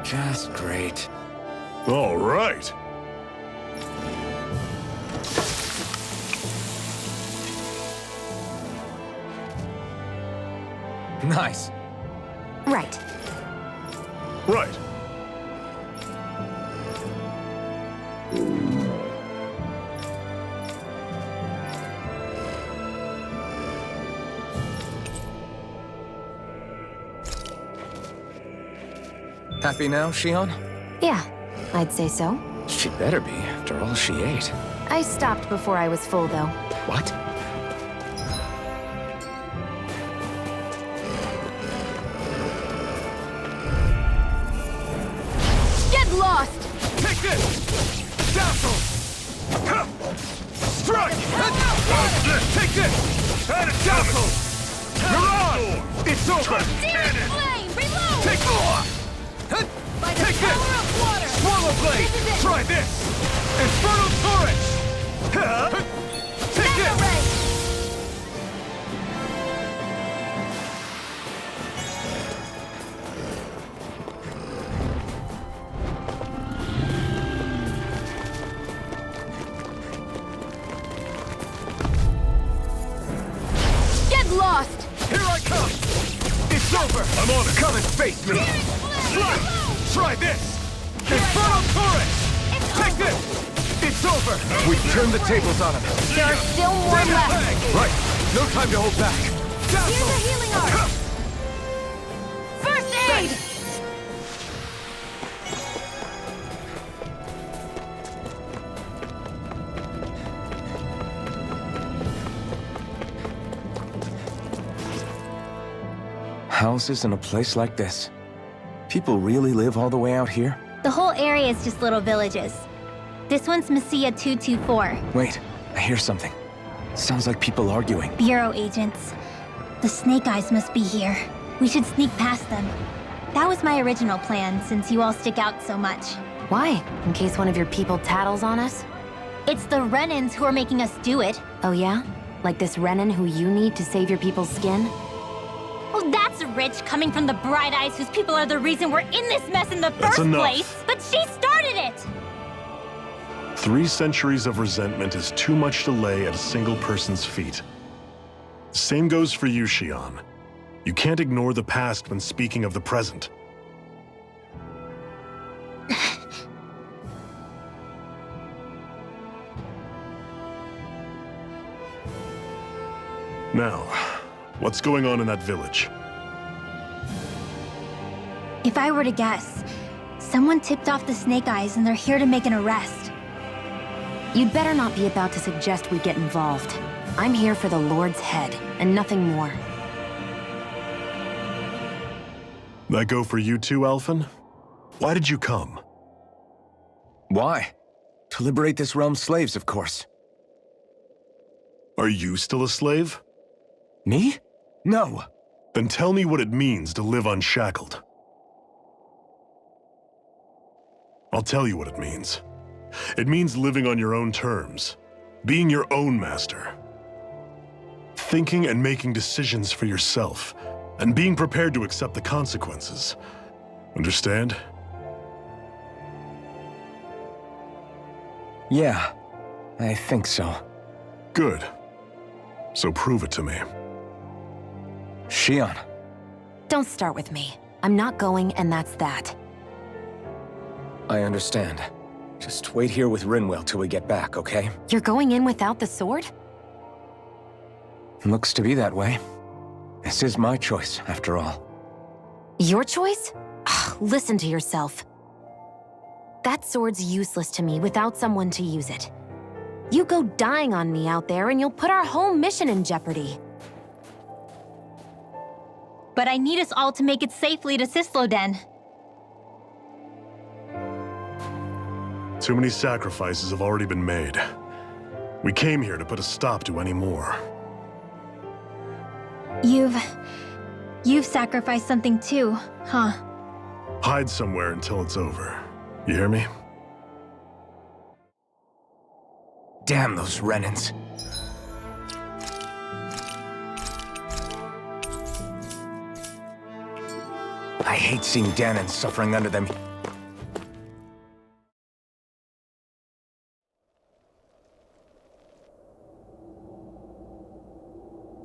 Speaker 4: Just great.
Speaker 1: All right.
Speaker 4: Nice.
Speaker 3: Right.
Speaker 1: Right.
Speaker 4: Happy now, Shion?
Speaker 3: Yeah, I'd say so.
Speaker 4: She better be, after all she ate.
Speaker 3: I stopped before I was full, though.
Speaker 4: What?
Speaker 16: Get lost!
Speaker 2: Take this! Dazzle! Strike! Take this! And a dazzle! Mirage! It's over!
Speaker 16: Demon flame! Reload!
Speaker 2: Take more!
Speaker 16: By the
Speaker 2: Take
Speaker 16: power
Speaker 2: this!
Speaker 16: of water!
Speaker 2: Swallow blade!
Speaker 16: This is it!
Speaker 2: Try this! Infernal torrent! Take
Speaker 16: Mega
Speaker 2: this!
Speaker 16: ray! Get lost!
Speaker 2: Here I come! It's over!
Speaker 1: I'm on it.
Speaker 2: Come and face me! Slap! Try this! Infernal torrent! Take this! It's over! We've turned the tables on him.
Speaker 3: There are still more left.
Speaker 2: Right! No time to hold back!
Speaker 16: Here's a healing art! First aid!
Speaker 4: Houses in a place like this. People really live all the way out here?
Speaker 12: The whole area is just little villages. This one's Messiah 224.
Speaker 4: Wait, I hear something. Sounds like people arguing.
Speaker 12: Bureau agents. The Snake Eyes must be here. We should sneak past them. That was my original plan, since you all stick out so much.
Speaker 3: Why? In case one of your people tattles on us?
Speaker 12: It's the Renans who are making us do it.
Speaker 3: Oh yeah? Like this Renan who you need to save your people's skin?
Speaker 12: Well, that's rich coming from the Bright Eyes whose people are the reason we're in this mess in the first place. But she started it!
Speaker 1: 3 centuries of resentment is too much to lay at a single person's feet. Same goes for you, Xion. You can't ignore the past when speaking of the present. Now, what's going on in that village?
Speaker 12: If I were to guess, someone tipped off the Snake Eyes and they're here to make an arrest.
Speaker 3: You'd better not be about to suggest we get involved. I'm here for the Lord's head, and nothing more.
Speaker 1: That go for you too, Alphen? Why did you come?
Speaker 4: Why? To liberate this realm's slaves, of course.
Speaker 1: Are you still a slave?
Speaker 4: Me? No.
Speaker 1: Then tell me what it means to live unshackled. I'll tell you what it means. It means living on your own terms, being your own master. Thinking and making decisions for yourself, and being prepared to accept the consequences. Understand?
Speaker 4: Yeah, I think so.
Speaker 1: Good. So prove it to me.
Speaker 4: Xion.
Speaker 3: Don't start with me. I'm not going, and that's that.
Speaker 4: I understand. Just wait here with Rinwell till we get back, okay?
Speaker 3: You're going in without the sword?
Speaker 4: Looks to be that way. This is my choice, after all.
Speaker 3: Your choice? Ugh, listen to yourself. That sword's useless to me without someone to use it. You go dying on me out there and you'll put our whole mission in jeopardy.
Speaker 12: But I need us all to make it safely to Sisloden.
Speaker 1: Too many sacrifices have already been made. We came here to put a stop to any more.
Speaker 12: You've sacrificed something too, huh?
Speaker 1: Hide somewhere until it's over. You hear me?
Speaker 4: Damn those Renans. I hate seeing Danon suffering under them.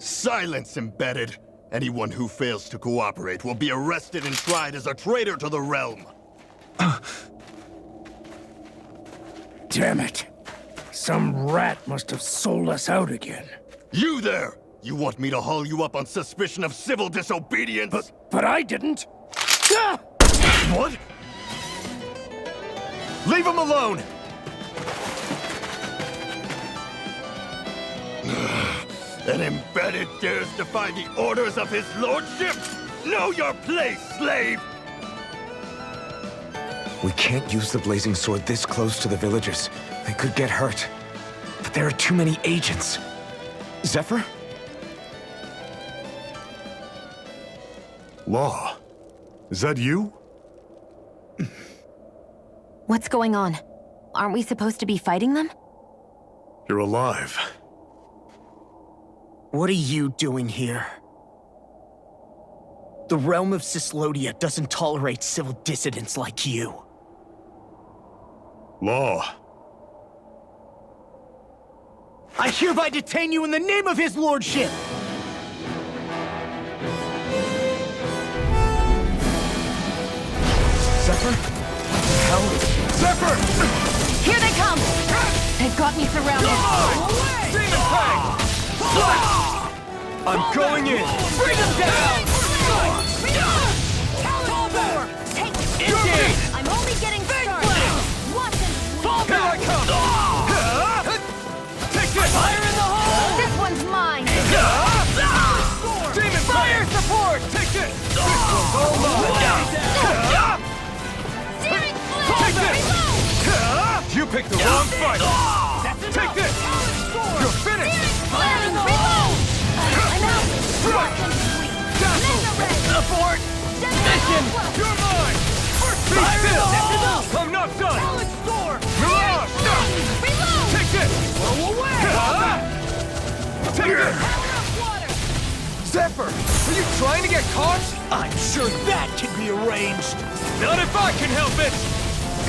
Speaker 8: Silence, Embedded! Anyone who fails to cooperate will be arrested and tried as a traitor to the realm.
Speaker 5: Damn it. Some rat must have sold us out again.
Speaker 8: You there! You want me to haul you up on suspicion of civil disobedience?
Speaker 5: But I didn't!
Speaker 8: Ah! What? Leave him alone! An Embedded dares defy the orders of his lordship? Know your place, slave!
Speaker 4: We can't use the blazing sword this close to the villagers. They could get hurt. But there are too many agents. Zephyr?
Speaker 1: Law? Is that you?
Speaker 3: What's going on? Aren't we supposed to be fighting them?
Speaker 1: You're alive.
Speaker 6: What are you doing here? The realm of Sislodia doesn't tolerate civil dissidents like you.
Speaker 1: Law.
Speaker 6: I hereby detain you in the name of his lordship!
Speaker 4: Zephyr? Hell?
Speaker 8: Zephyr!
Speaker 3: Here they come! They've got me surrounded.
Speaker 8: Demon Fang!
Speaker 11: I'm going in!
Speaker 8: Bring him down!
Speaker 3: Engage! I'm only getting started. Watch him!
Speaker 8: Here I come! Take this!
Speaker 3: Fire in the hole! This one's mine!
Speaker 8: Demon Fire support! Take this! This one's all mine!
Speaker 3: Searing flame!
Speaker 2: picked the wrong fight! Take this! You're finished!
Speaker 16: I'm out!
Speaker 2: Abort! Mission! You're mine! Be still! I'm not done! Mirage! Take this! Take this! Zephyr! Are you trying to get caught?
Speaker 6: I'm sure that can be arranged.
Speaker 2: Not if I can help it!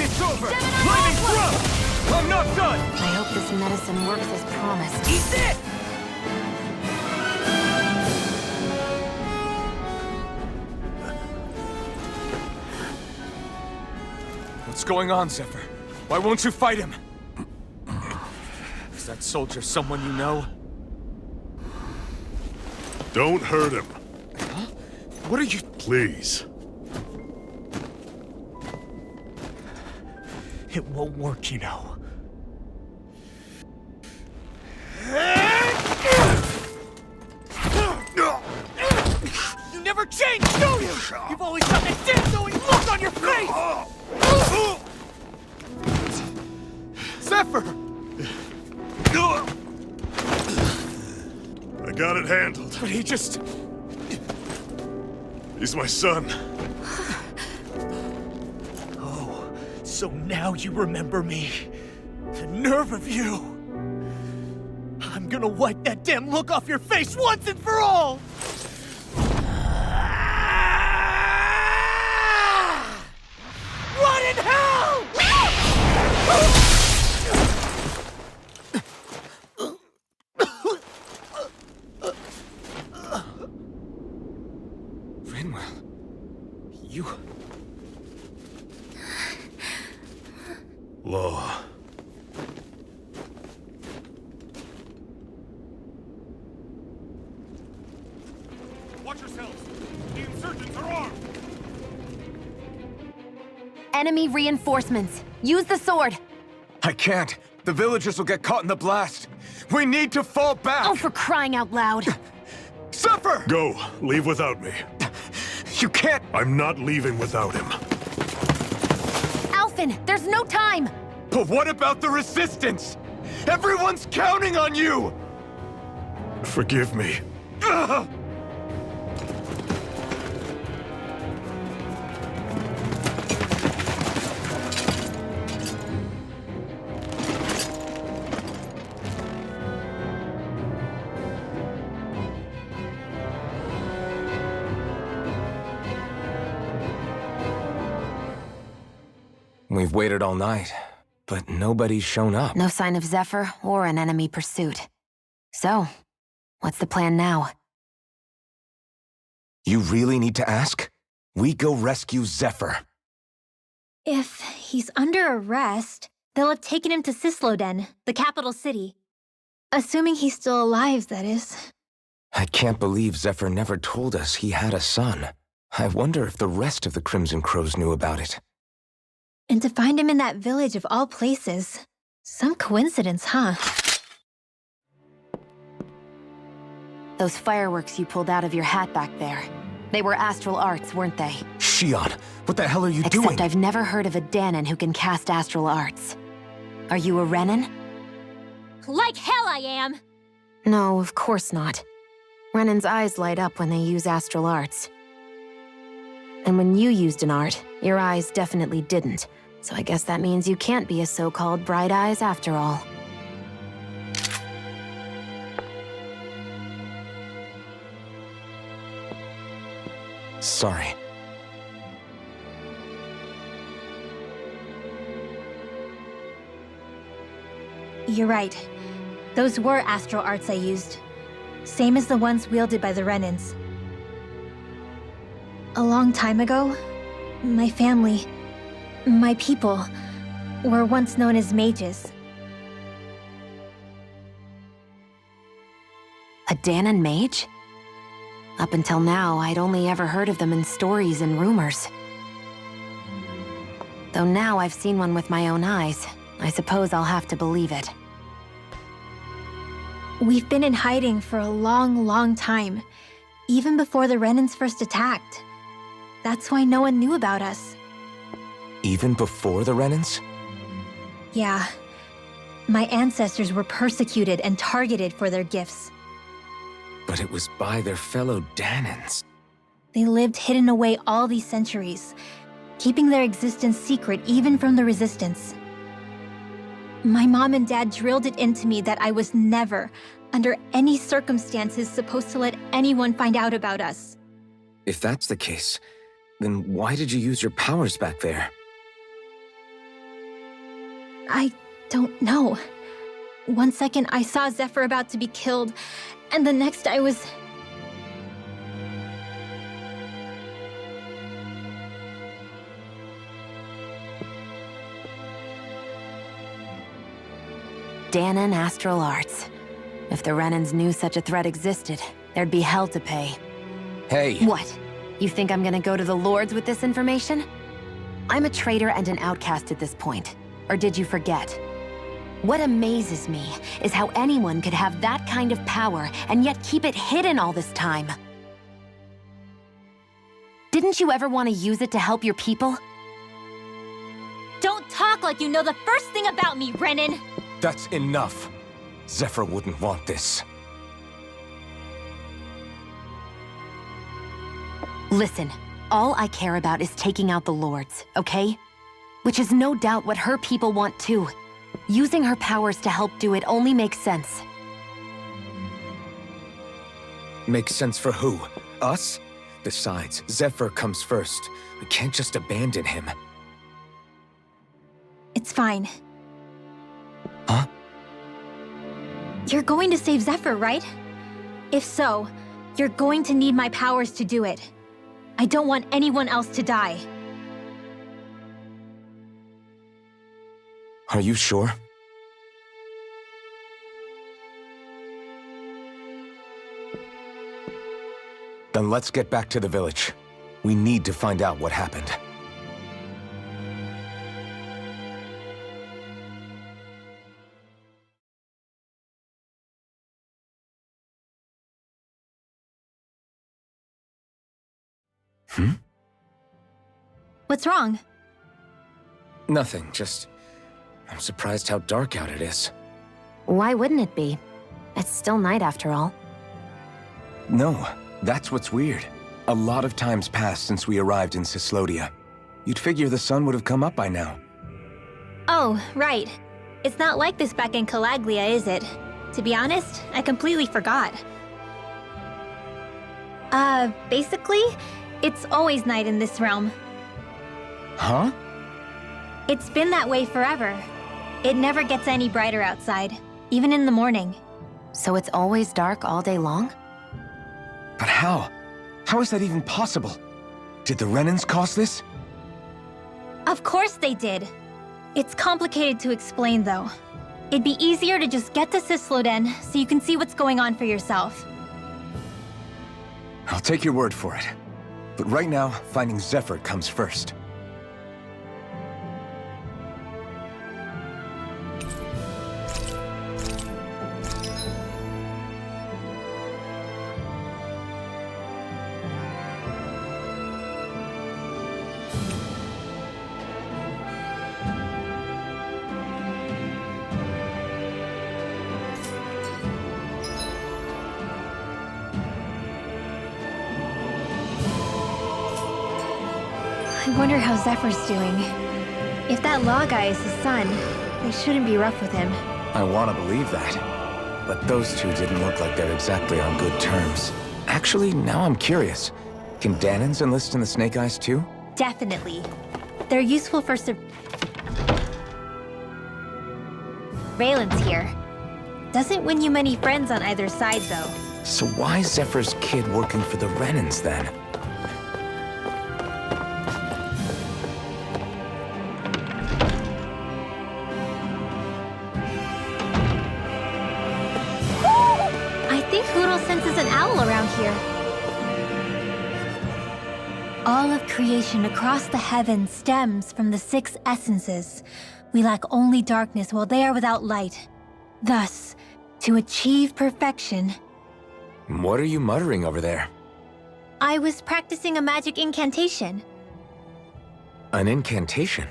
Speaker 2: It's over! Lightning thrust! I'm not done!
Speaker 3: I hope this medicine works as promised.
Speaker 6: Eat it!
Speaker 2: What's going on, Zephyr? Why won't you fight him? Is that soldier someone you know?
Speaker 1: Don't hurt him.
Speaker 2: Huh? What are you...
Speaker 1: Please.
Speaker 6: It won't work, you know. You never change, do you? You've always got that dead-knowing look on your face!
Speaker 2: Zephyr!
Speaker 1: I got it handled.
Speaker 2: But he just...
Speaker 1: He's my son.
Speaker 6: Oh, so now you remember me. The nerve of you! I'm gonna wipe that damn look off your face once and for all! Run in hell!
Speaker 2: You...
Speaker 1: Law.
Speaker 7: Watch yourselves! The insurgents are armed!
Speaker 3: Enemy reinforcements. Use the sword.
Speaker 4: I can't. The villagers will get caught in the blast. We need to fall back!
Speaker 3: Oh, for crying out loud.
Speaker 4: Zephyr!
Speaker 1: Go. Leave without me.
Speaker 4: You can't...
Speaker 1: I'm not leaving without him.
Speaker 3: Alphen, there's no time!
Speaker 4: But what about the resistance? Everyone's counting on you!
Speaker 1: Forgive me.
Speaker 4: We've waited all night, but nobody's shown up.
Speaker 3: No sign of Zephyr or an enemy pursuit. So, what's the plan now?
Speaker 4: You really need to ask? We go rescue Zephyr.
Speaker 12: If he's under arrest, they'll have taken him to Cisloden, the capital city. Assuming he's still alive, that is.
Speaker 4: I can't believe Zephyr never told us he had a son. I wonder if the rest of the Crimson Crows knew about it.
Speaker 12: And to find him in that village of all places. Some coincidence, huh?
Speaker 3: Those fireworks you pulled out of your hat back there. They were astral arts, weren't they?
Speaker 4: Shion, what the hell are you doing?
Speaker 3: Except I've never heard of a Danon who can cast astral arts. Are you a Renan?
Speaker 12: Like hell I am!
Speaker 3: No, of course not. Renan's eyes light up when they use astral arts. And when you used an art, your eyes definitely didn't. So I guess that means you can't be a so-called Bright Eyes after all.
Speaker 4: Sorry.
Speaker 12: You're right. Those were astral arts I used. Same as the ones wielded by the Renans. A long time ago, my family, my people, were once known as mages.
Speaker 3: A Danon mage? Up until now, I'd only ever heard of them in stories and rumors. Though now I've seen one with my own eyes, I suppose I'll have to believe it.
Speaker 12: We've been in hiding for a long, long time, even before the Renans first attacked. That's why no one knew about us.
Speaker 4: Even before the Renans?
Speaker 12: Yeah. My ancestors were persecuted and targeted for their gifts.
Speaker 4: But it was by their fellow Danans.
Speaker 12: They lived hidden away all these centuries, keeping their existence secret even from the Resistance. My mom and dad drilled it into me that I was never, under any circumstances, supposed to let anyone find out about us.
Speaker 4: If that's the case, then why did you use your powers back there?
Speaker 12: I don't know. One second I saw Zephyr about to be killed, and the next I was...
Speaker 3: Danan Astral Arts. If the Renans knew such a threat existed, there'd be hell to pay.
Speaker 4: Hey!
Speaker 3: What? You think I'm gonna go to the Lords with this information? I'm a traitor and an outcast at this point. Or did you forget? What amazes me is how anyone could have that kind of power and yet keep it hidden all this time. Didn't you ever want to use it to help your people?
Speaker 12: Don't talk like you know the first thing about me, Renan!
Speaker 4: That's enough. Zephyr wouldn't want this.
Speaker 3: Listen, all I care about is taking out the Lords, okay? Which is no doubt what her people want too. Using her powers to help do it only makes sense.
Speaker 4: Makes sense for who? Us? Besides, Zephyr comes first. We can't just abandon him.
Speaker 12: It's fine.
Speaker 4: Huh?
Speaker 12: You're going to save Zephyr, right? If so, you're going to need my powers to do it. I don't want anyone else to die.
Speaker 4: Are you sure? Then let's get back to the village. We need to find out what happened.
Speaker 12: What's wrong?
Speaker 4: Nothing, just... I'm surprised how dark out it is.
Speaker 3: Why wouldn't it be? It's still night after all.
Speaker 4: No, that's what's weird. A lot of time's passed since we arrived in Cyslodia. You'd figure the sun would have come up by now.
Speaker 12: Oh, right. It's not like this back in Calaglia, is it? To be honest, I completely forgot. Basically, it's always night in this realm.
Speaker 4: Huh?
Speaker 12: It's been that way forever. It never gets any brighter outside, even in the morning.
Speaker 3: So it's always dark all day long?
Speaker 4: But how? How is that even possible? Did the Renans cause this?
Speaker 12: Of course they did. It's complicated to explain, though. It'd be easier to just get to Cysloden so you can see what's going on for yourself.
Speaker 4: I'll take your word for it. But right now, finding Zephyr comes first.
Speaker 12: I wonder how Zephyr's doing. If that law guy is his son, they shouldn't be rough with him.
Speaker 4: I want to believe that. But those two didn't look like they're exactly on good terms. Actually, now I'm curious. Can Danans enlist in the Snake Eyes too?
Speaker 12: Definitely. They're useful for surveillance here. Doesn't win you many friends on either side, though.
Speaker 4: So why is Zephyr's kid working for the Renans, then?
Speaker 12: All of creation across the heavens stems from the 6 essences. We lack only darkness while they are without light. Thus, to achieve perfection...
Speaker 4: What are you muttering over there?
Speaker 12: I was practicing a magic incantation.
Speaker 4: An incantation?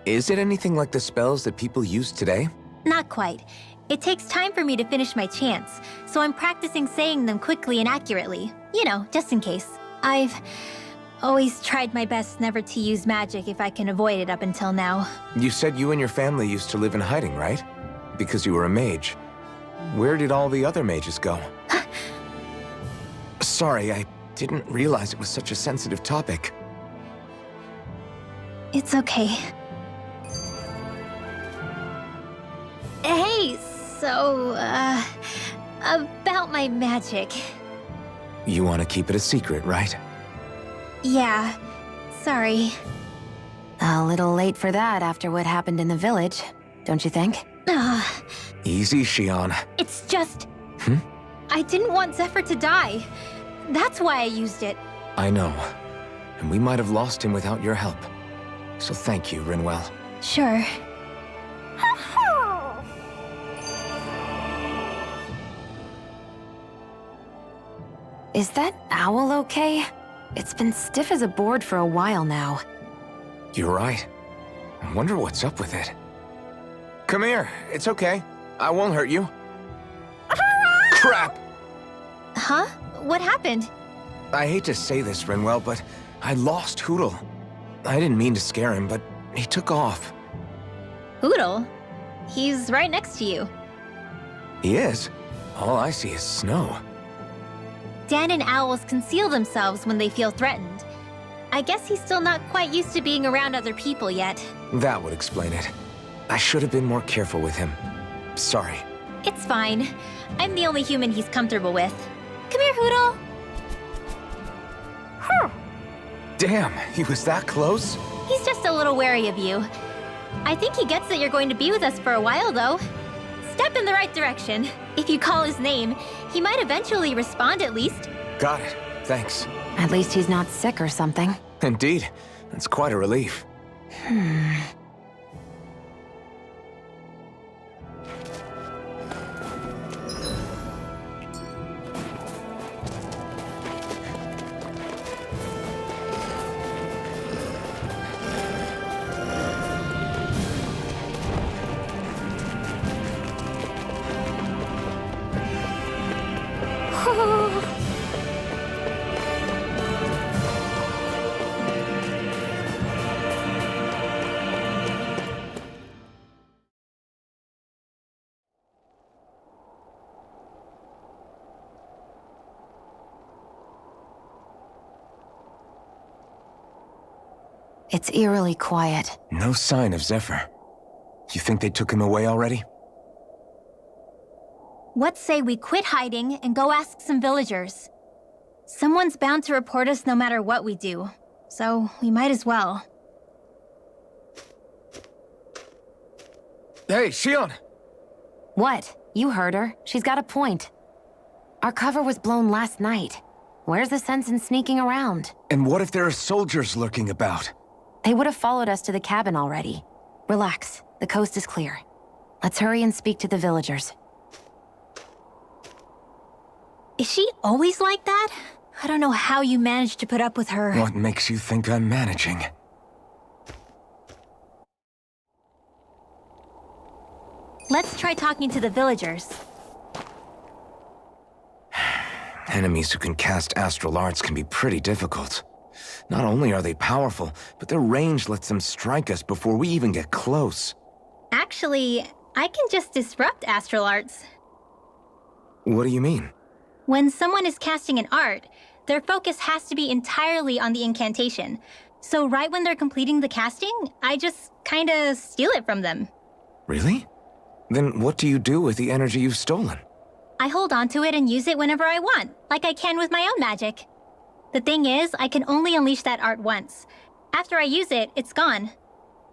Speaker 4: Is it anything like the spells that people use today?
Speaker 12: Not quite. It takes time for me to finish my chants, so I'm practicing saying them quickly and accurately. You know, just in case. I've always tried my best never to use magic if I can avoid it up until now.
Speaker 4: You said you and your family used to live in hiding, right? Because you were a mage. Where did all the other mages go? Sorry, I didn't realize it was such a sensitive topic.
Speaker 12: It's okay. Hey, so, about my magic.
Speaker 4: You want to keep it a secret, right?
Speaker 12: Yeah, sorry.
Speaker 3: A little late for that after what happened in the village, don't you think?
Speaker 4: Easy, Shion.
Speaker 12: It's just... I didn't want Zephyr to die. That's why I used it.
Speaker 4: I know. And we might have lost him without your help. So thank you, Rinwell.
Speaker 12: Sure.
Speaker 3: Is that owl okay? It's been stiff as a board for a while now.
Speaker 4: You're right. I wonder what's up with it. Come here. It's okay. I won't hurt you. Crap!
Speaker 12: Huh? What happened?
Speaker 4: I hate to say this, Rinwell, but I lost Hootle. I didn't mean to scare him, but he took off.
Speaker 12: Hootle? He's right next to you.
Speaker 4: He is? All I see is snow.
Speaker 12: Dan and owls conceal themselves when they feel threatened. I guess he's still not quite used to being around other people yet.
Speaker 4: That would explain it. I should have been more careful with him. Sorry.
Speaker 12: It's fine. I'm the only human he's comfortable with. Come here, Hootle.
Speaker 4: Damn, he was that close?
Speaker 12: He's just a little wary of you. I think he gets that you're going to be with us for a while, though. Step in the right direction. If you call his name, he might eventually respond at least.
Speaker 4: Got it. Thanks.
Speaker 3: At least he's not sick or something.
Speaker 4: Indeed. That's quite a relief.
Speaker 3: It's eerily quiet.
Speaker 4: No sign of Zephyr. You think they took him away already?
Speaker 12: What say we quit hiding and go ask some villagers? Someone's bound to report us no matter what we do, so we might as well.
Speaker 4: Hey, Shion!
Speaker 3: What? You heard her. She's got a point. Our cover was blown last night. Where's the sense in sneaking around?
Speaker 4: And what if there are soldiers lurking about?
Speaker 3: They would have followed us to the cabin already. Relax. The coast is clear. Let's hurry and speak to the villagers.
Speaker 12: Is she always like that? I don't know how you managed to put up with her.
Speaker 4: What makes you think I'm managing?
Speaker 12: Let's try talking to the villagers.
Speaker 4: Enemies who can cast astral arts can be pretty difficult. Not only are they powerful, but their range lets them strike us before we even get close.
Speaker 12: Actually, I can just disrupt astral arts.
Speaker 4: What do you mean?
Speaker 12: When someone is casting an art, their focus has to be entirely on the incantation. So right when they're completing the casting, I just kinda steal it from them.
Speaker 4: Really? Then what do you do with the energy you've stolen?
Speaker 12: I hold on to it and use it whenever I want, like I can with my own magic. The thing is, I can only unleash that art once. After I use it, it's gone.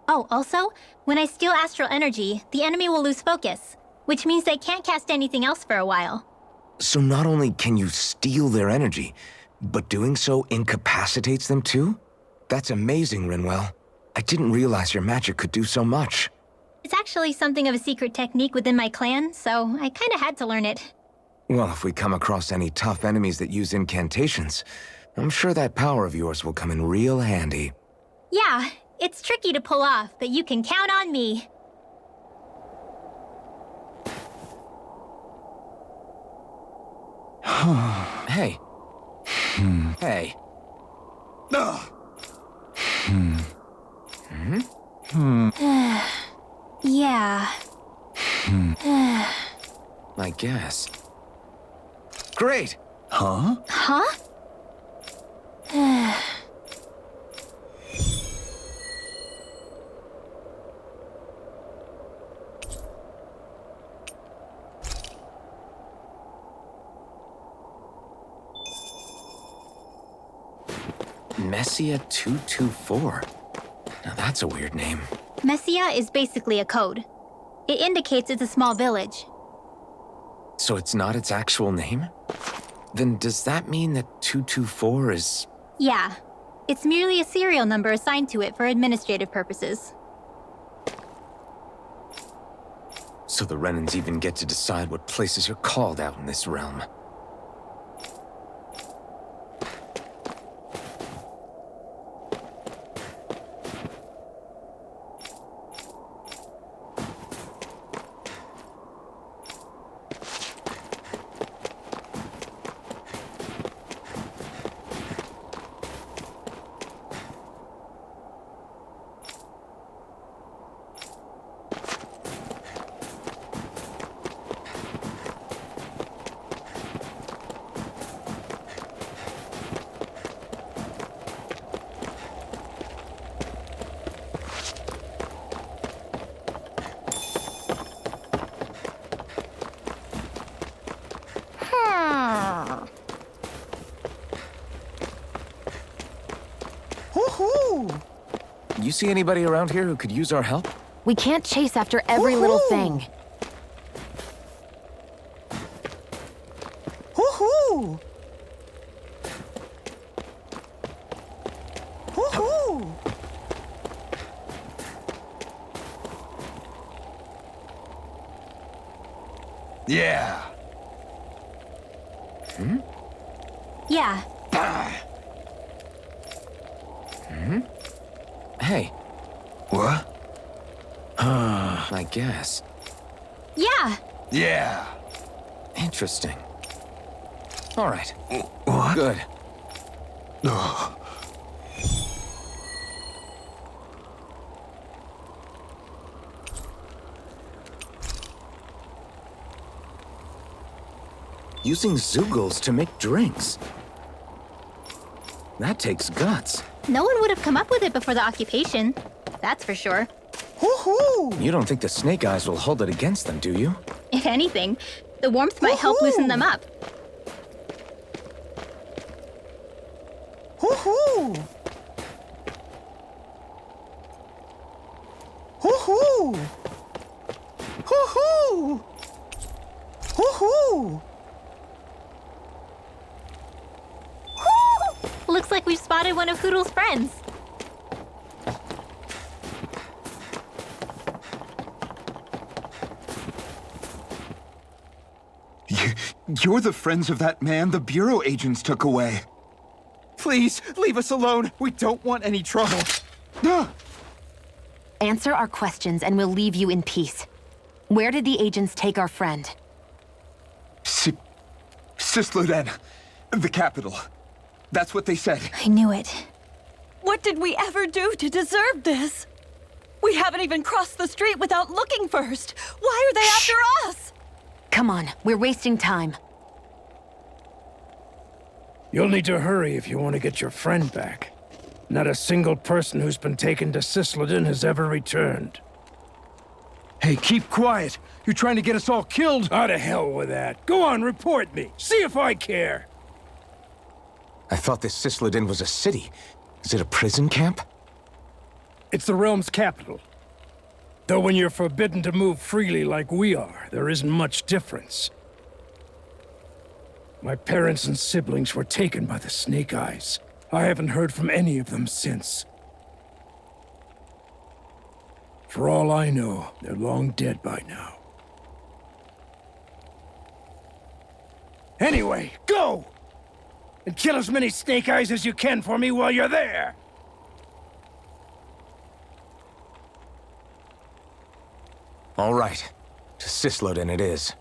Speaker 12: Oh, also, when I steal astral energy, the enemy will lose focus, which means they can't cast anything else for a while.
Speaker 4: So not only can you steal their energy, but doing so incapacitates them too? That's amazing, Rinwell. I didn't realize your magic could do so much.
Speaker 12: It's actually something of a secret technique within my clan, so I kinda had to learn it.
Speaker 4: Well, if we come across any tough enemies that use incantations, I'm sure that power of yours will come in real handy.
Speaker 12: Yeah, It's tricky to pull off, but you can count on me.
Speaker 4: Hey. Hey.
Speaker 12: Yeah.
Speaker 4: I guess. Great!
Speaker 14: Huh?
Speaker 12: Huh?
Speaker 4: Messia 224. Now that's a weird name.
Speaker 12: Messia is basically a code. It indicates it's a small village.
Speaker 4: So it's not its actual name? Then does that mean that 224 is...
Speaker 12: Yeah. It's merely a serial number assigned to it for administrative purposes.
Speaker 4: So the Renans even get to decide what places you're called out in this realm. You see anybody around here who could use our help?
Speaker 3: We can't chase after every little thing.
Speaker 6: Woohoo! Woohoo!
Speaker 13: Yeah.
Speaker 12: Yeah.
Speaker 4: Hey.
Speaker 13: What?
Speaker 4: I guess.
Speaker 12: Yeah.
Speaker 13: Yeah.
Speaker 4: Interesting. All right.
Speaker 13: What?
Speaker 4: Good. Using Zeugles to make drinks. That takes guts.
Speaker 12: No one would have come up with it before the occupation. That's for sure.
Speaker 6: Woohoo!
Speaker 4: You don't think the Snake Eyes will hold it against them, do you?
Speaker 12: If anything, the warmth might help loosen them up.
Speaker 6: Woohoo! Woohoo! Woohoo! Woohoo!
Speaker 12: Looks like we've spotted one of Hoodle's friends.
Speaker 17: You're the friends of that man the Bureau agents took away.
Speaker 6: Please, leave us alone. We don't want any trouble.
Speaker 3: Answer our questions and we'll leave you in peace. Where did the agents take our friend?
Speaker 17: Cisloden, the capital. That's what they said.
Speaker 12: I knew it.
Speaker 16: What did we ever do to deserve this? We haven't even crossed the street without looking first. Why are they after us?
Speaker 3: Come on, we're wasting time.
Speaker 5: You'll need to hurry if you want to get your friend back. Not a single person who's been taken to Cisloden has ever returned.
Speaker 17: Hey, keep quiet. You're trying to get us all killed.
Speaker 5: Out of hell with that. Go on, report me. See if I care.
Speaker 4: I thought this Cisloden was a city. Is it a prison camp?
Speaker 5: It's the realm's capital. Though when you're forbidden to move freely like we are, there isn't much difference. My parents and siblings were taken by the Snake Eyes. I haven't heard from any of them since. For all I know, they're long dead by now. Anyway, go! And kill as many Snake Eyes as you can for me while you're there!
Speaker 4: All right. To Sislodin it is.